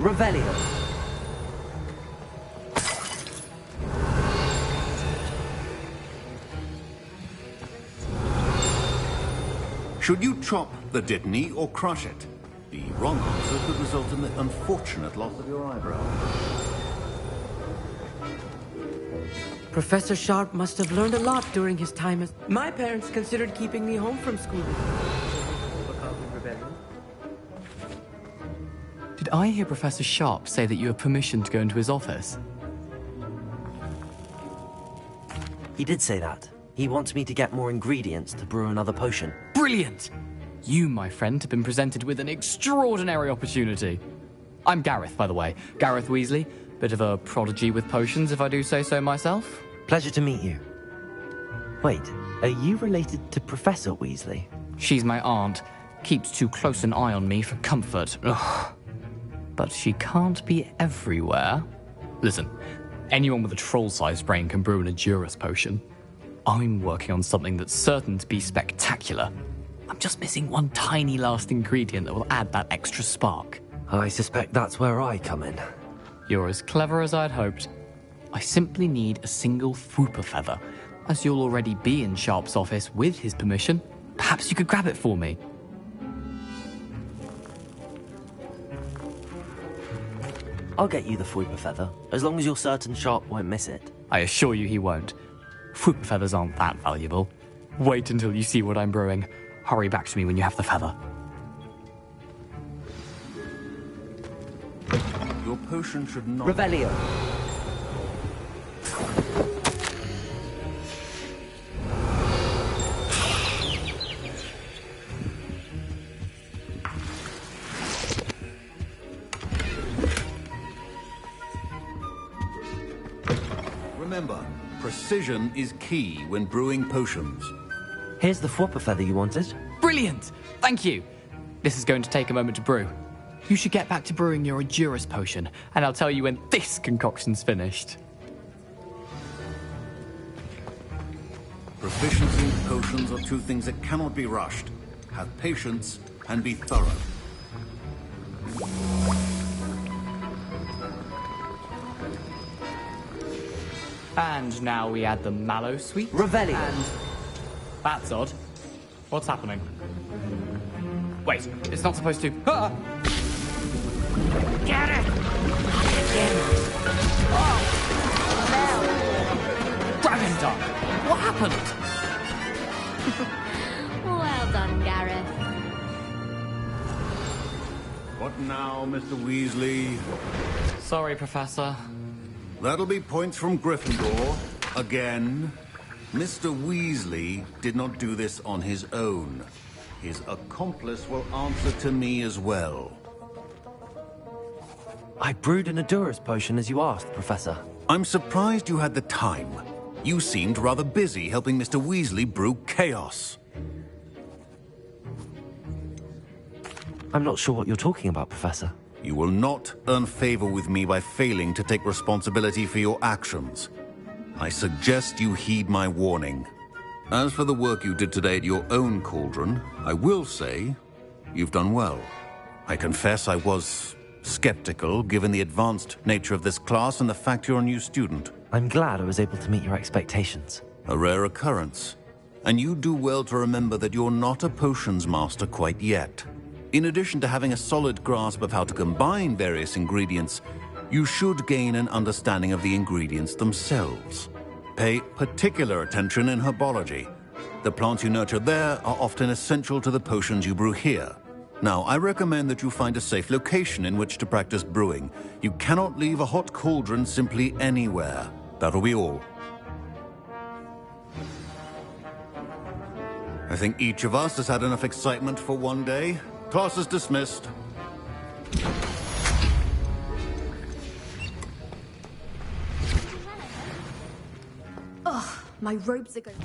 S1: Revelio.
S22: Should you chop the Dittany or crush it? The wrong answer could result in the unfortunate loss of your eyebrow.
S23: Professor Sharp must have learned a lot during his time as... My parents considered keeping me home from school.
S13: Did I hear Professor Sharp say that you have permission to go into his office?
S1: He did say that. He wants me to get more ingredients to brew another potion.
S13: Brilliant! You, my friend, have been presented with an extraordinary opportunity. I'm Gareth, by the way. Gareth Weasley. Bit of a prodigy with potions, if I do say so myself.
S1: Pleasure to meet you. Wait, are you related to Professor Weasley?
S13: She's my aunt. Keeps too close an eye on me for comfort. Ugh. But she can't be everywhere. Listen, anyone with a troll-sized brain can brew an Adurus potion. I'm working on something that's certain to be spectacular. I'm just missing one tiny last ingredient that will add that extra spark.
S1: I suspect that's where I come in.
S13: You're as clever as I'd hoped. I simply need a single Fwooper feather. As you'll already be in Sharp's office with his permission, perhaps you could grab it for me.
S1: I'll get you the Fwooper feather, as long as you're certain Sharp won't miss it.
S13: I assure you he won't. Fwooper feathers aren't that valuable. Wait until you see what I'm brewing. Hurry back to me when you have the feather.
S22: Your potion should not...
S1: Revelio.
S22: Remember, precision is key when brewing potions.
S1: Here's the Fwooper feather you wanted.
S13: Brilliant! Thank you! This is going to take a moment to brew. You should get back to brewing your Adurus potion, and I'll tell you when this concoction's finished.
S22: Proficiency in potions are two things that cannot be rushed. Have patience and be thorough.
S13: And now we add the mallow sweet.
S1: Revelio.
S13: And... That's odd. What's happening? Wait, it's not supposed to... Ah!
S21: Get it!
S13: Oh! Dragon Dog! What happened?
S6: Well done, Gareth.
S22: What now, Mr. Weasley?
S13: Sorry, Professor.
S22: That'll be points from Gryffindor. Again. Mr. Weasley did not do this on his own. His accomplice will answer to me as well.
S1: I brewed an Adurus potion as you asked, Professor.
S22: I'm surprised you had the time. You seemed rather busy helping Mr. Weasley brew chaos.
S1: I'm not sure what you're talking about, Professor.
S22: You will not earn favor with me by failing to take responsibility for your actions. I suggest you heed my warning. As for the work you did today at your own cauldron, I will say you've done well. I confess I was skeptical, given the advanced nature of this class and the fact you're a new student.
S1: I'm glad I was able to meet your expectations.
S22: A rare occurrence. And you do well to remember that you're not a potions master quite yet. In addition to having a solid grasp of how to combine various ingredients, you should gain an understanding of the ingredients themselves. Pay particular attention in herbology. The plants you nurture there are often essential to the potions you brew here. Now, I recommend that you find a safe location in which to practice brewing. You cannot leave a hot cauldron simply anywhere. That'll be all. I think each of us has had enough excitement for one day. Class is dismissed.
S6: Ugh, my robes are going...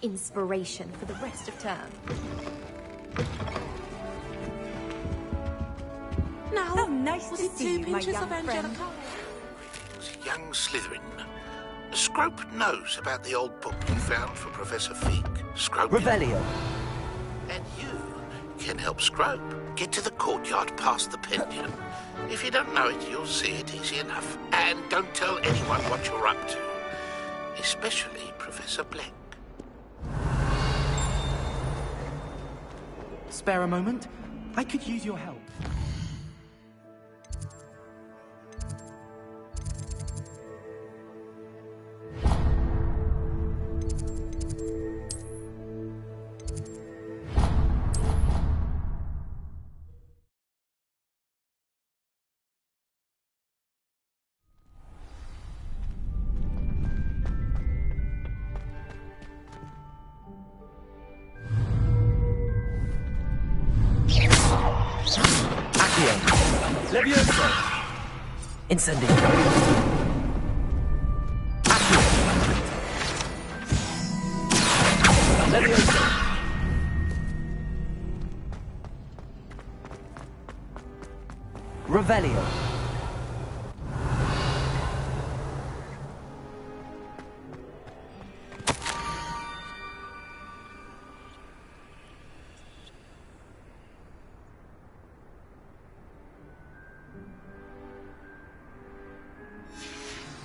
S6: inspiration for the rest of term.
S16: Now, how nice to see you, my young friend.
S4: Young Slytherin. Scrope knows about the old book you found for Professor Fig. Scrope...
S1: Revelio.
S4: And you can help Scrope get to the courtyard past the pendulum. If you don't know it, you'll see it easy enough. And don't tell anyone what you're up to. Especially Professor Black.
S10: Spare a moment? I could use your help.
S1: Levioso! Incendio! Levioso! Revelio!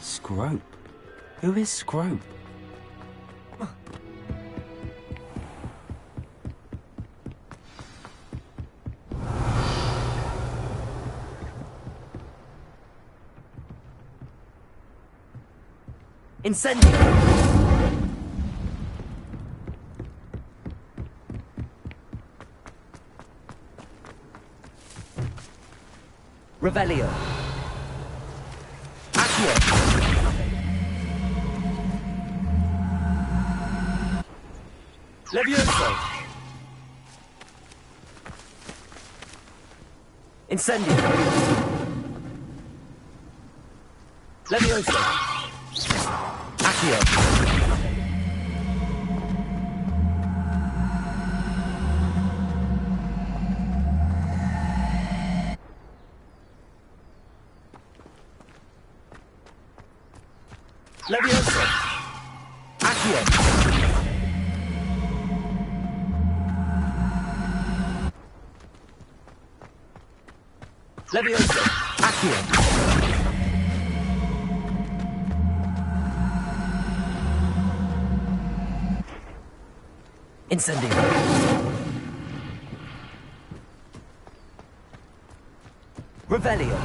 S8: Scrope? Who is Scrope?
S1: Incendio! Revelio! Levioso! Incendio! Levioso! Accio! Levioso! Accio! Levioso! Accio! Incendio! Revelio!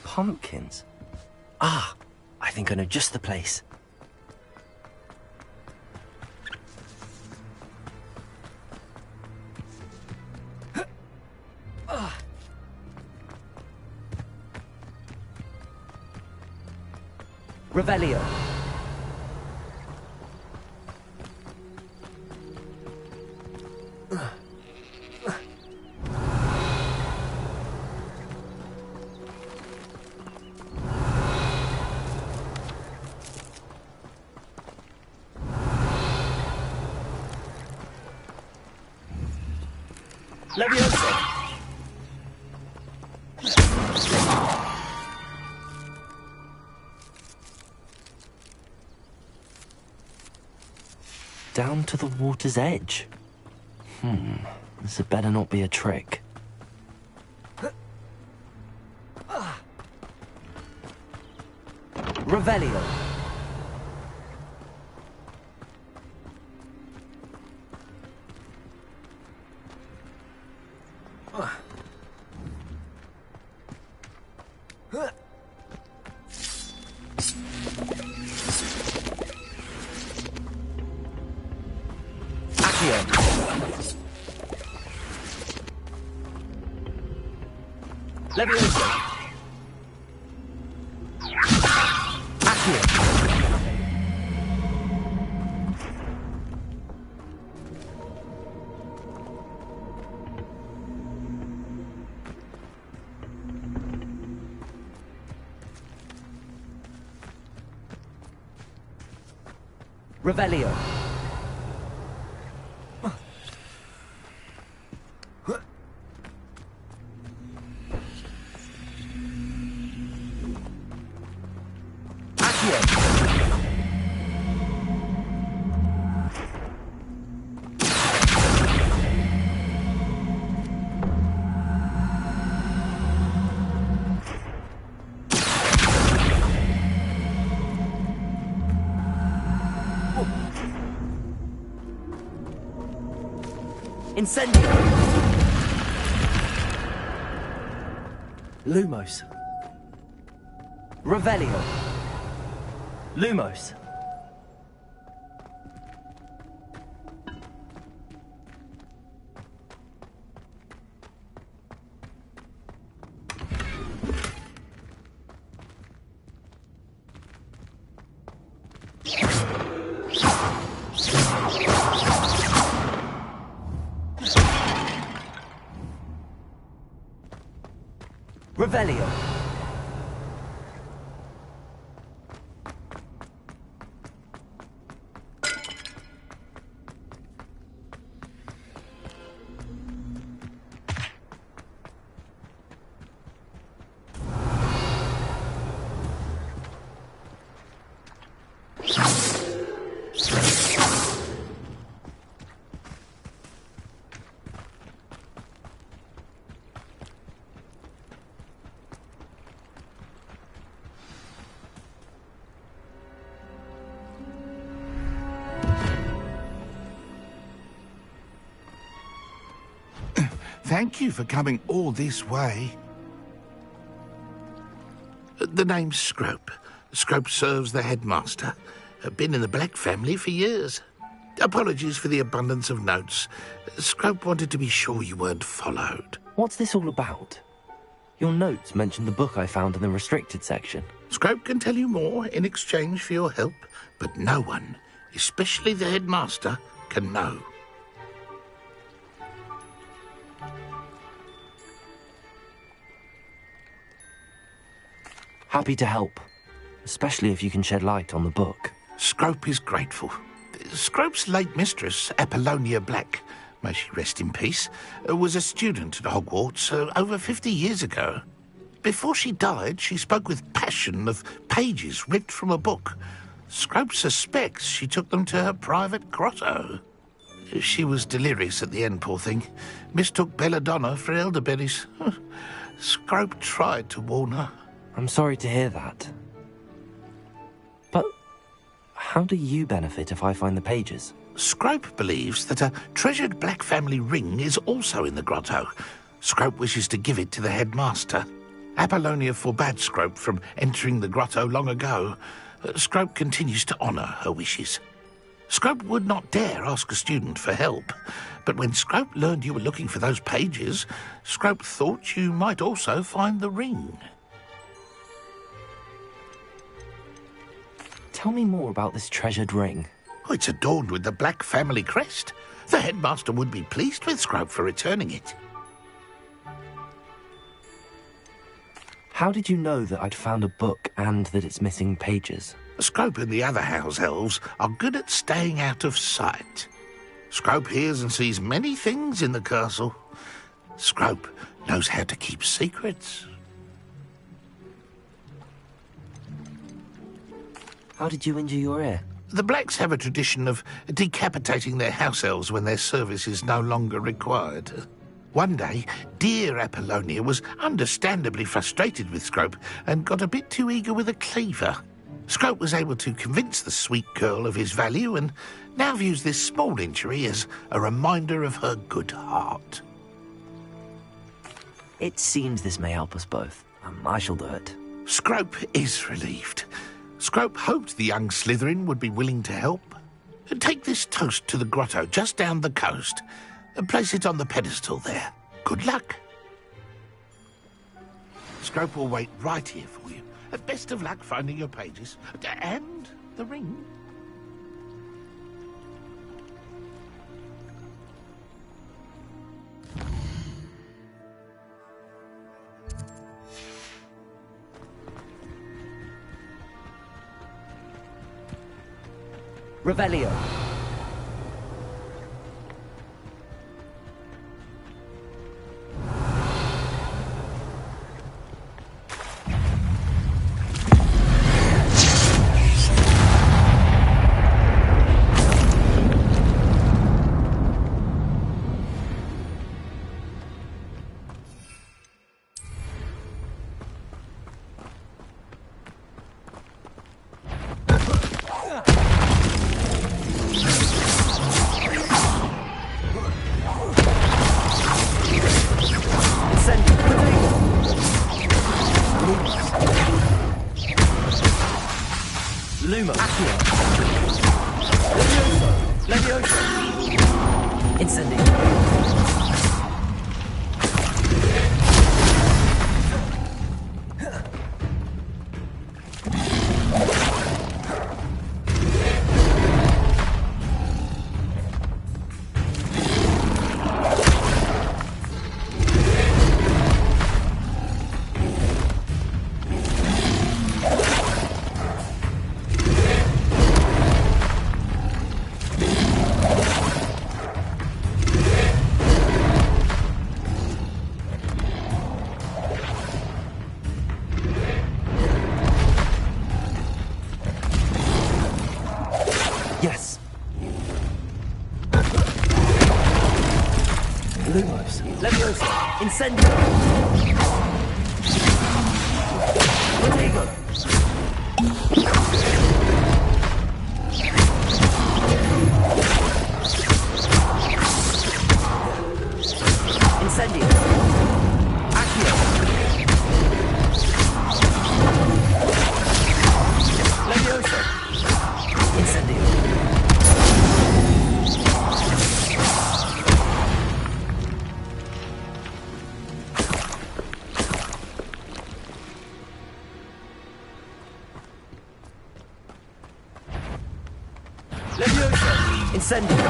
S1: Pumpkins? Ah, I think I know just the place. Revelio. Levioso.
S8: down to the water's edge. This had better not be a trick.
S1: Revelio. Levioso. Accio. Revelio. Incendio! Lumos. Revelio. Lumos. Revelio.
S4: Thank you for coming all this way. The name's Scrope. Scrope serves the headmaster. Been in the Black family for years. Apologies for the abundance of notes. Scrope wanted to be sure you weren't followed.
S8: What's this all about? Your notes mentioned the book I found in the restricted section.
S4: Scrope can tell you more in exchange for your help, but no one, especially the headmaster, can know.
S8: Happy to help, especially if you can shed light on the book.
S4: Scrope is grateful. Scrope's late mistress, Apollonia Black, may she rest in peace, was a student at Hogwarts over 50 years ago. Before she died, she spoke with passion of pages ripped from a book. Scrope suspects she took them to her private grotto. She was delirious at the end, poor thing. Mistook belladonna for elderberries. Scrope tried to warn her.
S8: I'm sorry to hear that. But how do you benefit if I find the pages?
S4: Scrope believes that a treasured Black family ring is also in the grotto. Scrope wishes to give it to the headmaster. Apollonia forbade Scrope from entering the grotto long ago. Scrope continues to honour her wishes. Scrope would not dare ask a student for help, but when Scrope learned you were looking for those pages, Scrope thought you might also find the ring.
S8: Tell me more about this treasured ring.
S4: Oh, it's adorned with the Black family crest. The headmaster would be pleased with Scrope for returning it.
S8: How did you know that I'd found a book and that it's missing pages?
S4: Scrope and the other house elves are good at staying out of sight. Scrope hears and sees many things in the castle. Scrope knows how to keep secrets.
S8: How did you injure your ear?
S4: The Blacks have a tradition of decapitating their house elves when their service is no longer required. One day, dear Apollonia was understandably frustrated with Scrope and got a bit too eager with a cleaver. Scrope was able to convince the sweet girl of his value and now views this small injury as a reminder of her good heart.
S1: It seems this may help us both. I shall do it.
S4: Scrope is relieved. Scrope hoped the young Slytherin would be willing to help. Take this toast to the grotto just down the coast and place it on the pedestal there. Good luck. Scrope will wait right here for you. Best of luck finding your pages. And the ring.
S1: Revelio.
S11: Incendio! Protego! Incendio! Accio! Levioso! Incendio! Incendio!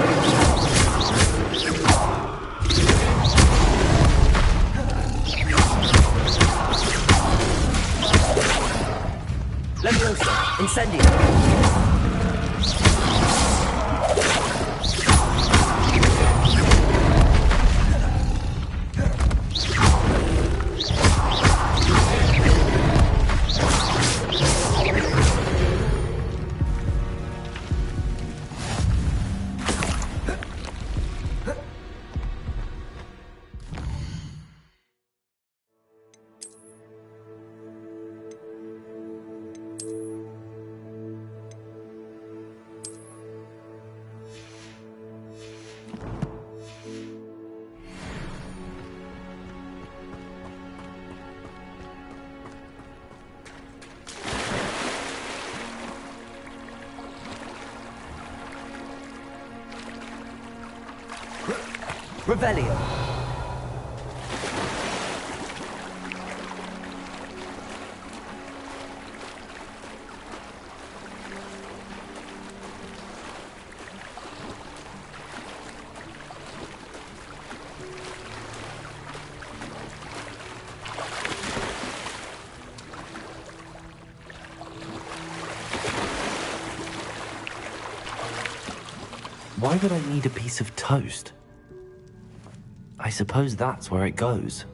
S11: Levioso! Incendio! Revelio.
S8: Why would I need a piece of toast? I suppose that's where it goes.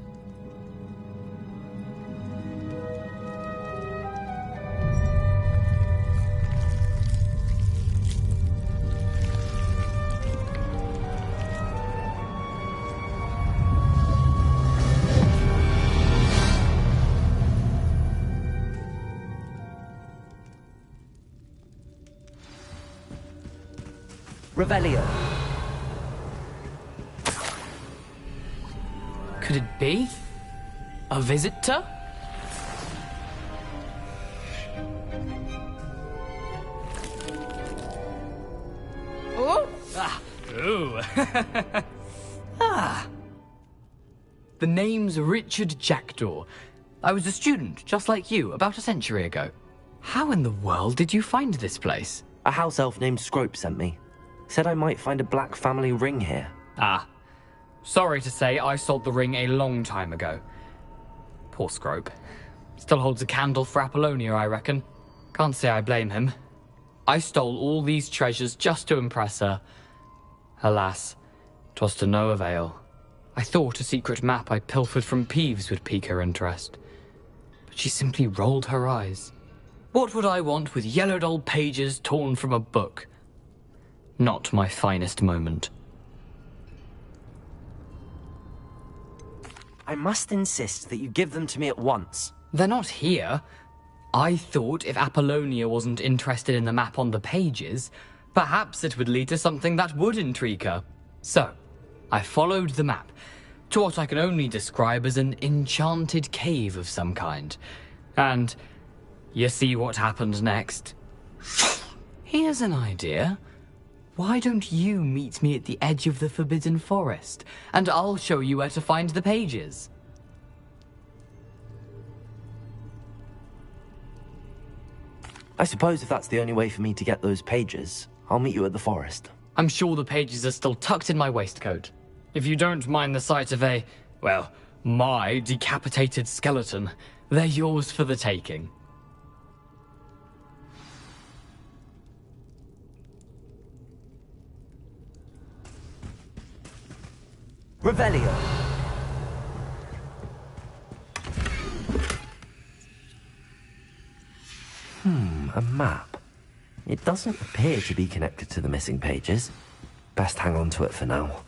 S11: Revelio.
S13: Could it be? A visitor?
S21: Oh!
S13: Ooh. The name's Richard Jackdaw. I was a student, just like you, about a century ago. How in the world did you find this place?
S1: A house elf named Scrope sent me. Said I might find a black family ring here.
S13: Ah. Sorry to say, I sold the ring a long time ago. Poor Scrope. Still holds a candle for Apollonia, I reckon. Can't say I blame him. I stole all these treasures just to impress her. Alas, 'twas to no avail. I thought a secret map I pilfered from Peeves would pique her interest. But she simply rolled her eyes. What would I want with yellowed old pages torn from a book? Not my finest moment.
S1: I must insist that you give them to me at once.
S13: They're not here. I thought if Apollonia wasn't interested in the map on the pages, perhaps it would lead to something that would intrigue her. So, I followed the map to what I can only describe as an enchanted cave of some kind. And you see what happened next? Here's an idea. Why don't you meet me at the edge of the Forbidden Forest, and I'll show you where to find the pages?
S1: I suppose if that's the only way for me to get those pages, I'll meet you at the forest.
S13: I'm sure the pages are still tucked in my waistcoat. If you don't mind the sight of a, well, my decapitated skeleton, they're yours for the taking.
S11: Revelio.
S1: A map. It doesn't appear to be connected to the missing pages. Best hang on to it for now.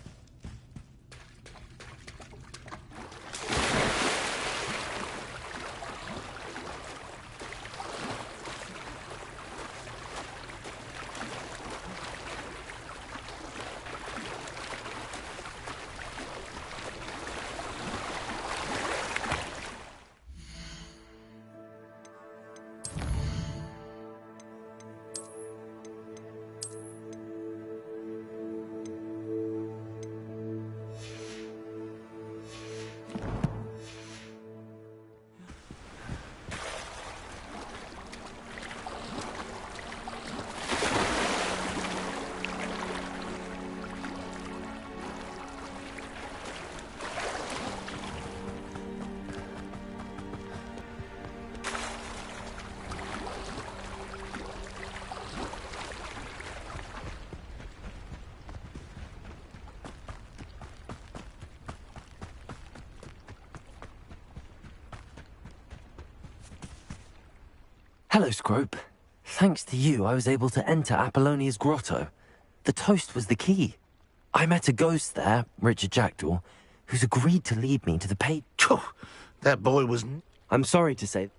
S1: Hello, Scrope. Thanks to you, I was able to enter Apollonia's grotto. The toast was the key. I met a ghost there, Richard Jackdaw, who's agreed to lead me to the page.
S4: That boy was...
S1: I'm sorry to say...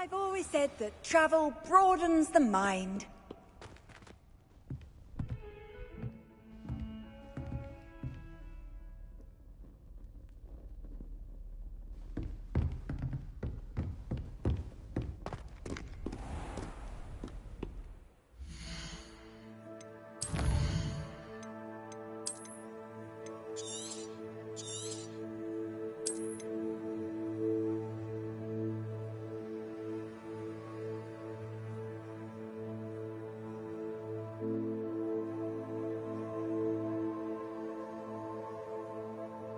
S16: I've always said that travel broadens the mind.